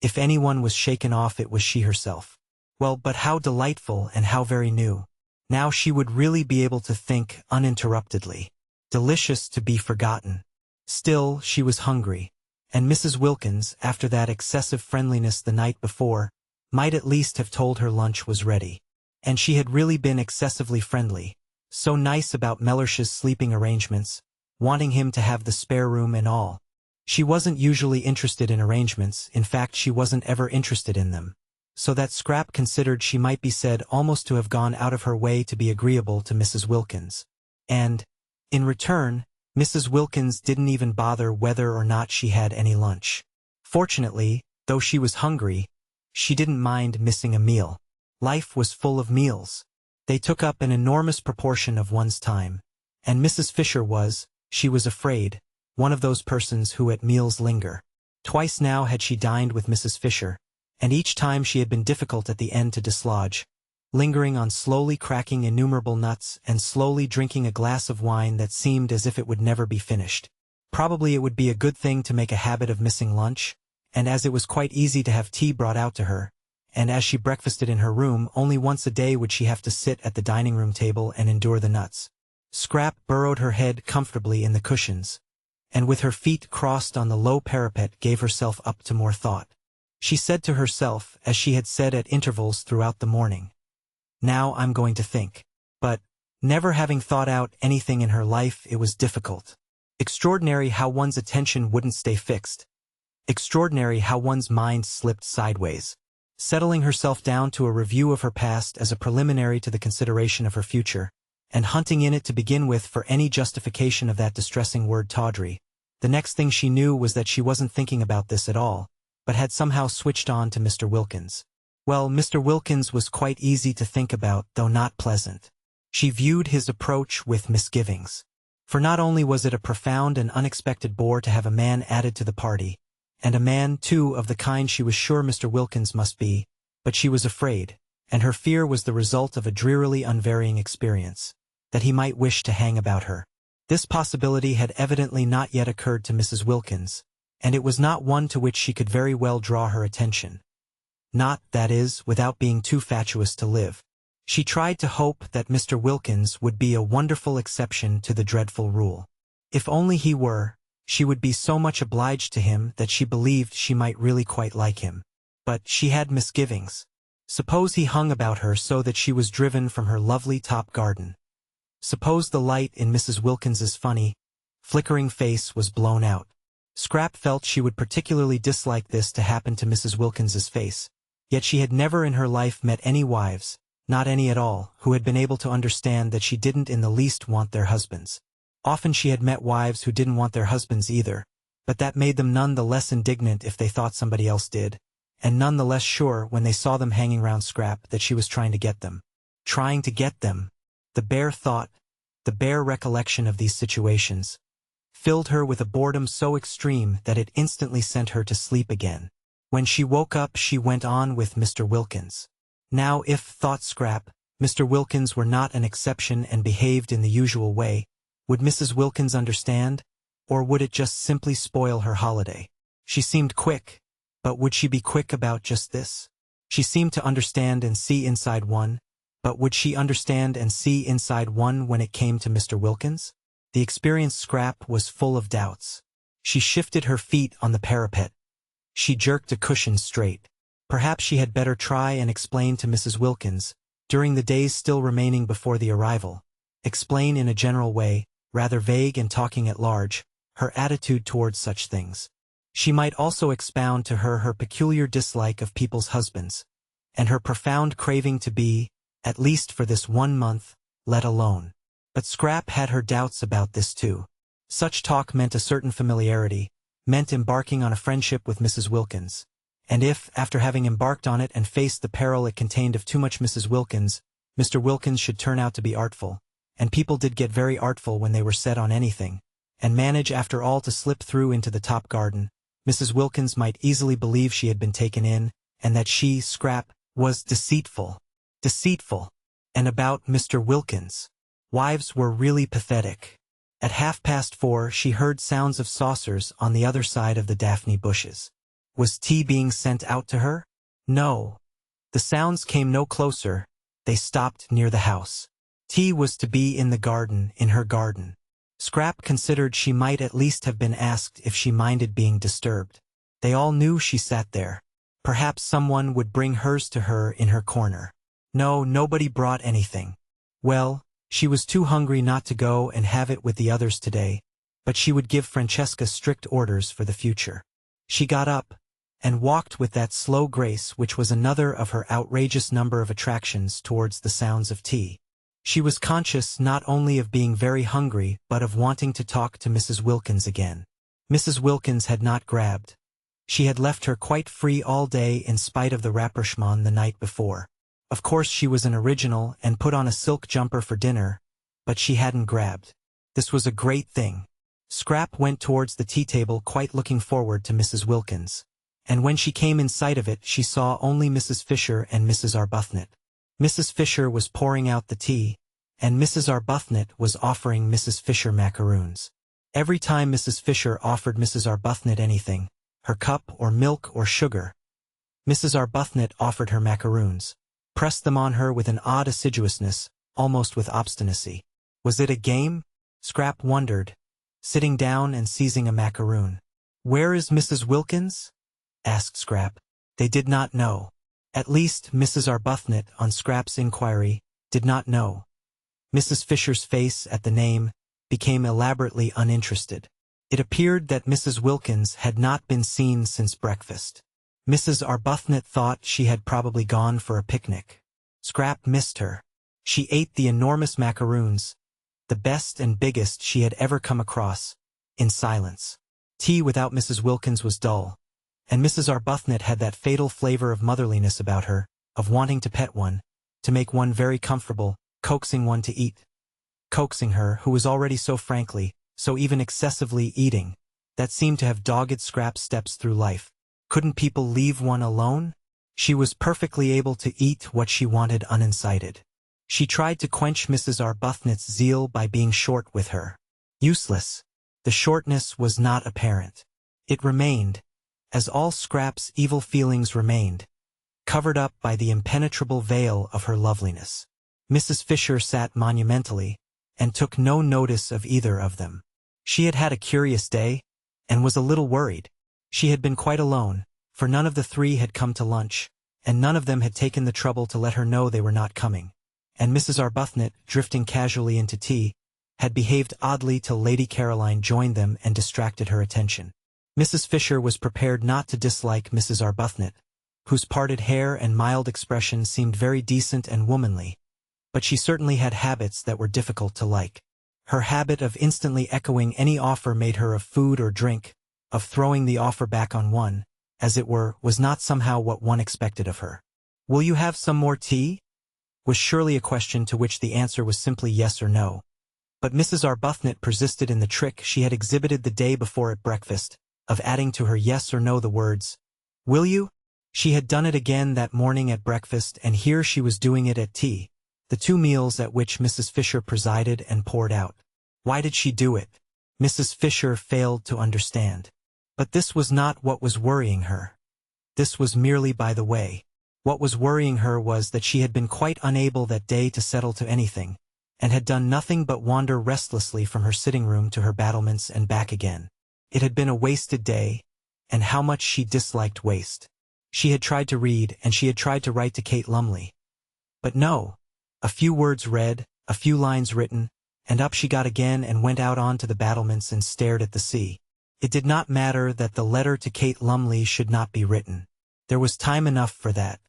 if anyone was shaken off it was she herself. Well, but how delightful and how very new. Now she would really be able to think uninterruptedly. Delicious to be forgotten. Still, she was hungry, and Mrs. Wilkins, after that excessive friendliness the night before, might at least have told her lunch was ready. And she had really been excessively friendly, so nice about Mellish's sleeping arrangements, wanting him to have the spare room and all. She wasn't usually interested in arrangements, in fact she wasn't ever interested in them. So that Scrap considered she might be said almost to have gone out of her way to be agreeable to Mrs. Wilkins. And, in return, Mrs. Wilkins didn't even bother whether or not she had any lunch. Fortunately, though she was hungry, she didn't mind missing a meal. Life was full of meals. They took up an enormous proportion of one's time. And Mrs. Fisher was, she was afraid, one of those persons who at meals linger. Twice now had she dined with Mrs. Fisher, and each time she had been difficult at the end to dislodge, lingering on slowly cracking innumerable nuts and slowly drinking a glass of wine that seemed as if it would never be finished. Probably it would be a good thing to make a habit of missing lunch, and as it was quite easy to have tea brought out to her, and as she breakfasted in her room, only once a day would she have to sit at the dining room table and endure the nuts. Scrap burrowed her head comfortably in the cushions, and with her feet crossed on the low parapet gave herself up to more thought. She said to herself, as she had said at intervals throughout the morning, "Now I'm going to think." But, never having thought out anything in her life, it was difficult. Extraordinary how one's attention wouldn't stay fixed. Extraordinary how one's mind slipped sideways. Settling herself down to a review of her past as a preliminary to the consideration of her future, and hunting in it to begin with for any justification of that distressing word tawdry, the next thing she knew was that she wasn't thinking about this at all, but had somehow switched on to Mr. Wilkins. Well, Mr. Wilkins was quite easy to think about, though not pleasant. She viewed his approach with misgivings. For not only was it a profound and unexpected bore to have a man added to the party, and a man, too, of the kind she was sure Mr. Wilkins must be, but she was afraid, and her fear was the result of a drearily unvarying experience, that he might wish to hang about her. This possibility had evidently not yet occurred to Mrs. Wilkins, and it was not one to which she could very well draw her attention. Not, that is, without being too fatuous to live. She tried to hope that Mr. Wilkins would be a wonderful exception to the dreadful rule. If only he were, she would be so much obliged to him that she believed she might really quite like him. But she had misgivings. Suppose he hung about her so that she was driven from her lovely top garden. Suppose the light in Mrs. Wilkins's funny, flickering face was blown out. Scrap felt she would particularly dislike this to happen to Mrs. Wilkins's face, yet she had never in her life met any wives, not any at all, who had been able to understand that she didn't in the least want their husbands. Often she had met wives who didn't want their husbands either, but that made them none the less indignant if they thought somebody else did, and none the less sure when they saw them hanging round Scrap that she was trying to get them. Trying to get them. The bare thought, the bare recollection of these situations, filled her with a boredom so extreme that it instantly sent her to sleep again. When she woke up she went on with Mr. Wilkins. Now if, thought Scrap, Mr. Wilkins were not an exception and behaved in the usual way, would Mrs. Wilkins understand, or would it just simply spoil her holiday? She seemed quick, but would she be quick about just this? She seemed to understand and see inside one, but would she understand and see inside one when it came to Mr. Wilkins? The experienced Scrap was full of doubts. She shifted her feet on the parapet. She jerked a cushion straight. Perhaps she had better try and explain to Mrs. Wilkins, during the days still remaining before the arrival, explain in a general way, rather vague and talking at large, her attitude towards such things. She might also expound to her peculiar dislike of people's husbands, and her profound craving to be, at least for this 1 month, let alone. But Scrap had her doubts about this too. Such talk meant a certain familiarity, meant embarking on a friendship with Mrs. Wilkins. And if, after having embarked on it and faced the peril it contained of too much Mrs. Wilkins, Mr. Wilkins should turn out to be artful, and people did get very artful when they were set on anything, and manage after all to slip through into the top garden, Mrs. Wilkins might easily believe she had been taken in, and that she, Scrap, was deceitful. Deceitful. And about Mr. Wilkins. Wives were really pathetic. At 4:30 she heard sounds of saucers on the other side of the daphne bushes. Was tea being sent out to her? No. The sounds came no closer, they stopped near the house. Tea was to be in the garden, in her garden. Scrap considered she might at least have been asked if she minded being disturbed. They all knew she sat there. Perhaps someone would bring hers to her in her corner. No, nobody brought anything. Well, she was too hungry not to go and have it with the others today, but she would give Francesca strict orders for the future. She got up and walked with that slow grace which was another of her outrageous number of attractions towards the sounds of tea. She was conscious not only of being very hungry but of wanting to talk to Mrs. Wilkins again. Mrs. Wilkins had not grabbed. She had left her quite free all day in spite of the rapprochement the night before. Of course she was an original and put on a silk jumper for dinner, but she hadn't grabbed. This was a great thing. Scrap went towards the tea table quite looking forward to Mrs. Wilkins. And when she came in sight of it she saw only Mrs. Fisher and Mrs. Arbuthnot. Mrs. Fisher was pouring out the tea, and Mrs. Arbuthnot was offering Mrs. Fisher macaroons. Every time Mrs. Fisher offered Mrs. Arbuthnot anything, her cup or milk or sugar, Mrs. Arbuthnot offered her macaroons, pressed them on her with an odd assiduousness, almost with obstinacy. Was it a game? Scrap wondered, sitting down and seizing a macaroon. "Where is Mrs. Wilkins?" asked Scrap. They did not know. At least Mrs. Arbuthnot, on Scrap's inquiry, did not know. Mrs. Fisher's face at the name became elaborately uninterested. It appeared that Mrs. Wilkins had not been seen since breakfast. Mrs. Arbuthnot thought she had probably gone for a picnic. Scrap missed her. She ate the enormous macaroons, the best and biggest she had ever come across, in silence. Tea without Mrs. Wilkins was dull, and Mrs. Arbuthnot had that fatal flavor of motherliness about her, of wanting to pet one, to make one very comfortable, coaxing one to eat. Coaxing her, who was already so frankly, so even excessively eating, that seemed to have dogged Scrap's steps through life. Couldn't people leave one alone? She was perfectly able to eat what she wanted unincited. She tried to quench Mrs. Arbuthnot's zeal by being short with her. Useless. The shortness was not apparent. It remained, as all Scrap's evil feelings remained, covered up by the impenetrable veil of her loveliness. Mrs. Fisher sat monumentally, and took no notice of either of them. She had had a curious day, and was a little worried. She had been quite alone, for none of the three had come to lunch, and none of them had taken the trouble to let her know they were not coming. And Mrs. Arbuthnot, drifting casually into tea, had behaved oddly till Lady Caroline joined them and distracted her attention. Mrs. Fisher was prepared not to dislike Mrs. Arbuthnot, whose parted hair and mild expression seemed very decent and womanly, but she certainly had habits that were difficult to like. Her habit of instantly echoing any offer made her of food or drink, of throwing the offer back on one, as it were, was not somehow what one expected of her. "Will you have some more tea?" was surely a question to which the answer was simply yes or no. But Mrs. Arbuthnot persisted in the trick she had exhibited the day before at breakfast, of adding to her yes or no the words, "Will you?" She had done it again that morning at breakfast, and here she was doing it at tea, the two meals at which Mrs. Fisher presided and poured out. Why did she do it? Mrs. Fisher failed to understand. But this was not what was worrying her. This was merely by the way. What was worrying her was that she had been quite unable that day to settle to anything, and had done nothing but wander restlessly from her sitting room to her battlements and back again. It had been a wasted day, and how much she disliked waste. She had tried to read, and she had tried to write to Kate Lumley. But no. A few words read, a few lines written, and up she got again and went out on to the battlements and stared at the sea. It did not matter that the letter to Kate Lumley should not be written. There was time enough for that.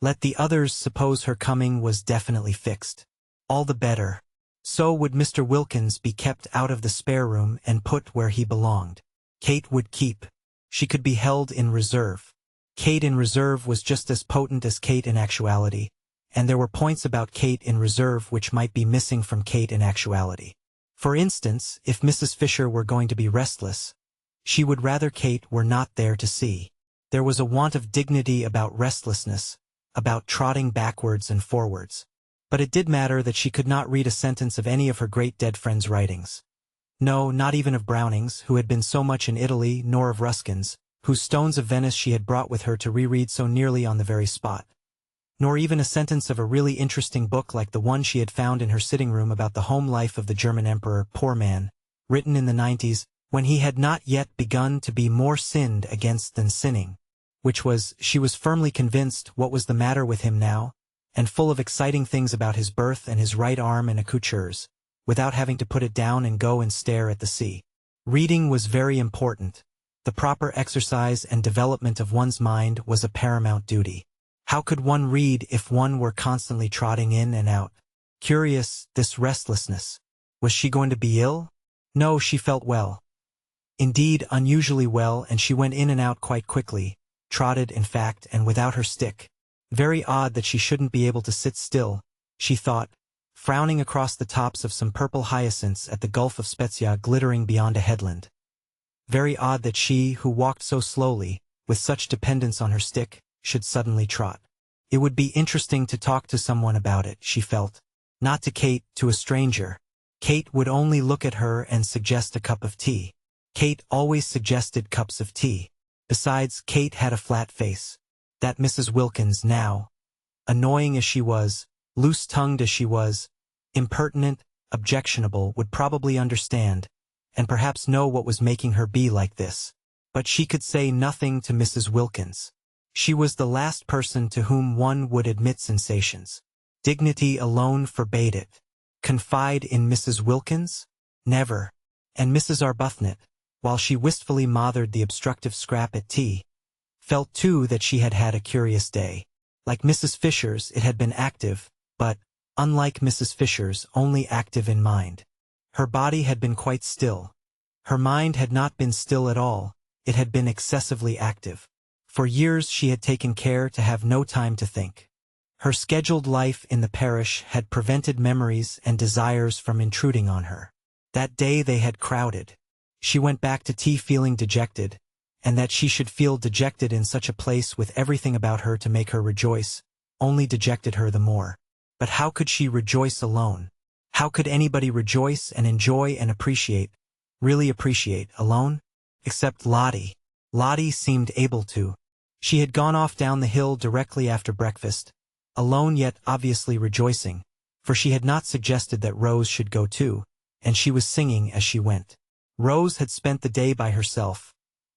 Let the others suppose her coming was definitely fixed. All the better. So would Mr. Wilkins be kept out of the spare room and put where he belonged. Kate would keep. She could be held in reserve. Kate in reserve was just as potent as Kate in actuality, and there were points about Kate in reserve which might be missing from Kate in actuality. For instance, if Mrs. Fisher were going to be restless, she would rather Kate were not there to see. There was a want of dignity about restlessness, about trotting backwards and forwards. But it did matter that she could not read a sentence of any of her great dead friends' writings. No, not even of Browning's, who had been so much in Italy, nor of Ruskin's, whose Stones of Venice she had brought with her to reread so nearly on the very spot. Nor even a sentence of a really interesting book like the one she had found in her sitting room about the home life of the German emperor, poor man, written in the 90s, when he had not yet begun to be more sinned against than sinning, which was, she was firmly convinced, what was the matter with him now, and full of exciting things about his birth and his right arm and accoutreurs, without having to put it down and go and stare at the sea. Reading was very important. The proper exercise and development of one's mind was a paramount duty. How could one read if one were constantly trotting in and out? Curious, this restlessness. Was she going to be ill? No, she felt well. Indeed, unusually well, and she went in and out quite quickly, trotted, in fact, and without her stick. Very odd that she shouldn't be able to sit still, she thought, frowning across the tops of some purple hyacinths at the Gulf of Spezia glittering beyond a headland. Very odd that she, who walked so slowly, with such dependence on her stick, should suddenly trot. It would be interesting to talk to someone about it, she felt. Not to Kate, to a stranger. Kate would only look at her and suggest a cup of tea. Kate always suggested cups of tea. Besides, Kate had a flat face. That Mrs. Wilkins now, annoying as she was, loose-tongued as she was, impertinent, objectionable, would probably understand, and perhaps know what was making her be like this. But she could say nothing to Mrs. Wilkins. She was the last person to whom one would admit sensations. Dignity alone forbade it. Confide in Mrs. Wilkins? Never. And Mrs. Arbuthnot, while she wistfully mothered the obstructive scrap at tea, felt too that she had had a curious day. Like Mrs. Fisher's, it had been active, but, unlike Mrs. Fisher's, only active in mind. Her body had been quite still. Her mind had not been still at all, it had been excessively active. For years she had taken care to have no time to think. Her scheduled life in the parish had prevented memories and desires from intruding on her. That day they had crowded. She went back to tea feeling dejected, and that she should feel dejected in such a place with everything about her to make her rejoice, only dejected her the more. But how could she rejoice alone? How could anybody rejoice and enjoy and appreciate, really appreciate, alone? Except Lottie. Lottie seemed able to. She had gone off down the hill directly after breakfast, alone yet obviously rejoicing, for she had not suggested that Rose should go too, and she was singing as she went. Rose had spent the day by herself,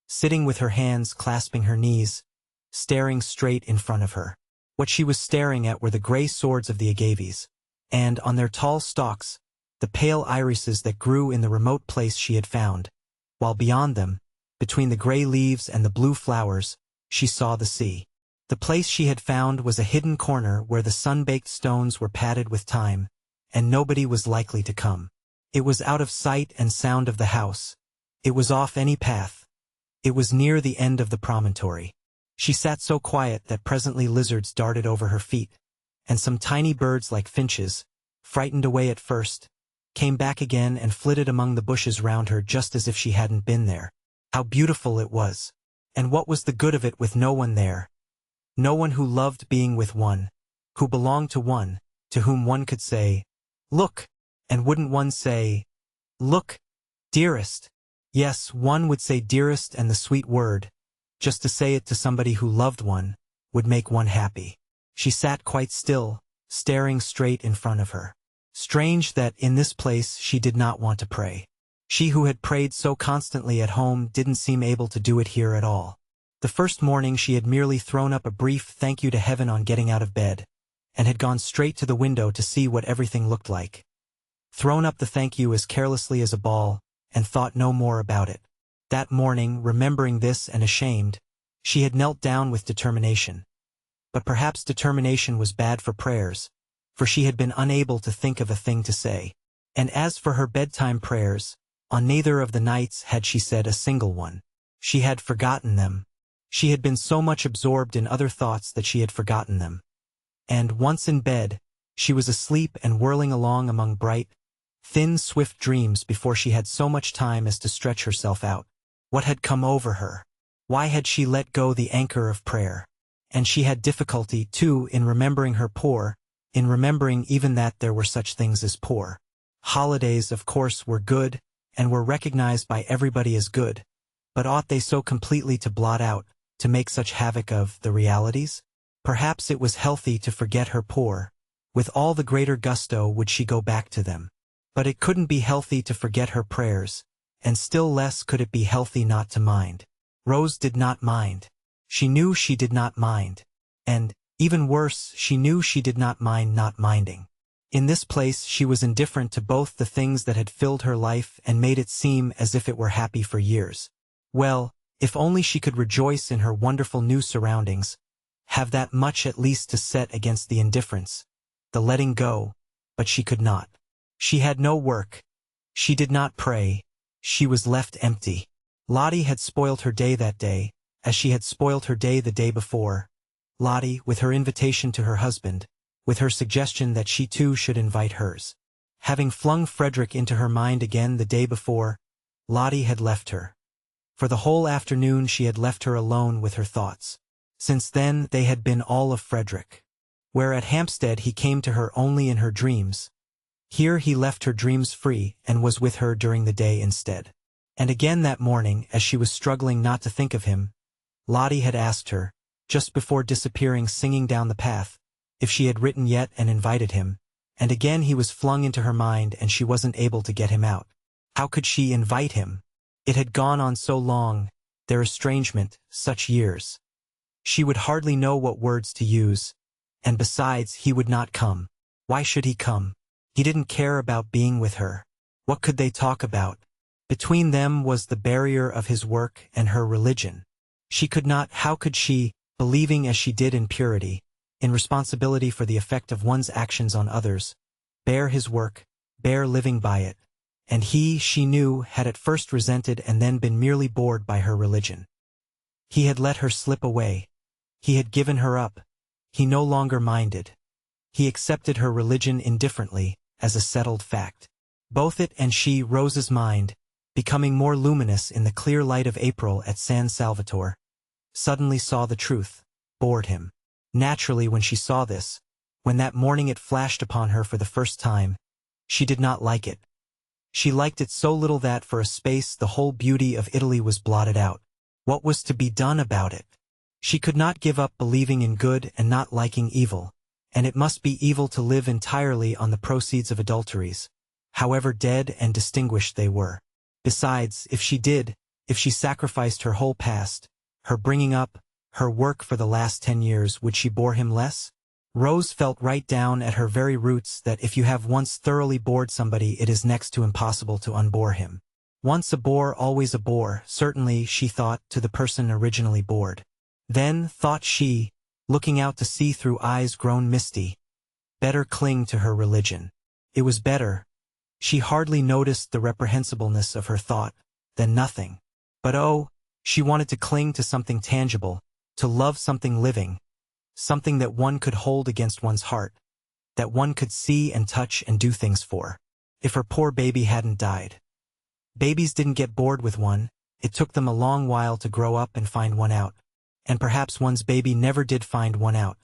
sitting with her hands clasping her knees, staring straight in front of her. What she was staring at were the gray swords of the agaves, and, on their tall stalks, the pale irises that grew in the remote place she had found, while beyond them, between the gray leaves and the blue flowers, she saw the sea. The place she had found was a hidden corner where the sun-baked stones were padded with time, and nobody was likely to come. It was out of sight and sound of the house. It was off any path. It was near the end of the promontory. She sat so quiet that presently lizards darted over her feet, and some tiny birds like finches, frightened away at first, came back again and flitted among the bushes round her just as if she hadn't been there. How beautiful it was! And what was the good of it with no one there? No one who loved being with one, who belonged to one, to whom one could say, "Look," and wouldn't one say, "Look, dearest"? Yes, one would say dearest, and the sweet word, just to say it to somebody who loved one, would make one happy. She sat quite still, staring straight in front of her. Strange that in this place she did not want to pray. She who had prayed so constantly at home didn't seem able to do it here at all. The first morning she had merely thrown up a brief thank you to heaven on getting out of bed, and had gone straight to the window to see what everything looked like. Thrown up the thank you as carelessly as a ball, and thought no more about it. That morning, remembering this and ashamed, she had knelt down with determination. But perhaps determination was bad for prayers, for she had been unable to think of a thing to say. And as for her bedtime prayers, on neither of the nights had she said a single one. She had forgotten them. She had been so much absorbed in other thoughts that she had forgotten them. And, once in bed, she was asleep and whirling along among bright, thin, swift dreams before she had so much time as to stretch herself out. What had come over her? Why had she let go the anchor of prayer? And she had difficulty, too, in remembering her poor, in remembering even that there were such things as poor. Holidays, of course, were good, and were recognized by everybody as good, but ought they so completely to blot out, to make such havoc of, the realities? Perhaps it was healthy to forget her poor. With all the greater gusto would she go back to them. But it couldn't be healthy to forget her prayers, and still less could it be healthy not to mind. Rose did not mind. She knew she did not mind. And, even worse, she knew she did not mind not minding. In this place she was indifferent to both the things that had filled her life and made it seem as if it were happy for years. Well, if only she could rejoice in her wonderful new surroundings, have that much at least to set against the indifference, the letting go, but she could not. She had no work. She did not pray. She was left empty. Lottie had spoilt her day that day, as she had spoilt her day the day before. Lottie, with her invitation to her husband, with her suggestion that she too should invite hers. Having flung Frederick into her mind again the day before, Lottie had left her. For the whole afternoon she had left her alone with her thoughts. Since then they had been all of Frederick. Where at Hampstead he came to her only in her dreams. Here he left her dreams free and was with her during the day instead. And again that morning, as she was struggling not to think of him, Lottie had asked her, just before disappearing singing down the path, if she had written yet and invited him, and again he was flung into her mind and she wasn't able to get him out. How could she invite him? It had gone on so long, their estrangement, such years. She would hardly know what words to use, and besides he would not come. Why should he come? He didn't care about being with her. What could they talk about? Between them was the barrier of his work and her religion. She could not, how could she, believing as she did in purity, in responsibility for the effect of one's actions on others, bear his work, bear living by it, and he, she knew, had at first resented and then been merely bored by her religion. He had let her slip away. He had given her up. He no longer minded. He accepted her religion indifferently, as a settled fact. Both it and she, Rose's mind, becoming more luminous in the clear light of April at San Salvatore, suddenly saw the truth, bored him. Naturally, when she saw this, when that morning it flashed upon her for the first time, she did not like it. She liked it so little that for a space the whole beauty of Italy was blotted out. What was to be done about it? She could not give up believing in good and not liking evil, and it must be evil to live entirely on the proceeds of adulteries, however dead and distinguished they were. Besides, if she did, if she sacrificed her whole past, her bringing up, her work for the last 10 years, would she bore him less? Rose felt right down at her very roots that if you have once thoroughly bored somebody it is next to impossible to unbore him. Once a bore, always a bore, certainly, she thought, to the person originally bored. Then, thought she, looking out to sea through eyes grown misty, better cling to her religion. It was better. She hardly noticed the reprehensibleness of her thought, than nothing. But oh, she wanted to cling to something tangible, to love something living, something that one could hold against one's heart, that one could see and touch and do things for. If her poor baby hadn't died. Babies didn't get bored with one, it took them a long while to grow up and find one out. And perhaps one's baby never did find one out.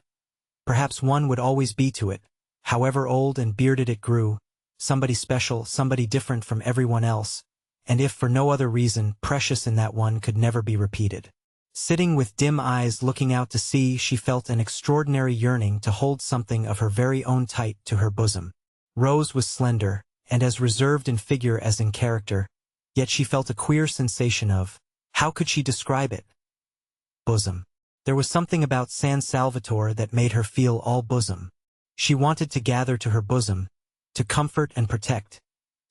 Perhaps one would always be to it, however old and bearded it grew, somebody special, somebody different from everyone else, and if for no other reason, precious in that one could never be repeated. Sitting with dim eyes looking out to sea, she felt an extraordinary yearning to hold something of her very own tight to her bosom. Rose was slender, and as reserved in figure as in character, yet she felt a queer sensation of, how could she describe it? Bosom. There was something about San Salvatore that made her feel all bosom. She wanted to gather to her bosom, to comfort and protect,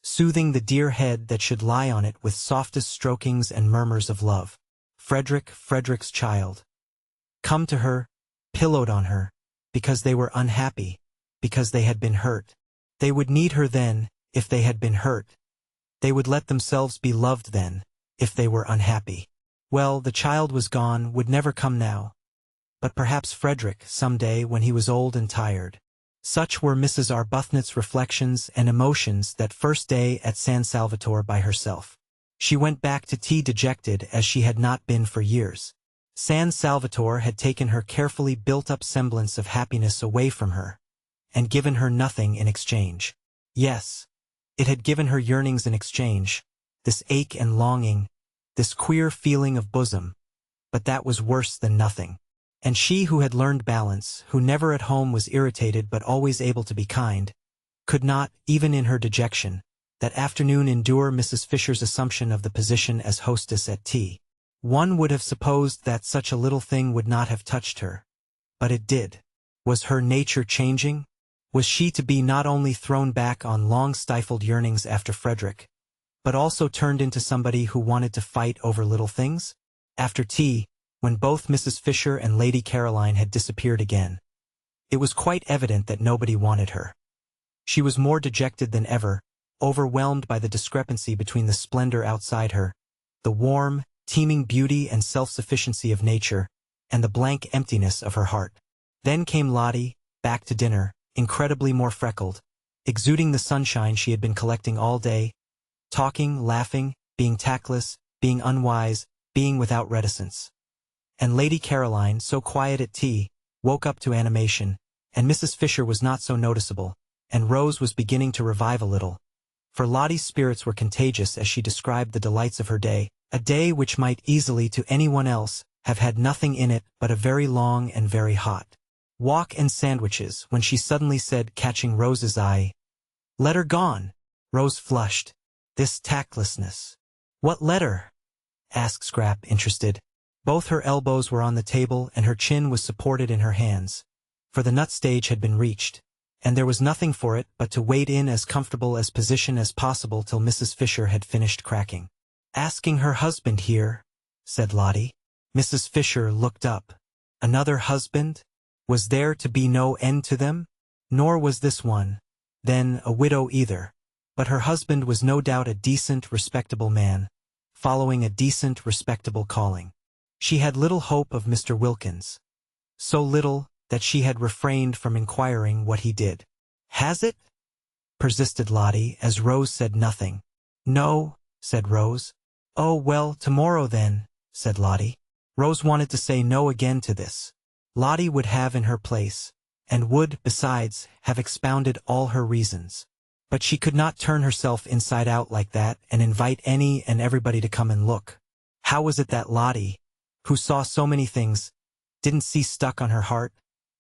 soothing the dear head that should lie on it with softest strokings and murmurs of love. Frederick's child. Come to her, pillowed on her, because they were unhappy, because they had been hurt. They would need her then, if they had been hurt. They would let themselves be loved then, if they were unhappy. Well, the child was gone, would never come now. But perhaps Frederick, some day when he was old and tired. Such were Mrs. Arbuthnot's reflections and emotions that first day at San Salvatore by herself. She went back to tea dejected as she had not been for years. San Salvatore had taken her carefully built-up semblance of happiness away from her, and given her nothing in exchange. Yes, it had given her yearnings in exchange, this ache and longing, this queer feeling of bosom, but that was worse than nothing. And she who had learned balance, who never at home was irritated but always able to be kind, could not, even in her dejection, that afternoon endure Mrs. Fisher's assumption of the position as hostess at tea. One would have supposed that such a little thing would not have touched her. But it did. Was her nature changing? Was she to be not only thrown back on long-stifled yearnings after Frederick, but also turned into somebody who wanted to fight over little things? After tea, when both Mrs. Fisher and Lady Caroline had disappeared again, it was quite evident that nobody wanted her. She was more dejected than ever, overwhelmed by the discrepancy between the splendor outside her, the warm, teeming beauty and self-sufficiency of nature, and the blank emptiness of her heart. Then came Lottie, back to dinner, incredibly more freckled, exuding the sunshine she had been collecting all day, talking, laughing, being tactless, being unwise, being without reticence. And Lady Caroline, so quiet at tea, woke up to animation, and Mrs. Fisher was not so noticeable, and Rose was beginning to revive a little. For Lottie's spirits were contagious as she described the delights of her day, a day which might easily to anyone else have had nothing in it but a very long and very hot walk and sandwiches, when she suddenly said, catching Rose's eye, "Letter gone." Rose flushed. This tactlessness. "What letter?" asked Scrap, interested. Both her elbows were on the table and her chin was supported in her hands, for the nut stage had been reached, and there was nothing for it but to wait in as comfortable a position as possible till Mrs. Fisher had finished cracking. "Asking her husband here," said Lottie. Mrs. Fisher looked up. Another husband? Was there to be no end to them? Nor was this one, then, a widow either. But her husband was no doubt a decent, respectable man, following a decent, respectable calling. She had little hope of Mr. Wilkins. So little that she had refrained from inquiring what he did. "Has it?" persisted Lottie, as Rose said nothing. "No," said Rose. "Oh, well, tomorrow then," said Lottie. Rose wanted to say no again to this. Lottie would have in her place, and would, besides, have expounded all her reasons. But she could not turn herself inside out like that and invite any and everybody to come and look. How was it that Lottie, who saw so many things, didn't see stuck on her heart,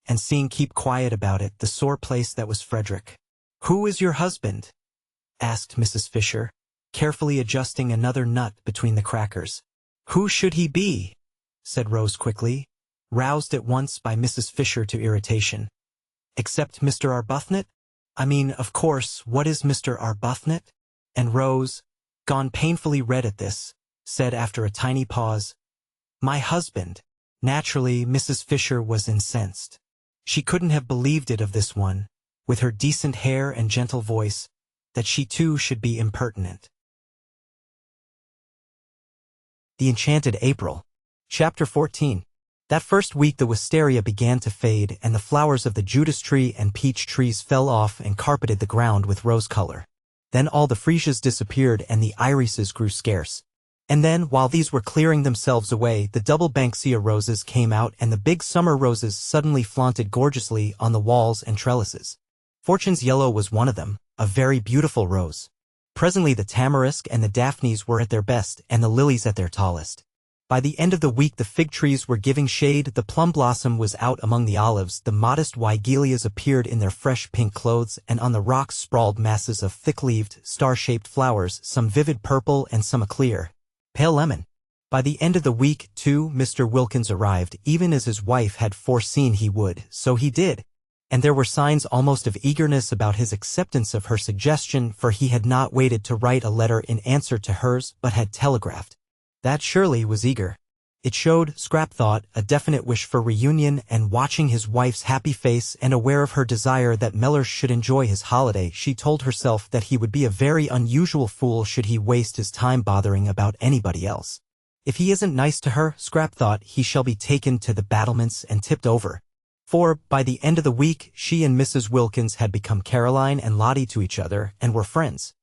and seeing keep quiet about it, the sore place that was Frederick? "Who is your husband?" asked Mrs. Fisher, carefully adjusting another nut between the crackers. "Who should he be?" said Rose quickly, roused at once by Mrs. Fisher to irritation. "Except Mr. Arbuthnot? I mean, of course, what is Mr. Arbuthnot?" And Rose, gone painfully red at this, said after a tiny pause, "My husband." Naturally, Mrs. Fisher was incensed. She couldn't have believed it of this one, with her decent hair and gentle voice, that she too should be impertinent. The Enchanted April. Chapter 14. That first week the wisteria began to fade, and the flowers of the Judas tree and peach trees fell off and carpeted the ground with rose color. Then all the freesias disappeared and the irises grew scarce. And then, while these were clearing themselves away, the double banksia roses came out and the big summer roses suddenly flaunted gorgeously on the walls and trellises. Fortune's yellow was one of them, a very beautiful rose. Presently the tamarisk and the daphnes were at their best and the lilies at their tallest. By the end of the week the fig trees were giving shade, the plum blossom was out among the olives, the modest weigelias appeared in their fresh pink clothes, and on the rocks sprawled masses of thick-leaved, star-shaped flowers, some vivid purple and some a clear, pale lemon. By the end of the week, too, Mr. Wilkins arrived, even as his wife had foreseen he would, so he did. And there were signs almost of eagerness about his acceptance of her suggestion, for he had not waited to write a letter in answer to hers, but had telegraphed. That surely was eager. It showed, Scrap thought, a definite wish for reunion, and watching his wife's happy face and aware of her desire that Mellersh should enjoy his holiday, she told herself that he would be a very unusual fool should he waste his time bothering about anybody else. If he isn't nice to her, Scrap thought, he shall be taken to the battlements and tipped over. For, by the end of the week, she and Mrs. Wilkins had become Caroline and Lottie to each other and were friends.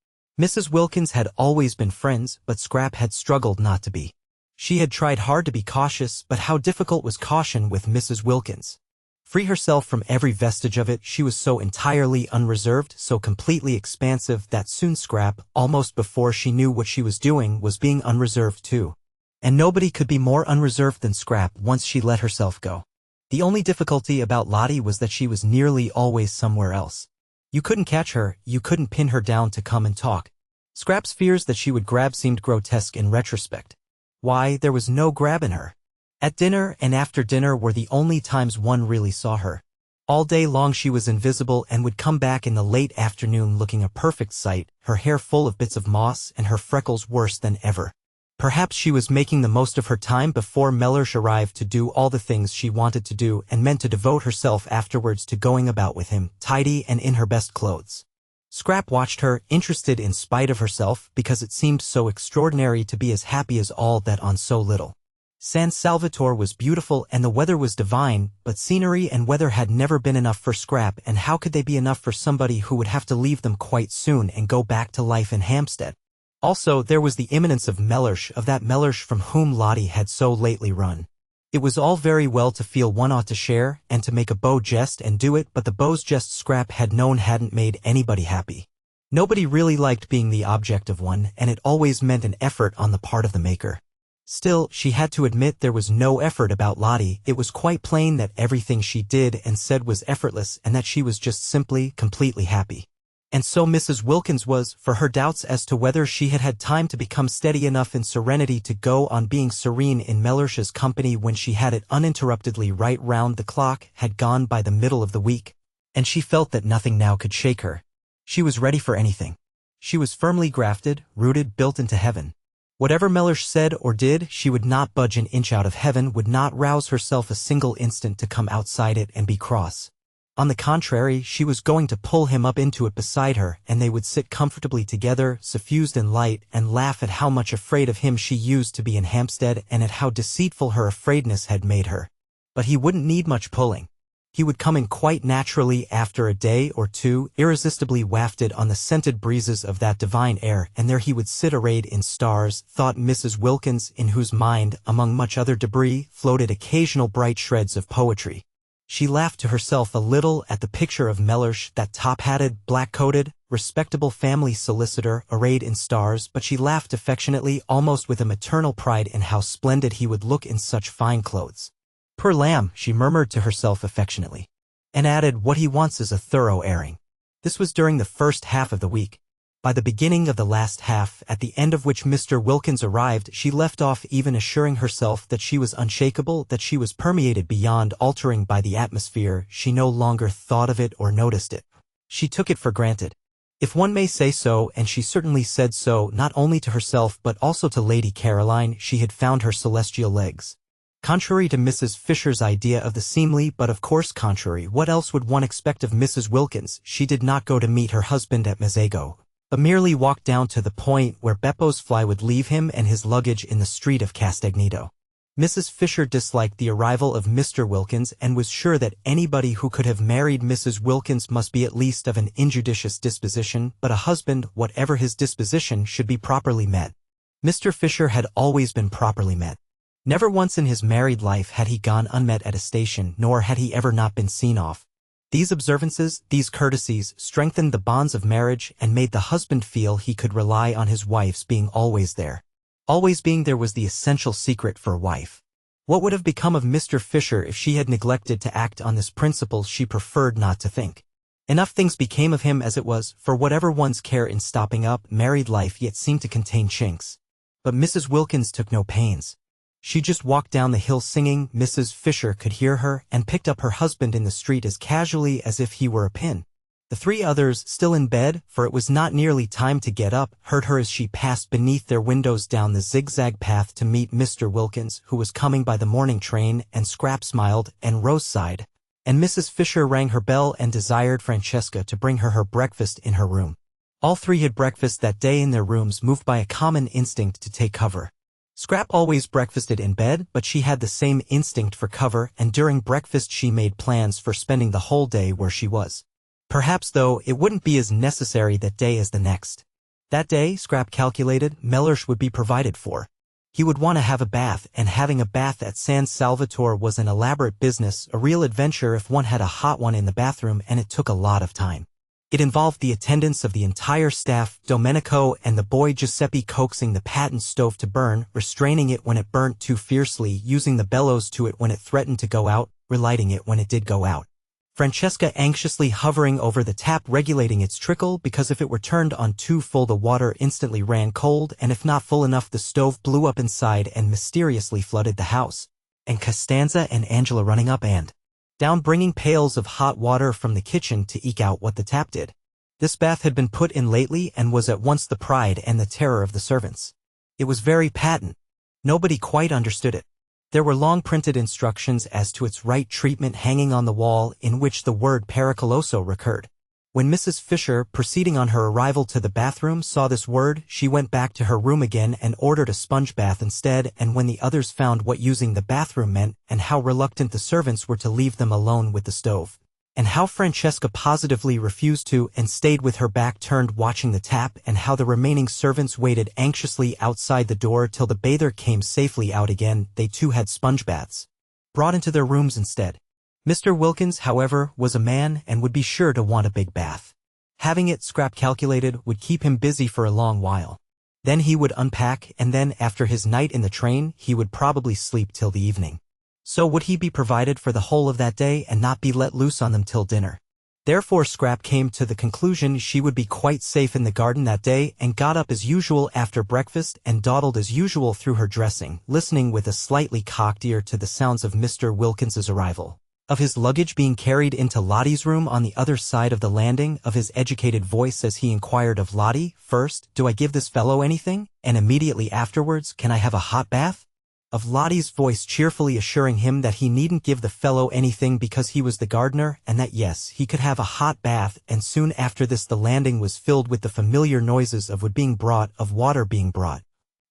Mrs. Wilkins had always been friends, but Scrap had struggled not to be. She had tried hard to be cautious, but how difficult was caution with Mrs. Wilkins? Free herself from every vestige of it, she was so entirely unreserved, so completely expansive that soon Scrap, almost before she knew what she was doing, was being unreserved too. And nobody could be more unreserved than Scrap once she let herself go. The only difficulty about Lottie was that she was nearly always somewhere else. You couldn't catch her, you couldn't pin her down to come and talk. Scrap's fears that she would grab seemed grotesque in retrospect. Why, there was no grab in her. At dinner and after dinner were the only times one really saw her. All day long she was invisible and would come back in the late afternoon looking a perfect sight, her hair full of bits of moss and her freckles worse than ever. Perhaps she was making the most of her time before Mellersh arrived to do all the things she wanted to do and meant to devote herself afterwards to going about with him, tidy and in her best clothes. Scrap watched her, interested in spite of herself, because it seemed so extraordinary to be as happy as all that on so little. San Salvatore was beautiful and the weather was divine, but scenery and weather had never been enough for Scrap, and how could they be enough for somebody who would have to leave them quite soon and go back to life in Hampstead? Also, there was the imminence of Mellersh, of that Mellersh from whom Lottie had so lately run. It was all very well to feel one ought to share, and to make a beau jest and do it, but the beau's jest Scrap had known hadn't made anybody happy. Nobody really liked being the object of one, and it always meant an effort on the part of the maker. Still, she had to admit there was no effort about Lottie. It was quite plain that everything she did and said was effortless and that she was just simply, completely happy. And so Mrs. Wilkins was, for her doubts as to whether she had had time to become steady enough in serenity to go on being serene in Mellersh's company when she had it uninterruptedly right round the clock, had gone by the middle of the week, and she felt that nothing now could shake her. She was ready for anything. She was firmly grafted, rooted, built into heaven. Whatever Mellersh said or did, she would not budge an inch out of heaven, would not rouse herself a single instant to come outside it and be cross. On the contrary, she was going to pull him up into it beside her, and they would sit comfortably together, suffused in light, and laugh at how much afraid of him she used to be in Hampstead and at how deceitful her afraidness had made her. But he wouldn't need much pulling. He would come in quite naturally after a day or two, irresistibly wafted on the scented breezes of that divine air, and there he would sit arrayed in stars, thought Mrs. Wilkins, in whose mind, among much other debris, floated occasional bright shreds of poetry. She laughed to herself a little at the picture of Mellersh, that top-hatted, black-coated, respectable family solicitor arrayed in stars, but she laughed affectionately, almost with a maternal pride in how splendid he would look in such fine clothes. "Poor lamb," she murmured to herself affectionately, and added, "what he wants is a thorough airing." This was during the first half of the week. By the beginning of the last half, at the end of which Mr. Wilkins arrived, she left off even assuring herself that she was unshakable, that she was permeated beyond altering by the atmosphere. She no longer thought of it or noticed it. She took it for granted. If one may say so, and she certainly said so, not only to herself but also to Lady Caroline, she had found her celestial legs. Contrary to Mrs. Fisher's idea of the seemly, but of course contrary, what else would one expect of Mrs. Wilkins? She did not go to meet her husband at Mezzago, but merely walked down to the point where Beppo's fly would leave him and his luggage in the street of Castagneto. Mrs. Fisher disliked the arrival of Mr. Wilkins and was sure that anybody who could have married Mrs. Wilkins must be at least of an injudicious disposition, but a husband, whatever his disposition, should be properly met. Mr. Fisher had always been properly met. Never once in his married life had he gone unmet at a station, nor had he ever not been seen off. These observances, these courtesies, strengthened the bonds of marriage and made the husband feel he could rely on his wife's being always there. Always being there was the essential secret for a wife. What would have become of Mr. Fisher if she had neglected to act on this principle? She preferred not to think. Enough things became of him as it was, for whatever one's care in stopping up, married life yet seemed to contain chinks. But Mrs. Wilkins took no pains. She just walked down the hill singing. Mrs. Fisher could hear her, and picked up her husband in the street as casually as if he were a pin. The three others, still in bed, for it was not nearly time to get up, heard her as she passed beneath their windows down the zigzag path to meet Mr. Wilkins, who was coming by the morning train, and Scrap smiled, and Rose sighed, and Mrs. Fisher rang her bell and desired Francesca to bring her breakfast in her room. All three had breakfast that day in their rooms, moved by a common instinct to take cover. Scrap always breakfasted in bed, but she had the same instinct for cover, and during breakfast she made plans for spending the whole day where she was. Perhaps, though, it wouldn't be as necessary that day as the next. That day, Scrap calculated, Mellersh would be provided for. He would want to have a bath, and having a bath at San Salvatore was an elaborate business, a real adventure if one had a hot one in the bathroom, and it took a lot of time. It involved the attendance of the entire staff, Domenico and the boy Giuseppe coaxing the patent stove to burn, restraining it when it burnt too fiercely, using the bellows to it when it threatened to go out, relighting it when it did go out. Francesca anxiously hovering over the tap, regulating its trickle, because if it were turned on too full the water instantly ran cold, and if not full enough the stove blew up inside and mysteriously flooded the house. And Costanza and Angela running up and down, bringing pails of hot water from the kitchen to eke out what the tap did. This bath had been put in lately and was at once the pride and the terror of the servants. It was very patent. Nobody quite understood it. There were long printed instructions as to its right treatment hanging on the wall, in which the word pericoloso recurred. When Mrs. Fisher, proceeding on her arrival to the bathroom, saw this word, she went back to her room again and ordered a sponge bath instead, and when the others found what using the bathroom meant, and how reluctant the servants were to leave them alone with the stove, and how Francesca positively refused to and stayed with her back turned watching the tap, and how the remaining servants waited anxiously outside the door till the bather came safely out again, they too had sponge baths brought into their rooms instead. Mr. Wilkins, however, was a man and would be sure to want a big bath. Having it, Scrap calculated, would keep him busy for a long while. Then he would unpack, and then, after his night in the train, he would probably sleep till the evening. So would he be provided for the whole of that day and not be let loose on them till dinner? Therefore Scrap came to the conclusion she would be quite safe in the garden that day, and got up as usual after breakfast and dawdled as usual through her dressing, listening with a slightly cocked ear to the sounds of Mr. Wilkins's arrival, of his luggage being carried into Lottie's room on the other side of the landing, of his educated voice as he inquired of Lottie, first, "Do I give this fellow anything?" and immediately afterwards, "Can I have a hot bath?" Of Lottie's voice cheerfully assuring him that he needn't give the fellow anything because he was the gardener, and that yes, he could have a hot bath, and soon after this the landing was filled with the familiar noises of wood being brought, of water being brought,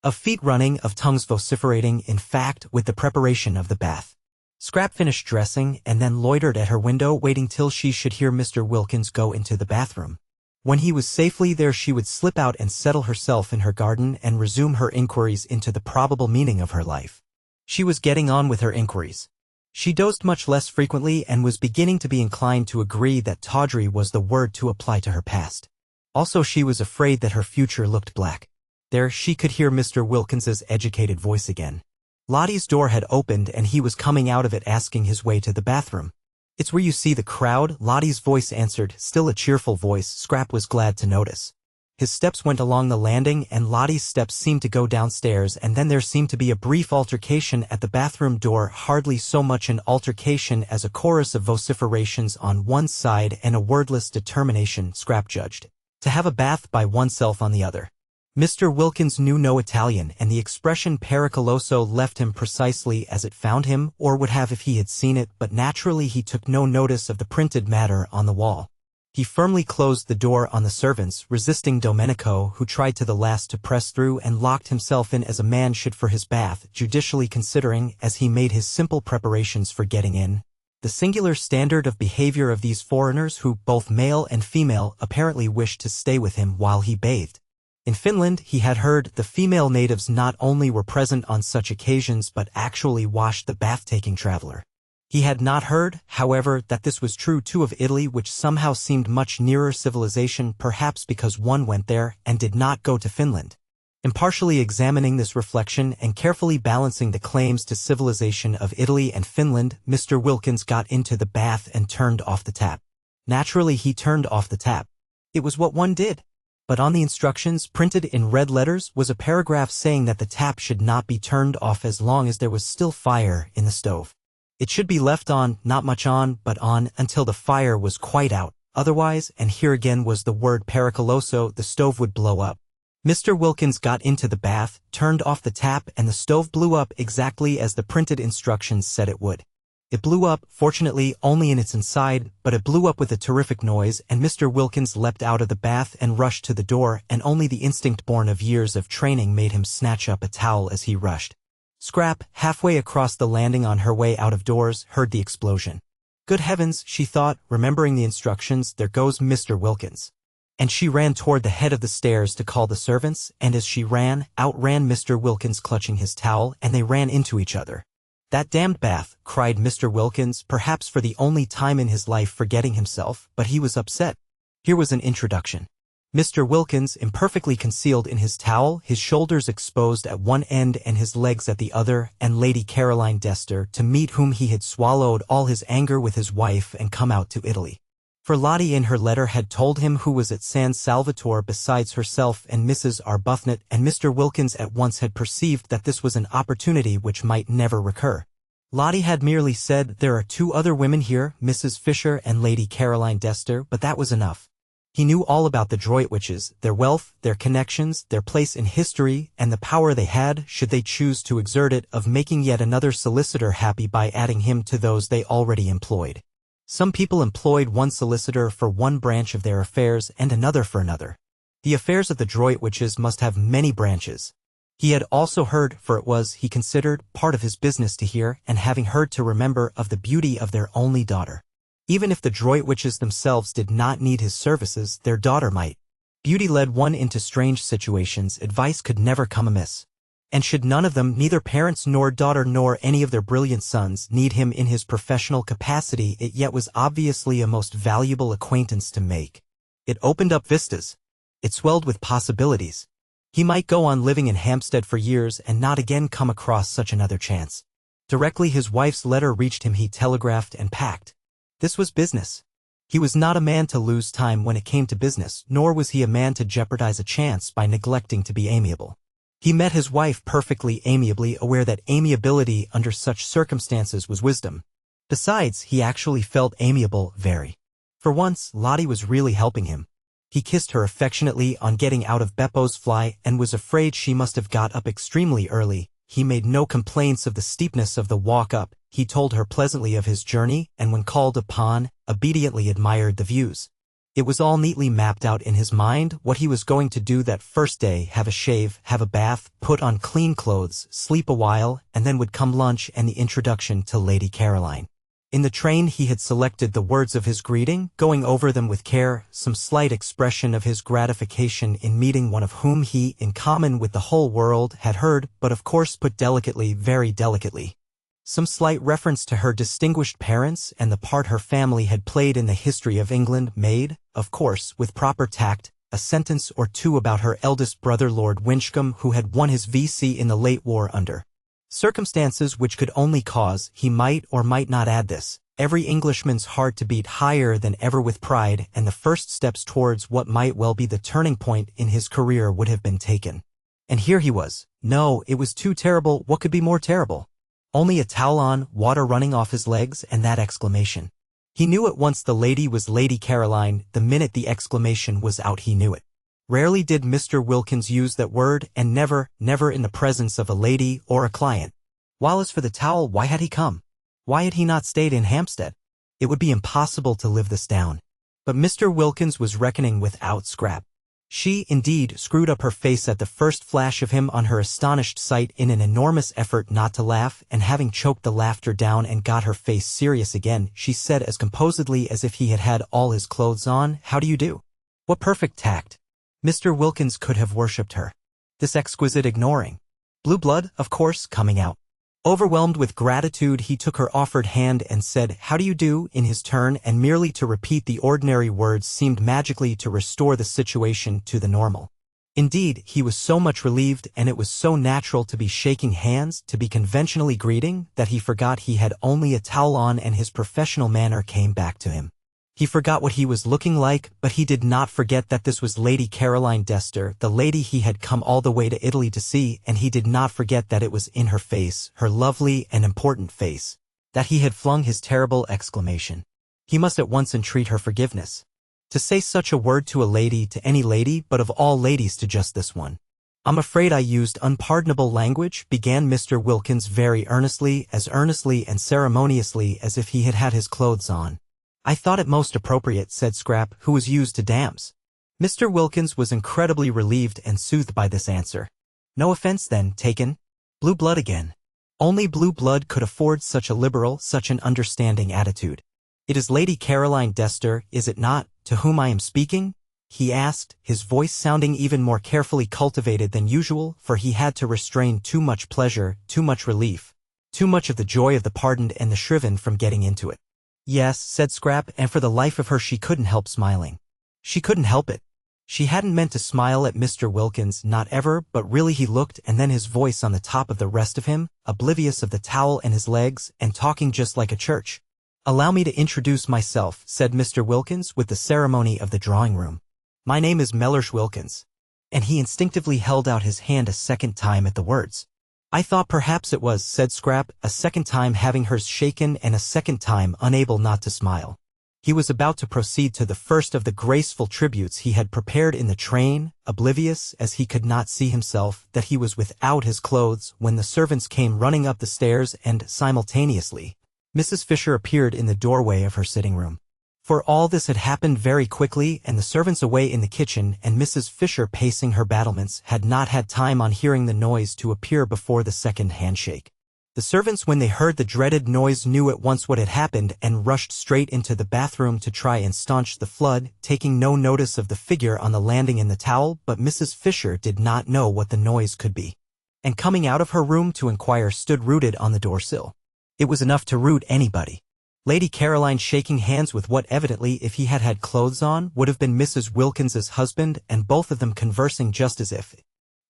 of feet running, of tongues vociferating, in fact, with the preparation of the bath. Scrap finished dressing and then loitered at her window waiting till she should hear Mr. Wilkins go into the bathroom. When he was safely there she would slip out and settle herself in her garden and resume her inquiries into the probable meaning of her life. She was getting on with her inquiries. She dozed much less frequently and was beginning to be inclined to agree that tawdry was the word to apply to her past. Also she was afraid that her future looked black. There she could hear Mr. Wilkins's educated voice again. Lottie's door had opened and he was coming out of it asking his way to the bathroom. "It's where you see the crowd," Lottie's voice answered, still a cheerful voice Scrap was glad to notice. His steps went along the landing and Lottie's steps seemed to go downstairs, and then there seemed to be a brief altercation at the bathroom door, hardly so much an altercation as a chorus of vociferations on one side and a wordless determination, Scrap judged, to have a bath by oneself on the other. Mr. Wilkins knew no Italian, and the expression pericoloso left him precisely as it found him, or would have if he had seen it, but naturally he took no notice of the printed matter on the wall. He firmly closed the door on the servants, resisting Domenico, who tried to the last to press through, and locked himself in as a man should for his bath, judicially considering, as he made his simple preparations for getting in, the singular standard of behavior of these foreigners who, both male and female, apparently wished to stay with him while he bathed. In Finland, he had heard, the female natives not only were present on such occasions but actually washed the bath-taking traveler. He had not heard, however, that this was true too of Italy, which somehow seemed much nearer civilization, perhaps because one went there and did not go to Finland. Impartially examining this reflection and carefully balancing the claims to civilization of Italy and Finland, Mr. Wilkins got into the bath and turned off the tap. Naturally he turned off the tap. It was what one did. But on the instructions, printed in red letters, was a paragraph saying that the tap should not be turned off as long as there was still fire in the stove. It should be left on, not much on, but on, until the fire was quite out, otherwise, and here again was the word pericoloso, the stove would blow up. Mr. Wilkins got into the bath, turned off the tap, and the stove blew up exactly as the printed instructions said it would. It blew up, fortunately, only in its inside, but it blew up with a terrific noise, and Mr. Wilkins leapt out of the bath and rushed to the door, and only the instinct born of years of training made him snatch up a towel as he rushed. Scrap, halfway across the landing on her way out of doors, heard the explosion. Good heavens, she thought, remembering the instructions, there goes Mr. Wilkins. And she ran toward the head of the stairs to call the servants, and as she ran, out ran Mr. Wilkins clutching his towel, and they ran into each other. That damned bath, cried Mr. Wilkins, perhaps for the only time in his life forgetting himself, but he was upset. Here was an introduction. Mr. Wilkins, imperfectly concealed in his towel, his shoulders exposed at one end and his legs at the other, and Lady Caroline Dester, to meet whom he had swallowed all his anger with his wife and come out to Italy. For Lottie in her letter had told him who was at San Salvatore besides herself and Mrs. Arbuthnot, and Mr. Wilkins at once had perceived that this was an opportunity which might never recur. Lottie had merely said, there are 2 other women here, Mrs. Fisher and Lady Caroline Dester, but that was enough. He knew all about the Droitwiches, their wealth, their connections, their place in history, and the power they had, should they choose to exert it, of making yet another solicitor happy by adding him to those they already employed. Some people employed one solicitor for one branch of their affairs and another for another. The affairs of the Droitwiches must have many branches. He had also heard, for it was, he considered, part of his business to hear, and having heard to remember, of the beauty of their only daughter. Even if the Droitwiches themselves did not need his services, their daughter might. Beauty led one into strange situations, advice could never come amiss. And should none of them, neither parents nor daughter nor any of their brilliant sons, need him in his professional capacity, it yet was obviously a most valuable acquaintance to make. It opened up vistas. It swelled with possibilities. He might go on living in Hampstead for years and not again come across such another chance. Directly his wife's letter reached him he telegraphed and packed. This was business. He was not a man to lose time when it came to business, nor was he a man to jeopardize a chance by neglecting to be amiable. He met his wife perfectly amiably, aware that amiability under such circumstances was wisdom. Besides, he actually felt amiable, very. For once, Lottie was really helping him. He kissed her affectionately on getting out of Beppo's fly and was afraid she must have got up extremely early. He made no complaints of the steepness of the walk up. He told her pleasantly of his journey, and when called upon, obediently admired the views. It was all neatly mapped out in his mind, what he was going to do that first day: have a shave, have a bath, put on clean clothes, sleep a while, and then would come lunch and the introduction to Lady Caroline. In the train he had selected the words of his greeting, going over them with care, some slight expression of his gratification in meeting one of whom he, in common with the whole world, had heard, but of course put delicately, very delicately. Some slight reference to her distinguished parents and the part her family had played in the history of England, made, of course, with proper tact, a sentence or 2 about her eldest brother Lord Winchcombe, who had won his V.C. in the late war under circumstances which could only cause, he might or might not add this, every Englishman's heart to beat higher than ever with pride, and the first steps towards what might well be the turning point in his career would have been taken. And here he was. No, it was too terrible. What could be more terrible? Only a towel on, water running off his legs, and that exclamation. He knew at once the lady was Lady Caroline. The minute the exclamation was out he knew it. Rarely did Mr. Wilkins use that word, and never, never in the presence of a lady or a client. While as for the towel, why had he come? Why had he not stayed in Hampstead? It would be impossible to live this down. But Mr. Wilkins was reckoning without Scrap. She, indeed, screwed up her face at the first flash of him on her astonished sight in an enormous effort not to laugh, and having choked the laughter down and got her face serious again, she said as composedly as if he had had all his clothes on, "How do you do?" What perfect tact! Mr. Wilkins could have worshipped her. This exquisite ignoring. Blue blood, of course, coming out. Overwhelmed with gratitude, he took her offered hand and said, "How do you do?" in his turn, and merely to repeat the ordinary words seemed magically to restore the situation to the normal. Indeed, he was so much relieved, and it was so natural to be shaking hands, to be conventionally greeting, that he forgot he had only a towel on, and his professional manner came back to him. He forgot what he was looking like, but he did not forget that this was Lady Caroline Dester, the lady he had come all the way to Italy to see, and he did not forget that it was in her face, her lovely and important face, that he had flung his terrible exclamation. He must at once entreat her forgiveness. To say such a word to a lady, to any lady, but of all ladies to just this one. I'm afraid I used unpardonable language, began Mr. Wilkins very earnestly and ceremoniously as if he had had his clothes on. I thought it most appropriate, said Scrap, who was used to dams. Mr. Wilkins was incredibly relieved and soothed by this answer. No offense then taken? Blue blood again. Only blue blood could afford such a liberal, such an understanding attitude. It is Lady Caroline Dester, is it not, to whom I am speaking? He asked, his voice sounding even more carefully cultivated than usual, for he had to restrain too much pleasure, too much relief, too much of the joy of the pardoned and the shriven from getting into it. Yes, said Scrap, and for the life of her she couldn't help smiling. She couldn't help it. She hadn't meant to smile at Mr. Wilkins, not ever, but really he looked, and then his voice on the top of the rest of him, oblivious of the towel and his legs, and talking just like a church. Allow me to introduce myself, said Mr. Wilkins with the ceremony of the drawing-room. My name is Mellersh Wilkins. And he instinctively held out his hand a second time at the words. I thought perhaps it was, said Scrap, a second time having hers shaken and a second time unable not to smile. He was about to proceed to the first of the graceful tributes he had prepared in the train, oblivious, as he could not see himself, that he was without his clothes, when the servants came running up the stairs and, simultaneously, Mrs. Fisher appeared in the doorway of her sitting room. For all this had happened very quickly, and the servants away in the kitchen and Mrs. Fisher pacing her battlements had not had time on hearing the noise to appear before the second handshake. The servants, when they heard the dreaded noise, knew at once what had happened and rushed straight into the bathroom to try and staunch the flood, taking no notice of the figure on the landing in the towel, but Mrs. Fisher did not know what the noise could be. And coming out of her room to inquire stood rooted on the doorsill. It was enough to root anybody. Lady Caroline shaking hands with what evidently, if he had had clothes on, would have been Mrs. Wilkins's husband, and both of them conversing just as if.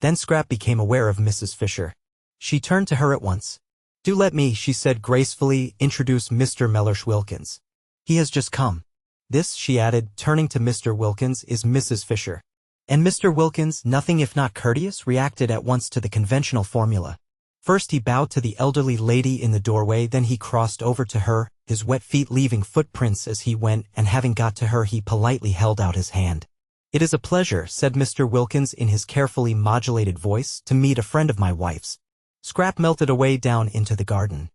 Then Scrap became aware of Mrs. Fisher. She turned to her at once. Do let me, she said gracefully, introduce Mr. Mellersh Wilkins. He has just come. This, she added, turning to Mr. Wilkins, is Mrs. Fisher. And Mr. Wilkins, nothing if not courteous, reacted at once to the conventional formula. First he bowed to the elderly lady in the doorway, then he crossed over to her, his wet feet leaving footprints as he went, and having got to her he politely held out his hand. It is a pleasure, said Mr. Wilkins in his carefully modulated voice, to meet a friend of my wife's. Scrap melted away down into the garden.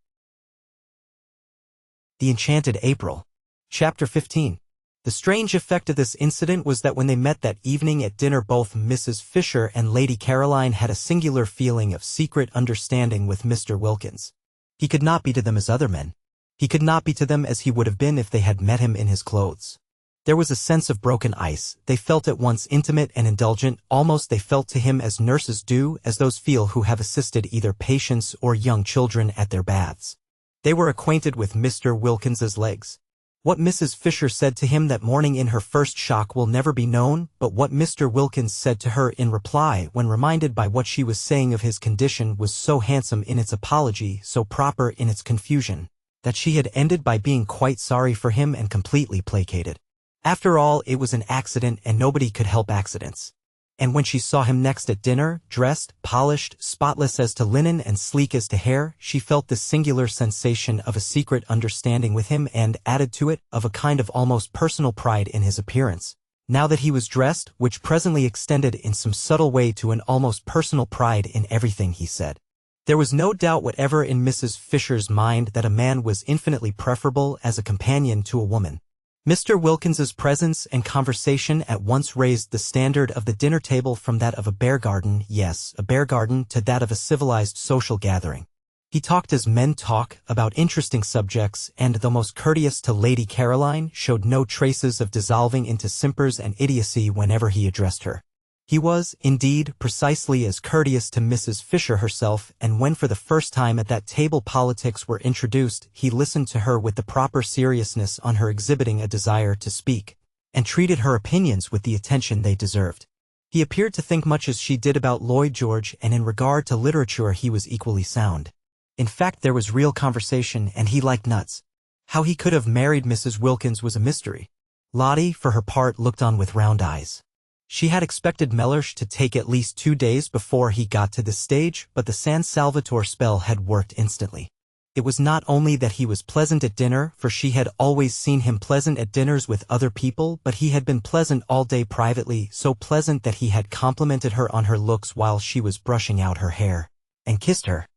The Enchanted April. Chapter 15. The strange effect of this incident was that when they met that evening at dinner both Mrs. Fisher and Lady Caroline had a singular feeling of secret understanding with Mr. Wilkins. He could not be to them as other men. He could not be to them as he would have been if they had met him in his clothes. There was a sense of broken ice. They felt at once intimate and indulgent, almost they felt to him as nurses do, as those feel who have assisted either patients or young children at their baths. They were acquainted with Mr. Wilkins's legs. What Mrs. Fisher said to him that morning in her first shock will never be known, but what Mr. Wilkins said to her in reply when reminded by what she was saying of his condition was so handsome in its apology, so proper in its confusion, that she had ended by being quite sorry for him and completely placated. After all, it was an accident and nobody could help accidents. And when she saw him next at dinner, dressed, polished, spotless as to linen and sleek as to hair, she felt this singular sensation of a secret understanding with him and, added to it, of a kind of almost personal pride in his appearance. Now that he was dressed, which presently extended in some subtle way to an almost personal pride in everything he said. There was no doubt whatever in Mrs. Fisher's mind that a man was infinitely preferable as a companion to a woman. Mr. Wilkins's presence and conversation at once raised the standard of the dinner table from that of a bear garden, yes, a bear garden, to that of a civilized social gathering. He talked as men talk, about interesting subjects, and, though most courteous to Lady Caroline, showed no traces of dissolving into simpers and idiocy whenever he addressed her. He was, indeed, precisely as courteous to Mrs. Fisher herself, and when for the first time at that table politics were introduced, he listened to her with the proper seriousness on her exhibiting a desire to speak, and treated her opinions with the attention they deserved. He appeared to think much as she did about Lloyd George, and in regard to literature he was equally sound. In fact, there was real conversation, and he liked nuts. How he could have married Mrs. Wilkins was a mystery. Lottie, for her part, looked on with round eyes. She had expected Mellersh to take at least 2 days before he got to this stage, but the San Salvatore spell had worked instantly. It was not only that he was pleasant at dinner, for she had always seen him pleasant at dinners with other people, but he had been pleasant all day privately, so pleasant that he had complimented her on her looks while she was brushing out her hair. And kissed her.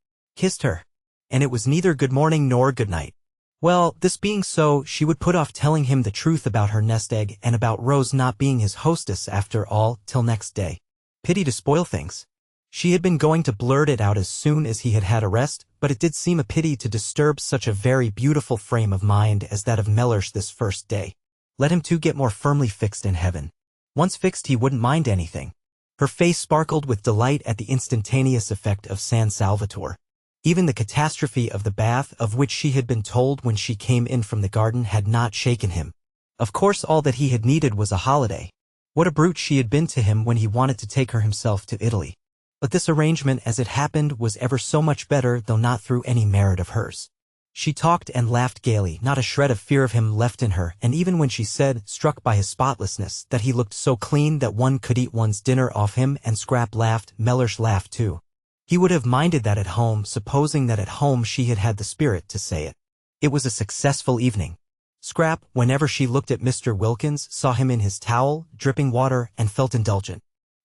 And it was neither good morning nor good night. Well, this being so, she would put off telling him the truth about her nest egg and about Rose not being his hostess after all, till next day. Pity to spoil things. She had been going to blurt it out as soon as he had had a rest, but it did seem a pity to disturb such a very beautiful frame of mind as that of Mellersh this first day. Let him too get more firmly fixed in heaven. Once fixed he wouldn't mind anything. Her face sparkled with delight at the instantaneous effect of San Salvatore. Even the catastrophe of the bath of which she had been told when she came in from the garden had not shaken him. Of course all that he had needed was a holiday. What a brute she had been to him when he wanted to take her himself to Italy. But this arrangement, as it happened, was ever so much better, though not through any merit of hers. She talked and laughed gaily, not a shred of fear of him left in her, and even when she said, struck by his spotlessness, that he looked so clean that one could eat one's dinner off him, and Scrap laughed, Mellersh laughed too. He would have minded that at home, supposing that at home she had had the spirit to say it. It was a successful evening. Scrap, whenever she looked at Mr. Wilkins, saw him in his towel, dripping water, and felt indulgent.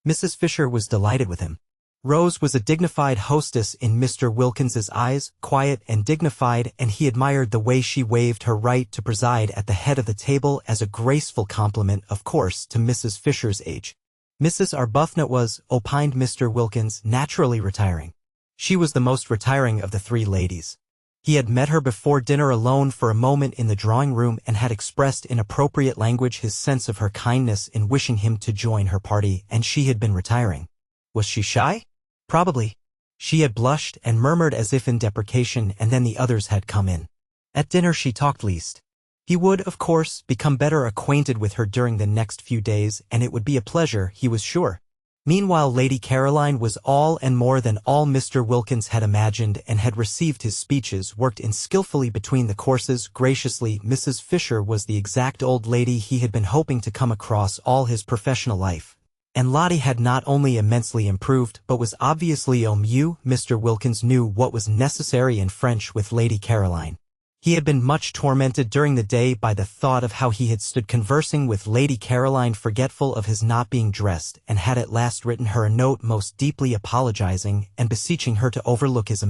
Mrs. Fisher was delighted with him. Rose was a dignified hostess in Mr. Wilkins's eyes, quiet and dignified, and he admired the way she waived her right to preside at the head of the table as a graceful compliment, of course, to Mrs. Fisher's age. Mrs. Arbuthnot was, opined Mr. Wilkins, naturally retiring. She was the most retiring of the three ladies. He had met her before dinner alone for a moment in the drawing-room and had expressed in appropriate language his sense of her kindness in wishing him to join her party, and she had been retiring. Was she shy? Probably. She had blushed and murmured as if in deprecation, and then the others had come in. At dinner she talked least. He would, of course, become better acquainted with her during the next few days, and it would be a pleasure, he was sure. Meanwhile Lady Caroline was all and more than all Mr. Wilkins had imagined and had received his speeches worked in skillfully between the courses graciously. Mrs. Fisher was the exact old lady he had been hoping to come across all his professional life. And Lottie had not only immensely improved but was obviously au mieux. Mr. Wilkins knew what was necessary in French with Lady Caroline. He had been much tormented during the day by the thought of how he had stood conversing with Lady Caroline forgetful of his not being dressed, and had at last written her a note most deeply apologizing and beseeching her to overlook his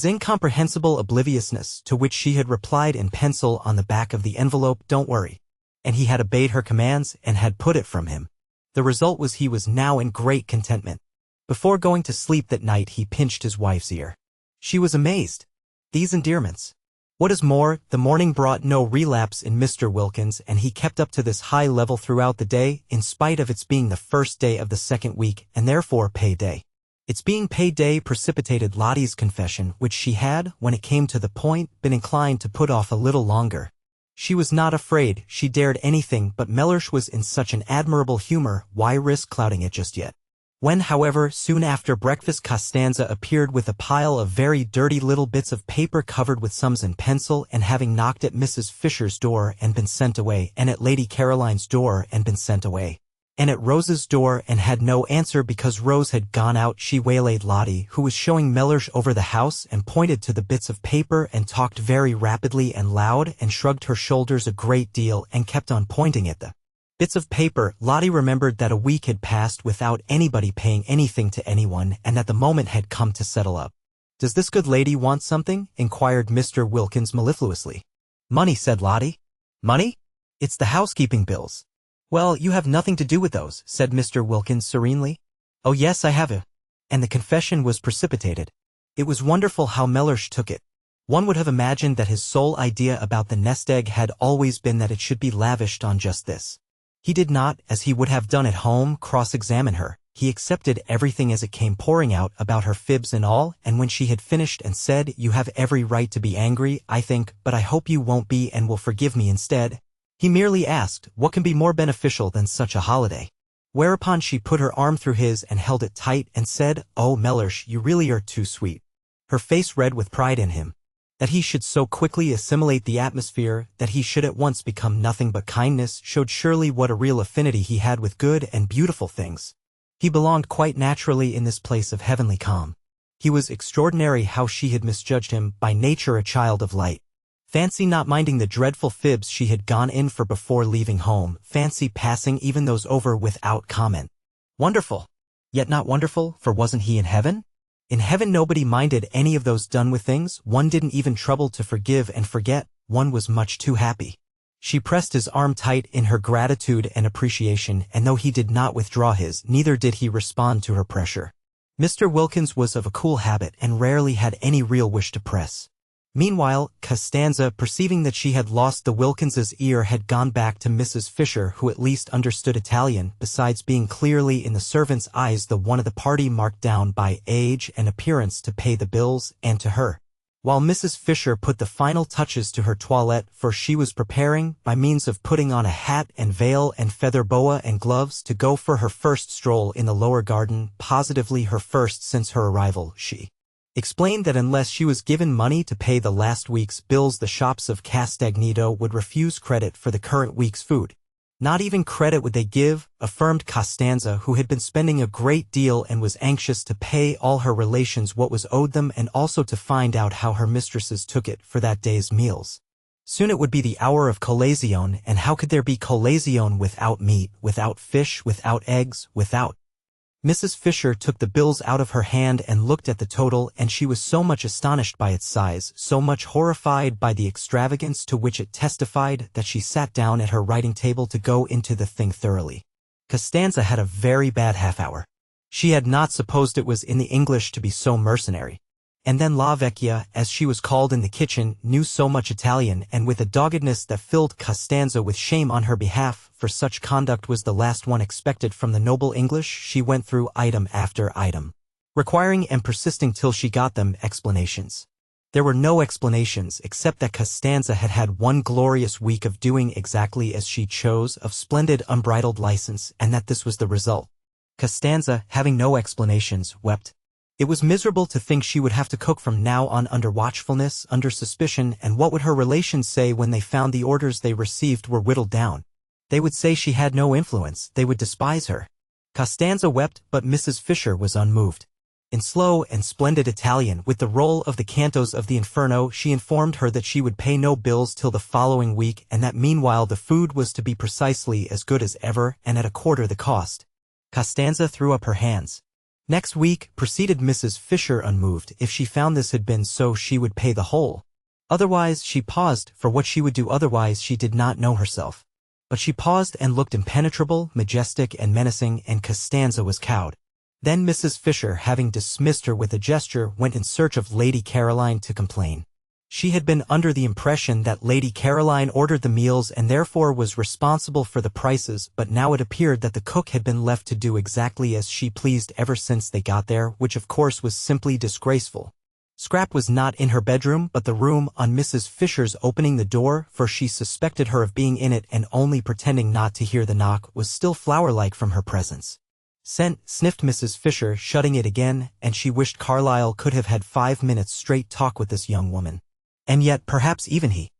incomprehensible obliviousness, to which she had replied in pencil on the back of the envelope, "Don't worry." And he had obeyed her commands and had put it from him. The result was he was now in great contentment. Before going to sleep that night he pinched his wife's ear. She was amazed. These endearments. What is more, the morning brought no relapse in Mr. Wilkins, and he kept up to this high level throughout the day, in spite of its being the first day of the second week, and therefore pay day. Its being pay day precipitated Lottie's confession, which she had, when it came to the point, been inclined to put off a little longer. She was not afraid, she dared anything, but Mellersh was in such an admirable humor, why risk clouding it just yet? When, however, soon after breakfast Costanza appeared with a pile of very dirty little bits of paper covered with sums in pencil, and having knocked at Mrs. Fisher's door and been sent away, and at Lady Caroline's door and been sent away, and at Rose's door and had no answer because Rose had gone out, she waylaid Lottie, who was showing Mellersh over the house, and pointed to the bits of paper and talked very rapidly and loud and shrugged her shoulders a great deal and kept on pointing at the bits of paper. Lottie remembered that a week had passed without anybody paying anything to anyone, and that the moment had come to settle up. "Does this good lady want something?" inquired Mr. Wilkins mellifluously. "Money," said Lottie. "Money? It's the housekeeping bills." "Well, you have nothing to do with those," said Mr. Wilkins serenely. "Oh yes, I have a." And the confession was precipitated. It was wonderful how Mellersh took it. One would have imagined that his sole idea about the nest egg had always been that it should be lavished on just this. He did not, as he would have done at home, cross-examine her. He accepted everything as it came pouring out about her fibs and all, and when she had finished and said, "You have every right to be angry, I think, but I hope you won't be and will forgive me instead," he merely asked, "What can be more beneficial than such a holiday?" Whereupon she put her arm through his and held it tight and said, "Oh, Mellersh, you really are too sweet." Her face red with pride in him. That he should so quickly assimilate the atmosphere, that he should at once become nothing but kindness, showed surely what a real affinity he had with good and beautiful things. He belonged quite naturally in this place of heavenly calm. He was extraordinary how she had misjudged him, by nature a child of light. Fancy not minding the dreadful fibs she had gone in for before leaving home, fancy passing even those over without comment. Wonderful! Yet not wonderful, for wasn't he in heaven? In heaven nobody minded any of those done with things, one didn't even trouble to forgive and forget, one was much too happy. She pressed his arm tight in her gratitude and appreciation, and though he did not withdraw his, neither did he respond to her pressure. Mr. Wilkins was of a cool habit and rarely had any real wish to press. Meanwhile, Costanza, perceiving that she had lost the Wilkinses' ear, had gone back to Mrs. Fisher, who at least understood Italian, besides being clearly in the servants' eyes the one of the party marked down by age and appearance to pay the bills, and to her. While Mrs. Fisher put the final touches to her toilette, for she was preparing, by means of putting on a hat and veil and feather boa and gloves, to go for her first stroll in the lower garden, positively her first since her arrival, she explained that unless she was given money to pay the last week's bills, the shops of Castagneto would refuse credit for the current week's food. Not even credit would they give, affirmed Costanza, who had been spending a great deal and was anxious to pay all her relations what was owed them and also to find out how her mistresses took it for that day's meals. Soon it would be the hour of colazione, and how could there be colazione without meat, without fish, without eggs, without— Mrs. Fisher took the bills out of her hand and looked at the total, and she was so much astonished by its size, so much horrified by the extravagance to which it testified, that she sat down at her writing table to go into the thing thoroughly. Costanza had a very bad half-hour. She had not supposed it was in the English to be so mercenary. And then La Vecchia, as she was called in the kitchen, knew so much Italian, and with a doggedness that filled Costanza with shame on her behalf, for such conduct was the last one expected from the noble English, she went through item after item, requiring and persisting till she got them explanations. There were no explanations, except that Costanza had had one glorious week of doing exactly as she chose, of splendid unbridled license, and that this was the result. Costanza, having no explanations, wept. It was miserable to think she would have to cook from now on under watchfulness, under suspicion, and what would her relations say when they found the orders they received were whittled down? They would say she had no influence, they would despise her. Costanza wept, but Mrs. Fisher was unmoved. In slow and splendid Italian, with the roll of the cantos of the Inferno, she informed her that she would pay no bills till the following week, and that meanwhile the food was to be precisely as good as ever, and at a quarter the cost. Costanza threw up her hands. Next week, proceeded Mrs. Fisher unmoved, if she found this had been so she would pay the whole. Otherwise she paused, for what she would do otherwise she did not know herself. But she paused and looked impenetrable, majestic and menacing, and Costanza was cowed. Then Mrs. Fisher, having dismissed her with a gesture, went in search of Lady Caroline to complain. She had been under the impression that Lady Caroline ordered the meals and therefore was responsible for the prices, but now it appeared that the cook had been left to do exactly as she pleased ever since they got there, which of course was simply disgraceful. Scrap was not in her bedroom, but the room, on Mrs. Fisher's opening the door, for she suspected her of being in it and only pretending not to hear the knock, was still flower-like from her presence. Scent, sniffed Mrs. Fisher, shutting it again, and she wished Carlyle could have had 5 minutes straight talk with this young woman. And yet, perhaps even he.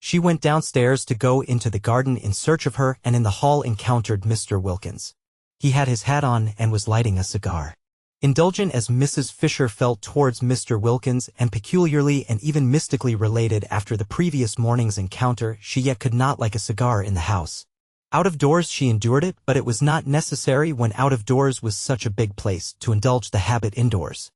She went downstairs to go into the garden in search of her, and in the hall encountered Mr. Wilkins. He had his hat on and was lighting a cigar. Indulgent as Mrs. Fisher felt towards Mr. Wilkins, and peculiarly and even mystically related after the previous morning's encounter, she yet could not like a cigar in the house. Out of doors she endured it, but it was not necessary when out of doors was such a big place to indulge the habit indoors.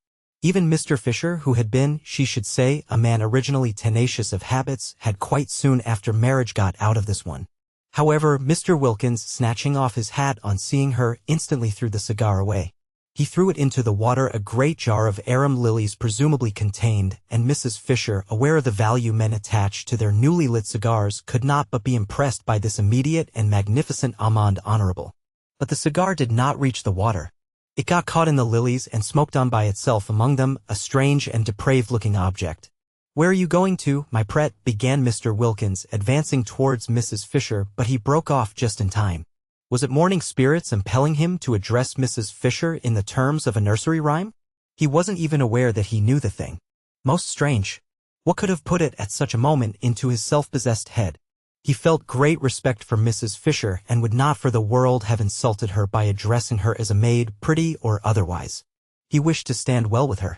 Even Mr. Fisher, who had been, she should say, a man originally tenacious of habits, had quite soon after marriage got out of this one. However, Mr. Wilkins, snatching off his hat on seeing her, instantly threw the cigar away. He threw it into the water a great jar of arum lilies presumably contained, and Mrs. Fisher, aware of the value men attached to their newly lit cigars, could not but be impressed by this immediate and magnificent amende honorable. But the cigar did not reach the water. It got caught in the lilies and smoked on by itself among them, a strange and depraved-looking object. "Where are you going to, my pet?" began Mr. Wilkins, advancing towards Mrs. Fisher, but he broke off just in time. Was it morning spirits impelling him to address Mrs. Fisher in the terms of a nursery rhyme? He wasn't even aware that he knew the thing. Most strange. What could have put it at such a moment into his self-possessed head? He felt great respect for Mrs. Fisher and would not for the world have insulted her by addressing her as a maid, pretty or otherwise. He wished to stand well with her.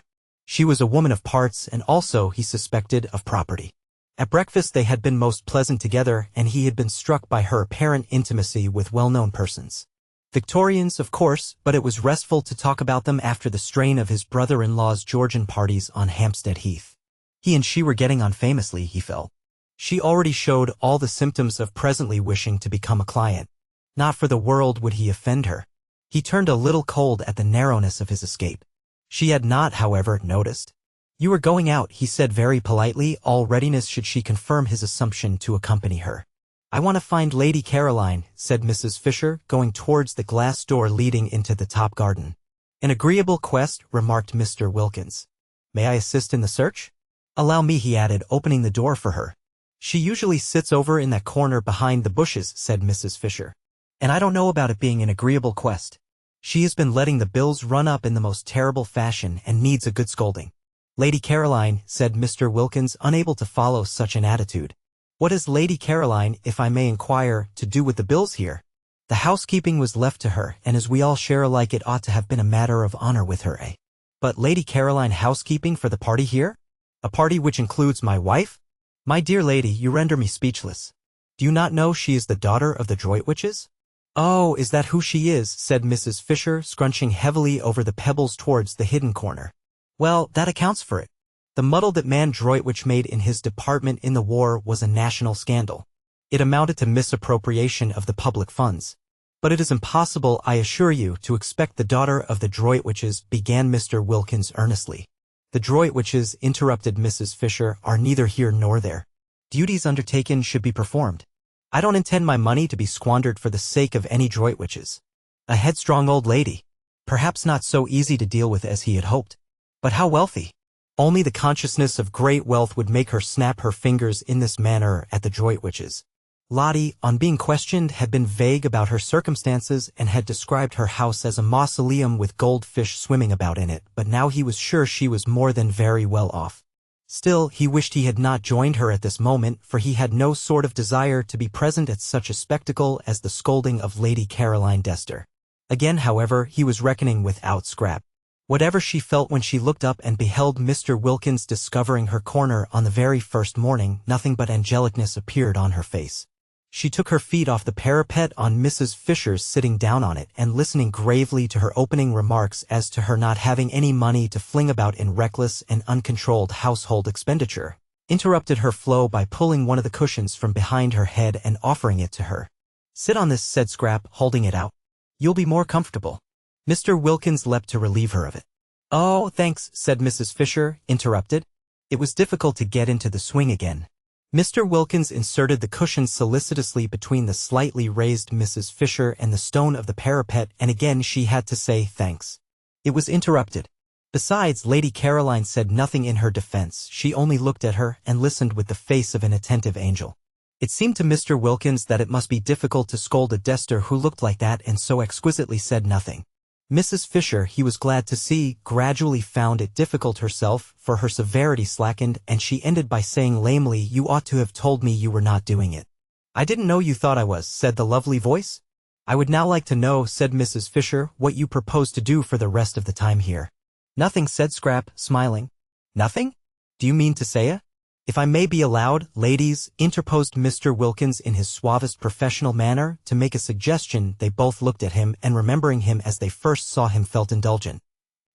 She was a woman of parts and also, he suspected, of property. At breakfast they had been most pleasant together and he had been struck by her apparent intimacy with well-known persons. Victorians, of course, but it was restful to talk about them after the strain of his brother-in-law's Georgian parties on Hampstead Heath. He and she were getting on famously, he felt. She already showed all the symptoms of presently wishing to become a client. Not for the world would he offend her. He turned a little cold at the narrowness of his escape. She had not, however, noticed. "You are going out," he said very politely, all readiness should she confirm his assumption to accompany her. "I want to find Lady Caroline," said Mrs. Fisher, going towards the glass door leading into the top garden. "An agreeable quest," remarked Mr. Wilkins. "May I assist in the search?" "Allow me," he added, opening the door for her. "She usually sits over in that corner behind the bushes," said Mrs. Fisher. "And I don't know about it being an agreeable quest. She has been letting the bills run up in the most terrible fashion and needs a good scolding." "Lady Caroline," said Mr. Wilkins, unable to follow such an attitude. "What has Lady Caroline, if I may inquire, to do with the bills here?" "The housekeeping was left to her, and as we all share alike it ought to have been a matter of honor with her, eh?" "But Lady Caroline housekeeping for the party here? A party which includes my wife? My dear lady, you render me speechless. Do you not know she is the daughter of the Droitwiches?" "Oh, is that who she is?" said Mrs. Fisher, scrunching heavily over the pebbles towards the hidden corner. "Well, that accounts for it. The muddle that man Droitwich made in his department in the war was a national scandal. It amounted to misappropriation of the public funds. But it is impossible, I assure you, to expect the daughter of the Droitwiches," began Mr. Wilkins earnestly. "The Droitwiches," interrupted Mrs. Fisher, "are neither here nor there. Duties undertaken should be performed. I don't intend my money to be squandered for the sake of any Droitwiches. A headstrong old lady. Perhaps not so easy to deal with as he had hoped. But how wealthy? Only the consciousness of great wealth would make her snap her fingers in this manner at the Droitwiches." Lottie, on being questioned, had been vague about her circumstances and had described her house as a mausoleum with goldfish swimming about in it, but now he was sure she was more than very well off. Still, he wished he had not joined her at this moment, for he had no sort of desire to be present at such a spectacle as the scolding of Lady Caroline Dester. Again, however, he was reckoning without Scrap. Whatever she felt when she looked up and beheld Mr. Wilkins discovering her corner on the very first morning, nothing but angelicness appeared on her face. She took her feet off the parapet on Mrs. Fisher's sitting down on it and listening gravely to her opening remarks as to her not having any money to fling about in reckless and uncontrolled household expenditure, interrupted her flow by pulling one of the cushions from behind her head and offering it to her. "Sit on this," said Scrap, holding it out. "You'll be more comfortable." Mr. Wilkins leapt to relieve her of it. "Oh, thanks," said Mrs. Fisher, interrupted. It was difficult to get into the swing again. Mr. Wilkins inserted the cushion solicitously between the slightly raised Mrs. Fisher and the stone of the parapet, and again she had to say thanks. It was interrupted. Besides, Lady Caroline said nothing in her defense. She only looked at her and listened with the face of an attentive angel. It seemed to Mr. Wilkins that it must be difficult to scold a Dester who looked like that and so exquisitely said nothing. Mrs. Fisher, he was glad to see, gradually found it difficult herself, for her severity slackened, and she ended by saying lamely, "You ought to have told me you were not doing it." "I didn't know you thought I was," said the lovely voice. "I would now like to know," said Mrs. Fisher, "what you propose to do for the rest of the time here." "Nothing," said Scrap, smiling. "Nothing? Do you mean to say it?" "If I may be allowed, ladies," interposed Mr. Wilkins in his suavest professional manner, to make a suggestion. They both looked at him, and remembering him as they first saw him felt indulgent.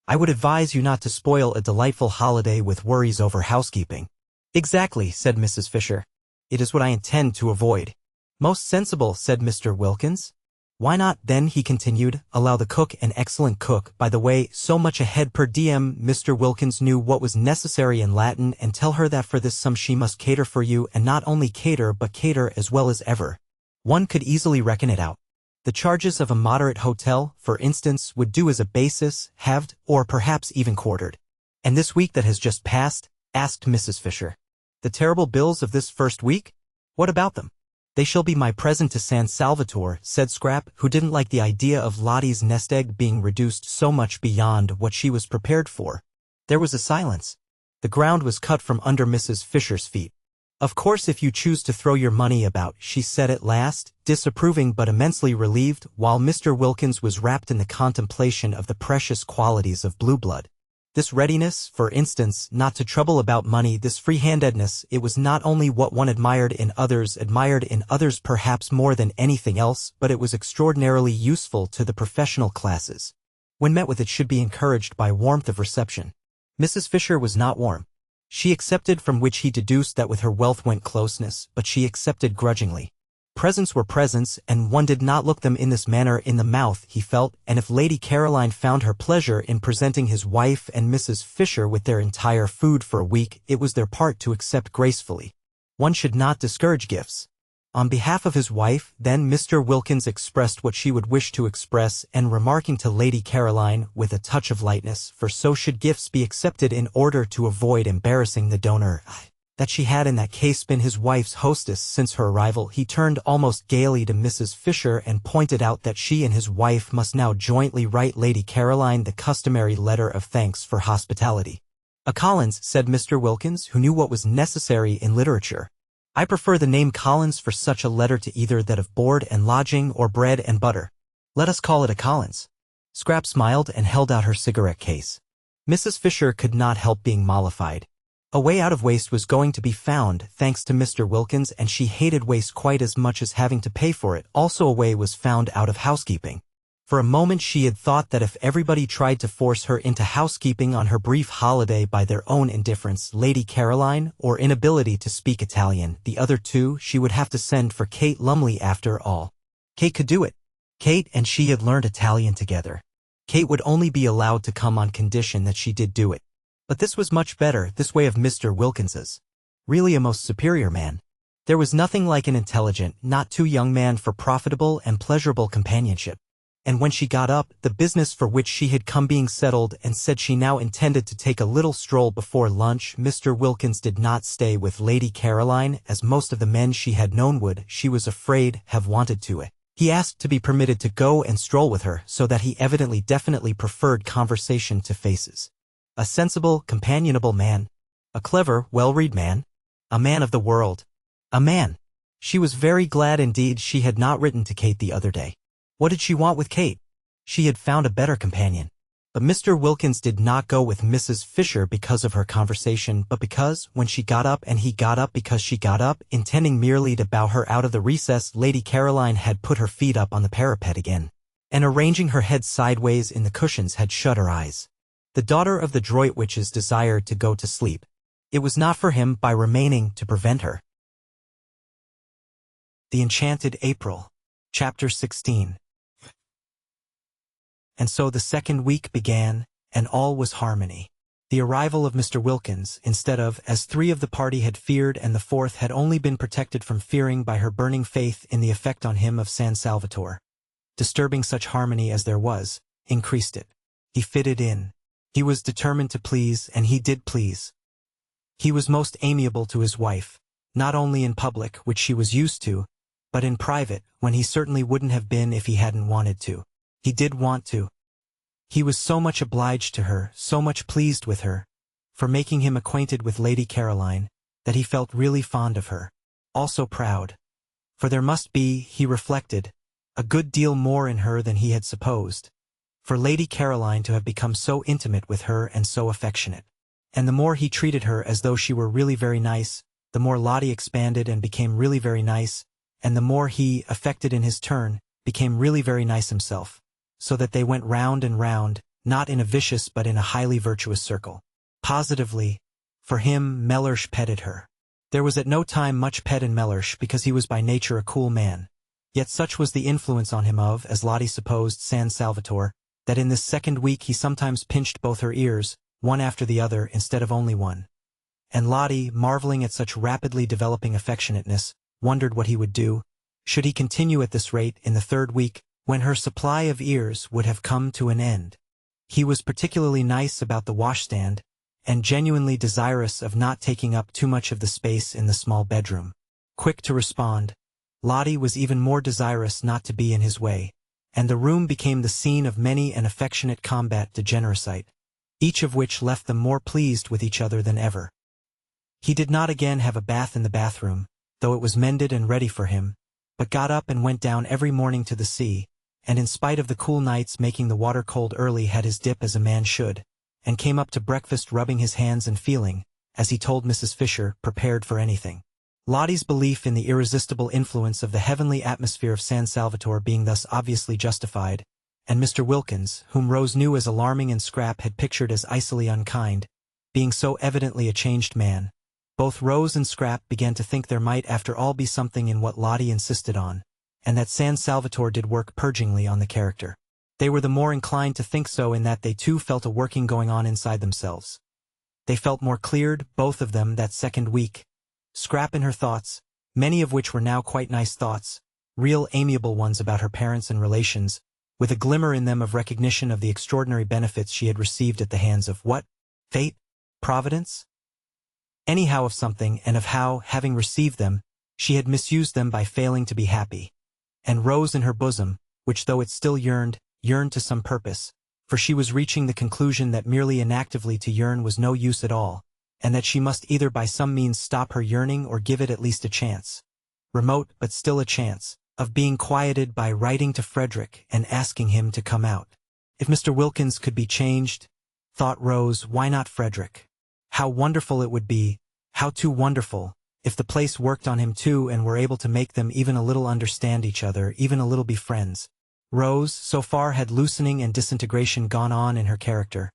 "I would advise you not to spoil a delightful holiday with worries over housekeeping." "Exactly," said Mrs. Fisher. "It is what I intend to avoid." "Most sensible," said Mr. Wilkins. "Why not, then," he continued, "allow the cook, an excellent cook, by the way, so much a head per diem," Mr. Wilkins knew what was necessary in Latin, "and tell her that for this sum she must cater for you, and not only cater but cater as well as ever. One could easily reckon it out. The charges of a moderate hotel, for instance, would do as a basis, halved, or perhaps even quartered." "And this week that has just passed?" asked Mrs. Fisher. "The terrible bills of this first week? What about them?" "They shall be my present to San Salvatore," said Scrap, who didn't like the idea of Lottie's nest egg being reduced so much beyond what she was prepared for. There was a silence. The ground was cut from under Mrs. Fisher's feet. "Of course, if you choose to throw your money about," she said at last, disapproving but immensely relieved, while Mr. Wilkins was wrapped in the contemplation of the precious qualities of blue blood. This readiness, for instance, not to trouble about money, this free-handedness, it was not only what one admired in others perhaps more than anything else, but it was extraordinarily useful to the professional classes. When met with, it should be encouraged by warmth of reception. Mrs. Fisher was not warm. She accepted, from which he deduced that with her wealth went closeness, but she accepted grudgingly. Presents were presents, and one did not look them in this manner in the mouth, he felt, and if Lady Caroline found her pleasure in presenting his wife and Mrs. Fisher with their entire food for a week, it was their part to accept gracefully. One should not discourage gifts. On behalf of his wife, then, Mr. Wilkins expressed what she would wish to express, and remarking to Lady Caroline, with a touch of lightness, for so should gifts be accepted in order to avoid embarrassing the donor, that she had in that case been his wife's hostess since her arrival, he turned almost gaily to Mrs. Fisher and pointed out that she and his wife must now jointly write Lady Caroline the customary letter of thanks for hospitality. "A Collins," said Mr. Wilkins, who knew what was necessary in literature. "I prefer the name Collins for such a letter to either that of board and lodging or bread and butter. Let us call it a Collins." Scrap smiled and held out her cigarette case. Mrs. Fisher could not help being mollified. A way out of waste was going to be found, thanks to Mr. Wilkins, and she hated waste quite as much as having to pay for it. Also a way was found out of housekeeping. For a moment she had thought that if everybody tried to force her into housekeeping on her brief holiday by their own indifference, Lady Caroline, or inability to speak Italian, the other two, she would have to send for Kate Lumley after all. Kate could do it. Kate and she had learned Italian together. Kate would only be allowed to come on condition that she did do it. But this was much better, this way of Mr. Wilkins's. Really a most superior man. There was nothing like an intelligent, not too young man for profitable and pleasurable companionship. And when she got up, the business for which she had come being settled, and said she now intended to take a little stroll before lunch, Mr. Wilkins did not stay with Lady Caroline, as most of the men she had known would, she was afraid, have wanted to. He asked to be permitted to go and stroll with her, so that he evidently definitely preferred conversation to faces. A sensible, companionable man. A clever, well-read man. A man of the world. A man. She was very glad indeed she had not written to Kate the other day. What did she want with Kate? She had found a better companion. But Mr. Wilkins did not go with Mrs. Fisher because of her conversation, but because, when she got up and he got up because she got up, intending merely to bow her out of the recess, Lady Caroline had put her feet up on the parapet again, and arranging her head sideways in the cushions had shut her eyes. The daughter of the Droitwiches desired to go to sleep. It was not for him, by remaining, to prevent her. The Enchanted April. Chapter 16. And so the second week began, and all was harmony. The arrival of Mr. Wilkins, instead of, as three of the party had feared and the fourth had only been protected from fearing by her burning faith in the effect on him of San Salvatore, disturbing such harmony as there was, increased it. He fitted in. He was determined to please, and he did please. He was most amiable to his wife, not only in public, which she was used to, but in private, when he certainly wouldn't have been if he hadn't wanted to. He did want to. He was so much obliged to her, so much pleased with her, for making him acquainted with Lady Caroline, that he felt really fond of her. Also proud. For there must be, he reflected, a good deal more in her than he had supposed. For Lady Caroline to have become so intimate with her and so affectionate. And the more he treated her as though she were really very nice, the more Lottie expanded and became really very nice, and the more he, affected in his turn, became really very nice himself, so that they went round and round, not in a vicious but in a highly virtuous circle. Positively, for him, Mellersh petted her. There was at no time much pet in Mellersh because he was by nature a cool man. Yet such was the influence on him of, as Lottie supposed, San Salvatore, that in this second week he sometimes pinched both her ears, one after the other instead of only one. And Lottie, marveling at such rapidly developing affectionateness, wondered what he would do, should he continue at this rate, in the third week, when her supply of ears would have come to an end. He was particularly nice about the washstand, and genuinely desirous of not taking up too much of the space in the small bedroom. Quick to respond, Lottie was even more desirous not to be in his way, and the room became the scene of many an affectionate combat degenericide, each of which left them more pleased with each other than ever. He did not again have a bath in the bathroom, though it was mended and ready for him, but got up and went down every morning to the sea, and in spite of the cool nights making the water cold early had his dip as a man should, and came up to breakfast rubbing his hands and feeling, as he told Mrs. Fisher, prepared for anything. Lottie's belief in the irresistible influence of the heavenly atmosphere of San Salvatore being thus obviously justified, and Mr. Wilkins, whom Rose knew as alarming and Scrap had pictured as icily unkind, being so evidently a changed man, both Rose and Scrap began to think there might after all be something in what Lottie insisted on, and that San Salvatore did work purgingly on the character. They were the more inclined to think so in that they too felt a working going on inside themselves. They felt more cleared, both of them, that second week. Scrap in her thoughts, many of which were now quite nice thoughts, real amiable ones about her parents and relations, with a glimmer in them of recognition of the extraordinary benefits she had received at the hands of what? Fate? Providence? Anyhow of something, and of how, having received them, she had misused them by failing to be happy. And Rose in her bosom, which though it still yearned to some purpose, for she was reaching the conclusion that merely inactively to yearn was no use at all, and that she must either by some means stop her yearning or give it at least a chance, remote but still a chance, of being quieted by writing to Frederick and asking him to come out. If Mr. Wilkins could be changed, thought Rose, why not Frederick? How wonderful it would be, how too wonderful, if the place worked on him too and were able to make them even a little understand each other, even a little be friends. Rose, so far had loosening and disintegration gone on in her character,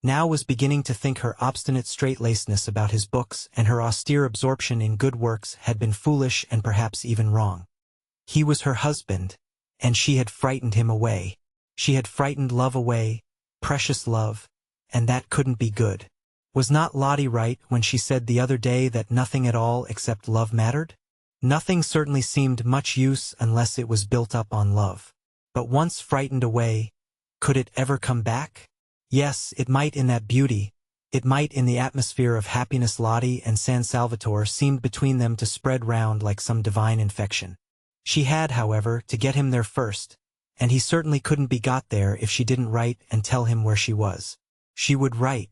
now was beginning to think her obstinate straight-lacedness about his books and her austere absorption in good works had been foolish and perhaps even wrong. He was her husband, and she had frightened him away. She had frightened love away, precious love, and that couldn't be good. Was not Lottie right when she said the other day that nothing at all except love mattered? Nothing certainly seemed much use unless it was built up on love. But once frightened away, could it ever come back? Yes, it might in that beauty, it might in the atmosphere of happiness Lottie and San Salvatore seemed between them to spread round like some divine infection. She had, however, to get him there first, and he certainly couldn't be got there if she didn't write and tell him where she was. She would write.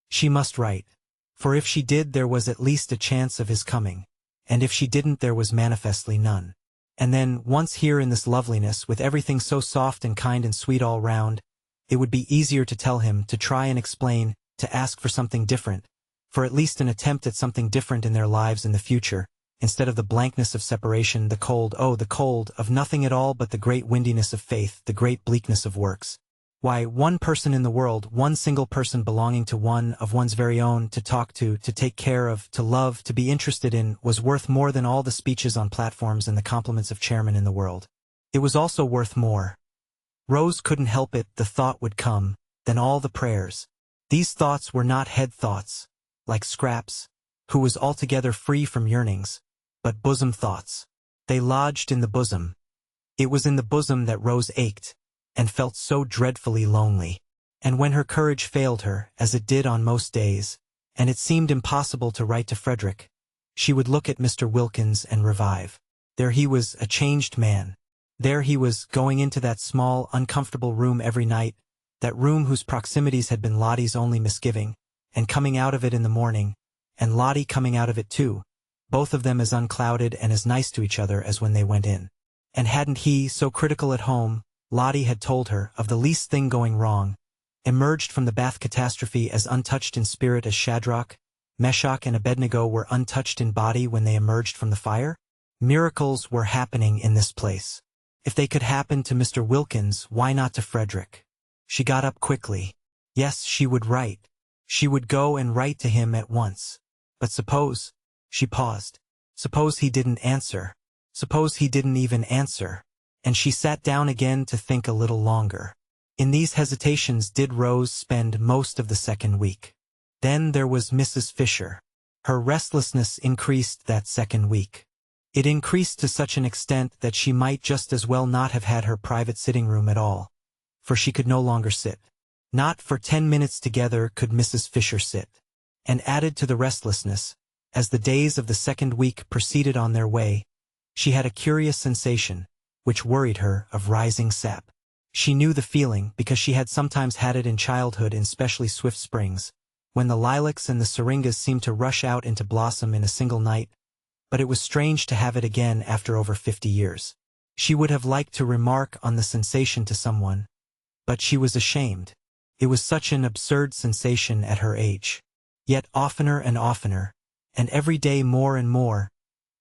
She must write. For if she did there was at least a chance of his coming, and if she didn't there was manifestly none. And then, once here in this loveliness, with everything so soft and kind and sweet all round, it would be easier to tell him, to try and explain, to ask for something different, for at least an attempt at something different in their lives in the future, instead of the blankness of separation, the cold, oh, the cold, of nothing at all but the great windiness of faith, the great bleakness of works. Why, one person in the world, one single person belonging to one of one's very own, to talk to take care of, to love, to be interested in, was worth more than all the speeches on platforms and the compliments of chairmen in the world. It was also worth more. Rose couldn't help it, the thought would come, than all the prayers. These thoughts were not head thoughts, like Scrap's, who was altogether free from yearnings, but bosom thoughts. They lodged in the bosom. It was in the bosom that Rose ached, and felt so dreadfully lonely. And when her courage failed her, as it did on most days, and it seemed impossible to write to Frederick, she would look at Mr. Wilkins and revive. There he was, a changed man. There he was, going into that small, uncomfortable room every night, that room whose proximities had been Lottie's only misgiving, and coming out of it in the morning, and Lottie coming out of it too, both of them as unclouded and as nice to each other as when they went in. And hadn't he, so critical at home, Lottie had told her, of the least thing going wrong, emerged from the bath catastrophe as untouched in spirit as Shadrach, Meshach and Abednego were untouched in body when they emerged from the fire? Miracles were happening in this place. If they could happen to Mr. Wilkins, why not to Frederick? She got up quickly. Yes, she would write. She would go and write to him at once. But suppose, she paused, suppose he didn't answer. Suppose he didn't even answer. And she sat down again to think a little longer. In these hesitations did Rose spend most of the second week. Then there was Mrs. Fisher. Her restlessness increased that second week. It increased to such an extent that she might just as well not have had her private sitting room at all, for she could no longer sit. Not for 10 minutes together could Mrs. Fisher sit. And added to the restlessness, as the days of the second week proceeded on their way, she had a curious sensation, which worried her, of rising sap. She knew the feeling because she had sometimes had it in childhood in specially swift springs, when the lilacs and the syringas seemed to rush out into blossom in a single night, but it was strange to have it again after over 50 years. She would have liked to remark on the sensation to someone, but she was ashamed. It was such an absurd sensation at her age. Yet oftener and oftener, and every day more and more,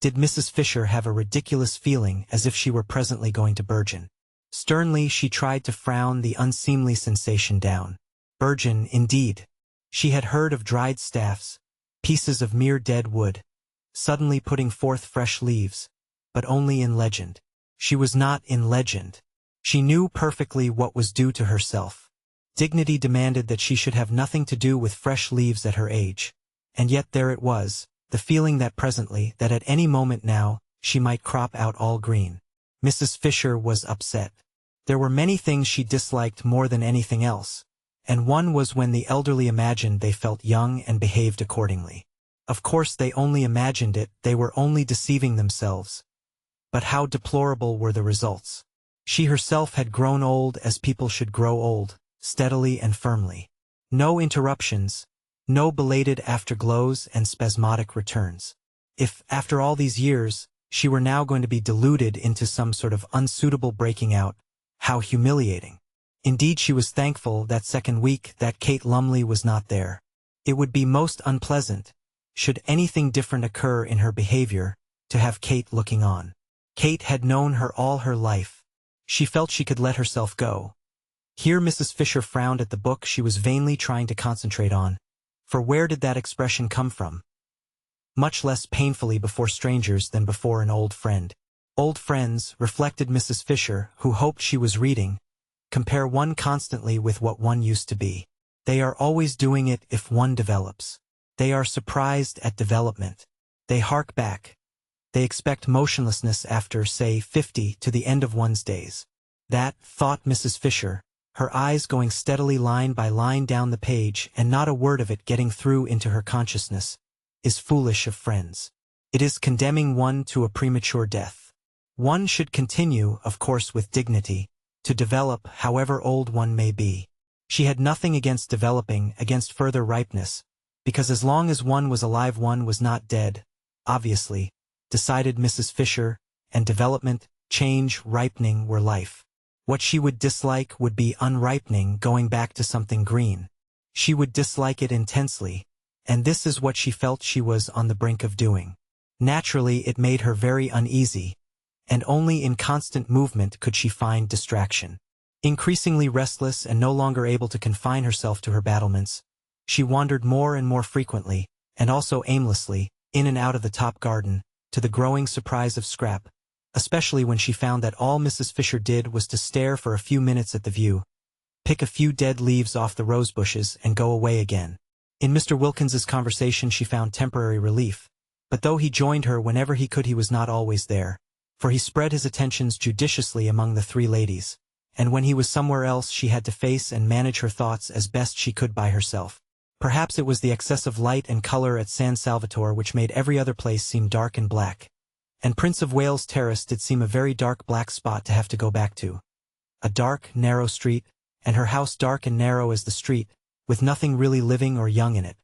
did Mrs. Fisher have a ridiculous feeling as if she were presently going to burgeon. Sternly she tried to frown the unseemly sensation down. Burgeon, indeed. She had heard of dried staffs, pieces of mere dead wood, suddenly putting forth fresh leaves, but only in legend. She was not in legend. She knew perfectly what was due to herself. Dignity demanded that she should have nothing to do with fresh leaves at her age. And yet there it was, the feeling that presently, that at any moment now, she might crop out all green. Mrs. Fisher was upset. There were many things she disliked more than anything else, and one was when the elderly imagined they felt young and behaved accordingly. Of course they only imagined it, they were only deceiving themselves. But how deplorable were the results. She herself had grown old as people should grow old, steadily and firmly. No interruptions, no belated afterglows and spasmodic returns. If, after all these years, she were now going to be deluded into some sort of unsuitable breaking out, how humiliating. Indeed, she was thankful that second week that Kate Lumley was not there. It would be most unpleasant, should anything different occur in her behavior, to have Kate looking on. Kate had known her all her life. She felt she could let herself go. Here Mrs. Fisher frowned at the book she was vainly trying to concentrate on. For where did that expression come from? Much less painfully before strangers than before an old friend. Old friends, reflected Mrs. Fisher, who hoped she was reading, compare one constantly with what one used to be. They are always doing it if one develops. They are surprised at development. They hark back. They expect motionlessness after, say, 50 to the end of one's days. That, thought Mrs. Fisher, her eyes going steadily line by line down the page and not a word of it getting through into her consciousness, is foolish of friends. It is condemning one to a premature death. One should continue, of course with dignity, to develop however old one may be. She had nothing against developing, against further ripeness, because as long as one was alive one was not dead, obviously, decided Mrs. Fisher, and development, change, ripening were life. What she would dislike would be unripening, going back to something green. She would dislike it intensely, and this is what she felt she was on the brink of doing. Naturally it made her very uneasy, and only in constant movement could she find distraction. Increasingly restless and no longer able to confine herself to her battlements, she wandered more and more frequently, and also aimlessly, in and out of the top garden, to the growing surprise of Scrap, especially when she found that all Mrs. Fisher did was to stare for a few minutes at the view, pick a few dead leaves off the rose bushes and go away again. In Mr. Wilkins's conversation she found temporary relief, but though he joined her whenever he could he was not always there, for he spread his attentions judiciously among the three ladies, and when he was somewhere else she had to face and manage her thoughts as best she could by herself. Perhaps it was the excess of light and color at San Salvatore which made every other place seem dark and black, and Prince of Wales Terrace did seem a very dark black spot to have to go back to. A dark, narrow street, and her house dark and narrow as the street, with nothing really living or young in it.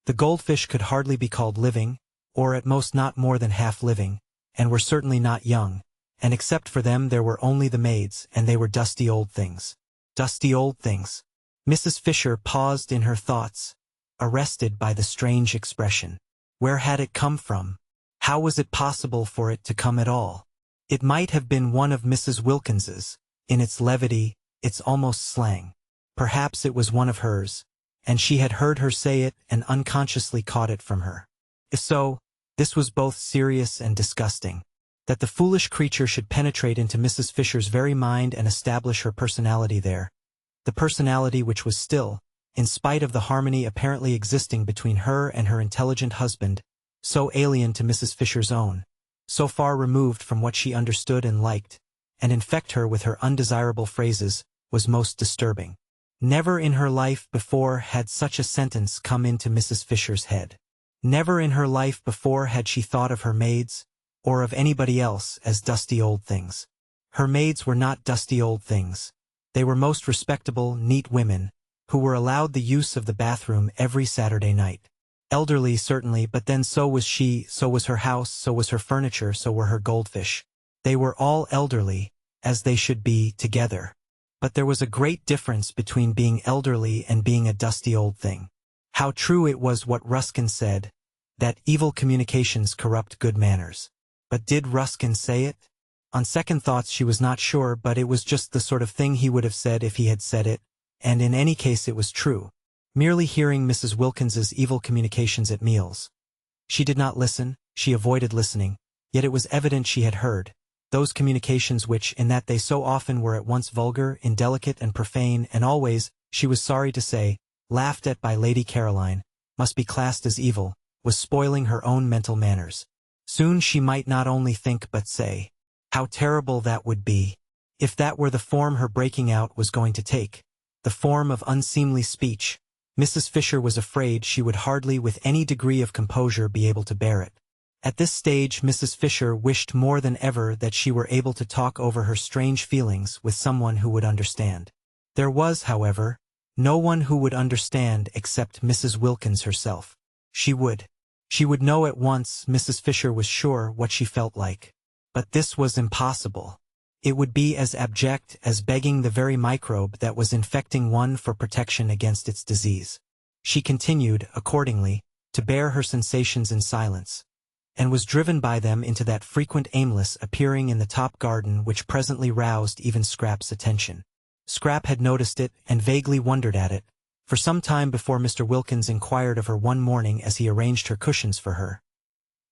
The goldfish could hardly be called living, or at most not more than half living, and were certainly not young, and except for them there were only the maids, and they were dusty old things. Dusty old things. Mrs. Fisher paused in her thoughts, arrested by the strange expression. Where had it come from? How was it possible for it to come at all? It might have been one of Mrs. Wilkins's, in its levity, its almost slang. Perhaps it was one of hers, and she had heard her say it and unconsciously caught it from her. If so, this was both serious and disgusting. That the foolish creature should penetrate into Mrs. Fisher's very mind and establish her personality there. The personality which was still, in spite of the harmony apparently existing between her and her intelligent husband, so alien to Mrs. Fisher's own, so far removed from what she understood and liked, and infect her with her undesirable phrases, was most disturbing. Never in her life before had such a sentence come into Mrs. Fisher's head. Never in her life before had she thought of her maids, or of anybody else, as dusty old things. Her maids were not dusty old things. They were most respectable, neat women, who were allowed the use of the bathroom every Saturday night. Elderly, certainly, but then so was she, so was her house, so was her furniture, so were her goldfish. They were all elderly, as they should be, together. But there was a great difference between being elderly and being a dusty old thing. How true it was what Ruskin said, that evil communications corrupt good manners. But did Ruskin say it? On second thoughts she was not sure, but it was just the sort of thing he would have said if he had said it, and in any case it was true. Merely hearing Mrs. Wilkins's evil communications at meals. She did not listen, she avoided listening, yet it was evident she had heard. Those communications which, in that they so often were at once vulgar, indelicate and profane, and always, she was sorry to say, laughed at by Lady Caroline, must be classed as evil, was spoiling her own mental manners. Soon she might not only think but say. How terrible that would be, if that were the form her breaking out was going to take, the form of unseemly speech. Mrs. Fisher was afraid she would hardly with any degree of composure be able to bear it. At this stage Mrs. Fisher wished more than ever that she were able to talk over her strange feelings with someone who would understand. There was, however, no one who would understand except Mrs. Wilkins herself. She would know at once, Mrs. Fisher was sure, what she felt like. But this was impossible. It would be as abject as begging the very microbe that was infecting one for protection against its disease. She continued, accordingly, to bear her sensations in silence, and was driven by them into that frequent aimless appearing in the top garden which presently roused even Scrap's attention. Scrap had noticed it and vaguely wondered at it, for some time before Mr. Wilkins inquired of her one morning as he arranged her cushions for her.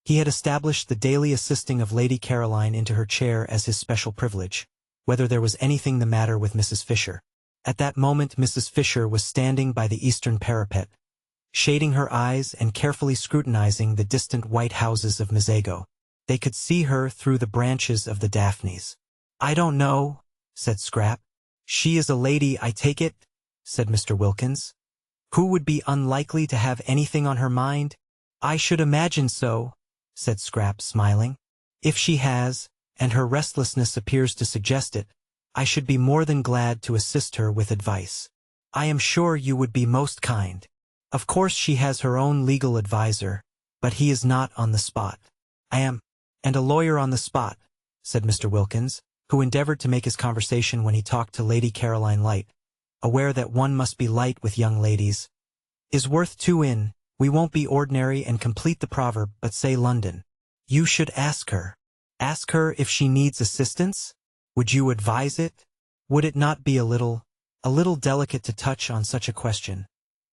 He had established the daily assisting of Lady Caroline into her chair as his special privilege, whether there was anything the matter with Mrs. Fisher. At that moment Mrs. Fisher was standing by the eastern parapet, shading her eyes and carefully scrutinizing the distant white houses of Mazago. They could see her through the branches of the daphnes. "I don't know," said Scrap. "She is a lady, I take it?" said Mr. Wilkins. "Who would be unlikely to have anything on her mind?" "I should imagine so," said Scrap, smiling. "If she has, and her restlessness appears to suggest it, I should be more than glad to assist her with advice. I am sure you would be most kind. Of course she has her own legal adviser, but he is not on the spot. I am, and a lawyer on the spot," said Mr. Wilkins, who endeavored to make his conversation when he talked to Lady Caroline light, aware that one must be light with young ladies, "is worth two in. We won't be ordinary and complete the proverb, but say London. You should ask her. Ask her if she needs assistance? Would you advise it? Would it not be a little delicate to touch on such a question?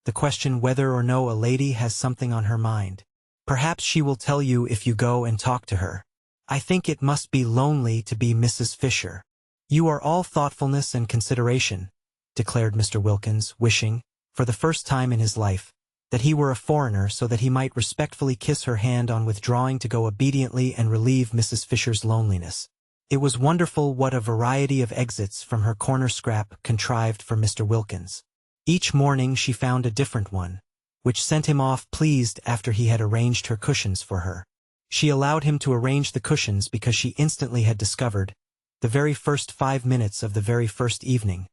The question whether or no a lady has something on her mind. Perhaps she will tell you if you go and talk to her. I think it must be lonely to be Mrs. Fisher." "You are all thoughtfulness and consideration," declared Mr. Wilkins, wishing, for the first time in his life, that he were a foreigner so that he might respectfully kiss her hand on withdrawing to go obediently and relieve Mrs. Fisher's loneliness. It was wonderful what a variety of exits from her corner Scrap contrived for Mr. Wilkins. Each morning she found a different one, which sent him off pleased after he had arranged her cushions for her. She allowed him to arrange the cushions because she instantly had discovered, the very first 5 minutes of the very first evening,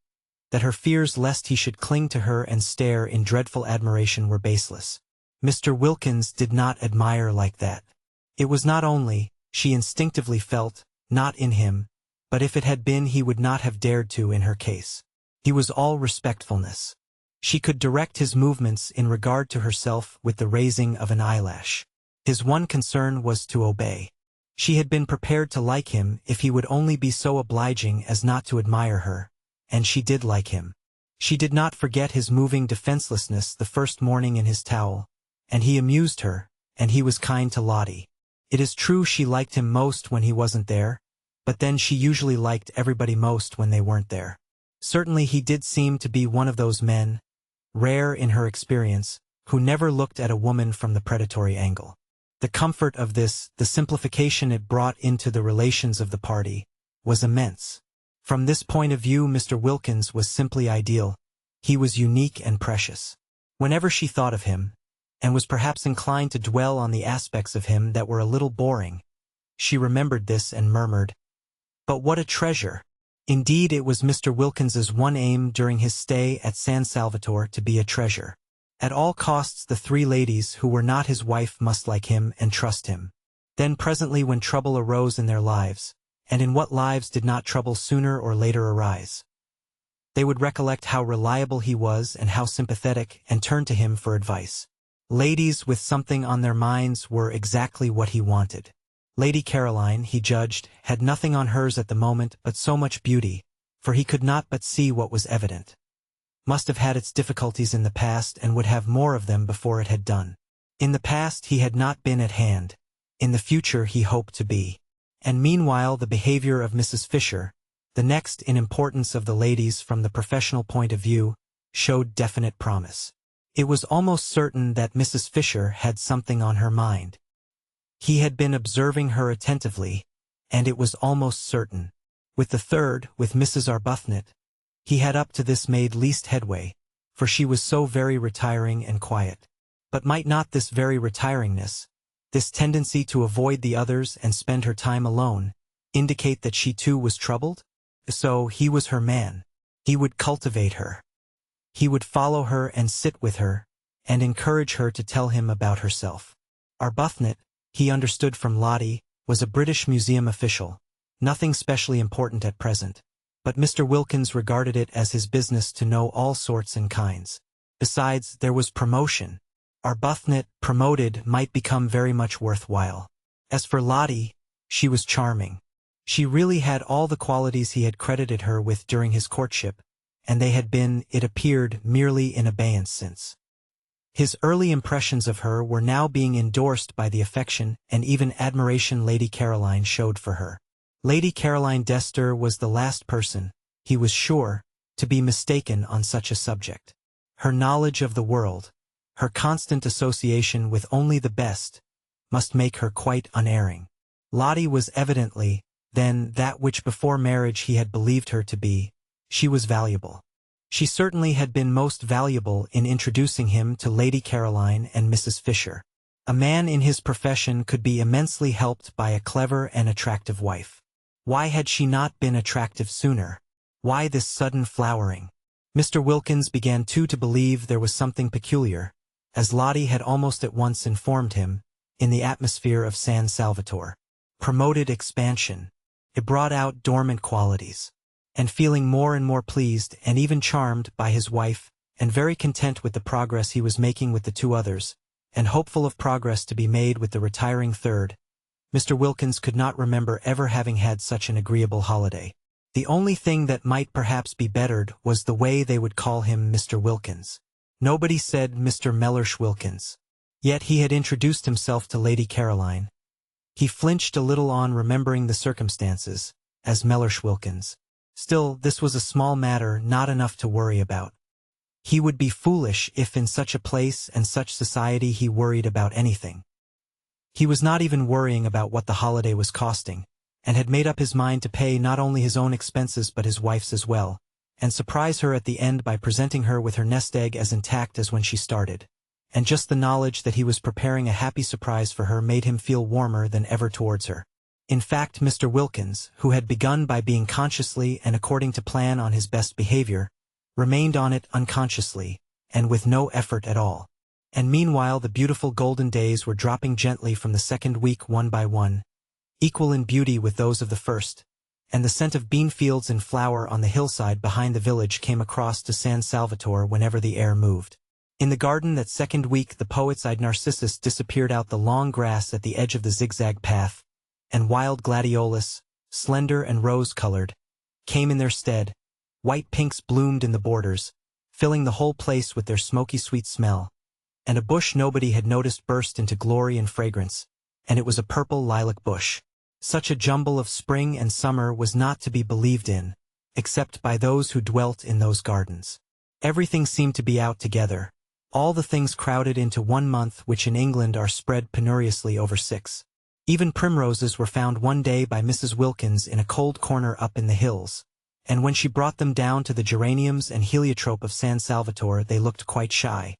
that her fears lest he should cling to her and stare in dreadful admiration were baseless. Mr. Wilkins did not admire like that. It was not only, she instinctively felt, not in him, but if it had been he would not have dared to in her case. He was all respectfulness. She could direct his movements in regard to herself with the raising of an eyelash. His one concern was to obey. She had been prepared to like him if he would only be so obliging as not to admire her. And she did like him. She did not forget his moving defenselessness the first morning in his towel, and he amused her, and he was kind to Lottie. It is true she liked him most when he wasn't there, but then she usually liked everybody most when they weren't there. Certainly he did seem to be one of those men, rare in her experience, who never looked at a woman from the predatory angle. The comfort of this, the simplification it brought into the relations of the party, was immense. From this point of view Mr. Wilkins was simply ideal. He was unique and precious. Whenever she thought of him, and was perhaps inclined to dwell on the aspects of him that were a little boring, she remembered this and murmured, "But what a treasure!" Indeed, it was Mr. Wilkins's one aim during his stay at San Salvatore to be a treasure. At all costs the three ladies who were not his wife must like him and trust him. Then presently when trouble arose in their lives, and in what lives did not trouble sooner or later arise, They would recollect how reliable he was and how sympathetic and turn to him for advice. Ladies with something on their minds were exactly what he wanted. Lady Caroline, he judged, had nothing on hers at the moment but so much beauty, for he could not but see what was evident. Must have had its difficulties in the past and would have more of them before it had done. In the past he had not been at hand. In the future he hoped to be. And meanwhile the behavior of Mrs. Fisher, the next in importance of the ladies from the professional point of view, showed definite promise. It was almost certain that Mrs. Fisher had something on her mind. He had been observing her attentively, and it was almost certain. With the third, with Mrs. Arbuthnot, he had up to this made least headway, for she was so very retiring and quiet. But might not this very retiringness, this tendency to avoid the others and spend her time alone, indicate that she too was troubled? So he was her man. He would cultivate her. He would follow her and sit with her, and encourage her to tell him about herself. Arbuthnot, he understood from Lottie, was a British Museum official, nothing specially important at present, but Mr. Wilkins regarded it as his business to know all sorts and kinds. Besides, there was promotion. Arbuthnot, promoted, might become very much worthwhile. As for Lottie, she was charming. She really had all the qualities he had credited her with during his courtship, and they had been, it appeared, merely in abeyance since. His early impressions of her were now being endorsed by the affection and even admiration Lady Caroline showed for her. Lady Caroline Dester was the last person, he was sure, to be mistaken on such a subject. Her knowledge of the world, her constant association with only the best, must make her quite unerring. Lottie was evidently, then, that which before marriage he had believed her to be. She was valuable. She certainly had been most valuable in introducing him to Lady Caroline and Mrs. Fisher. A man in his profession could be immensely helped by a clever and attractive wife. Why had she not been attractive sooner? Why this sudden flowering? Mr. Wilkins began too to believe there was something peculiar, as Lottie had almost at once informed him, in the atmosphere of San Salvatore. Promoted expansion. It brought out dormant qualities. And feeling more and more pleased and even charmed by his wife, and very content with the progress he was making with the two others, and hopeful of progress to be made with the retiring third, Mr. Wilkins could not remember ever having had such an agreeable holiday. The only thing that might perhaps be bettered was the way they would call him Mr. Wilkins. Nobody said Mr. Mellersh Wilkins. Yet he had introduced himself to Lady Caroline. He flinched a little on remembering the circumstances, as Mellersh Wilkins. Still, this was a small matter, not enough to worry about. He would be foolish if in such a place and such society he worried about anything. He was not even worrying about what the holiday was costing, and had made up his mind to pay not only his own expenses but his wife's as well, and surprise her at the end by presenting her with her nest egg as intact as when she started. And just the knowledge that he was preparing a happy surprise for her made him feel warmer than ever towards her. In fact, Mr. Wilkins, who had begun by being consciously and according to plan on his best behavior, remained on it unconsciously, and with no effort at all. And meanwhile the beautiful golden days were dropping gently from the second week one by one, equal in beauty with those of the first, and the scent of bean fields in flower on the hillside behind the village came across to San Salvatore whenever the air moved. In the garden that second week the poet's-eyed narcissus disappeared out the long grass at the edge of the zigzag path, and wild gladiolus, slender and rose-colored, came in their stead. White pinks bloomed in the borders, filling the whole place with their smoky sweet smell, and a bush nobody had noticed burst into glory and fragrance, and it was a purple lilac bush. Such a jumble of spring and summer was not to be believed in, except by those who dwelt in those gardens. Everything seemed to be out together, all the things crowded into 1 month which in England are spread penuriously over 6. Even primroses were found one day by Mrs. Wilkins in a cold corner up in the hills, and when she brought them down to the geraniums and heliotrope of San Salvatore they looked quite shy.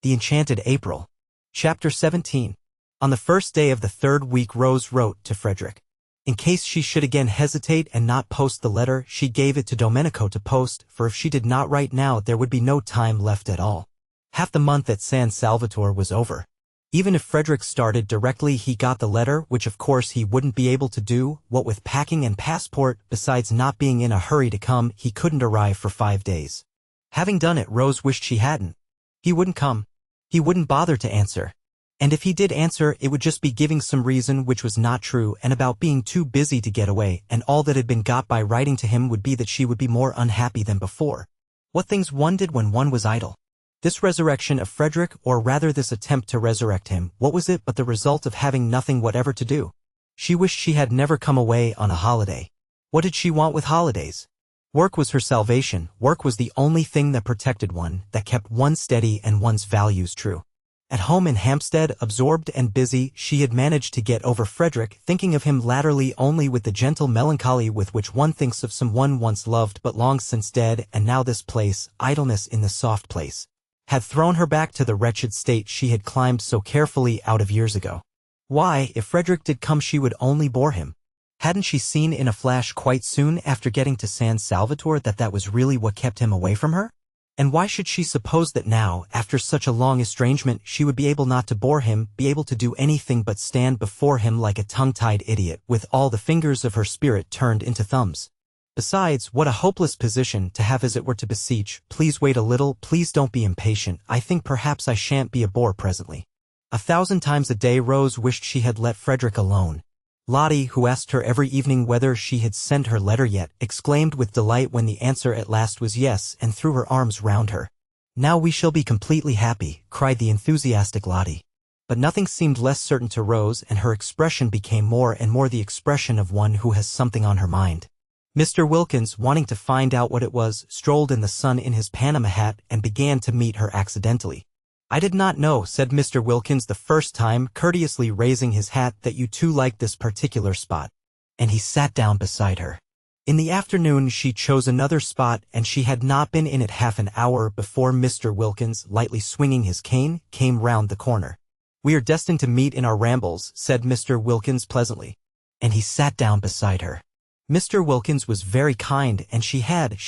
The Enchanted April. Chapter 17. On the first day of the third week Rose wrote to Frederick. In case she should again hesitate and not post the letter, she gave it to Domenico to post, for if she did not write now there would be no time left at all. Half the month at San Salvatore was over. Even if Frederick started directly, he got the letter, which of course he wouldn't be able to do, what with packing and passport. Besides not being in a hurry to come, he couldn't arrive for 5 days. Having done it, Rose wished she hadn't. He wouldn't come. He wouldn't bother to answer. And if he did answer, it would just be giving some reason which was not true and about being too busy to get away, and all that had been got by writing to him would be that she would be more unhappy than before. What things one did when one was idle. This resurrection of Frederick, or rather this attempt to resurrect him, what was it but the result of having nothing whatever to do? She wished she had never come away on a holiday. What did she want with holidays? Work was her salvation. Work was the only thing that protected one, that kept one steady and one's values true. At home in Hampstead, absorbed and busy, she had managed to get over Frederick, thinking of him latterly only with the gentle melancholy with which one thinks of someone once loved but long since dead, and now this place, idleness in the soft place, had thrown her back to the wretched state she had climbed so carefully out of years ago. Why, if Frederick did come, she would only bore him. Hadn't she seen in a flash quite soon after getting to San Salvatore that that was really what kept him away from her? And why should she suppose that now, after such a long estrangement, she would be able not to bore him, be able to do anything but stand before him like a tongue-tied idiot, with all the fingers of her spirit turned into thumbs? Besides, what a hopeless position to have, as it were, to beseech, "Please wait a little, please don't be impatient, I think perhaps I shan't be a bore presently." 1,000 times a day Rose wished she had let Frederick alone. Lottie, who asked her every evening whether she had sent her letter yet, exclaimed with delight when the answer at last was yes, and threw her arms round her. "Now we shall be completely happy," cried the enthusiastic Lottie. But nothing seemed less certain to Rose, and her expression became more and more the expression of one who has something on her mind. Mr. Wilkins, wanting to find out what it was, strolled in the sun in his Panama hat and began to meet her accidentally. "I did not know," said Mr. Wilkins the first time, courteously raising his hat, "that you two liked this particular spot." And he sat down beside her. In the afternoon she chose another spot, and she had not been in it half an hour before Mr. Wilkins, lightly swinging his cane, came round the corner. "We are destined to meet in our rambles," said Mr. Wilkins pleasantly. And he sat down beside her. Mr. Wilkins was very kind, and she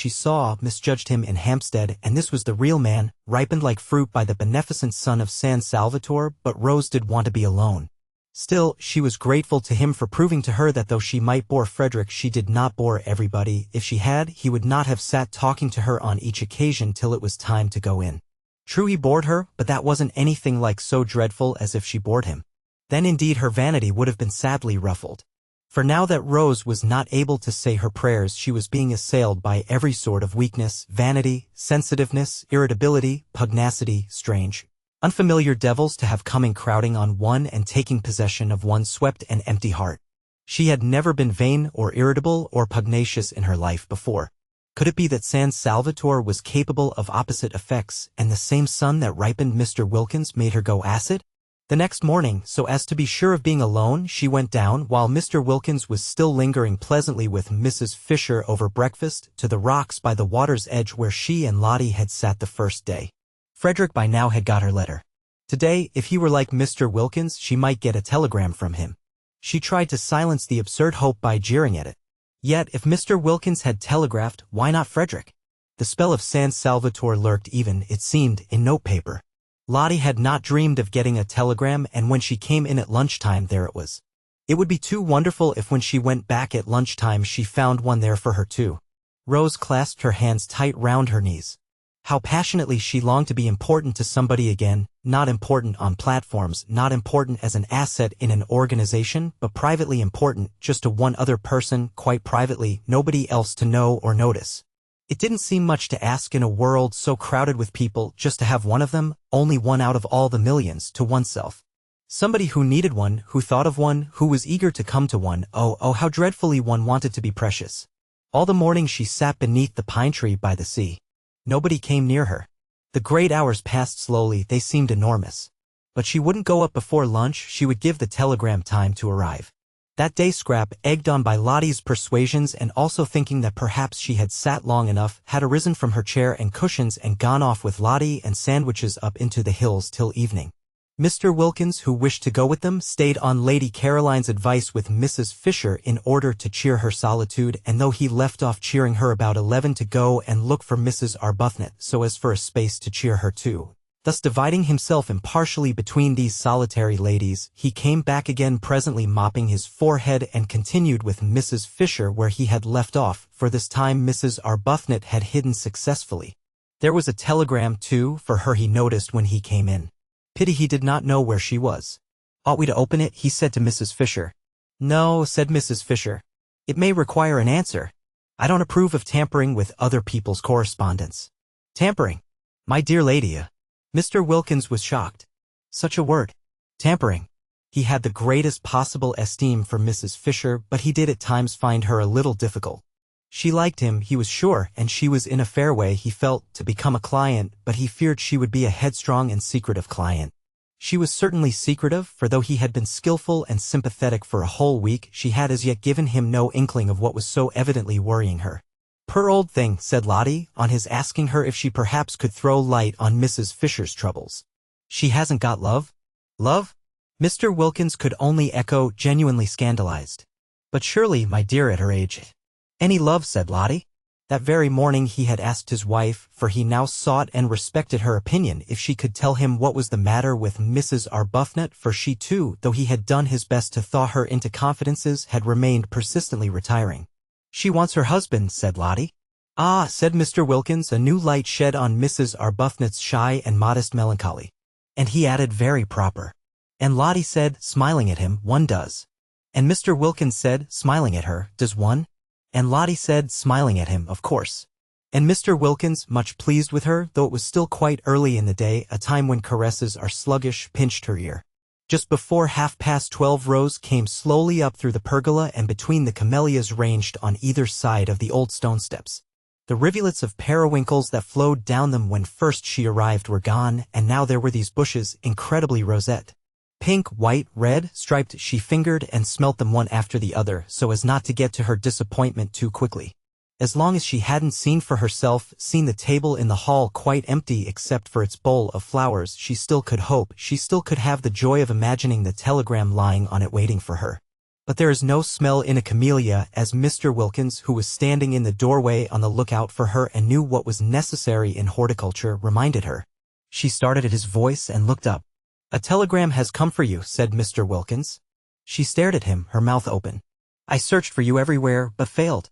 saw, misjudged him in Hampstead, and this was the real man, ripened like fruit by the beneficent sun of San Salvatore, but Rose did want to be alone. Still, she was grateful to him for proving to her that though she might bore Frederick, she did not bore everybody. If she had, he would not have sat talking to her on each occasion till it was time to go in. True, he bored her, but that wasn't anything like so dreadful as if she bored him. Then indeed her vanity would have been sadly ruffled. For now that Rose was not able to say her prayers, she was being assailed by every sort of weakness, vanity, sensitiveness, irritability, pugnacity, strange, unfamiliar devils to have coming crowding on one and taking possession of one's swept and empty heart. She had never been vain or irritable or pugnacious in her life before. Could it be that San Salvatore was capable of opposite effects, and the same sun that ripened Mr. Wilkins made her go acid? The next morning, so as to be sure of being alone, she went down, while Mr. Wilkins was still lingering pleasantly with Mrs. Fisher over breakfast, to the rocks by the water's edge where she and Lottie had sat the first day. Frederick by now had got her letter. Today, if he were like Mr. Wilkins, she might get a telegram from him. She tried to silence the absurd hope by jeering at it. Yet, if Mr. Wilkins had telegraphed, why not Frederick? The spell of San Salvatore lurked even, it seemed, in notepaper. Lottie had not dreamed of getting a telegram, and when she came in at lunchtime, there it was. It would be too wonderful if when she went back at lunchtime she found one there for her too. Rose clasped her hands tight round her knees. How passionately she longed to be important to somebody again, not important on platforms, not important as an asset in an organization, but privately important, just to one other person, quite privately, nobody else to know or notice. It didn't seem much to ask in a world so crowded with people, just to have one of them, only one out of all the millions, to oneself. Somebody who needed one, who thought of one, who was eager to come to one. Oh, how dreadfully one wanted to be precious. All the morning she sat beneath the pine tree by the sea. Nobody came near her. The great hours passed slowly, they seemed enormous. But she wouldn't go up before lunch, she would give the telegram time to arrive. That day Scrap, egged on by Lottie's persuasions and also thinking that perhaps she had sat long enough, had arisen from her chair and cushions and gone off with Lottie and sandwiches up into the hills till evening. Mr. Wilkins, who wished to go with them, stayed on Lady Caroline's advice with Mrs. Fisher in order to cheer her solitude, and though he left off cheering her about 11 to go and look for Mrs. Arbuthnot so as for a space to cheer her too, Thus dividing himself impartially between these solitary ladies, he came back again presently mopping his forehead and continued with Mrs. Fisher where he had left off, for this time Mrs. Arbuthnot had hidden successfully. There was a telegram, too, for her he noticed when he came in. Pity he did not know where she was. Ought we to open it? He said to Mrs. Fisher. No, said Mrs. Fisher. It may require an answer. I don't approve of tampering with other people's correspondence. Tampering? My dear lady, Mr. Wilkins was shocked. Such a word. Tampering. He had the greatest possible esteem for Mrs. Fisher, but he did at times find her a little difficult. She liked him, he was sure, and she was in a fair way, he felt, to become a client, but he feared she would be a headstrong and secretive client. She was certainly secretive, for though he had been skillful and sympathetic for a whole week, she had as yet given him no inkling of what was so evidently worrying her. "Poor old thing," said Lottie, on his asking her if she perhaps could throw light on Mrs. Fisher's troubles. "She hasn't got love?" "Love?" Mr. Wilkins could only echo, genuinely scandalized. "But surely, my dear, at her age, any love," said Lottie. That very morning he had asked his wife, for he now sought and respected her opinion, if she could tell him what was the matter with Mrs. Arbuthnot, for she too, though he had done his best to thaw her into confidences, had remained persistently retiring. "She wants her husband," said Lottie. "Ah," said Mr. Wilkins, a new light shed on Mrs. Arbuthnot's shy and modest melancholy. And he added, "Very proper." And Lottie said, smiling at him, "One does." And Mr. Wilkins said, smiling at her, "Does one?" And Lottie said, smiling at him, "Of course." And Mr. Wilkins, much pleased with her, though it was still quite early in the day, a time when caresses are sluggish, pinched her ear. Just before 12:30 Rose came slowly up through the pergola and between the camellias ranged on either side of the old stone steps. The rivulets of periwinkles that flowed down them when first she arrived were gone, and now there were these bushes, incredibly roseate. Pink, white, red, striped, she fingered and smelt them one after the other so as not to get to her disappointment too quickly. As long as she hadn't seen for herself, seen the table in the hall quite empty except for its bowl of flowers, she still could hope, she still could have the joy of imagining the telegram lying on it waiting for her. But there is no smell in a camellia, as Mr. Wilkins, who was standing in the doorway on the lookout for her and knew what was necessary in horticulture, reminded her. She started at his voice and looked up. "A telegram has come for you," said Mr. Wilkins. She stared at him, her mouth open. "I searched for you everywhere, but failed."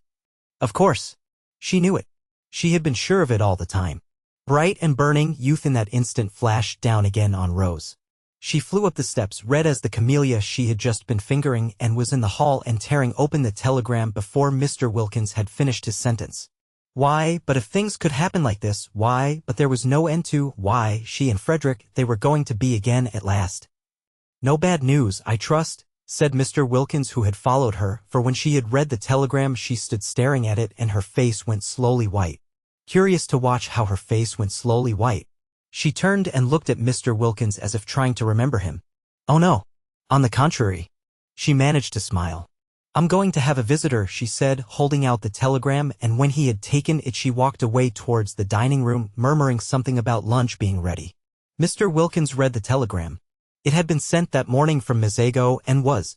Of course. She knew it. She had been sure of it all the time. Bright and burning, youth in that instant flashed down again on Rose. She flew up the steps, red as the camellia she had just been fingering, and was in the hall and tearing open the telegram before Mr. Wilkins had finished his sentence. Why, but if things could happen like this, why, but there was no end to, why, she and Frederick, they were going to be again at last. "No bad news, I trust," said Mr. Wilkins, who had followed her, for when she had read the telegram she stood staring at it and her face went slowly white. Curious to watch how her face went slowly white. She turned and looked at Mr. Wilkins as if trying to remember him. "Oh no. On the contrary." She managed to smile. "I'm going to have a visitor," she said, holding out the telegram, and when he had taken it she walked away towards the dining room, murmuring something about lunch being ready. Mr. Wilkins read the telegram. It had been sent that morning from Mazago and was,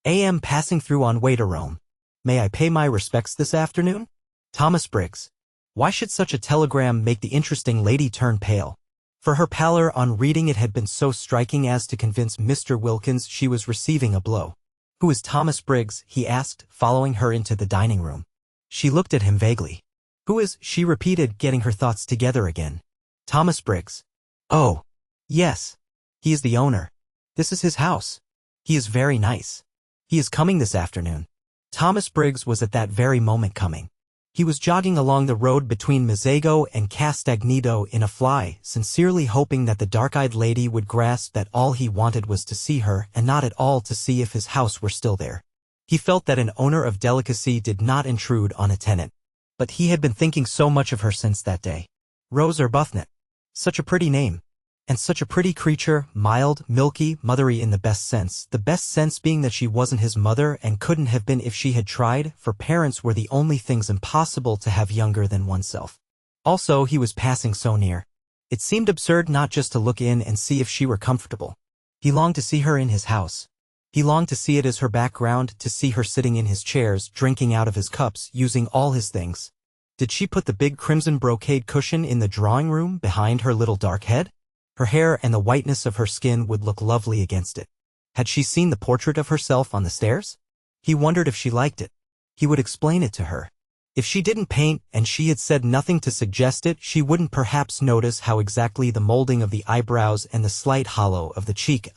"A.M. passing through on way to Rome. May I pay my respects this afternoon? Thomas Briggs." Why should such a telegram make the interesting lady turn pale? For her pallor on reading it had been so striking as to convince Mr. Wilkins she was receiving a blow. "Who is Thomas Briggs?" he asked, following her into the dining room. She looked at him vaguely. "Who is?" she repeated, getting her thoughts together again. "Thomas Briggs. Oh, yes. He is the owner. This is his house. He is very nice. He is coming this afternoon." Thomas Briggs was at that very moment coming. He was jogging along the road between Mazago and Castagneto in a fly, sincerely hoping that the dark-eyed lady would grasp that all he wanted was to see her and not at all to see if his house were still there. He felt that an owner of delicacy did not intrude on a tenant. But he had been thinking so much of her since that day. Rose Arbuthnot. Such a pretty name. And such a pretty creature, mild, milky, mothery in the best sense being that she wasn't his mother and couldn't have been if she had tried, for parents were the only things impossible to have younger than oneself. Also, he was passing so near. It seemed absurd not just to look in and see if she were comfortable. He longed to see her in his house. He longed to see it as her background, to see her sitting in his chairs, drinking out of his cups, using all his things. Did she put the big crimson brocade cushion in the drawing room behind her little dark head? Her hair and the whiteness of her skin would look lovely against it. Had she seen the portrait of herself on the stairs? He wondered if she liked it. He would explain it to her. If she didn't paint and she had said nothing to suggest it, she wouldn't perhaps notice how exactly the molding of the eyebrows and the slight hollow of the cheek.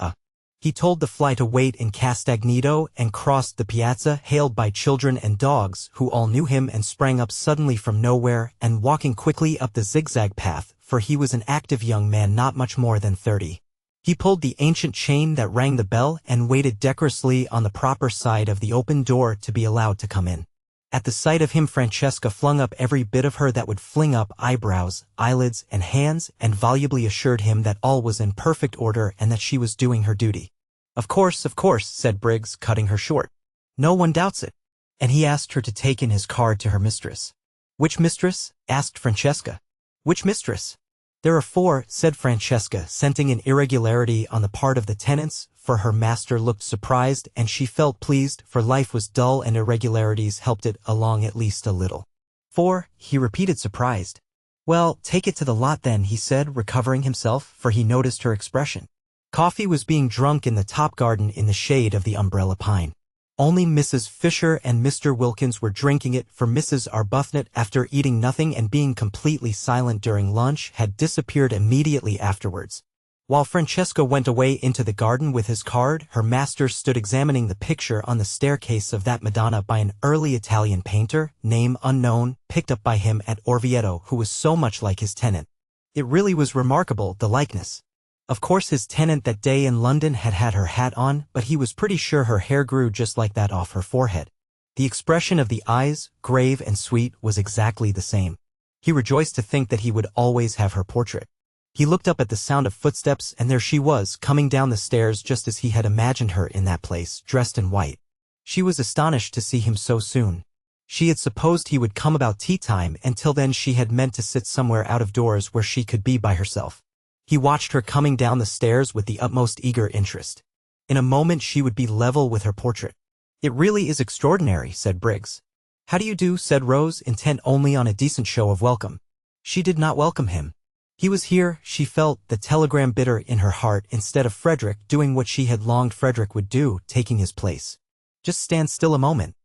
He told the fly to wait in Castagneto and crossed the piazza, hailed by children and dogs who all knew him and sprang up suddenly from nowhere and walking quickly up the zigzag path, for he was an active young man not much more than 30. He pulled the ancient chain that rang the bell and waited decorously on the proper side of the open door to be allowed to come in. At the sight of him, Francesca flung up every bit of her that would fling up eyebrows, eyelids, and hands, and volubly assured him that all was in perfect order and that she was doing her duty. Of course, said Briggs, cutting her short. No one doubts it. And he asked her to take in his card to her mistress. Which mistress? Asked Francesca. Which mistress? There are 4, said Francesca, scenting an irregularity on the part of the tenants, for her master looked surprised and she felt pleased, for life was dull and irregularities helped it along at least a little. 4, he repeated, surprised. Well, take it to the lot then, he said, recovering himself, for he noticed her expression. Coffee was being drunk in the top garden in the shade of the umbrella pine. Only Mrs. Fisher and Mr. Wilkins were drinking it, for Mrs. Arbuthnot, after eating nothing and being completely silent during lunch, had disappeared immediately afterwards. While Francesca went away into the garden with his card, her master stood examining the picture on the staircase of that Madonna by an early Italian painter, name unknown, picked up by him at Orvieto, who was so much like his tenant. It really was remarkable, the likeness. Of course his tenant that day in London had had her hat on, but he was pretty sure her hair grew just like that off her forehead. The expression of the eyes, grave and sweet, was exactly the same. He rejoiced to think that he would always have her portrait. He looked up at the sound of footsteps, and there she was, coming down the stairs just as he had imagined her in that place, dressed in white. She was astonished to see him so soon. She had supposed he would come about tea time, and till then she had meant to sit somewhere out of doors where she could be by herself. He watched her coming down the stairs with the utmost eager interest. In a moment she would be level with her portrait. It really is extraordinary, said Briggs. How do you do, said Rose, intent only on a decent show of welcome. She did not welcome him. He was here, she felt, the telegram bitter in her heart, instead of Frederick doing what she had longed Frederick would do, taking his place. Just stand still a moment.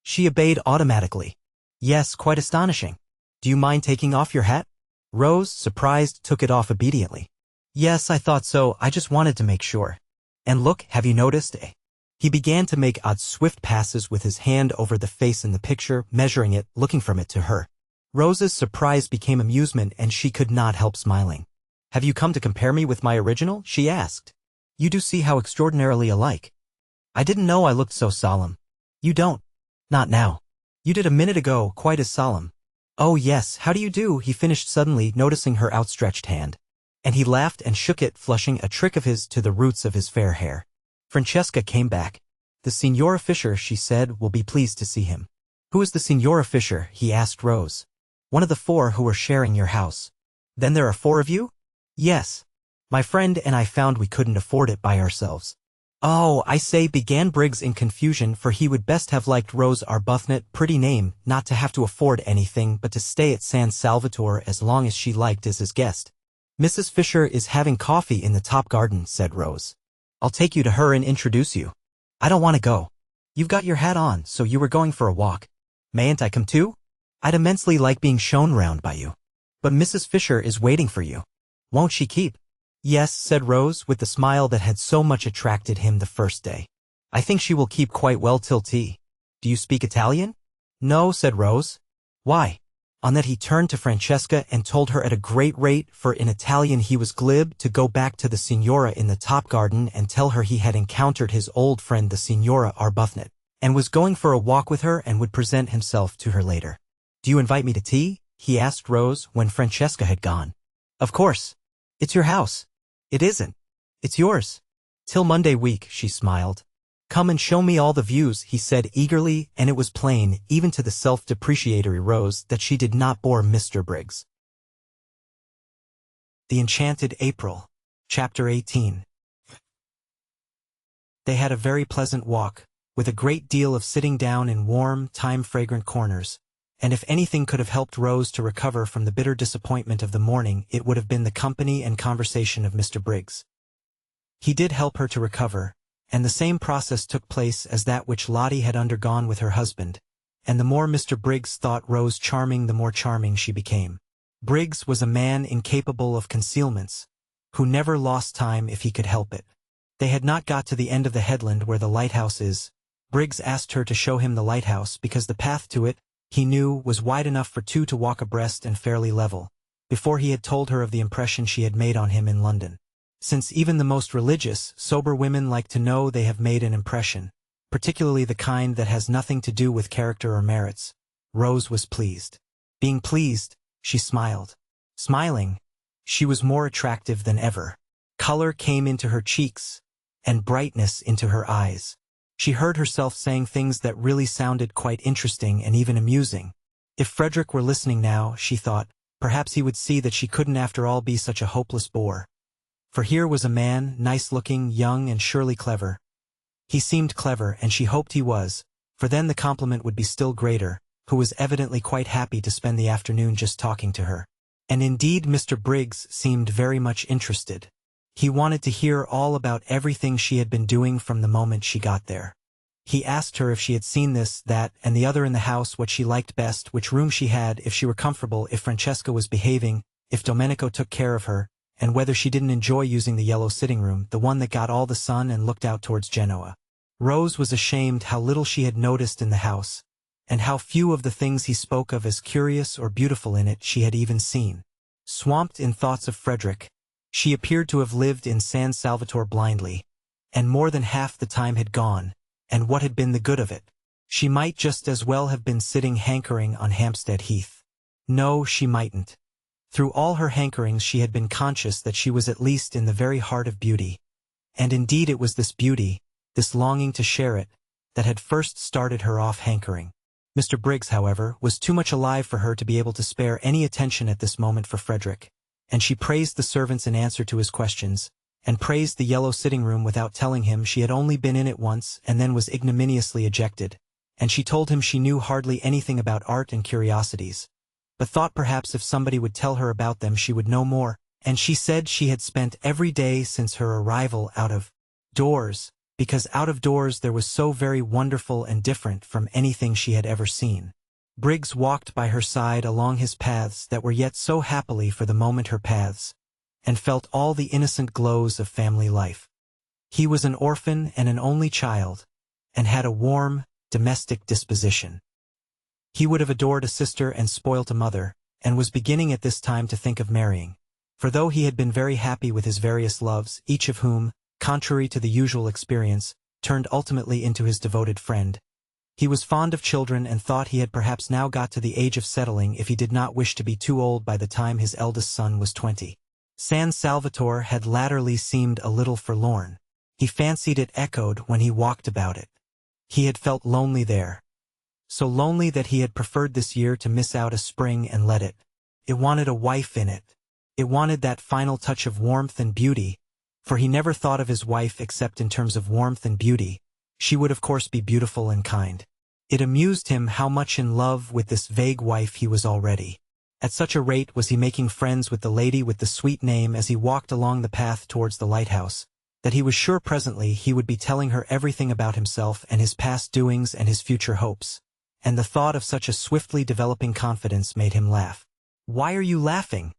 She obeyed automatically. Yes, quite astonishing. Do you mind taking off your hat? Rose, surprised, took it off obediently. Yes, I thought so, I just wanted to make sure. And look, have you noticed? He began to make odd swift passes with his hand over the face in the picture, measuring it, looking from it to her. Rose's surprise became amusement and she could not help smiling. Have you come to compare me with my original? She asked. You do see how extraordinarily alike. I didn't know I looked so solemn. You don't. Not now. You did a minute ago, quite as solemn. Oh yes, how do you do? He finished suddenly, noticing her outstretched hand. And he laughed and shook it, flushing, a trick of his, to the roots of his fair hair. Francesca came back. The Signora Fisher, she said, will be pleased to see him. Who is the Signora Fisher? He asked Rose. One of the 4 who were sharing your house. Then there are 4 of you? Yes. My friend and I found we couldn't afford it by ourselves. Oh, I say, began Briggs in confusion, for he would best have liked Rose Arbuthnot, pretty name, not to have to afford anything but to stay at San Salvatore as long as she liked as his guest. Mrs. Fisher is having coffee in the top garden, said Rose. I'll take you to her and introduce you. I don't want to go. You've got your hat on, so you were going for a walk. Mayn't I come too? I'd immensely like being shown round by you. But Mrs. Fisher is waiting for you. Won't she keep? Yes, said Rose, with the smile that had so much attracted him the first day. I think she will keep quite well till tea. Do you speak Italian? No, said Rose. Why? On that he turned to Francesca and told her at a great rate, for in Italian he was glib, to go back to the Signora in the top garden and tell her he had encountered his old friend the Signora Arbuthnot, and was going for a walk with her and would present himself to her later. Do you invite me to tea? He asked Rose when Francesca had gone. Of course. It's your house. It isn't. It's yours. Till Monday week, she smiled. Come and show me all the views, he said eagerly, and it was plain, even to the self-depreciatory Rose, that she did not bore Mr. Briggs. The Enchanted April. Chapter 18. They had a very pleasant walk, with a great deal of sitting down in warm, time-fragrant corners, and if anything could have helped Rose to recover from the bitter disappointment of the morning, it would have been the company and conversation of Mr. Briggs. He did help her to recover, and the same process took place as that which Lottie had undergone with her husband, and the more Mr. Briggs thought Rose charming, the more charming she became. Briggs was a man incapable of concealments, who never lost time if he could help it. They had not got to the end of the headland where the lighthouse is. Briggs asked her to show him the lighthouse because the path to it, he knew, was wide enough for two to walk abreast and fairly level, before he had told her of the impression she had made on him in London. Since even the most religious, sober women like to know they have made an impression, particularly the kind that has nothing to do with character or merits, Rose was pleased. Being pleased, she smiled. Smiling, she was more attractive than ever. Color came into her cheeks, and brightness into her eyes. She heard herself saying things that really sounded quite interesting and even amusing. If Frederick were listening now, she thought, perhaps he would see that she couldn't after all be such a hopeless bore. For here was a man, nice-looking, young, and surely clever. He seemed clever, and she hoped he was, for then the compliment would be still greater, who was evidently quite happy to spend the afternoon just talking to her. And indeed Mr. Briggs seemed very much interested. He wanted to hear all about everything she had been doing from the moment she got there. He asked her if she had seen this, that, and the other in the house, what she liked best, which room she had, if she were comfortable, if Francesca was behaving, if Domenico took care of her, and whether she didn't enjoy using the yellow sitting room, the one that got all the sun and looked out towards Genoa. Rose was ashamed how little she had noticed in the house, and how few of the things he spoke of as curious or beautiful in it she had even seen. Swamped in thoughts of Frederick, she appeared to have lived in San Salvatore blindly, and more than half the time had gone, and what had been the good of it? She might just as well have been sitting hankering on Hampstead Heath. No, she mightn't. Through all her hankerings she had been conscious that she was at least in the very heart of beauty. And indeed it was this beauty, this longing to share it, that had first started her off hankering. Mr. Briggs, however, was too much alive for her to be able to spare any attention at this moment for Frederick, and she praised the servants in answer to his questions, and praised the yellow sitting room without telling him she had only been in it once and then was ignominiously ejected, and she told him she knew hardly anything about art and curiosities, but thought perhaps if somebody would tell her about them she would know more, and she said she had spent every day since her arrival out of doors, because out of doors there was so very wonderful and different from anything she had ever seen. Briggs walked by her side along his paths that were yet so happily for the moment her paths, and felt all the innocent glows of family life. He was an orphan and an only child, and had a warm, domestic disposition. He would have adored a sister and spoilt a mother, and was beginning at this time to think of marrying. For though he had been very happy with his various loves, each of whom, contrary to the usual experience, turned ultimately into his devoted friend, he was fond of children and thought he had perhaps now got to the age of settling if he did not wish to be too old by the time his eldest son was 20. San Salvatore had latterly seemed a little forlorn. He fancied it echoed when he walked about it. He had felt lonely there. So lonely that he had preferred this year to miss out a spring and let it. It wanted a wife in it. It wanted that final touch of warmth and beauty, for he never thought of his wife except in terms of warmth and beauty. She would of course be beautiful and kind. It amused him how much in love with this vague wife he was already. At such a rate was he making friends with the lady with the sweet name as he walked along the path towards the lighthouse, that he was sure presently he would be telling her everything about himself and his past doings and his future hopes, and the thought of such a swiftly developing confidence made him laugh. "Why are you laughing?"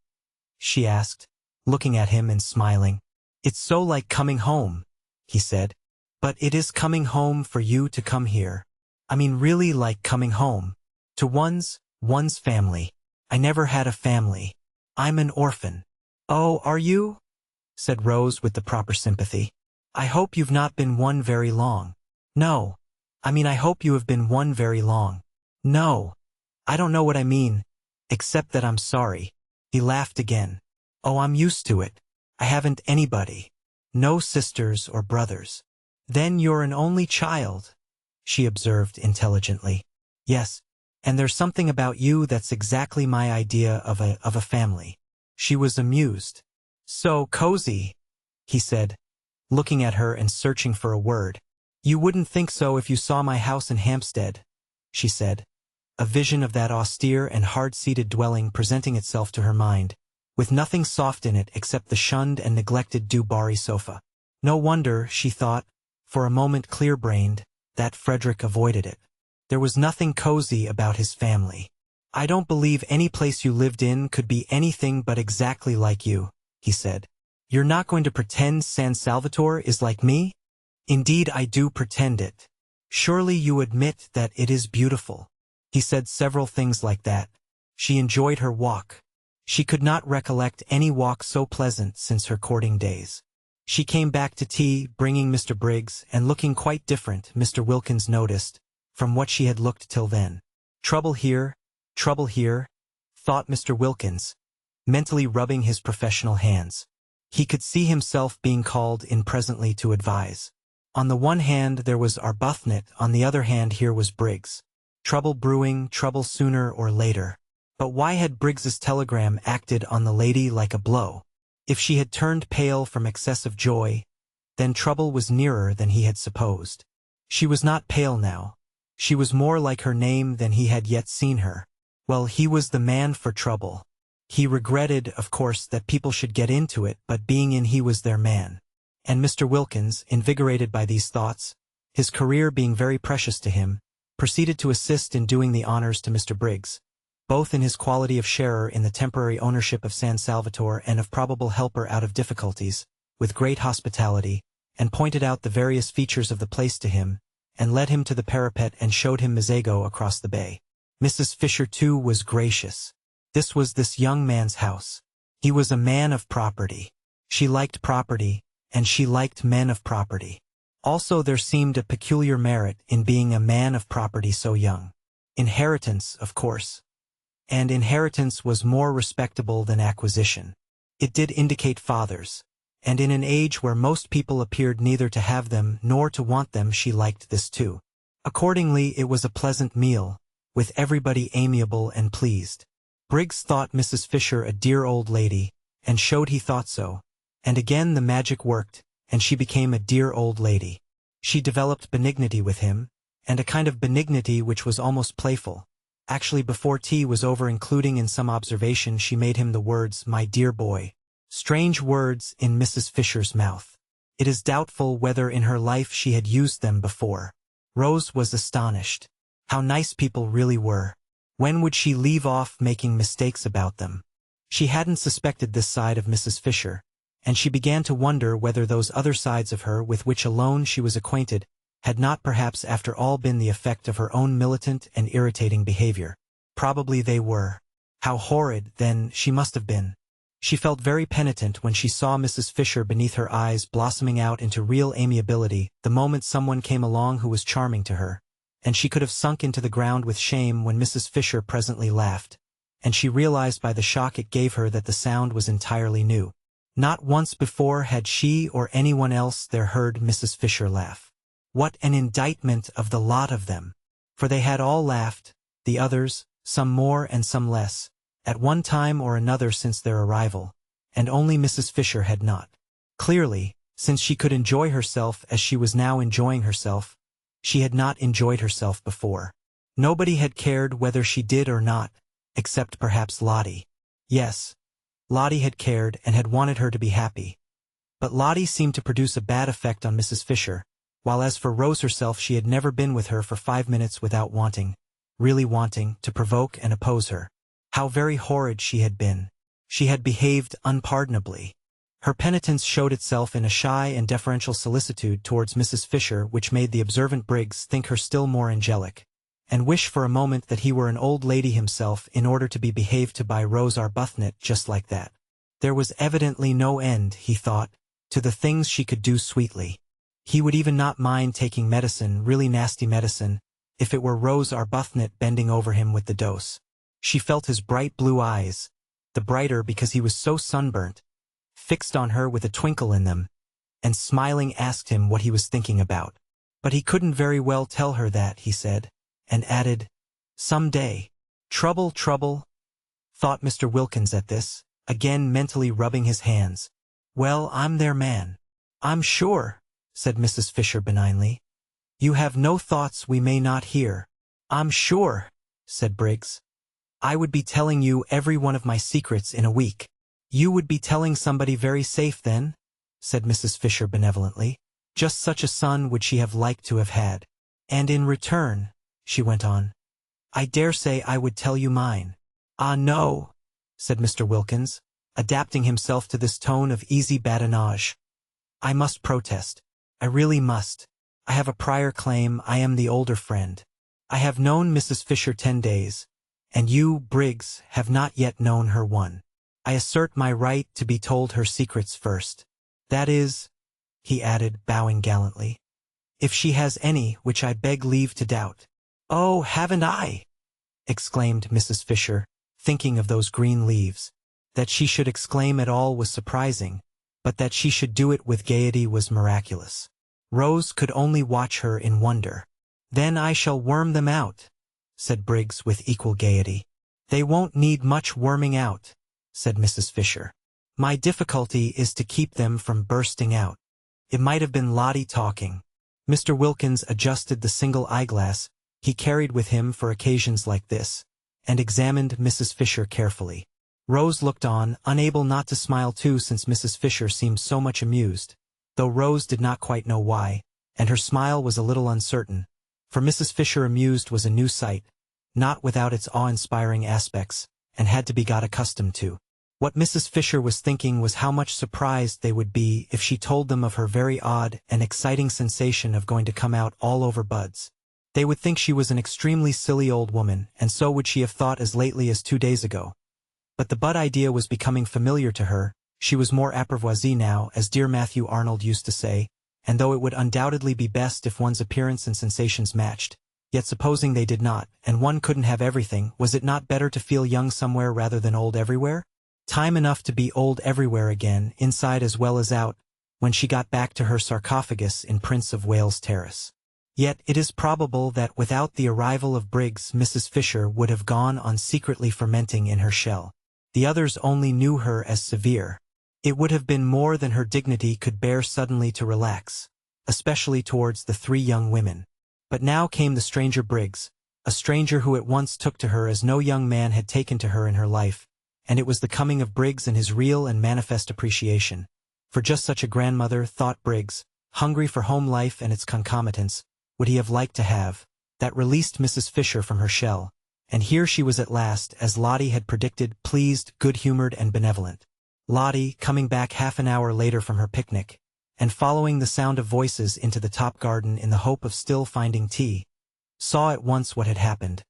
she asked, looking at him and smiling. "It's so like coming home," he said. "But it is coming home for you to come here. I mean really like coming home. To one's family. I never had a family. I'm an orphan." "Oh, are you?" said Rose with the proper sympathy. "I hope you've not been one very long." "No. I mean I hope you have been one very long." "No. I don't know what I mean, except that I'm sorry." He laughed again. "Oh, I'm used to it. I haven't anybody. No sisters or brothers." "Then you're an only child," she observed intelligently. "Yes, and there's something about you that's exactly my idea of a family." She was amused. "So cozy," he said, looking at her and searching for a word. "You wouldn't think so if you saw my house in Hampstead," she said. a vision of that austere and hard-seated dwelling presenting itself to her mind, with nothing soft in it except the shunned and neglected Dubarry sofa. No wonder, she thought, for a moment clear-brained, that Frederick avoided it. There was nothing cozy about his family. "I don't believe any place you lived in could be anything but exactly like you," he said. "You're not going to pretend San Salvatore is like me?" "Indeed I do pretend it. Surely you admit that it is beautiful." He said several things like that. She enjoyed her walk. She could not recollect any walk so pleasant since her courting days. She came back to tea, bringing Mr. Briggs, and looking quite different, Mr. Wilkins noticed, from what she had looked till then. Trouble here, thought Mr. Wilkins, mentally rubbing his professional hands. He could see himself being called in presently to advise. On the one hand there was Arbuthnot, on the other hand here was Briggs. Trouble brewing, trouble sooner or later. But why had Briggs's telegram acted on the lady like a blow? If she had turned pale from excessive joy, then trouble was nearer than he had supposed. She was not pale now. She was more like her name than he had yet seen her. Well, he was the man for trouble. He regretted, of course, that people should get into it, but being in he was their man. And Mr. Wilkins, invigorated by these thoughts, his career being very precious to him, proceeded to assist in doing the honors to Mr. Briggs, both in his quality of sharer in the temporary ownership of San Salvatore and of probable helper out of difficulties, with great hospitality, and pointed out the various features of the place to him, and led him to the parapet and showed him Mizago across the bay. Mrs. Fisher, too, was gracious. This was this young man's house. He was a man of property. She liked property, and she liked men of property. Also there seemed a peculiar merit in being a man of property so young. Inheritance, of course. And inheritance was more respectable than acquisition. It did indicate fathers, and in an age where most people appeared neither to have them nor to want them, she liked this too. Accordingly it was a pleasant meal, with everybody amiable and pleased. Briggs thought Mrs. Fisher a dear old lady, and showed he thought so, and again the magic worked, and she became a dear old lady. She developed benignity with him, and a kind of benignity which was almost playful. Actually, before tea was over, including in some observation, she made him the words, "my dear boy." Strange words in Mrs. Fisher's mouth. It is doubtful whether in her life she had used them before. Rose was astonished. How nice people really were. When would she leave off making mistakes about them? She hadn't suspected this side of Mrs. Fisher, and she began to wonder whether those other sides of her with which alone she was acquainted had not perhaps after all been the effect of her own militant and irritating behavior. Probably they were. How horrid, then, she must have been. She felt very penitent when she saw Mrs. Fisher beneath her eyes blossoming out into real amiability the moment someone came along who was charming to her, and she could have sunk into the ground with shame when Mrs. Fisher presently laughed, and she realized by the shock it gave her that the sound was entirely new. Not once before had she or anyone else there heard Mrs. Fisher laugh. What an indictment of the lot of them! For they had all laughed, the others, some more and some less, at one time or another since their arrival, and only Mrs. Fisher had not. Clearly, since she could enjoy herself as she was now enjoying herself, she had not enjoyed herself before. Nobody had cared whether she did or not, except perhaps Lottie. Yes, Lottie had cared and had wanted her to be happy. But Lottie seemed to produce a bad effect on Mrs. Fisher, while as for Rose herself, she had never been with her for 5 minutes without wanting, really wanting, to provoke and oppose her. How very horrid she had been. She had behaved unpardonably. Her penitence showed itself in a shy and deferential solicitude towards Mrs. Fisher which made the observant Briggs think her still more angelic, and wish for a moment that he were an old lady himself in order to be behaved to by Rose Arbuthnot just like that. There was evidently no end, he thought, to the things she could do sweetly. He would even not mind taking medicine, really nasty medicine, if it were Rose Arbuthnot bending over him with the dose. She felt his bright blue eyes, the brighter because he was so sunburnt, fixed on her with a twinkle in them, and smiling asked him what he was thinking about. But he couldn't very well tell her that, he said, and added, "Some day." Trouble, thought Mr. Wilkins at this, again mentally rubbing his hands. "Well, I'm their man." "I'm sure," said Mrs. Fisher benignly. "You have no thoughts we may not hear." "I'm sure," said Briggs. "I would be telling you every one of my secrets in a week." "You would be telling somebody very safe then," said Mrs. Fisher benevolently. Just such a son would she have liked to have had. "And in return," she went on, "I dare say I would tell you mine." "Ah, no," said Mr. Wilkins, adapting himself to this tone of easy badinage. "I must protest. I really must. I have a prior claim. I am the older friend. I have known Mrs. Fisher 10 days, and you, Briggs, have not yet known her 1. I assert my right to be told her secrets first. That is," he added, bowing gallantly, "if she has any, which I beg leave to doubt." "Oh, haven't I?" exclaimed Mrs. Fisher, thinking of those green leaves. That she should exclaim at all was surprising, but that she should do it with gaiety was miraculous. Rose could only watch her in wonder. "Then I shall worm them out," said Briggs with equal gaiety. "They won't need much worming out," said Mrs. Fisher. "My difficulty is to keep them from bursting out." It might have been Lottie talking. Mr. Wilkins adjusted the single eyeglass he carried with him for occasions like this, and examined Mrs. Fisher carefully. Rose looked on, unable not to smile too, since Mrs. Fisher seemed so much amused, though Rose did not quite know why, and her smile was a little uncertain, for Mrs. Fisher amused was a new sight, not without its awe-inspiring aspects, and had to be got accustomed to. What Mrs. Fisher was thinking was how much surprised they would be if she told them of her very odd and exciting sensation of going to come out all over buds. They would think she was an extremely silly old woman, and so would she have thought as lately as 2 days ago. But the bud idea was becoming familiar to her. She was more apprivoisée now, as dear Matthew Arnold used to say, and though it would undoubtedly be best if one's appearance and sensations matched, yet supposing they did not, and one couldn't have everything, was it not better to feel young somewhere rather than old everywhere? Time enough to be old everywhere again, inside as well as out, when she got back to her sarcophagus in Prince of Wales Terrace. Yet it is probable that without the arrival of Briggs, Mrs. Fisher would have gone on secretly fermenting in her shell. The others only knew her as severe. It would have been more than her dignity could bear suddenly to relax, especially towards the 3 young women. But now came the stranger Briggs, a stranger who at once took to her as no young man had taken to her in her life, and it was the coming of Briggs and his real and manifest appreciation. For just such a grandmother, thought Briggs, hungry for home life and its concomitants, would he have liked to have, that released Mrs. Fisher from her shell. And here she was at last, as Lottie had predicted, pleased, good-humored, and benevolent. Lottie, coming back half an hour later from her picnic, and following the sound of voices into the top garden in the hope of still finding tea, saw at once what had happened,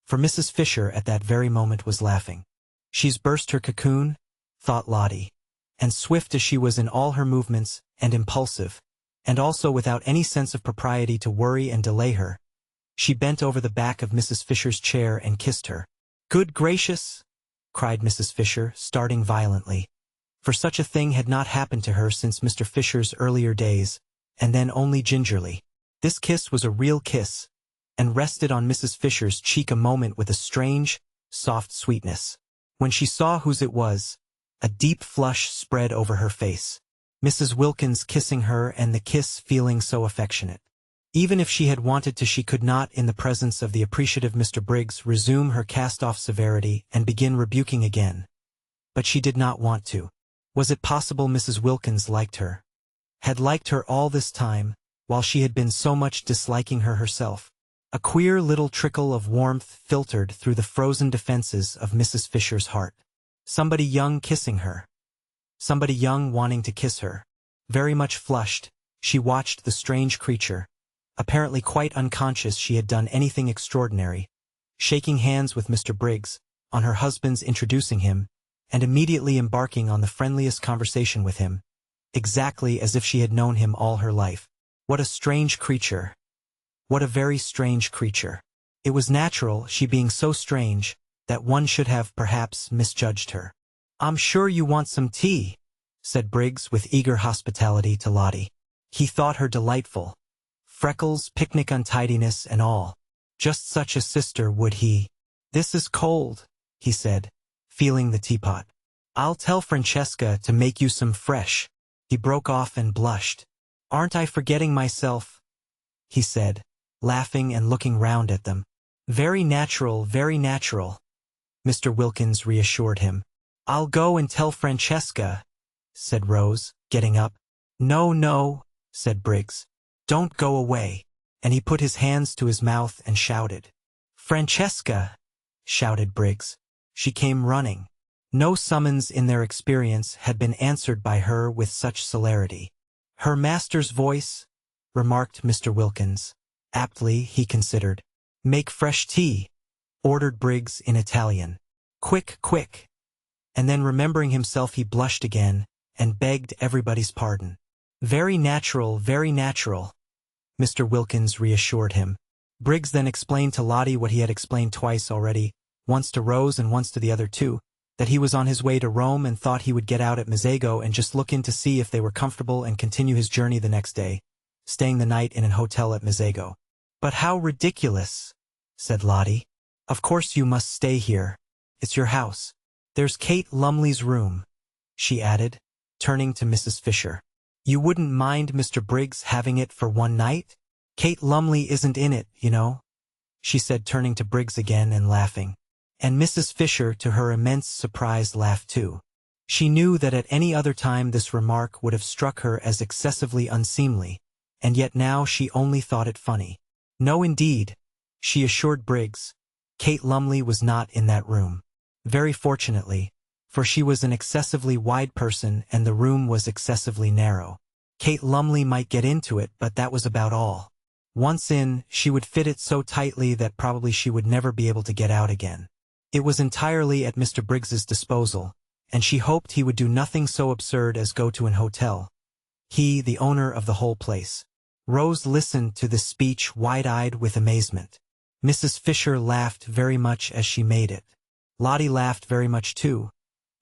for Mrs. Fisher at that very moment was laughing. "She's burst her cocoon," thought Lottie, and swift as she was in all her movements, and impulsive, and also without any sense of propriety to worry and delay her, she bent over the back of Mrs. Fisher's chair and kissed her. "Good gracious!" cried Mrs. Fisher, starting violently, for such a thing had not happened to her since Mr. Fisher's earlier days, and then only gingerly. This kiss was a real kiss, and rested on Mrs. Fisher's cheek a moment with a strange, soft sweetness. When she saw whose it was, a deep flush spread over her face. Mrs. Wilkins kissing her, and the kiss feeling so affectionate. Even if she had wanted to, she could not, in the presence of the appreciative Mr. Briggs, resume her cast-off severity and begin rebuking again. But she did not want to. Was it possible Mrs. Wilkins liked her? Had liked her all this time, while she had been so much disliking her herself? A queer little trickle of warmth filtered through the frozen defenses of Mrs. Fisher's heart. Somebody young kissing her. Somebody young wanting to kiss her. Very much flushed, she watched the strange creature, apparently quite unconscious she had done anything extraordinary, shaking hands with Mr. Briggs, on her husband's introducing him, and immediately embarking on the friendliest conversation with him, exactly as if she had known him all her life. What a strange creature! What a very strange creature! It was natural, she being so strange, that one should have perhaps misjudged her. "I'm sure you want some tea," said Briggs with eager hospitality to Lottie. He thought her delightful. Freckles, picnic untidiness, and all. Just such a sister would he. "This is cold," he said, feeling the teapot. "I'll tell Francesca to make you some fresh." He broke off and blushed. "Aren't I forgetting myself?" he said, laughing and looking round at them. Very natural, Mr. Wilkins reassured him. I'll go and tell Francesca, said Rose, getting up. No, said Briggs. Don't go away. And he put his hands to his mouth and shouted. Francesca, shouted Briggs. She came running. No summons in their experience had been answered by her with such celerity. Her master's voice, remarked Mr. Wilkins. Aptly, he considered. Make fresh tea, ordered Briggs in Italian. Quick. And then remembering himself he blushed again, and begged everybody's pardon. Very natural, Mr. Wilkins reassured him. Briggs then explained to Lottie what he had explained twice already, once to Rose and once to the other two, that he was on his way to Rome and thought he would get out at Mezzago and just look in to see if they were comfortable and continue his journey the next day, staying the night in an hotel at Mezzago. But how ridiculous, said Lottie. Of course you must stay here. It's your house. There's Kate Lumley's room, she added, turning to Mrs. Fisher. You wouldn't mind Mr. Briggs having it for one night? Kate Lumley isn't in it, you know, she said, turning to Briggs again and laughing. And Mrs. Fisher, to her immense surprise, laughed too. She knew that at any other time this remark would have struck her as excessively unseemly, and yet now she only thought it funny. No, indeed, she assured Briggs. Kate Lumley was not in that room. Very fortunately, for she was an excessively wide person and the room was excessively narrow. Kate Lumley might get into it, but that was about all. Once in, she would fit it so tightly that probably she would never be able to get out again. It was entirely at Mr. Briggs's disposal, and she hoped he would do nothing so absurd as go to an hotel. He, the owner of the whole place. Rose listened to this speech wide-eyed with amazement. Mrs. Fisher laughed very much as she made it. Lottie laughed very much too,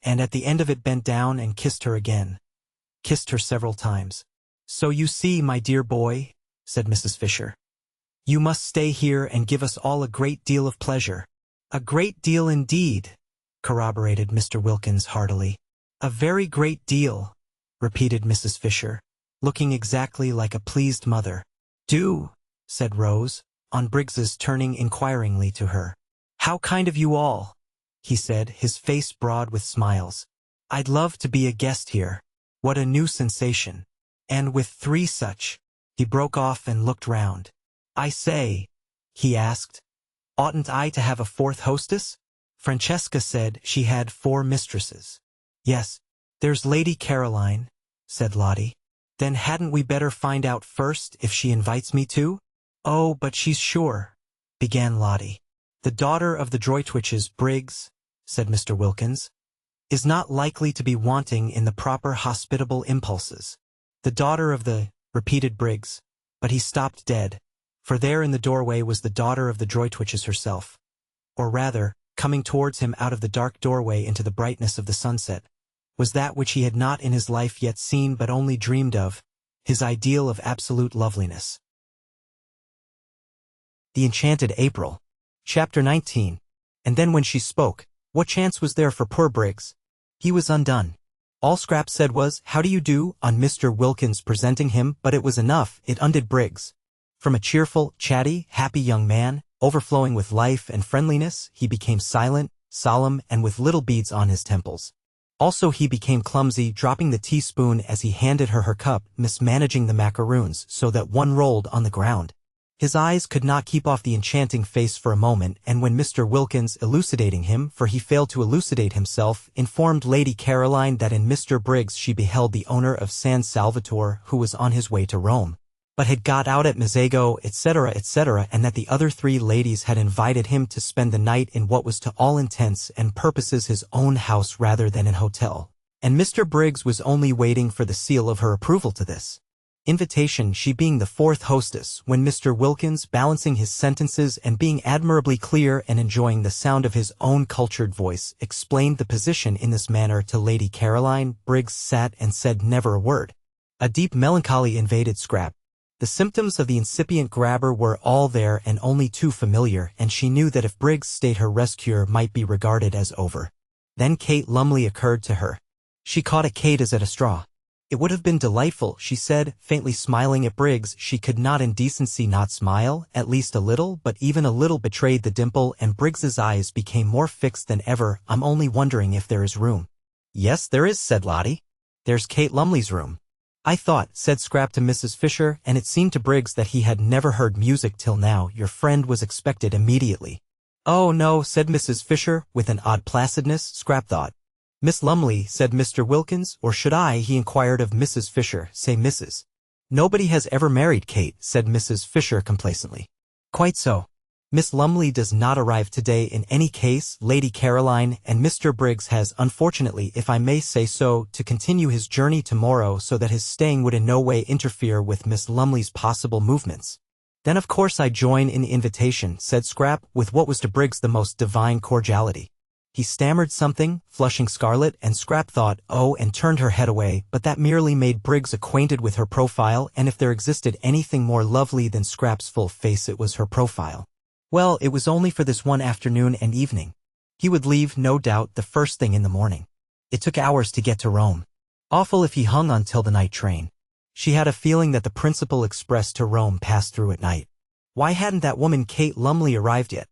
and at the end of it bent down and kissed her again. Kissed her several times. So you see, my dear boy, said Mrs. Fisher. You must stay here and give us all a great deal of pleasure. A great deal indeed, corroborated Mr. Wilkins heartily. A very great deal, repeated Mrs. Fisher, looking exactly like a pleased mother. Do, said Rose, on Briggs's turning inquiringly to her. How kind of you all, he said, his face broad with smiles. I'd love to be a guest here. What a new sensation. And with three such, he broke off and looked round. I say, he asked, oughtn't I to have a fourth hostess? Francesca said she had 4 mistresses. Yes, there's Lady Caroline, said Lottie. Then hadn't we better find out first if she invites me to? Oh, but she's sure, began Lottie. The daughter of the Droitwiches, Briggs, said Mr. Wilkins, is not likely to be wanting in the proper hospitable impulses. The daughter of the, repeated Briggs, but he stopped dead, for there in the doorway was the daughter of the Droitwiches herself. Or rather, coming towards him out of the dark doorway into the brightness of the sunset, was that which he had not in his life yet seen but only dreamed of, his ideal of absolute loveliness. The Enchanted April. Chapter 19. And then when she spoke, what chance was there for poor Briggs? He was undone. All Scrap said was, "How do you do?" on Mr. Wilkins presenting him, but it was enough, it undid Briggs. From a cheerful, chatty, happy young man, overflowing with life and friendliness, he became silent, solemn, and with little beads on his temples. Also he became clumsy, dropping the teaspoon as he handed her her cup, mismanaging the macaroons so that one rolled on the ground. His eyes could not keep off the enchanting face for a moment, and when Mr. Wilkins, elucidating him, for he failed to elucidate himself, informed Lady Caroline that in Mr. Briggs she beheld the owner of San Salvatore who was on his way to Rome, but had got out at Mezzago, etc., and that the other 3 ladies had invited him to spend the night in what was to all intents and purposes his own house rather than an hotel, and Mr. Briggs was only waiting for the seal of her approval to this invitation, she being the 4th hostess, when Mr. Wilkins, balancing his sentences and being admirably clear and enjoying the sound of his own cultured voice, explained the position in this manner to Lady Caroline. Briggs sat and said never a word. A deep melancholy invaded Scrap. The symptoms of the incipient grabber were all there and only too familiar, and she knew that if Briggs stayed her rest cure might be regarded as over. Then Kate Lumley occurred to her. She caught at Kate as at a straw. It would have been delightful, she said, faintly smiling at Briggs. She could not in decency not smile, at least a little, but even a little betrayed the dimple, and Briggs's eyes became more fixed than ever. I'm only wondering if there is room. Yes, there is, said Lottie. There's Kate Lumley's room. I thought, said Scrap to Mrs. Fisher, and it seemed to Briggs that he had never heard music till now. Your friend was expected immediately. Oh no, said Mrs. Fisher, with an odd placidness, Scrap thought. Miss Lumley, said Mr. Wilkins, or should I, he inquired of Mrs. Fisher, say Mrs. Nobody has ever married Kate, said Mrs. Fisher complacently. Quite so. Miss Lumley does not arrive today in any case, Lady Caroline, and Mr. Briggs has, unfortunately, if I may say so, to continue his journey tomorrow so that his staying would in no way interfere with Miss Lumley's possible movements. Then of course I join in the invitation, said Scrap, with what was to Briggs the most divine cordiality. He stammered something, flushing scarlet, and Scrap thought, oh, and turned her head away, but that merely made Briggs acquainted with her profile, and if there existed anything more lovely than Scrap's full face it was her profile. Well, it was only for this one afternoon and evening. He would leave, no doubt, the first thing in the morning. It took hours to get to Rome. Awful if he hung on till the night train. She had a feeling that the principal express to Rome passed through at night. Why hadn't that woman Kate Lumley arrived yet?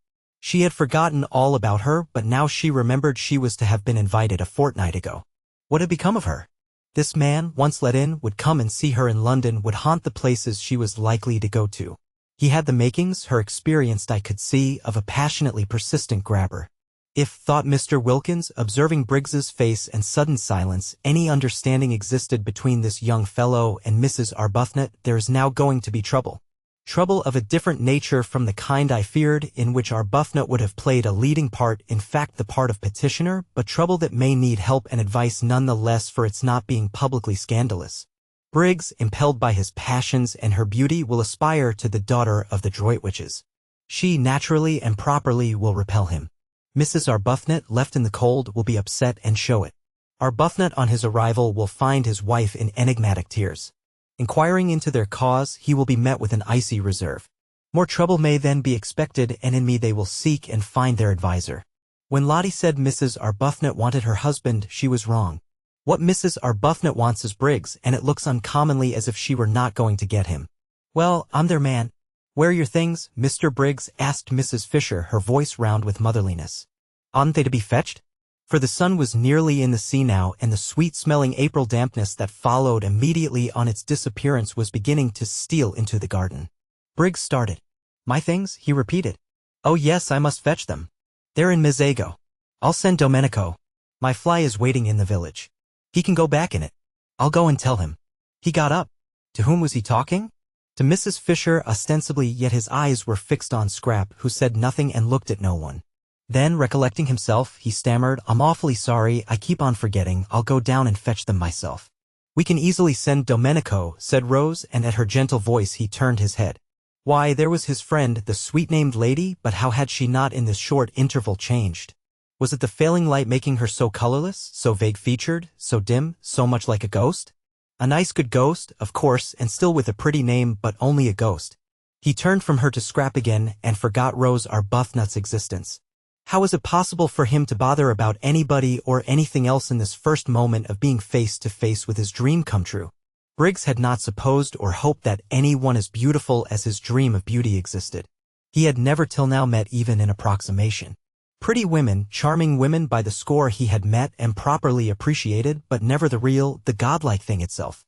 She had forgotten all about her, but now she remembered she was to have been invited a fortnight ago. What had become of her? This man, once let in, would come and see her in London, would haunt the places she was likely to go to. He had the makings, her experienced eye could see, of a passionately persistent grabber. If, thought Mr. Wilkins, observing Briggs's face and sudden silence, any understanding existed between this young fellow and Mrs. Arbuthnot, there is now going to be trouble. Trouble of a different nature from the kind I feared, in which Arbuthnot would have played a leading part, in fact the part of petitioner, but trouble that may need help and advice none the less for its not being publicly scandalous. Briggs, impelled by his passions and her beauty, will aspire to the daughter of the Droitwiches. She, naturally and properly, will repel him. Mrs. Arbuthnot, left in the cold, will be upset and show it. Arbuthnot on his arrival will find his wife in enigmatic tears. Inquiring into their cause, he will be met with an icy reserve. More trouble may then be expected, and in me they will seek and find their adviser. When Lottie said Mrs. Arbuthnot wanted her husband, she was wrong. What Mrs. Arbuthnot wants is Briggs, and it looks uncommonly as if she were not going to get him. Well, I'm their man. Where are your things, Mr. Briggs? Asked Mrs. Fisher, her voice round with motherliness. Oughtn't they to be fetched? For the sun was nearly in the sea now, and the sweet-smelling April dampness that followed immediately on its disappearance was beginning to steal into the garden. Briggs started. My things? He repeated. Oh yes, I must fetch them. They're in Mezzago. I'll send Domenico. My fly is waiting in the village. He can go back in it. I'll go and tell him. He got up. To whom was he talking? To Mrs. Fisher ostensibly, yet his eyes were fixed on Scrap, who said nothing and looked at no one. Then, recollecting himself, he stammered, I'm awfully sorry, I keep on forgetting, I'll go down and fetch them myself. We can easily send Domenico, said Rose, and at her gentle voice he turned his head. Why, there was his friend, the sweet-named lady, but how had she not in this short interval changed? Was it the failing light making her so colorless, so vague-featured, so dim, so much like a ghost? A nice good ghost, of course, and still with a pretty name, but only a ghost. He turned from her to Scrap again, and forgot Rose Arbuthnot's existence. How was it possible for him to bother about anybody or anything else in this first moment of being face to face with his dream come true? Briggs had not supposed or hoped that anyone as beautiful as his dream of beauty existed. He had never till now met even an approximation. Pretty women, charming women by the score he had met and properly appreciated, but never the real, the godlike thing itself.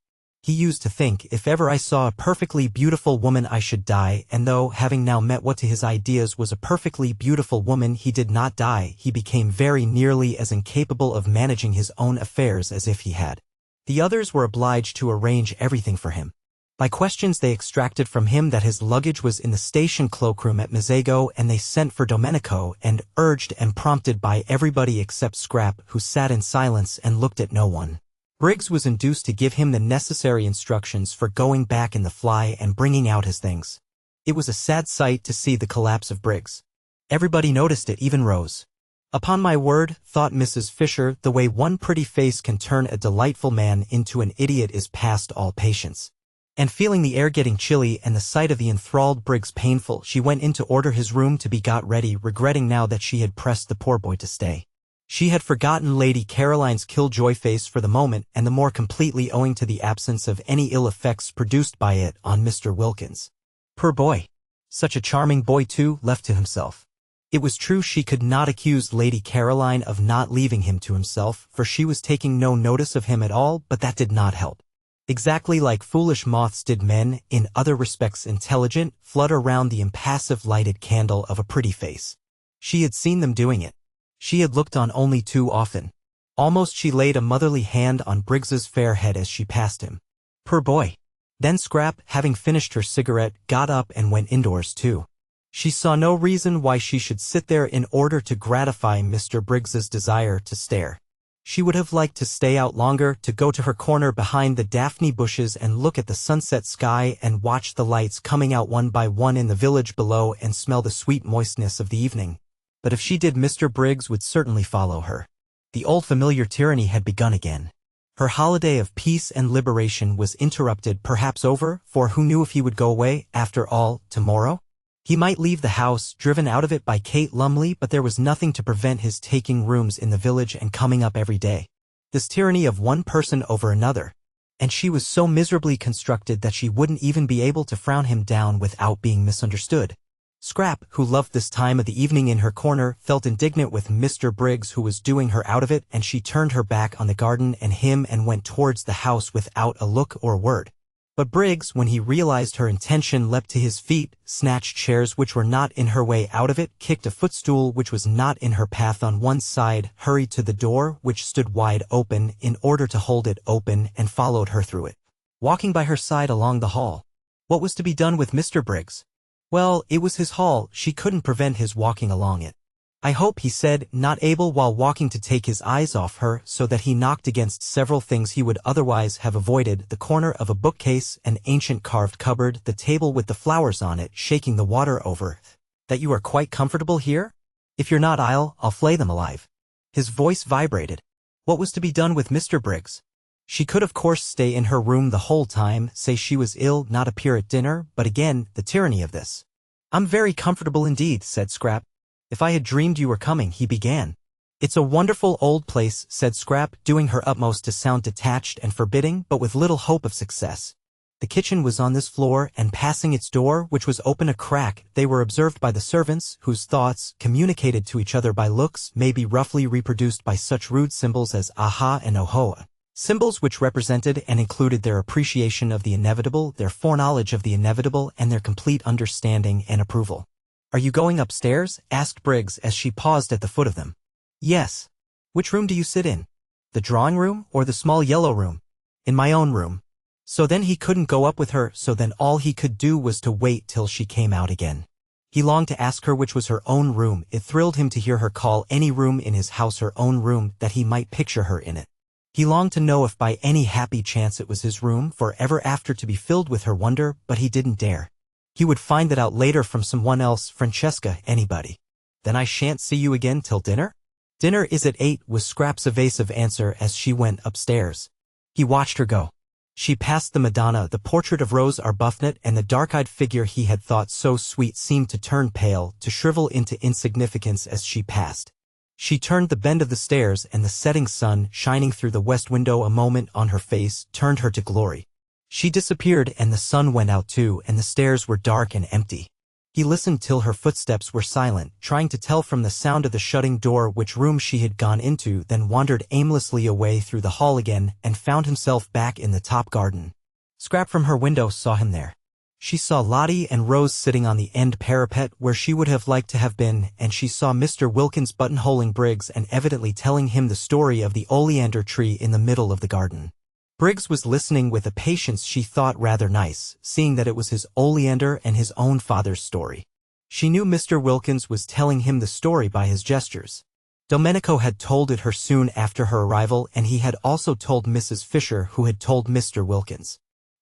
He used to think, if ever I saw a perfectly beautiful woman I should die, and though, having now met what to his ideas was a perfectly beautiful woman, he did not die, he became very nearly as incapable of managing his own affairs as if he had. The others were obliged to arrange everything for him. By questions they extracted from him that his luggage was in the station cloakroom at Mezzago, and they sent for Domenico, and, urged and prompted by everybody except Scrap, who sat in silence and looked at no one, Briggs was induced to give him the necessary instructions for going back in the fly and bringing out his things. It was a sad sight to see the collapse of Briggs. Everybody noticed it, even Rose. Upon my word, thought Mrs. Fisher, the way one pretty face can turn a delightful man into an idiot is past all patience. And feeling the air getting chilly and the sight of the enthralled Briggs painful, she went in to order his room to be got ready, regretting now that she had pressed the poor boy to stay. She had forgotten Lady Caroline's killjoy face for the moment, and the more completely owing to the absence of any ill effects produced by it on Mr. Wilkins. Poor boy. Such a charming boy too, left to himself. It was true she could not accuse Lady Caroline of not leaving him to himself, for she was taking no notice of him at all, but that did not help. Exactly like foolish moths did men, in other respects intelligent, flutter round the impassive lighted candle of a pretty face. She had seen them doing it. She had looked on only too often. Almost she laid a motherly hand on Briggs's fair head as she passed him. Poor boy. Then Scrap, having finished her cigarette, got up and went indoors too. She saw no reason why she should sit there in order to gratify Mr. Briggs's desire to stare. She would have liked to stay out longer, to go to her corner behind the daphne bushes and look at the sunset sky and watch the lights coming out one by one in the village below and smell the sweet moistness of the evening. But if she did, Mr. Briggs would certainly follow her. The old familiar tyranny had begun again. Her holiday of peace and liberation was interrupted, perhaps over, for who knew if he would go away, after all, tomorrow? He might leave the house, driven out of it by Kate Lumley, but there was nothing to prevent his taking rooms in the village and coming up every day. This tyranny of one person over another. And she was so miserably constructed that she wouldn't even be able to frown him down without being misunderstood. Scrap, who loved this time of the evening in her corner, felt indignant with Mr. Briggs, who was doing her out of it, and she turned her back on the garden and him and went towards the house without a look or word. But Briggs, when he realized her intention, leapt to his feet, snatched chairs which were not in her way out of it, kicked a footstool which was not in her path on one side, hurried to the door, which stood wide open, in order to hold it open, and followed her through it, walking by her side along the hall. What was to be done with Mr. Briggs? Well, it was his hall, she couldn't prevent his walking along it. I hope, he said, not able while walking to take his eyes off her, so that he knocked against several things he would otherwise have avoided, the corner of a bookcase, an ancient carved cupboard, the table with the flowers on it, shaking the water over. That you are quite comfortable here? If you're not, I'll flay them alive. His voice vibrated. What was to be done with Mr. Briggs? She could of course stay in her room the whole time, say she was ill, not appear at dinner, but again, the tyranny of this. I'm very comfortable indeed, said Scrap. If I had dreamed you were coming, he began. It's a wonderful old place, said Scrap, doing her utmost to sound detached and forbidding, but with little hope of success. The kitchen was on this floor, and passing its door, which was open a crack, they were observed by the servants, whose thoughts, communicated to each other by looks, may be roughly reproduced by such rude symbols as aha and ohoa. Symbols which represented and included their appreciation of the inevitable, their foreknowledge of the inevitable, and their complete understanding and approval. Are you going upstairs? Asked Briggs as she paused at the foot of them. Yes. Which room do you sit in? The drawing room or the small yellow room? In my own room. So then he couldn't go up with her, so then all he could do was to wait till she came out again. He longed to ask her which was her own room. It thrilled him to hear her call any room in his house her own room, that he might picture her in it. He longed to know if by any happy chance it was his room, for ever after to be filled with her wonder, but he didn't dare. He would find that out later from someone else, Francesca, anybody. Then I shan't see you again till dinner? Dinner is at 8, was Scrap's evasive answer as she went upstairs. He watched her go. She passed the Madonna, the portrait of Rose Arbuthnot, and the dark-eyed figure he had thought so sweet seemed to turn pale, to shrivel into insignificance as she passed. She turned the bend of the stairs, and the setting sun, shining through the west window a moment on her face, turned her to glory. She disappeared, and the sun went out too, and the stairs were dark and empty. He listened till her footsteps were silent, trying to tell from the sound of the shutting door which room she had gone into, then wandered aimlessly away through the hall again, and found himself back in the top garden. Scrap from her window saw him there. She saw Lottie and Rose sitting on the end parapet where she would have liked to have been, and she saw Mr. Wilkins buttonholing Briggs and evidently telling him the story of the oleander tree in the middle of the garden. Briggs was listening with a patience she thought rather nice, seeing that it was his oleander and his own father's story. She knew Mr. Wilkins was telling him the story by his gestures. Domenico had told it her soon after her arrival, and he had also told Mrs. Fisher, who had told Mr. Wilkins.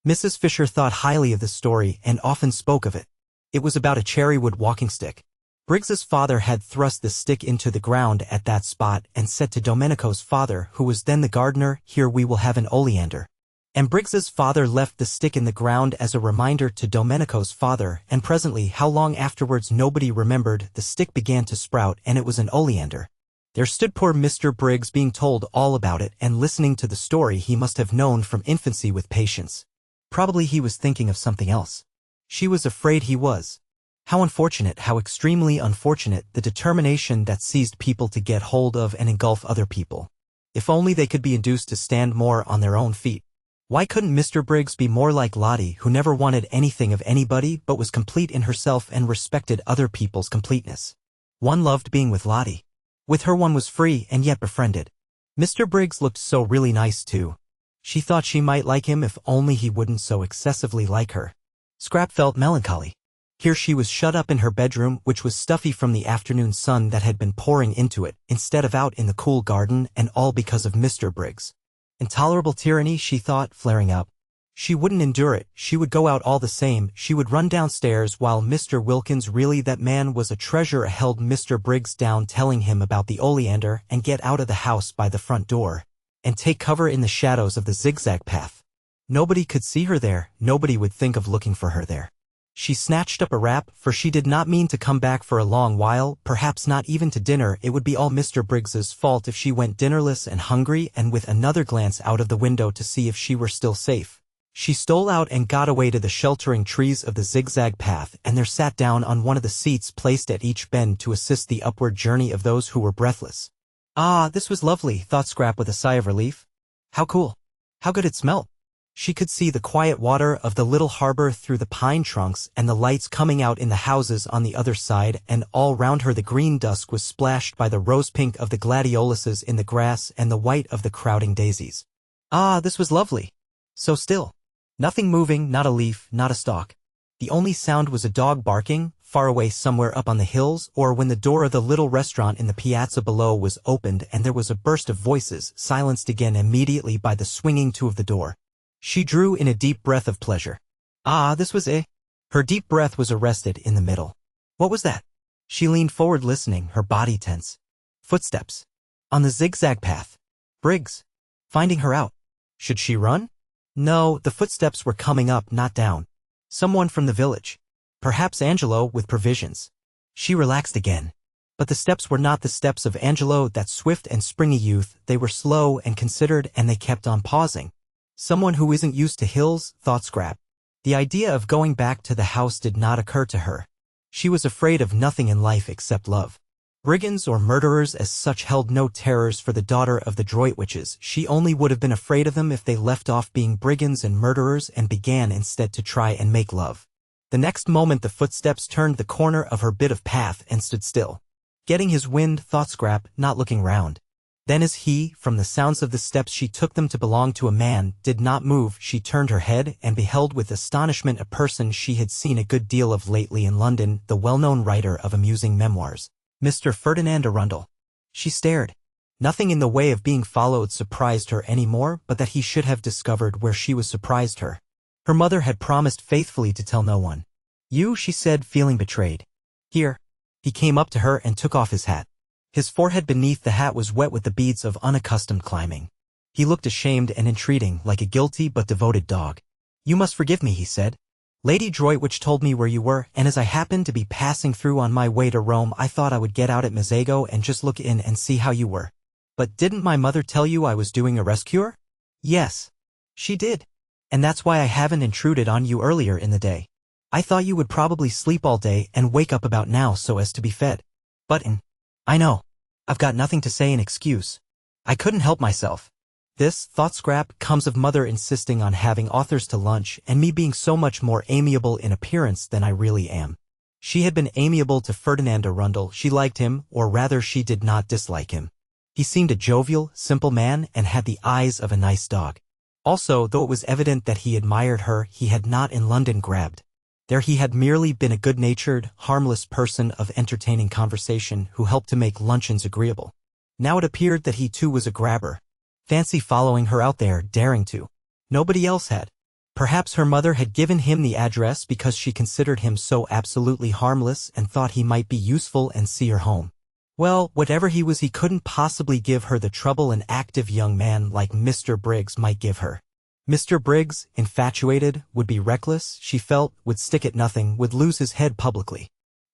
Mrs. Fisher thought highly of the story and often spoke of it. It was about a cherrywood walking stick. Briggs's father had thrust the stick into the ground at that spot and said to Domenico's father, who was then the gardener, "Here we will have an oleander." And Briggs's father left the stick in the ground as a reminder to Domenico's father, and presently, how long afterwards nobody remembered, the stick began to sprout, and it was an oleander. There stood poor Mr. Briggs being told all about it and listening to the story he must have known from infancy with patience. Probably he was thinking of something else. She was afraid he was. How unfortunate, how extremely unfortunate, the determination that seized people to get hold of and engulf other people. If only they could be induced to stand more on their own feet. Why couldn't Mr. Briggs be more like Lottie, who never wanted anything of anybody but was complete in herself and respected other people's completeness? One loved being with Lottie. With her one was free and yet befriended. Mr. Briggs looked so really nice too. She thought she might like him if only he wouldn't so excessively like her. Scrap felt melancholy. Here she was shut up in her bedroom, which was stuffy from the afternoon sun that had been pouring into it, instead of out in the cool garden, and all because of Mr. Briggs. Intolerable tyranny, she thought, flaring up. She wouldn't endure it, she would go out all the same, she would run downstairs while Mr. Wilkins, really that man was a treasure, held Mr. Briggs down, telling him about the oleander, and get out of the house by the front door, and take cover in the shadows of the zigzag path. Nobody could see her there, nobody would think of looking for her there. She snatched up a wrap, for she did not mean to come back for a long while, perhaps not even to dinner. It would be all Mr. Briggs's fault if she went dinnerless and hungry, and with another glance out of the window to see if she were still safe. She stole out and got away to the sheltering trees of the zigzag path, and there sat down on one of the seats placed at each bend to assist the upward journey of those who were breathless. Ah, this was lovely, thought Scrap with a sigh of relief. How cool. How good it smelled. She could see the quiet water of the little harbor through the pine trunks and the lights coming out in the houses on the other side, and all round her the green dusk was splashed by the rose-pink of the gladioluses in the grass and the white of the crowding daisies. Ah, this was lovely. So still. Nothing moving, not a leaf, not a stalk. The only sound was a dog barking, far away somewhere up on the hills, or when the door of the little restaurant in the piazza below was opened and there was a burst of voices, silenced again immediately by the swinging to of the door. She drew in a deep breath of pleasure. Ah, this was it. Her deep breath was arrested in the middle. What was that? She leaned forward listening, her body tense. Footsteps. On the zigzag path. Briggs. Finding her out. Should she run? No, the footsteps were coming up, not down. Someone from the village. Perhaps Angelo with provisions. She relaxed again. But the steps were not the steps of Angelo, that swift and springy youth. They were slow and considered, and they kept on pausing. Someone who isn't used to hills, thought Scrap. The idea of going back to the house did not occur to her. She was afraid of nothing in life except love. Brigands or murderers as such held no terrors for the daughter of the Droitwiches. She only would have been afraid of them if they left off being brigands and murderers and began instead to try and make love. The next moment the footsteps turned the corner of her bit of path and stood still. Getting his wind, thought Scrap, not looking round. Then as he, from the sounds of the steps she took them to belong to a man, did not move, she turned her head and beheld with astonishment a person she had seen a good deal of lately in London, the well-known writer of amusing memoirs, Mr. Ferdinand Arundel. She stared. Nothing in the way of being followed surprised her any more, but that he should have discovered where she was surprised her. Her mother had promised faithfully to tell no one. You, she said, feeling betrayed. Here. He came up to her and took off his hat. His forehead beneath the hat was wet with the beads of unaccustomed climbing. He looked ashamed and entreating, like a guilty but devoted dog. You must forgive me, he said. Lady Droitwich told me where you were, and as I happened to be passing through on my way to Rome, I thought I would get out at Mazzago and just look in and see how you were. But didn't my mother tell you I was doing a rest cure? Yes. She did. And that's why I haven't intruded on you earlier in the day. I thought you would probably sleep all day and wake up about now so as to be fed. But I know. I've got nothing to say in excuse. I couldn't help myself. This, thought Scrap, comes of mother insisting on having authors to lunch and me being so much more amiable in appearance than I really am. She had been amiable to Ferdinand Arundel. She liked him, or rather she did not dislike him. He seemed a jovial, simple man and had the eyes of a nice dog. Also, though it was evident that he admired her, he had not in London grabbed. There he had merely been a good-natured, harmless person of entertaining conversation who helped to make luncheons agreeable. Now it appeared that he too was a grabber. Fancy following her out there, daring to. Nobody else had. Perhaps her mother had given him the address because she considered him so absolutely harmless and thought he might be useful and see her home. Well, whatever he was, he couldn't possibly give her the trouble an active young man like Mr. Briggs might give her. Mr. Briggs, infatuated, would be reckless, she felt, would stick at nothing, would lose his head publicly.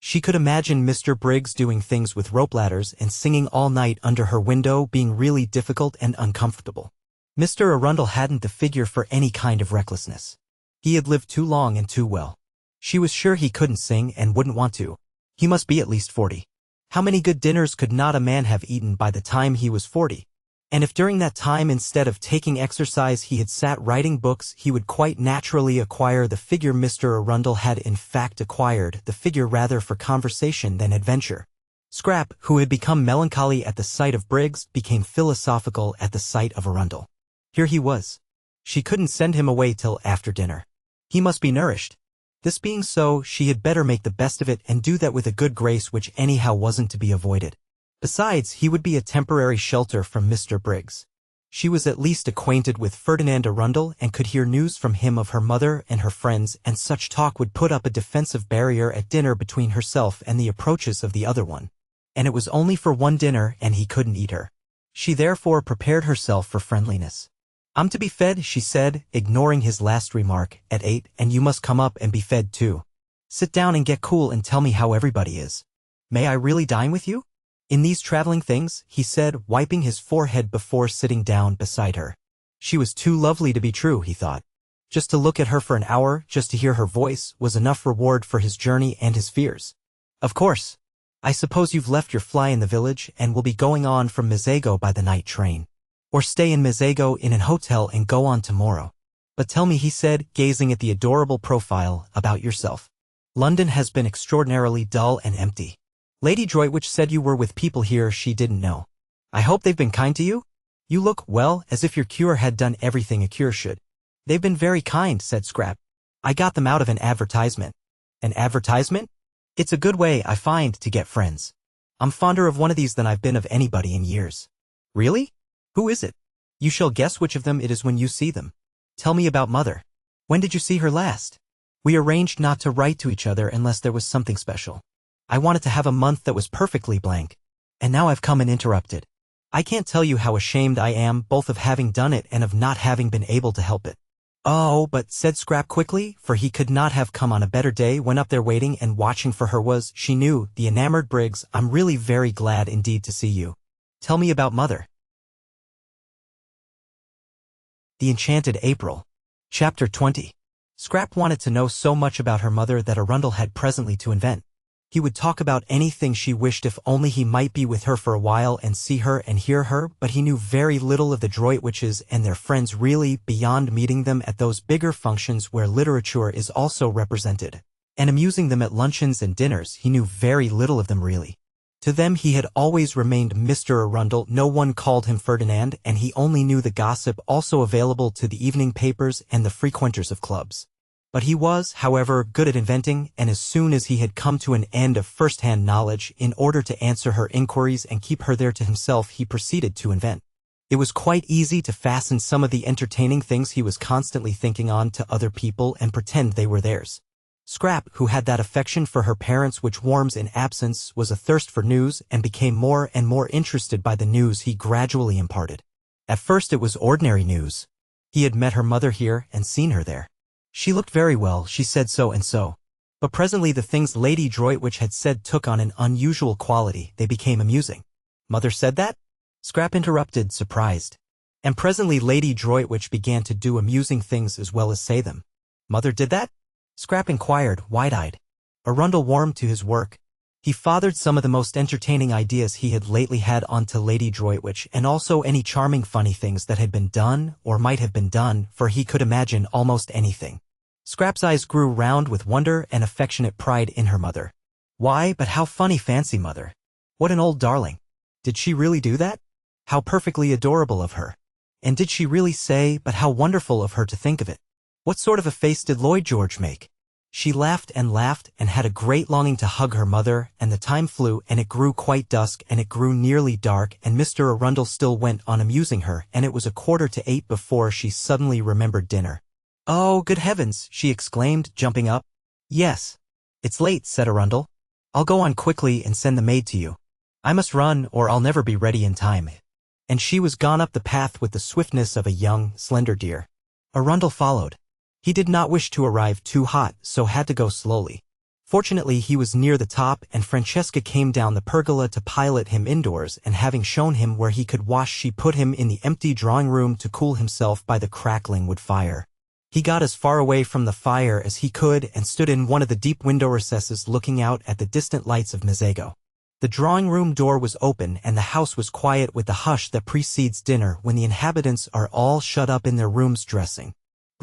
She could imagine Mr. Briggs doing things with rope ladders and singing all night under her window being really difficult and uncomfortable. Mr. Arundel hadn't the figure for any kind of recklessness. He had lived too long and too well. She was sure he couldn't sing and wouldn't want to. He must be at least 40. How many good dinners could not a man have eaten by the time he was 40? And if during that time instead of taking exercise he had sat writing books, he would quite naturally acquire the figure Mr. Arundel had in fact acquired, the figure rather for conversation than adventure. Scrap, who had become melancholy at the sight of Briggs, became philosophical at the sight of Arundel. Here he was. She couldn't send him away till after dinner. He must be nourished. This being so, she had better make the best of it and do that with a good grace which anyhow wasn't to be avoided. Besides, he would be a temporary shelter from Mr. Briggs. She was at least acquainted with Ferdinand Arundel and could hear news from him of her mother and her friends, and such talk would put up a defensive barrier at dinner between herself and the approaches of the other one. And it was only for one dinner and he couldn't eat her. She therefore prepared herself for friendliness. "I'm to be fed," she said, ignoring his last remark, "at 8, and you must come up and be fed too. Sit down and get cool and tell me how everybody is." "May I really dine with you? In these traveling things?" he said, wiping his forehead before sitting down beside her. She was too lovely to be true, he thought. Just to look at her for an hour, just to hear her voice, was enough reward for his journey and his fears. "Of course. I suppose you've left your fly in the village and will be going on from Mizago by the night train. Or stay in Mizago in an hotel and go on tomorrow. But tell me," he said, gazing at the adorable profile, "about yourself. London has been extraordinarily dull and empty. Lady Droitwich said you were with people here she didn't know. I hope they've been kind to you? You look, well, as if your cure had done everything a cure should." "They've been very kind," said Scrap. "I got them out of an advertisement." "An advertisement? It's a good way, I find, to get friends. I'm fonder of one of these than I've been of anybody in years." "Really? Who is it?" "You shall guess which of them it is when you see them." "Tell me about Mother. When did you see her last?" "We arranged not to write to each other unless there was something special. I wanted to have a month that was perfectly blank. And now I've come and interrupted. I can't tell you how ashamed I am both of having done it and of not having been able to help it." "Oh, but," said Scrap quickly, for he could not have come on a better day when up there waiting and watching for her was, she knew, the enamored Briggs. "I'm really very glad indeed to see you. Tell me about Mother." The Enchanted April. Chapter 20. Scrap wanted to know so much about her mother that Arundel had presently to invent. He would talk about anything she wished if only he might be with her for a while and see her and hear her, but he knew very little of the Droitwiches and their friends really, beyond meeting them at those bigger functions where literature is also represented, and amusing them at luncheons and dinners. He knew very little of them really. To them he had always remained Mr. Arundel. No one called him Ferdinand, and he only knew the gossip also available to the evening papers and the frequenters of clubs. But he was, however, good at inventing, and as soon as he had come to an end of first-hand knowledge, in order to answer her inquiries and keep her there to himself, he proceeded to invent. It was quite easy to fasten some of the entertaining things he was constantly thinking on to other people and pretend they were theirs. Scrap, who had that affection for her parents which warms in absence, was athirst for news and became more and more interested by the news he gradually imparted. At first it was ordinary news. He had met her mother here and seen her there. She looked very well, she said so and so. But presently the things Lady Droitwich had said took on an unusual quality. They became amusing. "Mother said that?" Scrap interrupted, surprised. And presently Lady Droitwich began to do amusing things as well as say them. "Mother did that?" Scrap inquired, wide-eyed. Arundel warmed to his work. He fathered some of the most entertaining ideas he had lately had onto Lady Droitwich, and also any charming funny things that had been done or might have been done, for he could imagine almost anything. Scrap's eyes grew round with wonder and affectionate pride in her mother. "Why, but how funny, fancy Mother. What an old darling. Did she really do that? How perfectly adorable of her. And did she really say, but how wonderful of her to think of it. What sort of a face did Lloyd George make?" She laughed and had a great longing to hug her mother, and the time flew, and it grew quite dusk, and it grew nearly dark, and Mr. Arundel still went on amusing her, and it was 7:15 before she suddenly remembered dinner. "Oh, good heavens!" she exclaimed, jumping up. "Yes. It's late," said Arundel. "I'll go on quickly and send the maid to you. I must run, or I'll never be ready in time." And she was gone up the path with the swiftness of a young, slender deer. Arundel followed. He did not wish to arrive too hot, so had to go slowly. Fortunately he was near the top and Francesca came down the pergola to pilot him indoors, and having shown him where he could wash she put him in the empty drawing room to cool himself by the crackling wood fire. He got as far away from the fire as he could and stood in one of the deep window recesses looking out at the distant lights of Mezzago. The drawing room door was open and the house was quiet with the hush that precedes dinner when the inhabitants are all shut up in their rooms dressing.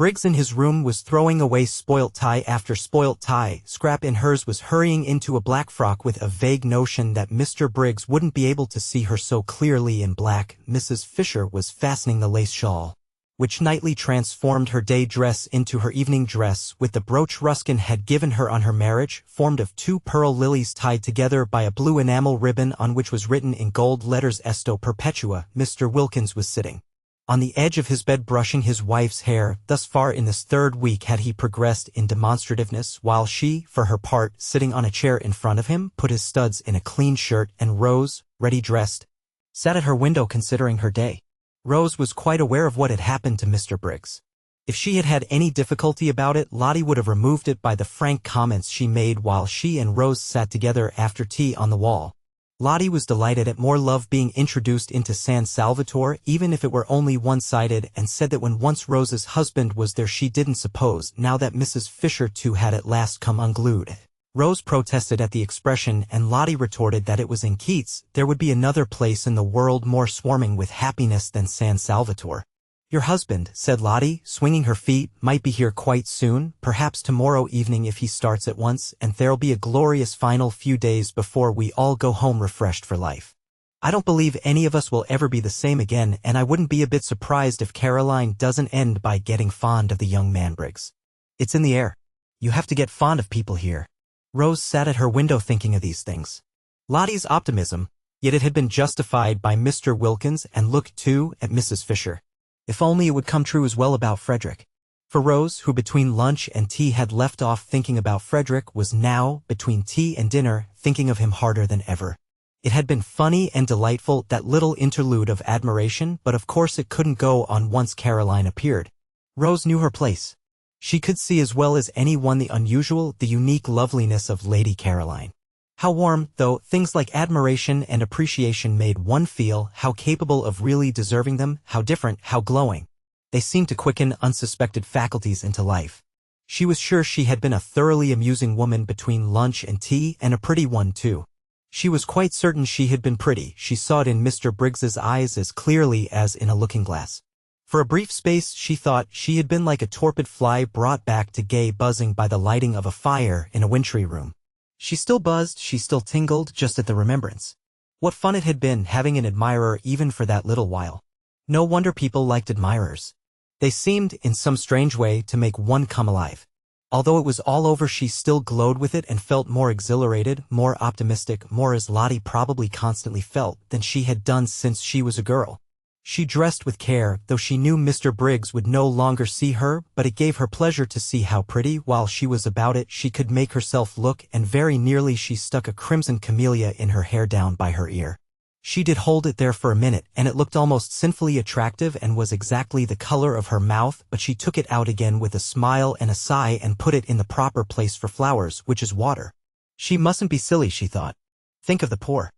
Briggs in his room was throwing away spoilt tie after spoilt tie. Scrap in hers was hurrying into a black frock with a vague notion that Mr. Briggs wouldn't be able to see her so clearly in black. Mrs. Fisher was fastening the lace shawl, which nightly transformed her day dress into her evening dress, with the brooch Ruskin had given her on her marriage, formed of 2 pearl lilies tied together by a blue enamel ribbon on which was written in gold letters Esto Perpetua. Mr. Wilkins was sitting on the edge of his bed brushing his wife's hair. Thus far in this 3rd week had he progressed in demonstrativeness, while she, for her part, sitting on a chair in front of him, put his studs in a clean shirt, and Rose, ready dressed, sat at her window considering her day. Rose was quite aware of what had happened to Mr. Briggs. If she had had any difficulty about it, Lottie would have removed it by the frank comments she made while she and Rose sat together after tea on the wall. Lottie was delighted at more love being introduced into San Salvatore, even if it were only one-sided, and said that when once Rose's husband was there she didn't suppose, now that Mrs. Fisher too had at last come unglued. Rose protested at the expression, and Lottie retorted that it was in Keats. There would be another place in the world more swarming with happiness than San Salvatore. Your husband, said Lottie, swinging her feet, might be here quite soon, perhaps tomorrow evening if he starts at once, and there'll be a glorious final few days before we all go home refreshed for life. I don't believe any of us will ever be the same again, and I wouldn't be a bit surprised if Caroline doesn't end by getting fond of the young man Briggs. It's in the air. You have to get fond of people here. Rose sat at her window thinking of these things. Lottie's optimism, yet it had been justified by Mr. Wilkins, and looked too at Mrs. Fisher. If only it would come true as well about Frederick. For Rose, who between lunch and tea had left off thinking about Frederick, was now, between tea and dinner, thinking of him harder than ever. It had been funny and delightful, that little interlude of admiration, but of course it couldn't go on once Caroline appeared. Rose knew her place. She could see as well as anyone the unusual, the unique loveliness of Lady Caroline. How warm, though, things like admiration and appreciation made one feel, how capable of really deserving them, how different, how glowing. They seemed to quicken unsuspected faculties into life. She was sure she had been a thoroughly amusing woman between lunch and tea, and a pretty one too. She was quite certain she had been pretty. She saw it in Mr. Briggs's eyes as clearly as in a looking-glass. For a brief space she thought she had been like a torpid fly brought back to gay buzzing by the lighting of a fire in a wintry room. She still buzzed, she still tingled, just at the remembrance. What fun it had been having an admirer even for that little while. No wonder people liked admirers. They seemed, in some strange way, to make one come alive. Although it was all over she still glowed with it and felt more exhilarated, more optimistic, more as Lottie probably constantly felt, than she had done since she was a girl. She dressed with care, though she knew Mr. Briggs would no longer see her, but it gave her pleasure to see how pretty, while she was about it, she could make herself look, and very nearly she stuck a crimson camellia in her hair down by her ear. She did hold it there for a minute, and it looked almost sinfully attractive and was exactly the color of her mouth, but she took it out again with a smile and a sigh and put it in the proper place for flowers, which is water. She mustn't be silly, she thought. Think of the poor.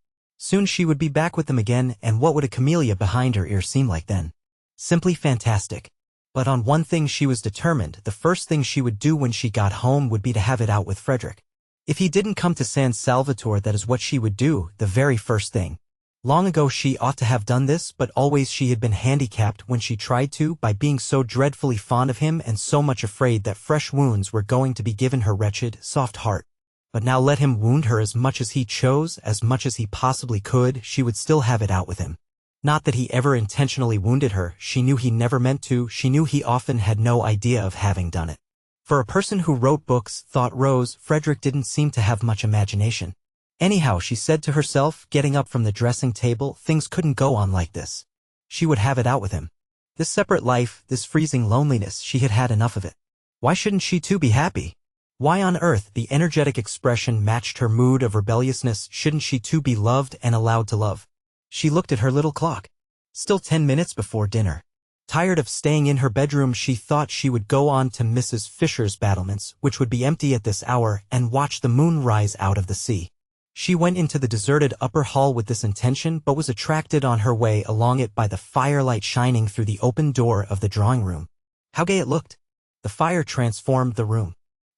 Soon she would be back with them again, and what would a camellia behind her ear seem like then? Simply fantastic. But on one thing she was determined. The first thing she would do when she got home would be to have it out with Frederick. If he didn't come to San Salvatore, that is what she would do, the very first thing. Long ago she ought to have done this, but always she had been handicapped when she tried to, by being so dreadfully fond of him and so much afraid that fresh wounds were going to be given her wretched, soft heart. But now let him wound her as much as he chose, as much as he possibly could, she would still have it out with him. Not that he ever intentionally wounded her, she knew he never meant to, she knew he often had no idea of having done it. For a person who wrote books, thought Rose, Frederick didn't seem to have much imagination. Anyhow, she said to herself, getting up from the dressing table, things couldn't go on like this. She would have it out with him. This separate life, this freezing loneliness, she had had enough of it. Why shouldn't she too be happy? Why on earth, the energetic expression matched her mood of rebelliousness, shouldn't she too be loved and allowed to love? She looked at her little clock. Still 10 minutes before dinner. Tired of staying in her bedroom, she thought she would go on to Mrs. Fisher's battlements, which would be empty at this hour, and watch the moon rise out of the sea. She went into the deserted upper hall with this intention, but was attracted on her way along it by the firelight shining through the open door of the drawing room. How gay it looked! The fire transformed the room.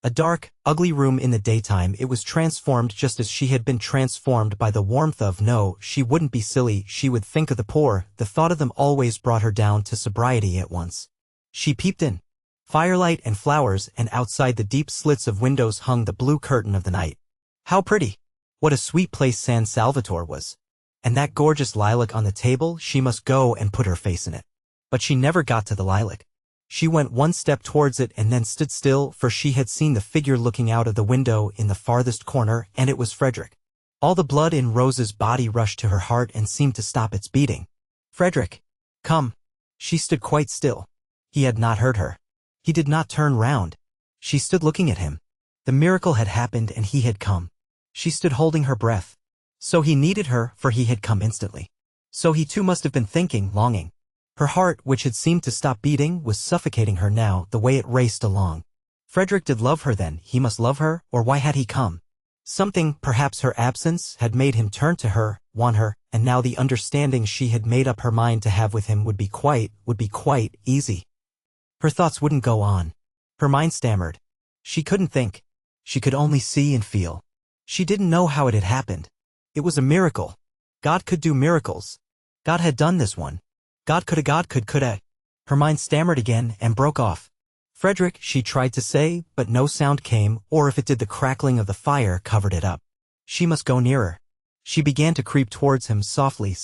A dark, ugly room in the daytime, it was transformed just as she had been transformed by the warmth of no, she wouldn't be silly, she would think of the poor, the thought of them always brought her down to sobriety at once. She peeped in. Firelight and flowers, and outside the deep slits of windows hung the blue curtain of the night. How pretty! What a sweet place San Salvatore was. And that gorgeous lilac on the table, she must go and put her face in it. But she never got to the lilac. She went one step towards it and then stood still, for she had seen the figure looking out of the window in the farthest corner, and it was Frederick. All the blood in Rose's body rushed to her heart and seemed to stop its beating. "Frederick! Come!" She stood quite still. He had not heard her. He did not turn round. She stood looking at him. The miracle had happened and he had come. She stood holding her breath. So he needed her, for he had come instantly. So he too must have been thinking, longing. Her heart, which had seemed to stop beating, was suffocating her now, the way it raced along. Frederick did love her then, he must love her, or why had he come? Something, perhaps her absence, had made him turn to her, want her, and now the understanding she had made up her mind to have with him would be quite easy. Her thoughts wouldn't go on. Her mind stammered. She couldn't think. She could only see and feel. She didn't know how it had happened. It was a miracle. God could do miracles. God had done this one. God coulda. Her mind stammered again and broke off. Frederick, she tried to say, but no sound came, or if it did, the crackling of the fire covered it up. She must go nearer. She began to creep towards him softly.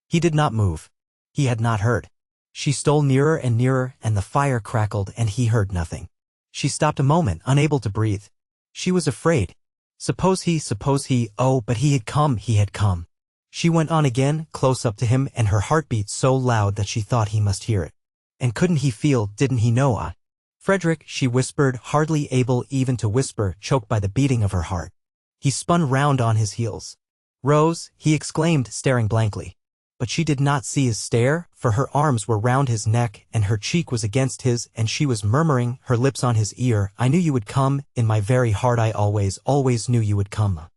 He did not move. He had not heard. She stole nearer and nearer, and the fire crackled, and he heard nothing. She stopped a moment, unable to breathe. She was afraid. Suppose he, oh, but he had come. She went on again, close up to him, and her heart beat so loud that she thought he must hear it. And couldn't he feel, didn't he know? Frederick, she whispered, hardly able even to whisper, choked by the beating of her heart. He spun round on his heels. "Rose," he exclaimed, staring blankly. But she did not see his stare, for her arms were round his neck, and her cheek was against his, and she was murmuring, her lips on his ear, "I knew you would come, in my very heart I always knew you would come."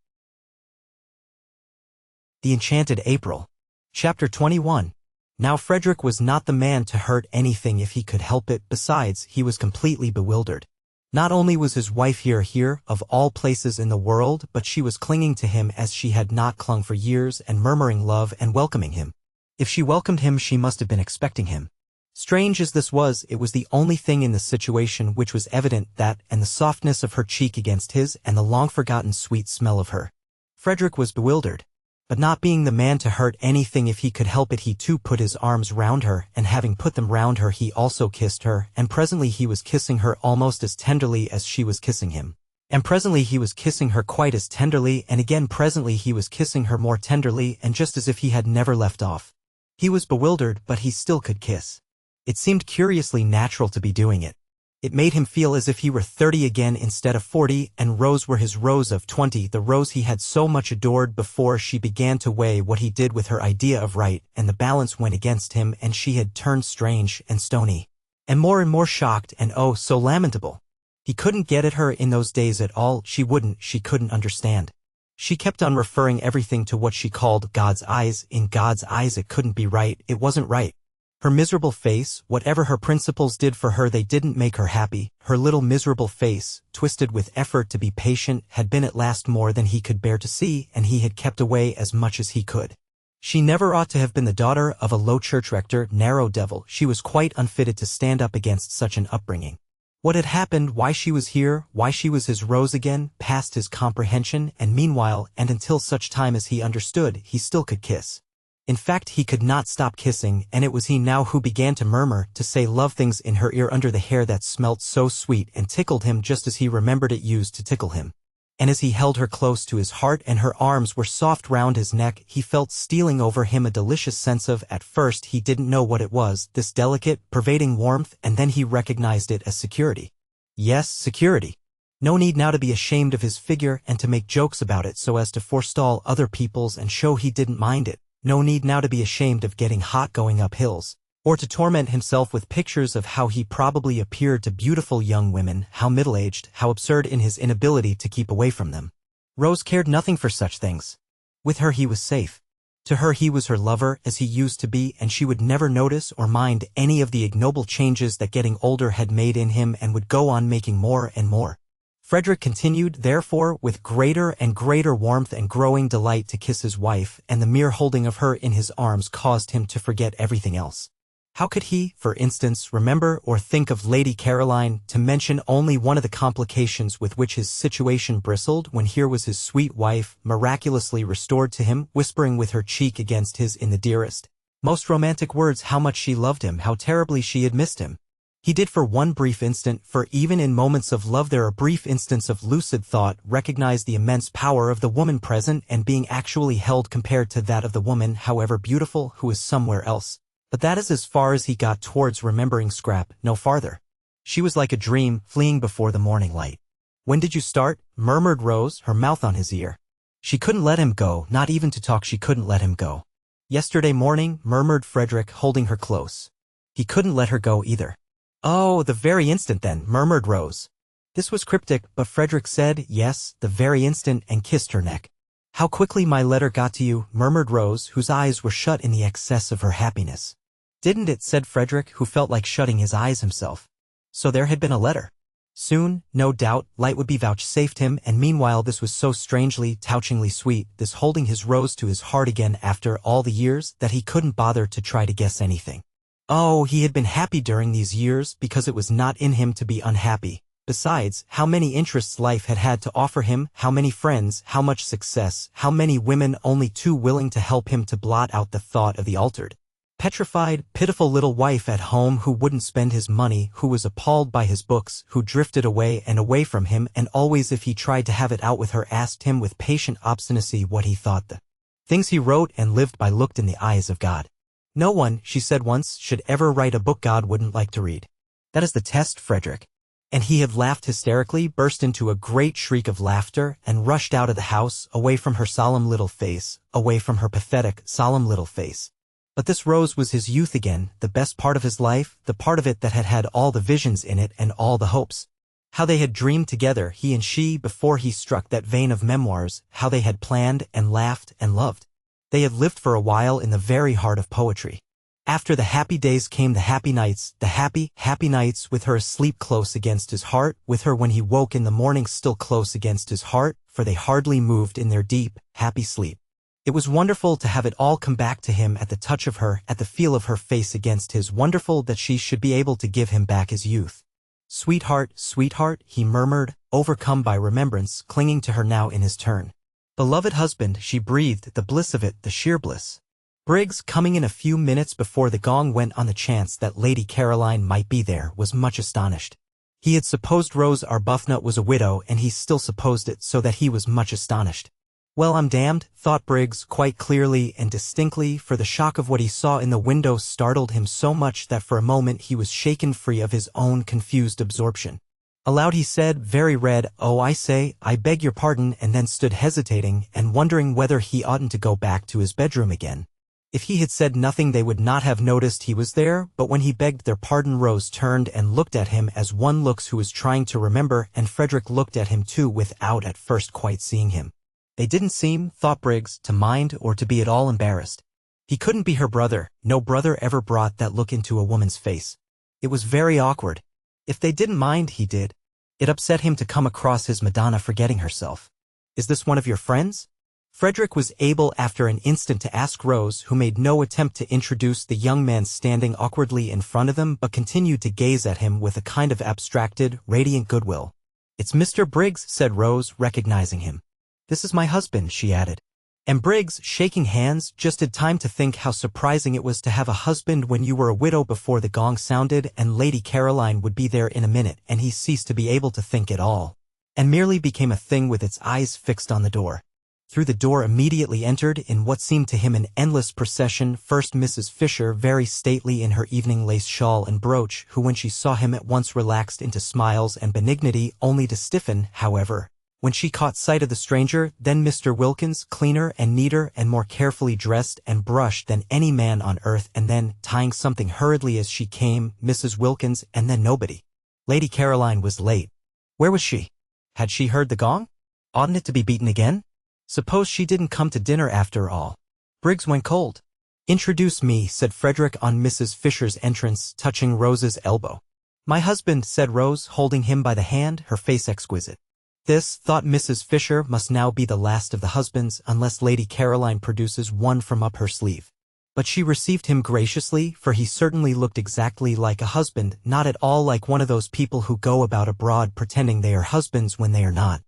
The Enchanted April. Chapter 21. Now Frederick was not the man to hurt anything if he could help it, besides, he was completely bewildered. Not only was his wife here, of all places in the world, but she was clinging to him as she had not clung for years, and murmuring love and welcoming him. If she welcomed him, she must have been expecting him. Strange as this was, it was the only thing in the situation which was evident, that, and the softness of her cheek against his, and the long-forgotten sweet smell of her. Frederick was bewildered. But not being the man to hurt anything if he could help it, he too put his arms round her, and having put them round her, he also kissed her, and presently he was kissing her almost as tenderly as she was kissing him. And presently he was kissing her quite as tenderly, and again presently he was kissing her more tenderly, and just as if he had never left off. He was bewildered, but he still could kiss. It seemed curiously natural to be doing it. It made him feel as if he were 30 again instead of 40, and Rose were his Rose of 20, the Rose he had so much adored before. She began to weigh what he did with her idea of right, and the balance went against him, and she had turned strange and stony. And more shocked, and oh, so lamentable. He couldn't get at her in those days at all, she couldn't understand. She kept on referring everything to what she called God's eyes. In God's eyes it couldn't be right, it wasn't right. Her miserable face, whatever her principles did for her, they didn't make her happy. Her little miserable face, twisted with effort to be patient, had been at last more than he could bear to see, and he had kept away as much as he could. She never ought to have been the daughter of a low church rector, narrow devil. She was quite unfitted to stand up against such an upbringing. What had happened, why she was here, why she was his Rose again, past his comprehension, and meanwhile, and until such time as he understood, he still could kiss. In fact, he could not stop kissing, and it was he now who began to murmur, to say love things in her ear under the hair that smelt so sweet and tickled him just as he remembered it used to tickle him. And as he held her close to his heart and her arms were soft round his neck, he felt stealing over him a delicious sense of, at first he didn't know what it was, this delicate, pervading warmth, and then he recognized it as security. Yes, security. No need now to be ashamed of his figure and to make jokes about it so as to forestall other people's and show he didn't mind it. No need now to be ashamed of getting hot going up hills. or to torment himself with pictures of how he probably appeared to beautiful young women, how middle-aged, how absurd in his inability to keep away from them. Rose cared nothing for such things. With her he was safe. To her he was her lover as he used to be, and she would never notice or mind any of the ignoble changes that getting older had made in him and would go on making more and more. Frederick continued, therefore, with greater and greater warmth and growing delight to kiss his wife, and the mere holding of her in his arms caused him to forget everything else. How could he, for instance, remember or think of Lady Caroline, to mention only one of the complications with which his situation bristled, when here was his sweet wife, miraculously restored to him, whispering with her cheek against his in the dearest, most romantic words how much she loved him, how terribly she had missed him. He did for one brief instant, for even in moments of love there are brief instants of lucid thought, recognize the immense power of the woman present and being actually held compared to that of the woman, however beautiful, who is somewhere else. But that is as far as he got towards remembering Scrap, no farther. She was like a dream, fleeing before the morning light. "When did you start?" murmured Rose, her mouth on his ear. She couldn't let him go, not even to talk she couldn't let him go. "Yesterday morning," murmured Frederick, holding her close. He couldn't let her go either. "Oh, the very instant then," murmured Rose. This was cryptic, but Frederick said, "Yes, the very instant," and kissed her neck. "How quickly my letter got to you," murmured Rose, whose eyes were shut in the excess of her happiness. "Didn't it?" said Frederick, who felt like shutting his eyes himself. So there had been a letter. Soon, no doubt, light would be vouchsafed him, and meanwhile this was so strangely, touchingly sweet, this holding his Rose to his heart again after all the years, that he couldn't bother to try to guess anything. Oh, he had been happy during these years because it was not in him to be unhappy. Besides, how many interests life had had to offer him, how many friends, how much success, how many women only too willing to help him to blot out the thought of the altered, petrified, pitiful little wife at home who wouldn't spend his money, who was appalled by his books, who drifted away and away from him, and always if he tried to have it out with her asked him with patient obstinacy what he thought the things he wrote and lived by looked in the eyes of God. "No one," she said once, "should ever write a book God wouldn't like to read. That is the test, Frederick." And he had laughed hysterically, burst into a great shriek of laughter, and rushed out of the house, away from her solemn little face, away from her pathetic, solemn little face. But this Rose was his youth again, the best part of his life, the part of it that had had all the visions in it and all the hopes. How they had dreamed together, he and she, before he struck that vein of memoirs, how they had planned and laughed and loved. They had lived for a while in the very heart of poetry. After the happy days came the happy nights, the happy, happy nights, with her asleep close against his heart, with her when he woke in the morning still close against his heart, for they hardly moved in their deep, happy sleep. It was wonderful to have it all come back to him at the touch of her, at the feel of her face against his, wonderful that she should be able to give him back his youth. "Sweetheart, sweetheart," he murmured, overcome by remembrance, clinging to her now in his turn. "Beloved husband," she breathed, the bliss of it, the sheer bliss. Briggs, coming in a few minutes before the gong went on the chance that Lady Caroline might be there, was much astonished. He had supposed Rose Arbuthnot was a widow, and he still supposed it, so that he was much astonished. "Well, I'm damned," thought Briggs, quite clearly and distinctly, for the shock of what he saw in the window startled him so much that for a moment he was shaken free of his own confused absorption. Aloud he said, very red, "Oh, I say, I beg your pardon," and then stood hesitating and wondering whether he oughtn't to go back to his bedroom again. If he had said nothing they would not have noticed he was there, but when he begged their pardon Rose turned and looked at him as one looks who is trying to remember, and Frederick looked at him too without at first quite seeing him. They didn't seem, thought Briggs, to mind or to be at all embarrassed. He couldn't be her brother, no brother ever brought that look into a woman's face. It was very awkward. If they didn't mind, he did. It upset him to come across his Madonna forgetting herself. "Is this one of your friends?" Frederick was able after an instant to ask Rose, who made no attempt to introduce the young man standing awkwardly in front of them but continued to gaze at him with a kind of abstracted, radiant goodwill. "It's Mr. Briggs," said Rose, recognizing him. "This is my husband," she added. And Briggs, shaking hands, just had time to think how surprising it was to have a husband when you were a widow before the gong sounded and Lady Caroline would be there in a minute, and he ceased to be able to think at all, and merely became a thing with its eyes fixed on the door. Through the door immediately entered, in what seemed to him an endless procession, first Mrs. Fisher, very stately in her evening lace shawl and brooch, who when she saw him at once relaxed into smiles and benignity, only to stiffen, however, When she caught sight of the stranger, then Mr. Wilkins, cleaner and neater and more carefully dressed and brushed than any man on earth, and then, tying something hurriedly as she came, Mrs. Wilkins, and then nobody. Lady Caroline was late. Where was she? Had she heard the gong? Oughtn't it to be beaten again? Suppose she didn't come to dinner after all. Briggs went cold. Introduce me, said Frederick on Mrs. Fisher's entrance, touching Rose's elbow. My husband, said Rose, holding him by the hand, her face exquisite. This, thought Mrs. Fisher, must now be the last of the husbands, unless Lady Caroline produces one from up her sleeve. But she received him graciously, for he certainly looked exactly like a husband, not at all like one of those people who go about abroad pretending they are husbands when they are not,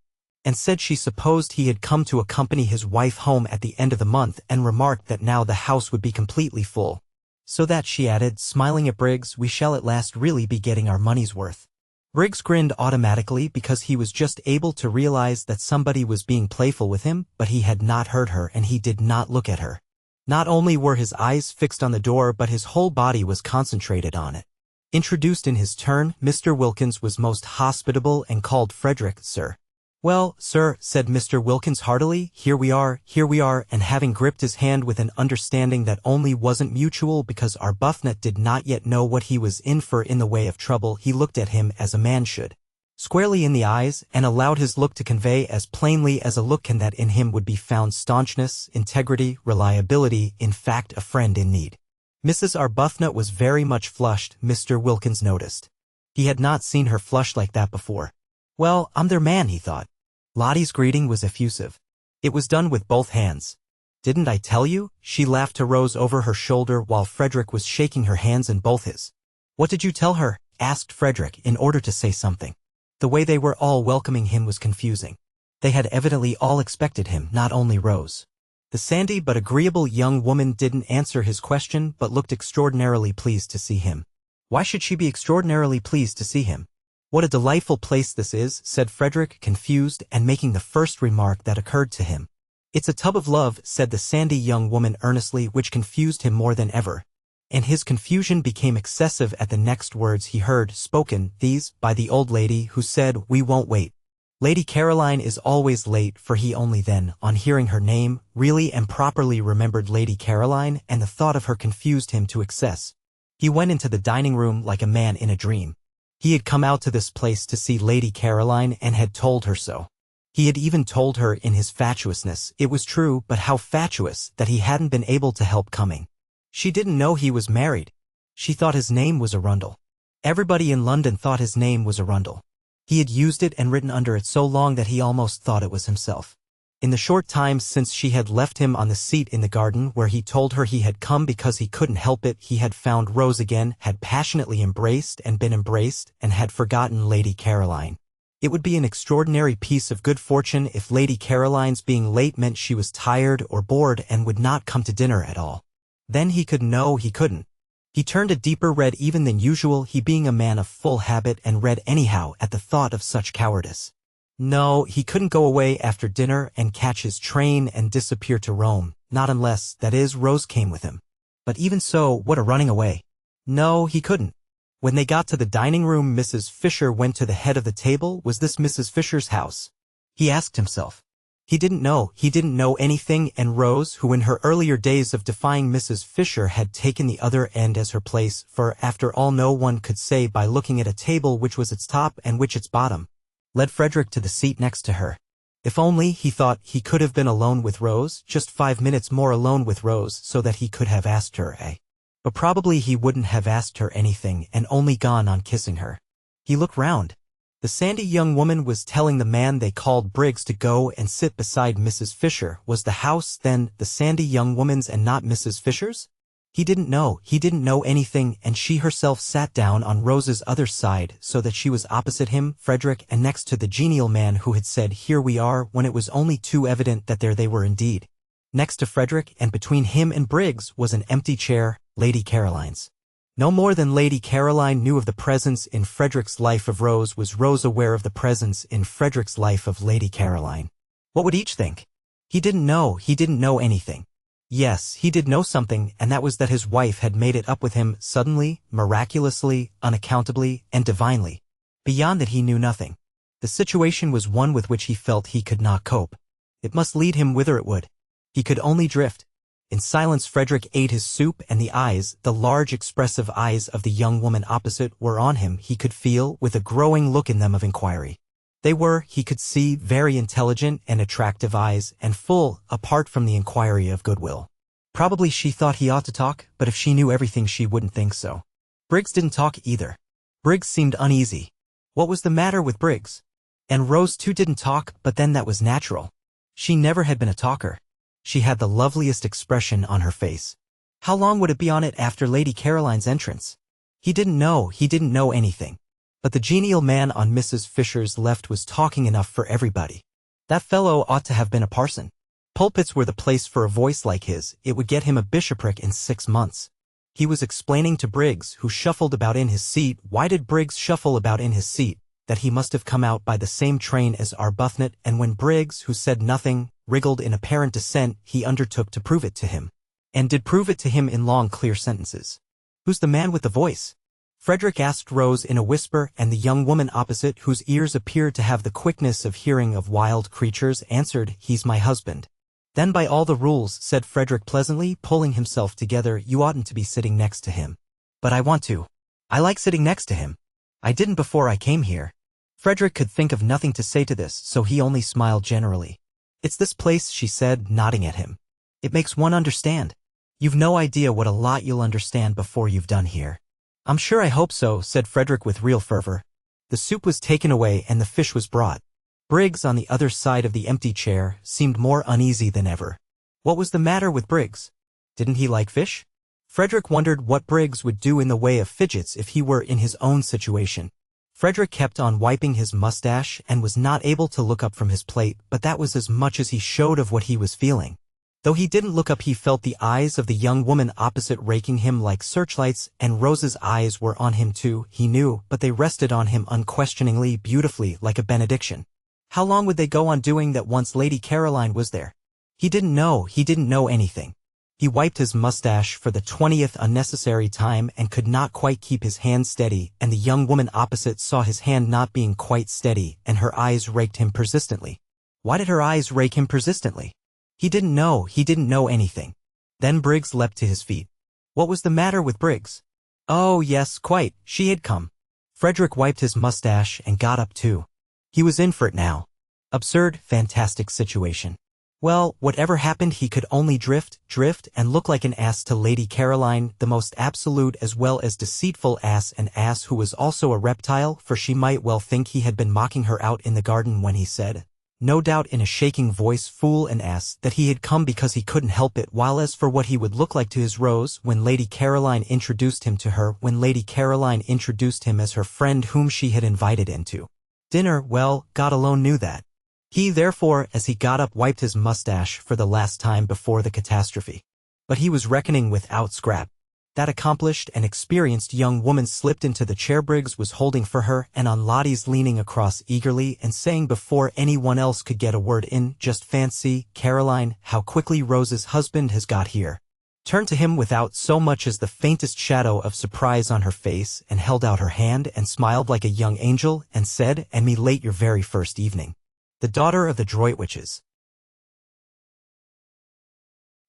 and said she supposed he had come to accompany his wife home at the end of the month, and remarked that now the house would be completely full. So that, she added, smiling at Briggs, we shall at last really be getting our money's worth. Briggs grinned automatically because he was just able to realize that somebody was being playful with him, but he had not heard her and he did not look at her. Not only were his eyes fixed on the door, but his whole body was concentrated on it. Introduced in his turn, Mr. Wilkins was most hospitable and called Frederick, sir. Well, sir, said Mr. Wilkins heartily, here we are, and having gripped his hand with an understanding that only wasn't mutual because Arbuthnot did not yet know what he was in for in the way of trouble, he looked at him as a man should, squarely in the eyes, and allowed his look to convey as plainly as a look can that in him would be found staunchness, integrity, reliability, in fact a friend in need. Mrs. Arbuthnot was very much flushed, Mr. Wilkins noticed. He had not seen her flush like that before. Well, I'm their man, he thought. Lottie's greeting was effusive. It was done with both hands. Didn't I tell you? She laughed to Rose over her shoulder while Frederick was shaking her hands in both his. What did you tell her? Asked Frederick in order to say something. The way they were all welcoming him was confusing. They had evidently all expected him, not only Rose. The sandy but agreeable young woman didn't answer his question but looked extraordinarily pleased to see him. Why should she be extraordinarily pleased to see him? What a delightful place this is, said Frederick, confused and making the first remark that occurred to him. It's a tub of love, said the sandy young woman earnestly, which confused him more than ever. And his confusion became excessive at the next words he heard spoken, these, by the old lady, who said, we won't wait. Lady Caroline is always late, for he only then, on hearing her name, really and properly remembered Lady Caroline, and the thought of her confused him to excess. He went into the dining room like a man in a dream. He had come out to this place to see Lady Caroline and had told her so. He had even told her in his fatuousness, it was true, but how fatuous, that he hadn't been able to help coming. She didn't know he was married. She thought his name was Arundel. Everybody in London thought his name was Arundel. He had used it and written under it so long that he almost thought it was himself. In the short time since she had left him on the seat in the garden where he told her he had come because he couldn't help it, he had found Rose again, had passionately embraced and been embraced, and had forgotten Lady Caroline. It would be an extraordinary piece of good fortune if Lady Caroline's being late meant she was tired or bored and would not come to dinner at all. Then he could know he couldn't. He turned a deeper red even than usual, he being a man of full habit and red anyhow at the thought of such cowardice. No, he couldn't go away after dinner and catch his train and disappear to Rome, not unless, that is, Rose came with him. But even so, what a running away. No, he couldn't. When they got to the dining room, Mrs. Fisher went to the head of the table. Was this Mrs. Fisher's house? He asked himself. He didn't know anything, and Rose, who in her earlier days of defying Mrs. Fisher had taken the other end as her place, for after all no one could say by looking at a table which was its top and which its bottom, led Frederick to the seat next to her. If only, he thought, he could have been alone with Rose, just 5 minutes more alone with Rose, so that he could have asked her, But probably he wouldn't have asked her anything and only gone on kissing her. He looked round. The sandy young woman was telling the man they called Briggs to go and sit beside Mrs. Fisher. Was the house, then, the sandy young woman's and not Mrs. Fisher's? He didn't know anything, and she herself sat down on Rose's other side so that she was opposite him, Frederick, and next to the genial man who had said, here we are, when it was only too evident that there they were indeed. Next to Frederick, and between him and Briggs, was an empty chair, Lady Caroline's. No more than Lady Caroline knew of the presence in Frederick's life of Rose was Rose aware of the presence in Frederick's life of Lady Caroline. What would each think? He didn't know anything. Yes, he did know something, and that was that his wife had made it up with him suddenly, miraculously, unaccountably, and divinely. Beyond that he knew nothing. The situation was one with which he felt he could not cope. It must lead him whither it would. He could only drift. In silence Frederick ate his soup, and the eyes, the large expressive eyes of the young woman opposite, were on him, he could feel, with a growing look in them of inquiry. They were, he could see, very intelligent and attractive eyes, and full, apart from the inquiry, of goodwill. Probably she thought he ought to talk, but if she knew everything she wouldn't think so. Briggs didn't talk either. Briggs seemed uneasy. What was the matter with Briggs? And Rose too didn't talk, but then that was natural. She never had been a talker. She had the loveliest expression on her face. How long would it be on it after Lady Caroline's entrance? He didn't know anything. But the genial man on Mrs. Fisher's left was talking enough for everybody. That fellow ought to have been a parson. Pulpits were the place for a voice like his. It would get him a bishopric in 6 months. He was explaining to Briggs, who shuffled about in his seat. Why did Briggs shuffle about in his seat? That he must have come out by the same train as Arbuthnot, and when Briggs, who said nothing, wriggled in apparent dissent, he undertook to prove it to him. And did prove it to him in long, clear sentences. "Who's the man with the voice?" Frederick asked Rose in a whisper, and the young woman opposite, whose ears appeared to have the quickness of hearing of wild creatures, answered, "He's my husband." "Then by all the rules," said Frederick pleasantly, pulling himself together, "you oughtn't to be sitting next to him." "But I want to. I like sitting next to him. I didn't before I came here." Frederick could think of nothing to say to this, so he only smiled generally. "It's this place," she said, nodding at him. "It makes one understand. You've no idea what a lot you'll understand before you've done here." "I'm sure I hope so," said Frederick with real fervor. The soup was taken away and the fish was brought. Briggs, on the other side of the empty chair, seemed more uneasy than ever. What was the matter with Briggs? Didn't he like fish? Frederick wondered what Briggs would do in the way of fidgets if he were in his own situation. Frederick kept on wiping his mustache and was not able to look up from his plate, but that was as much as he showed of what he was feeling. Though he didn't look up, he felt the eyes of the young woman opposite raking him like searchlights, and Rose's eyes were on him too, he knew, but they rested on him unquestioningly, beautifully, like a benediction. How long would they go on doing that once Lady Caroline was there? He didn't know anything. He wiped his mustache for the 20th unnecessary time and could not quite keep his hand steady, and the young woman opposite saw his hand not being quite steady, and her eyes raked him persistently. Why did her eyes rake him persistently? He didn't know anything. Then Briggs leapt to his feet. What was the matter with Briggs? Oh yes, quite, she had come. Frederick wiped his mustache and got up too. He was in for it now. Absurd, fantastic situation. Well, whatever happened, he could only drift, and look like an ass to Lady Caroline, the most absolute as well as deceitful ass, an ass who was also a reptile, for she might well think he had been mocking her out in the garden when he said, no doubt in a shaking voice, fool and ass, that he had come because he couldn't help it, while as for what he would look like to his Rose when Lady Caroline introduced him to her, when Lady Caroline introduced him as her friend whom she had invited into dinner, well, God alone knew that. He therefore, as he got up, wiped his mustache for the last time before the catastrophe. But he was reckoning without Scrap. That accomplished and experienced young woman slipped into the chair Briggs was holding for her, and on Lottie's leaning across eagerly and saying before anyone else could get a word in, just fancy, Caroline, how quickly Rose's husband has got here. Turned to him without so much as the faintest shadow of surprise on her face, and held out her hand and smiled like a young angel, and said, "And me late your very first evening. The daughter of the Droitwiches."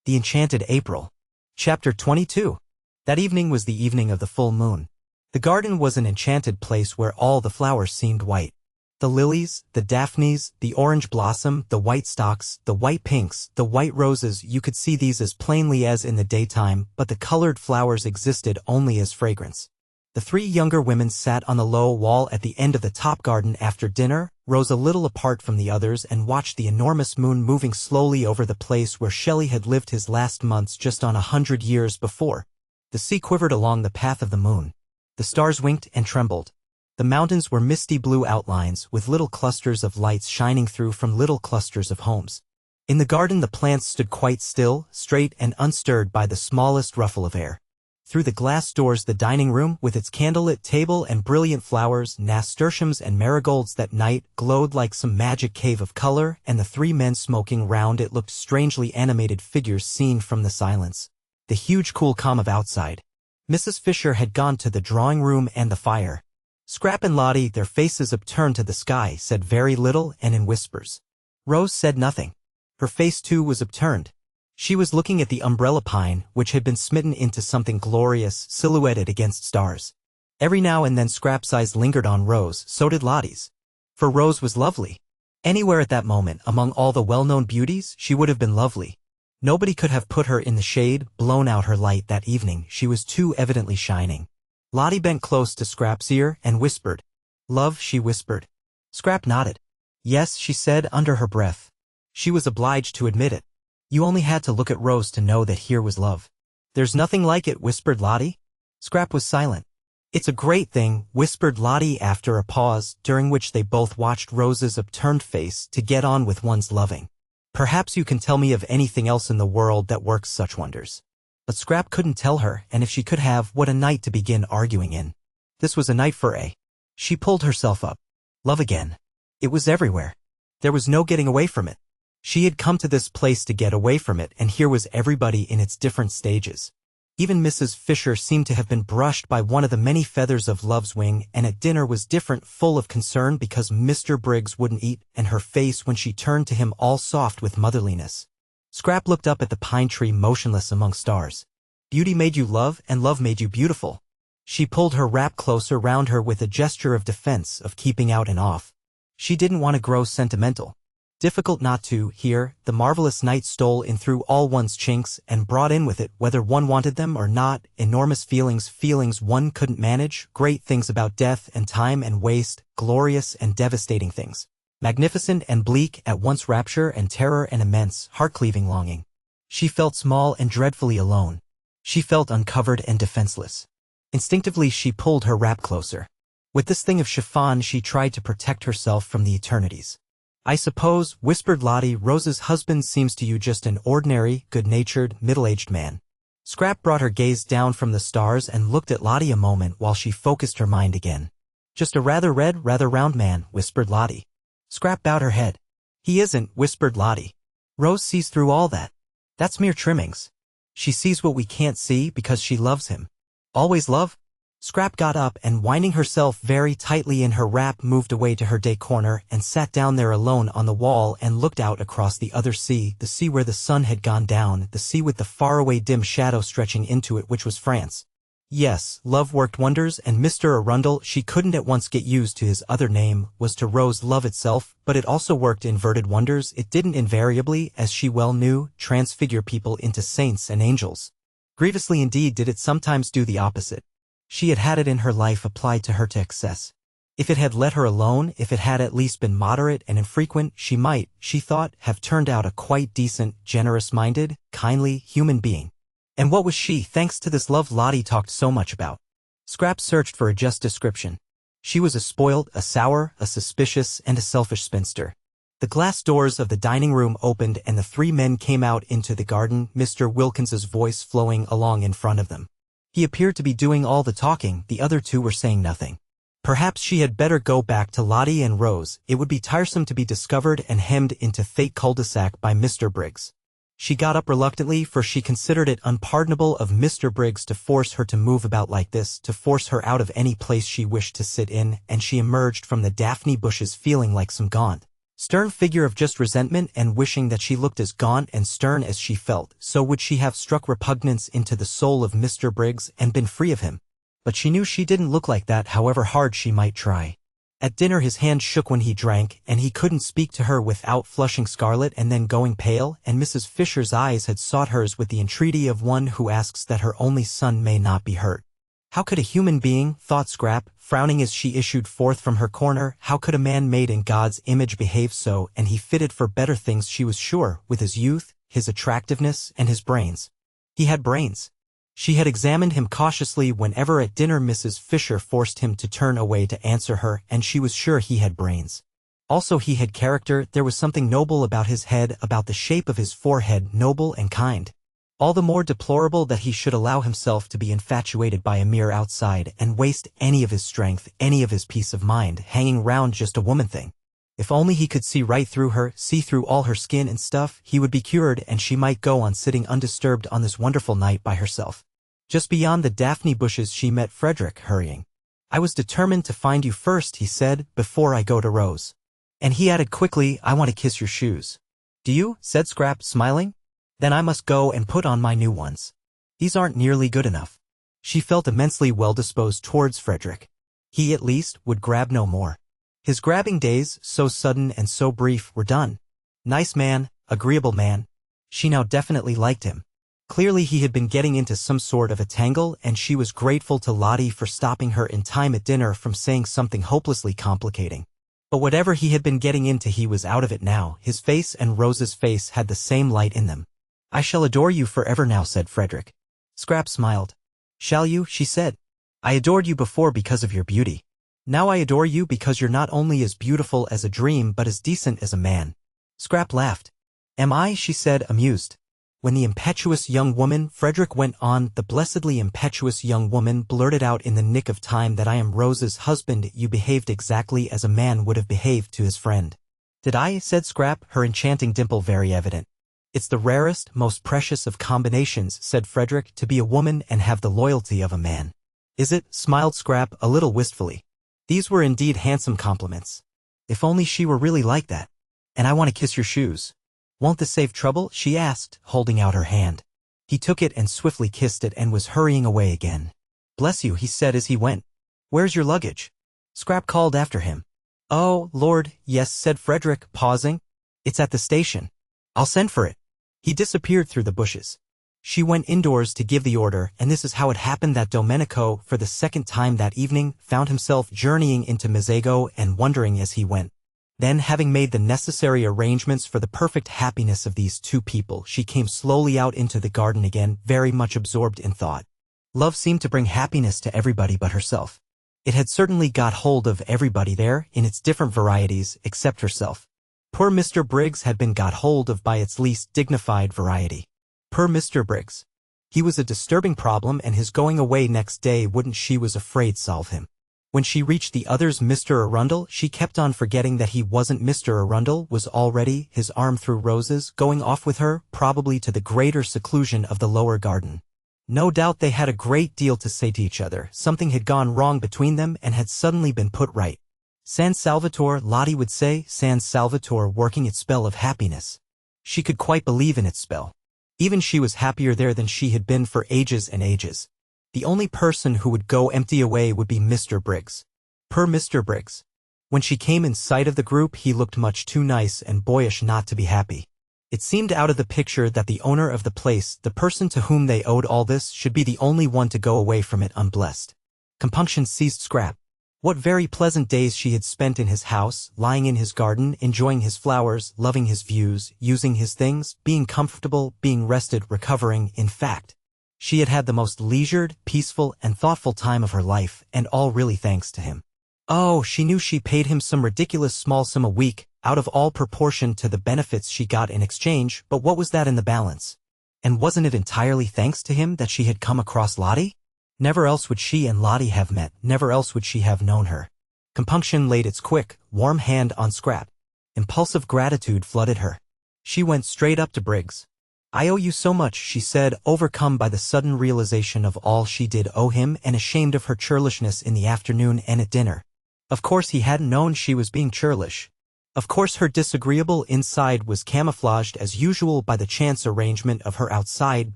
The Enchanted April. Chapter 22. That evening was the evening of the full moon. The garden was an enchanted place where all the flowers seemed white. The lilies, the daphnes, the orange blossom, the white stocks, the white pinks, the white roses, you could see these as plainly as in the daytime, but the colored flowers existed only as fragrance. The three younger women sat on the low wall at the end of the top garden after dinner, Rose a little apart from the others, and watched the enormous moon moving slowly over the place where Shelley had lived his last months just on 100 years before. The sea quivered along the path of the moon. The stars winked and trembled. The mountains were misty blue outlines with little clusters of lights shining through from little clusters of homes. In the garden the plants stood quite still, straight and unstirred by the smallest ruffle of air. Through the glass doors the dining room, with its candlelit table and brilliant flowers, nasturtiums and marigolds that night, glowed like some magic cave of color, and the three men smoking round it looked strangely animated figures seen from the silence. The huge cool calm of outside. Mrs. Fisher had gone to the drawing-room and the fire. Scrap and Lottie, their faces upturned to the sky, said very little and in whispers. Rose said nothing. Her face too was upturned. She was looking at the umbrella pine, which had been smitten into something glorious, silhouetted against stars. Every now and then Scrap's eyes lingered on Rose, so did Lottie's. For Rose was lovely. Anywhere at that moment, among all the well-known beauties, she would have been lovely. Nobody could have put her in the shade, blown out her light that evening, she was too evidently shining. Lottie bent close to Scrap's ear and whispered. "Love," she whispered. Scrap nodded. "Yes," she said under her breath. She was obliged to admit it. You only had to look at Rose to know that here was love. "There's nothing like it," whispered Lottie. Scrap was silent. "It's a great thing," whispered Lottie after a pause, during which they both watched Rose's upturned face, "to get on with one's loving. Perhaps you can tell me of anything else in the world that works such wonders." But Scrap couldn't tell her, and if she could have, what a night to begin arguing in. This was a night for a. She pulled herself up. Love again. It was everywhere. There was no getting away from it. She had come to this place to get away from it, and here was everybody in its different stages. Even Mrs. Fisher seemed to have been brushed by one of the many feathers of love's wing, and at dinner was different, full of concern because Mr. Briggs wouldn't eat, and her face when she turned to him all soft with motherliness. Scrap looked up at the pine tree motionless among stars. Beauty made you love, and love made you beautiful. She pulled her wrap closer round her with a gesture of defense, of keeping out and off. She didn't want to grow sentimental. Difficult not to. Here, the marvelous night stole in through all one's chinks and brought in with it, whether one wanted them or not, enormous feelings one couldn't manage, great things about death and time and waste, glorious and devastating things. Magnificent and bleak, at once rapture and terror and immense, heart-cleaving longing. She felt small and dreadfully alone. She felt uncovered and defenseless. Instinctively she pulled her wrap closer. With this thing of chiffon she tried to protect herself from the eternities. "I suppose," whispered Lottie, "Rose's husband seems to you just an ordinary, good-natured, middle-aged man." Scrap brought her gaze down from the stars and looked at Lottie a moment while she focused her mind again. "Just a rather red, rather round man," whispered Lottie. Scrap bowed her head. "He isn't," whispered Lottie. "Rose sees through all that. That's mere trimmings. She sees what we can't see because she loves him." "Always love?" Scrap got up and, winding herself very tightly in her wrap, moved away to her day corner and sat down there alone on the wall and looked out across the other sea, the sea where the sun had gone down, the sea with the faraway dim shadow stretching into it, which was France. Yes, love worked wonders, and Mr. Arundel, she couldn't at once get used to his other name, was to Rose love itself, but it also worked inverted wonders. It didn't invariably, as she well knew, transfigure people into saints and angels. Grievously indeed did it sometimes do the opposite. She had had it in her life applied to her to excess. If it had let her alone, if it had at least been moderate and infrequent, she might, she thought, have turned out a quite decent, generous-minded, kindly, human being. And what was she, thanks to this love Lottie talked so much about? Scrap searched for a just description. She was a spoiled, a sour, a suspicious, and a selfish spinster. The glass doors of the dining room opened and the three men came out into the garden, Mr. Wilkins's voice flowing along in front of them. He appeared to be doing all the talking, the other two were saying nothing. Perhaps she had better go back to Lottie and Rose. It would be tiresome to be discovered and hemmed into fate cul-de-sac by Mr. Briggs. She got up reluctantly, for she considered it unpardonable of Mr. Briggs to force her to move about like this, to force her out of any place she wished to sit in, and she emerged from the daphne bushes feeling like some gaunt, stern figure of just resentment, and wishing that she looked as gaunt and stern as she felt, so would she have struck repugnance into the soul of Mr. Briggs and been free of him. But she knew she didn't look like that, however hard she might try. At dinner his hand shook when he drank, and he couldn't speak to her without flushing scarlet and then going pale, and Mrs. Fisher's eyes had sought hers with the entreaty of one who asks that her only son may not be hurt. How could a human being, thought Scrap, frowning as she issued forth from her corner, how could a man made in God's image behave so, and he fitted for better things she was sure, with his youth, his attractiveness, and his brains. He had brains. She had examined him cautiously whenever at dinner Mrs. Fisher forced him to turn away to answer her, and she was sure he had brains. Also he had character, there was something noble about his head, about the shape of his forehead, noble and kind. All the more deplorable that he should allow himself to be infatuated by a mere outside and waste any of his strength, any of his peace of mind, hanging round just a woman thing. If only he could see right through her, see through all her skin and stuff, he would be cured and she might go on sitting undisturbed on this wonderful night by herself. Just beyond the daphne bushes she met Frederick hurrying. I was determined to find you first, he said, before I go to Rose. And he added quickly, I want to kiss your shoes. Do you? Said Scrap, smiling. Then I must go and put on my new ones. These aren't nearly good enough. She felt immensely well-disposed towards Frederick. He, at least, would grab no more. His grabbing days, so sudden and so brief, were done. Nice man, agreeable man. She now definitely liked him. Clearly he had been getting into some sort of a tangle, and she was grateful to Lottie for stopping her in time at dinner from saying something hopelessly complicating. But whatever he had been getting into, he was out of it now. His face and Rose's face had the same light in them. I shall adore you forever now, said Frederick. Scrap smiled. Shall you? She said. I adored you before because of your beauty. Now I adore you because you're not only as beautiful as a dream but as decent as a man. Scrap laughed. Am I? She said, amused. When the impetuous young woman, Frederick went on, the blessedly impetuous young woman blurted out in the nick of time that I am Rose's husband, you behaved exactly as a man would have behaved to his friend. Did I? Said Scrap, her enchanting dimple very evident. It's the rarest, most precious of combinations, said Frederick, to be a woman and have the loyalty of a man. Is it? Smiled Scrap, a little wistfully. These were indeed handsome compliments. If only she were really like that. And I want to kiss your shoes. Won't this save trouble? She asked, holding out her hand. He took it and swiftly kissed it and was hurrying away again. Bless you, he said as he went. Where's your luggage? Scrap called after him. Oh, Lord, yes, said Frederick, pausing. It's at the station. I'll send for it. He disappeared through the bushes. She went indoors to give the order, and this is how it happened that Domenico, for the second time that evening, found himself journeying into Mezzago and wondering as he went. Then, having made the necessary arrangements for the perfect happiness of these two people, she came slowly out into the garden again, very much absorbed in thought. Love seemed to bring happiness to everybody but herself. It had certainly got hold of everybody there, in its different varieties, except herself. Poor Mr. Briggs had been got hold of by its least dignified variety. Poor Mr. Briggs. He was a disturbing problem, and his going away next day wouldn't, she was afraid, solve him. When she reached the other's Mr. Arundel, she kept on forgetting that he wasn't Mr. Arundel, was already, his arm through Rose's, going off with her, probably to the greater seclusion of the lower garden. No doubt they had a great deal to say to each other. Something had gone wrong between them and had suddenly been put right. San Salvatore, Lottie would say, San Salvatore working its spell of happiness. She could quite believe in its spell. Even she was happier there than she had been for ages and ages. The only person who would go empty away would be Mr. Briggs. Poor Mr. Briggs. When she came in sight of the group, he looked much too nice and boyish not to be happy. It seemed out of the picture that the owner of the place, the person to whom they owed all this, should be the only one to go away from it unblessed. Compunction seized Scrap. What very pleasant days she had spent in his house, lying in his garden, enjoying his flowers, loving his views, using his things, being comfortable, being rested, recovering, in fact. She had had the most leisured, peaceful, and thoughtful time of her life, and all really thanks to him. Oh, she knew she paid him some ridiculous small sum a week, out of all proportion to the benefits she got in exchange, but what was that in the balance? And wasn't it entirely thanks to him that she had come across Lottie? Never else would she and Lottie have met, never else would she have known her. Compunction laid its quick, warm hand on Scrap. Impulsive gratitude flooded her. She went straight up to Briggs. I owe you so much, she said, overcome by the sudden realization of all she did owe him and ashamed of her churlishness in the afternoon and at dinner. Of course he hadn't known she was being churlish. Of course her disagreeable inside was camouflaged as usual by the chance arrangement of her outside,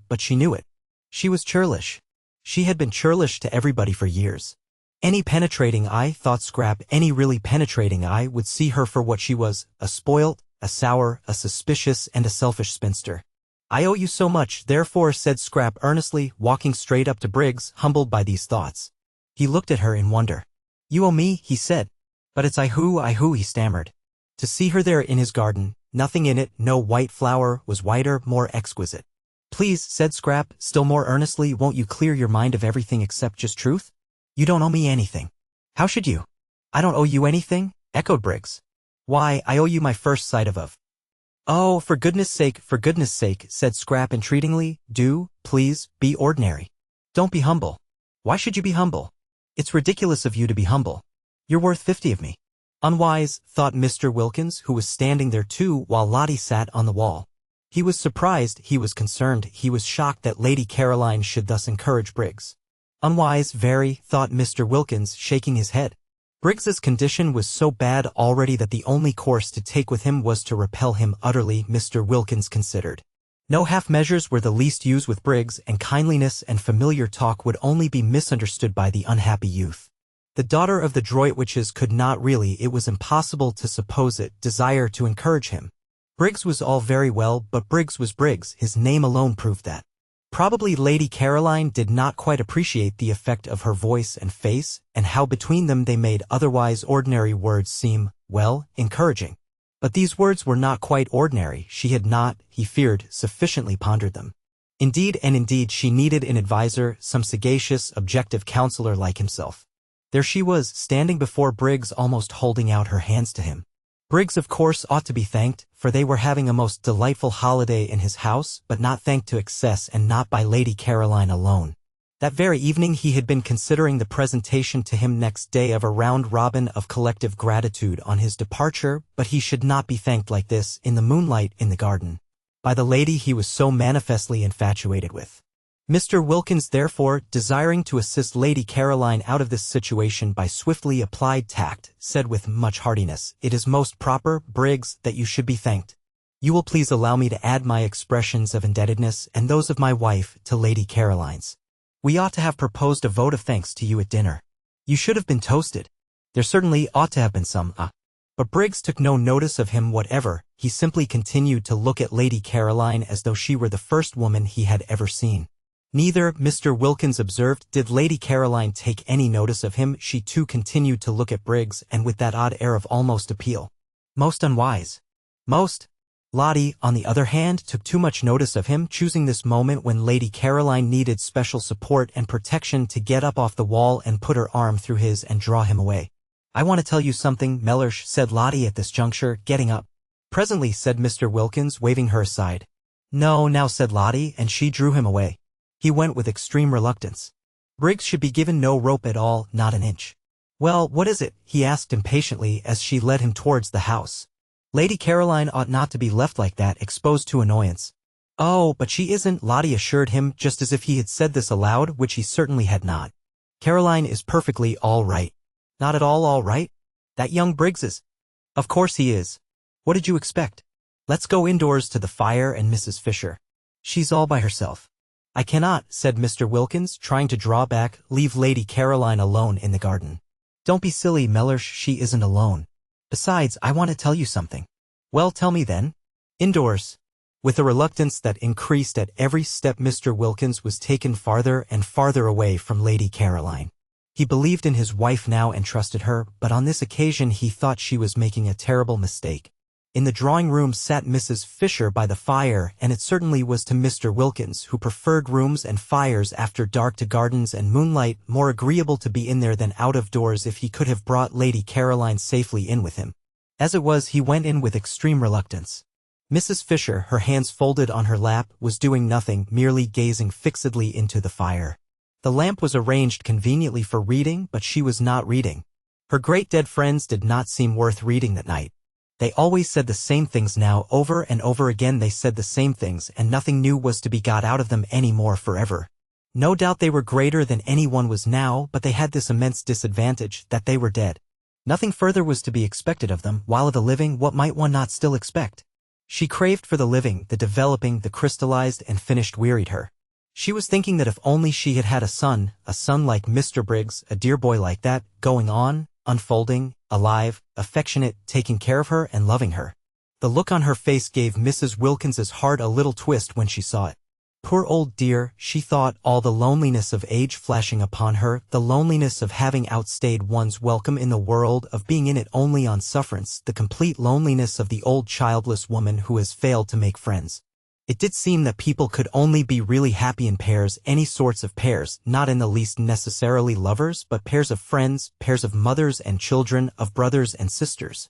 but she knew it. She was churlish. She had been churlish to everybody for years. Any penetrating eye, thought Scrap, any really penetrating eye would see her for what she was, a spoilt, a sour, a suspicious, and a selfish spinster. I owe you so much, therefore, said Scrap earnestly, walking straight up to Briggs, humbled by these thoughts. He looked at her in wonder. You owe me, he said. But it's I who, he stammered. To see her there in his garden, nothing in it, no white flower, was whiter, more exquisite. Please, said Scrap, still more earnestly, won't you clear your mind of everything except just truth? You don't owe me anything. How should you? I don't owe you anything, echoed Briggs. Why, I owe you my first sight of. Oh, for goodness sake, said Scrap entreatingly, do, please, be ordinary. Don't be humble. Why should you be humble? It's ridiculous of you to be humble. You're worth 50 of me. Unwise, thought Mr. Wilkins, who was standing there too while Lottie sat on the wall. He was surprised, he was concerned, he was shocked that Lady Caroline should thus encourage Briggs. Unwise, very, thought Mr. Wilkins, shaking his head. Briggs's condition was so bad already that the only course to take with him was to repel him utterly, Mr. Wilkins considered. No half measures were the least used with Briggs, and kindliness and familiar talk would only be misunderstood by the unhappy youth. The daughter of the Droitwiches could not really, it was impossible to suppose it, desire to encourage him. Briggs was all very well, but Briggs was Briggs, his name alone proved that. Probably Lady Caroline did not quite appreciate the effect of her voice and face, and how between them they made otherwise ordinary words seem, well, encouraging. But these words were not quite ordinary. She had not, he feared, sufficiently pondered them. Indeed she needed an adviser, some sagacious, objective counselor like himself. There she was, standing before Briggs, almost holding out her hands to him. Briggs of course ought to be thanked, for they were having a most delightful holiday in his house, but not thanked to excess, and not by Lady Caroline alone. That very evening he had been considering the presentation to him next day of a round-robin of collective gratitude on his departure, but he should not be thanked like this, in the moonlight in the garden, by the lady he was so manifestly infatuated with. Mr. Wilkins therefore, desiring to assist Lady Caroline out of this situation by swiftly applied tact, said with much heartiness, "It is most proper, Briggs, that you should be thanked. You will please allow me to add my expressions of indebtedness and those of my wife to Lady Caroline's. We ought to have proposed a vote of thanks to you at dinner. You should have been toasted. There certainly ought to have been some, But Briggs took no notice of him whatever. He simply continued to look at Lady Caroline as though she were the first woman he had ever seen. Neither, Mr. Wilkins observed, did Lady Caroline take any notice of him. She too continued to look at Briggs, and with that odd air of almost appeal. Most unwise. Most. Lottie, on the other hand, took too much notice of him, choosing this moment when Lady Caroline needed special support and protection to get up off the wall and put her arm through his and draw him away. "I want to tell you something, Mellersh," said Lottie at this juncture, getting up. "Presently," said Mr. Wilkins, waving her aside. "No, now," said Lottie, and she drew him away. He went with extreme reluctance. Briggs should be given no rope at all, not an inch. "Well, what is it?" he asked impatiently as she led him towards the house. "Lady Caroline ought not to be left like that, exposed to annoyance." "Oh, but she isn't," Lottie assured him, just as if he had said this aloud, which he certainly had not. "Caroline is perfectly all right." "Not at all right? That young Briggs is." "Of course he is. What did you expect? Let's go indoors to the fire and Mrs. Fisher. She's all by herself." "I cannot," said Mr. Wilkins, trying to draw back, "leave Lady Caroline alone in the garden." "Don't be silly, Mellersh, she isn't alone. Besides, I want to tell you something." "Well, tell me then." "Indoors." With a reluctance that increased at every step, Mr. Wilkins was taken farther and farther away from Lady Caroline. He believed in his wife now and trusted her, but on this occasion he thought she was making a terrible mistake. In the drawing-room sat Mrs. Fisher by the fire, and it certainly was to Mr. Wilkins, who preferred rooms and fires after dark to gardens and moonlight, more agreeable to be in there than out of doors if he could have brought Lady Caroline safely in with him. As it was, he went in with extreme reluctance. Mrs. Fisher, her hands folded on her lap, was doing nothing, merely gazing fixedly into the fire. The lamp was arranged conveniently for reading, but she was not reading. Her great dead friends did not seem worth reading that night. They always said the same things now, over and over again they said the same things, and nothing new was to be got out of them any more forever. No doubt they were greater than anyone was now, but they had this immense disadvantage, that they were dead. Nothing further was to be expected of them, while of the living what might one not still expect? She craved for the living, the developing, the crystallized and finished wearied her. She was thinking that if only she had had a son like Mr. Briggs, a dear boy like that, going on, unfolding, alive, affectionate, taking care of her and loving her. The look on her face gave Mrs. Wilkins's heart a little twist when she saw it. Poor old dear, she thought, all the loneliness of age flashing upon her, the loneliness of having outstayed one's welcome in the world, of being in it only on sufferance, the complete loneliness of the old childless woman who has failed to make friends. It did seem that people could only be really happy in pairs, any sorts of pairs, not in the least necessarily lovers, but pairs of friends, pairs of mothers and children, of brothers and sisters.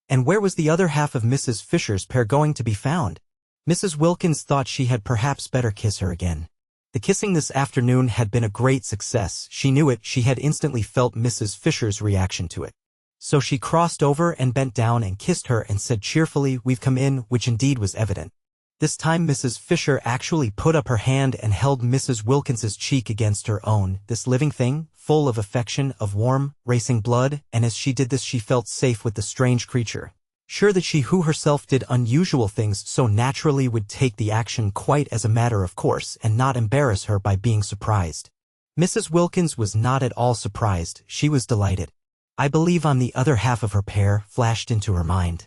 And where was the other half of Mrs. Fisher's pair going to be found? Mrs. Wilkins thought she had perhaps better kiss her again. The kissing this afternoon had been a great success. She knew it. She had instantly felt Mrs. Fisher's reaction to it. So she crossed over and bent down and kissed her and said cheerfully, "We've come in," which indeed was evident. This time Mrs. Fisher actually put up her hand and held Mrs. Wilkins's cheek against her own, this living thing, full of affection, of warm, racing blood, and as she did this she felt safe with the strange creature, sure that she who herself did unusual things so naturally would take the action quite as a matter of course and not embarrass her by being surprised. Mrs. Wilkins was not at all surprised, she was delighted. I believe I'm the other half of her pair, flashed into her mind.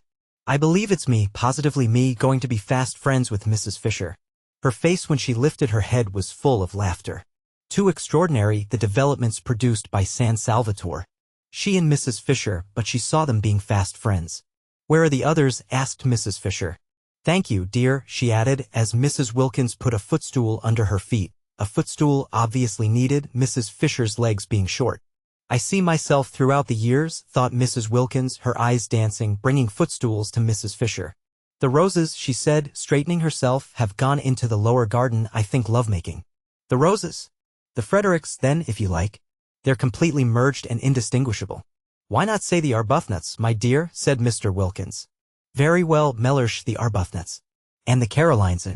I believe it's me, positively me, going to be fast friends with Mrs. Fisher. Her face when she lifted her head was full of laughter. Too extraordinary, the developments produced by San Salvatore. She and Mrs. Fisher, but she saw them being fast friends. Where are the others? Asked Mrs. Fisher. Thank you, dear, she added, as Mrs. Wilkins put a footstool under her feet. A footstool obviously needed, Mrs. Fisher's legs being short. I see myself throughout the years, thought Mrs. Wilkins, her eyes dancing, bringing footstools to Mrs. Fisher. The roses, she said, straightening herself, have gone into the lower garden, I think lovemaking. The roses? The Fredericks, then, if you like. They're completely merged and indistinguishable. Why not say the Arbuthnot's, my dear, said Mr. Wilkins. Very well, Mellersh, the Arbuthnot's. And the Carolines.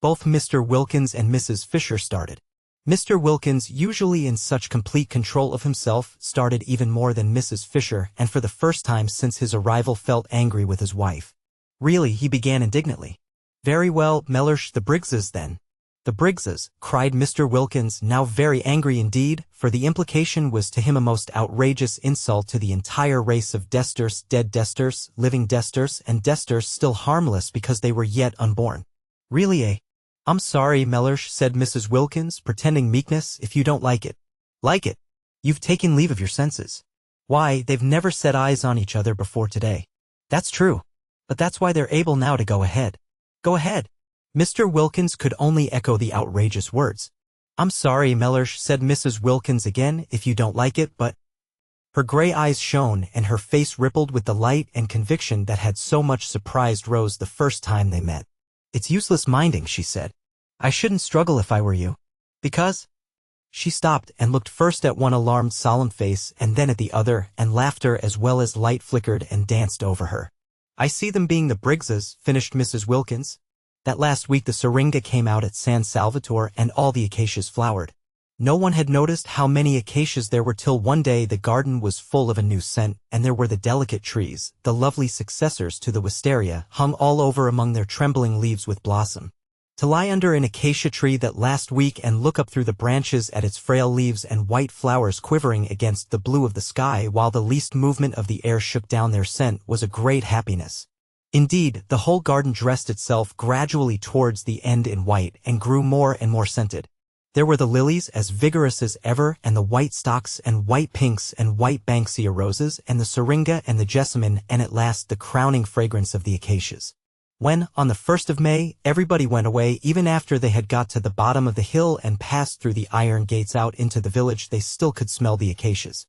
Both Mr. Wilkins and Mrs. Fisher started. Mr. Wilkins, usually in such complete control of himself, started even more than Mrs. Fisher, and for the first time since his arrival felt angry with his wife. Really, he began indignantly. Very well, Mellersh, the Briggses then. The Briggses, cried Mr. Wilkins, now very angry indeed, for the implication was to him a most outrageous insult to the entire race of Desters, dead Desters, living Desters, and Desters still harmless because they were yet unborn. Really, I'm sorry, Mellersh, said Mrs. Wilkins, pretending meekness, if you don't like it. Like it? You've taken leave of your senses. Why, they've never set eyes on each other before today. That's true. But that's why they're able now to go ahead. Go ahead. Mr. Wilkins could only echo the outrageous words. I'm sorry, Mellersh, said Mrs. Wilkins again, if you don't like it, but... Her gray eyes shone and her face rippled with the light and conviction that had so much surprised Rose the first time they met. It's useless minding, she said. I shouldn't struggle if I were you. Because? She stopped and looked first at one alarmed, solemn face and then at the other, and laughter as well as light flickered and danced over her. I see them being the Briggses, finished Mrs. Wilkins. That last week the syringa came out at San Salvatore and all the acacias flowered. No one had noticed how many acacias there were till one day the garden was full of a new scent, and there were the delicate trees, the lovely successors to the wisteria, hung all over among their trembling leaves with blossom. To lie under an acacia tree that last week and look up through the branches at its frail leaves and white flowers quivering against the blue of the sky while the least movement of the air shook down their scent was a great happiness. Indeed, the whole garden dressed itself gradually towards the end in white and grew more and more scented. There were the lilies as vigorous as ever and the white stocks and white pinks and white banksia roses and the syringa and the jessamine and at last the crowning fragrance of the acacias. When, on the 1st of May, everybody went away even after they had got to the bottom of the hill and passed through the iron gates out into the village they still could smell the acacias.